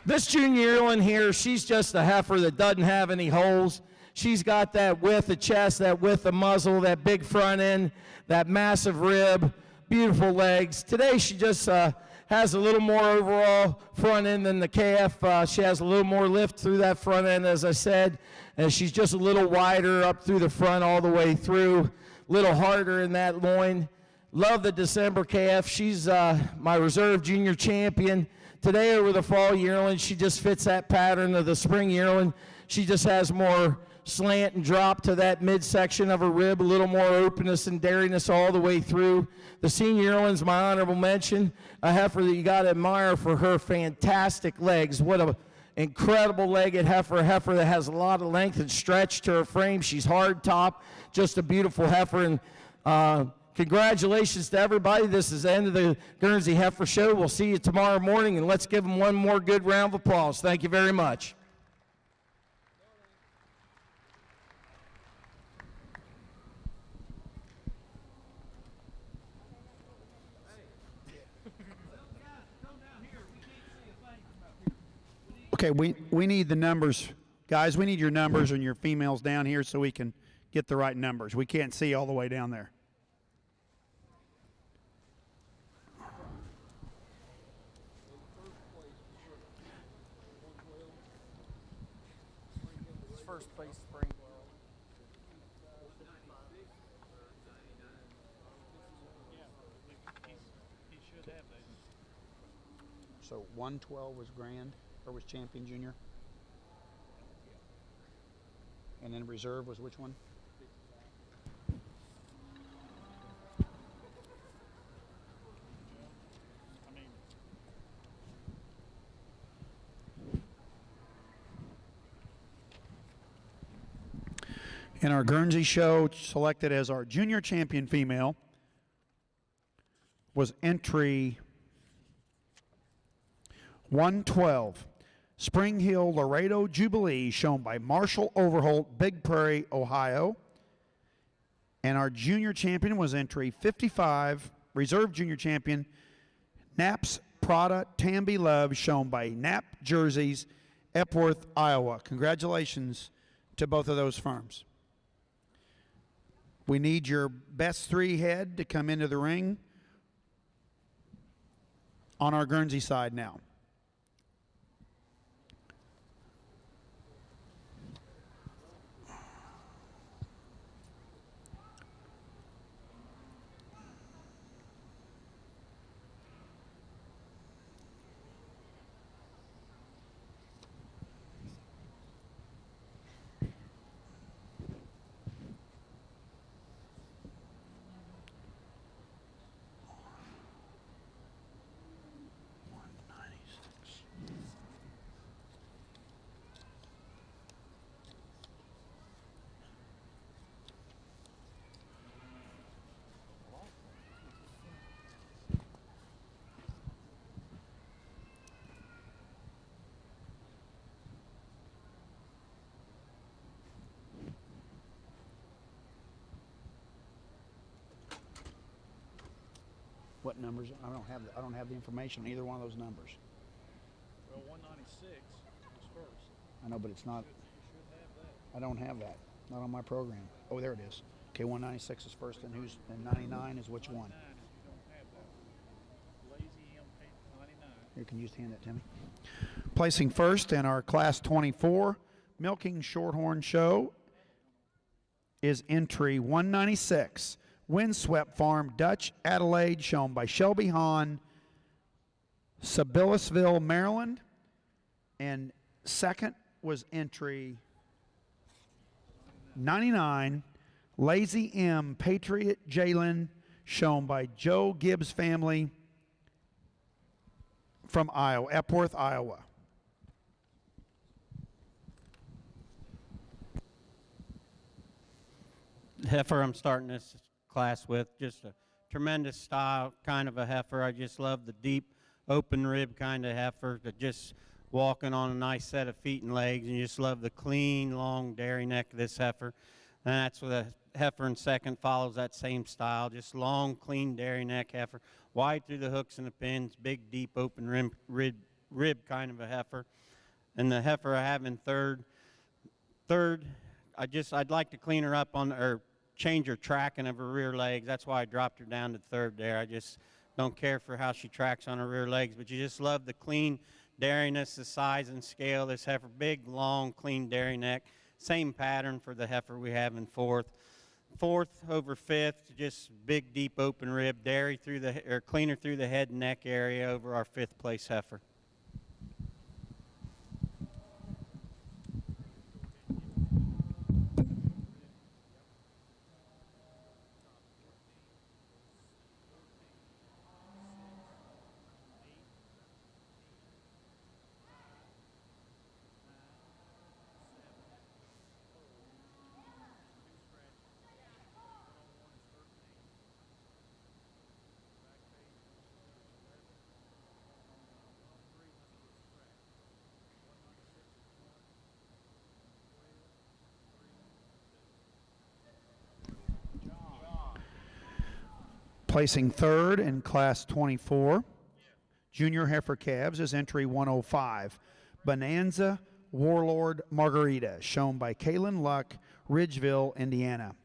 This junior yearling here, she's just a heifer that doesn't have any holes. She's got that width of chest, that width of muzzle, that big front end, that massive rib, beautiful legs. Today she just has a little more overall front end than the calf. She has a little more lift through that front end, as I said, and she's just a little wider up through the front all the way through, a little harder in that loin. Love the December calf. She's my reserve junior champion. Today over the fall yearling, she just fits that pattern of the spring yearling. She just has more slant and drop to that midsection of her rib, a little more openness and dariness all the way through. The senior yearling's my honorable mention, a heifer that you got to admire for her fantastic legs. What an incredible legged heifer, a heifer that has a lot of length and stretch to her frame. She's hard top, just a beautiful heifer. And congratulations to everybody. This is the end of the Guernsey Heifer Show. We'll see you tomorrow morning, and let's give them one more good round of applause. Thank you very much. Okay, we need the numbers. Guys, we need your numbers and your females down here so we can get the right numbers. We can't see all the way down there. First place spring. He should have those. So 112 was grand, or was champion junior? And then reserve was which one? In our Guernsey show, selected as our junior champion female was entry 112, Spring Hill Laredo Jubilee, shown by Marshall Overholt, Big Prairie, Ohio. And our junior champion was entry 55, reserve junior champion, Knapp's Prada Tamby Love, shown by Knapp Jerseys, Epworth, Iowa. Congratulations to both of those firms. We need your best 3 head to come into the ring on our Guernsey side now. What numbers? I don't have the information on either one of those numbers. Well, 196 is first. I know, but it's not. You should have that. I don't have that. Not on my program. Oh, there it is. Okay, 196 is first, and 99 is which one? 99 is you don't have that. Lazy M 99. Here, can you just hand that to me? Placing first in our Class 24 Milking Shorthorn Show is entry 196, Windswept Farm Dutch Adelaide, shown by Shelby Hahn, Sibyllsville, Maryland. And second was entry 99, Lazy M Patriot Jalen, shown by Joe Gibbs family from Iowa, Epworth, Iowa. Heifer I'm starting this class with, just a tremendous style kind of a heifer. I just love the deep open rib kind of heifer that just walking on a nice set of feet and legs, and you just love the clean long dairy neck of this heifer. And that's what a heifer in second follows that same style, just long clean dairy neck heifer, wide through the hooks and the pins, big deep open rib kind of a heifer. And the heifer I have in third, I'd like to clean her up on, or change her tracking of her rear legs. That's why I dropped her down to third there. I just don't care for how she tracks on her rear legs, but you just love the clean dairiness, the size and scale of this heifer. Big, long, clean dairy neck. Same pattern for the heifer we have in fourth. Fourth over fifth, just big, deep open rib, dairy through the, or cleaner through the head and neck area over our fifth place heifer. Placing third in Class 24, Junior Heifer Calves is entry 105, Bonanza Warlord Margarita, shown by Kaylin Luck, Ridgeville, Indiana.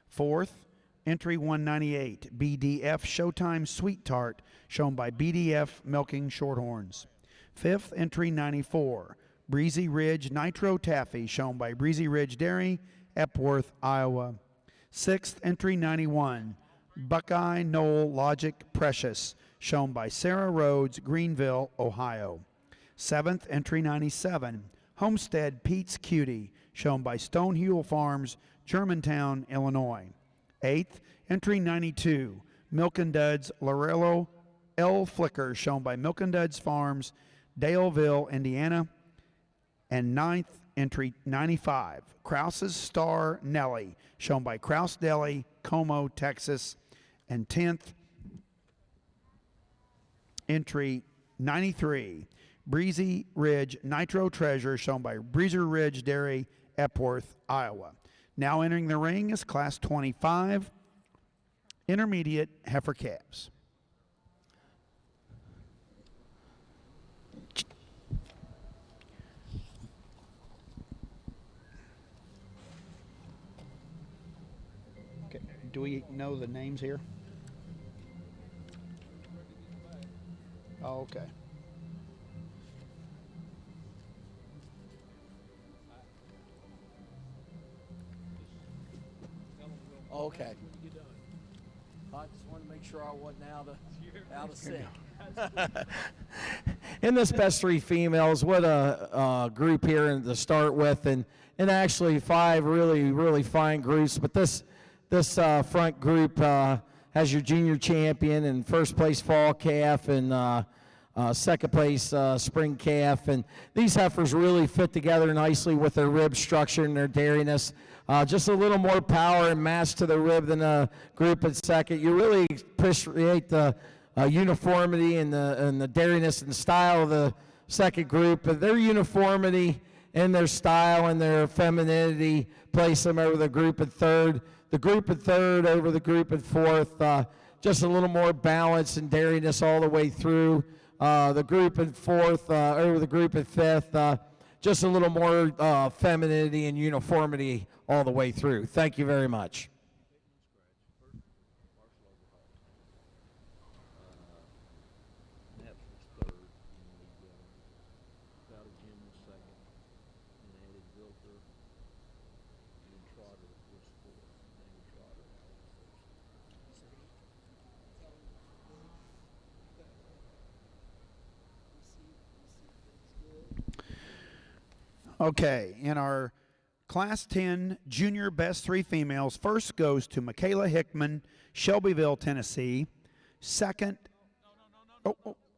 Fourth, entry 198, BDF Showtime Sweet Tart, shown by BDF Milking Shorthorns. Fifth, entry 94, Breezy Ridge Nitro Taffy, shown by Breezy Ridge Dairy, Epworth, Iowa. Sixth, entry 91, Buckeye Knoll Logic Precious, shown by Sarah Rhodes, Greenville, Ohio. Seventh, entry 97, Homestead Pete's Cutie, shown by Stonehewell Farms, Germantown, Illinois. Eighth, entry 92, Milk and Duds Lorello L. Flicker, shown by Milk and Duds Farms, Daleville, Indiana. And ninth, entry 95, Krause's Star Nellie, shown by Krause Deli, Como, Texas. And 10th, entry 93, Breezy Ridge Nitro Treasure, shown by Breezy Ridge Dairy, Epworth, Iowa. Now entering the ring is Class 25, Intermediate Heifer Calves. Okay. Do we know the names here? Oh, okay. Okay. I just wanted to make sure I wasn't out of sync. In this best three females, what a group here to start with, and actually 5 really fine groups. But this front group has your junior champion and first place fall calf and second place spring calf, and these heifers really fit together nicely with their rib structure and their dairiness. Just a little more power and mass to the rib than a group at second. You really appreciate the uniformity and the dairiness and style of the second group, but their uniformity and their style and their femininity place them over the group at third. The group at third over the group at fourth. Just a little more balance and dairiness all the way through. The group at fourth over the group at fifth. Just a little more femininity and uniformity all the way through. Thank you very much. Nat was third, and Powder Jim was second, and added Vilter, and Trotter was fourth. Danny Trotter was first. Okay, in our Class 10 Junior Best 3 Females, first goes to Michaela Hickman, Shelbyville, Tennessee. Second,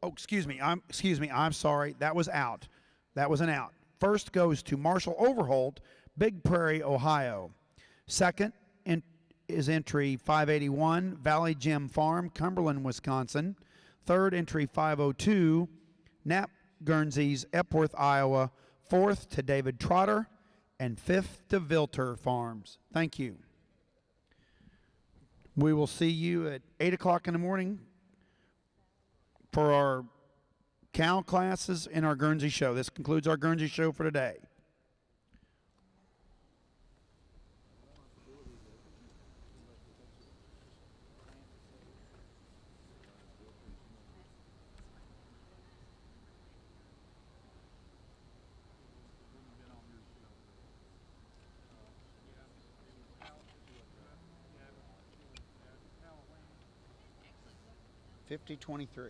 excuse me, I'm sorry, that was out. That was an out. First goes to Marshall Overholt, Big Prairie, Ohio. Second is entry 581, Valley Gym Farm, Cumberland, Wisconsin. Third, entry 502, Knapp Guernsey's, Epworth, Iowa. Fourth to David Trotter, and fifth to Vilter Farms. Thank you. We will see you at 8 o'clock in the morning for our cow classes and our Guernsey show. This concludes our Guernsey show for today. $50.23.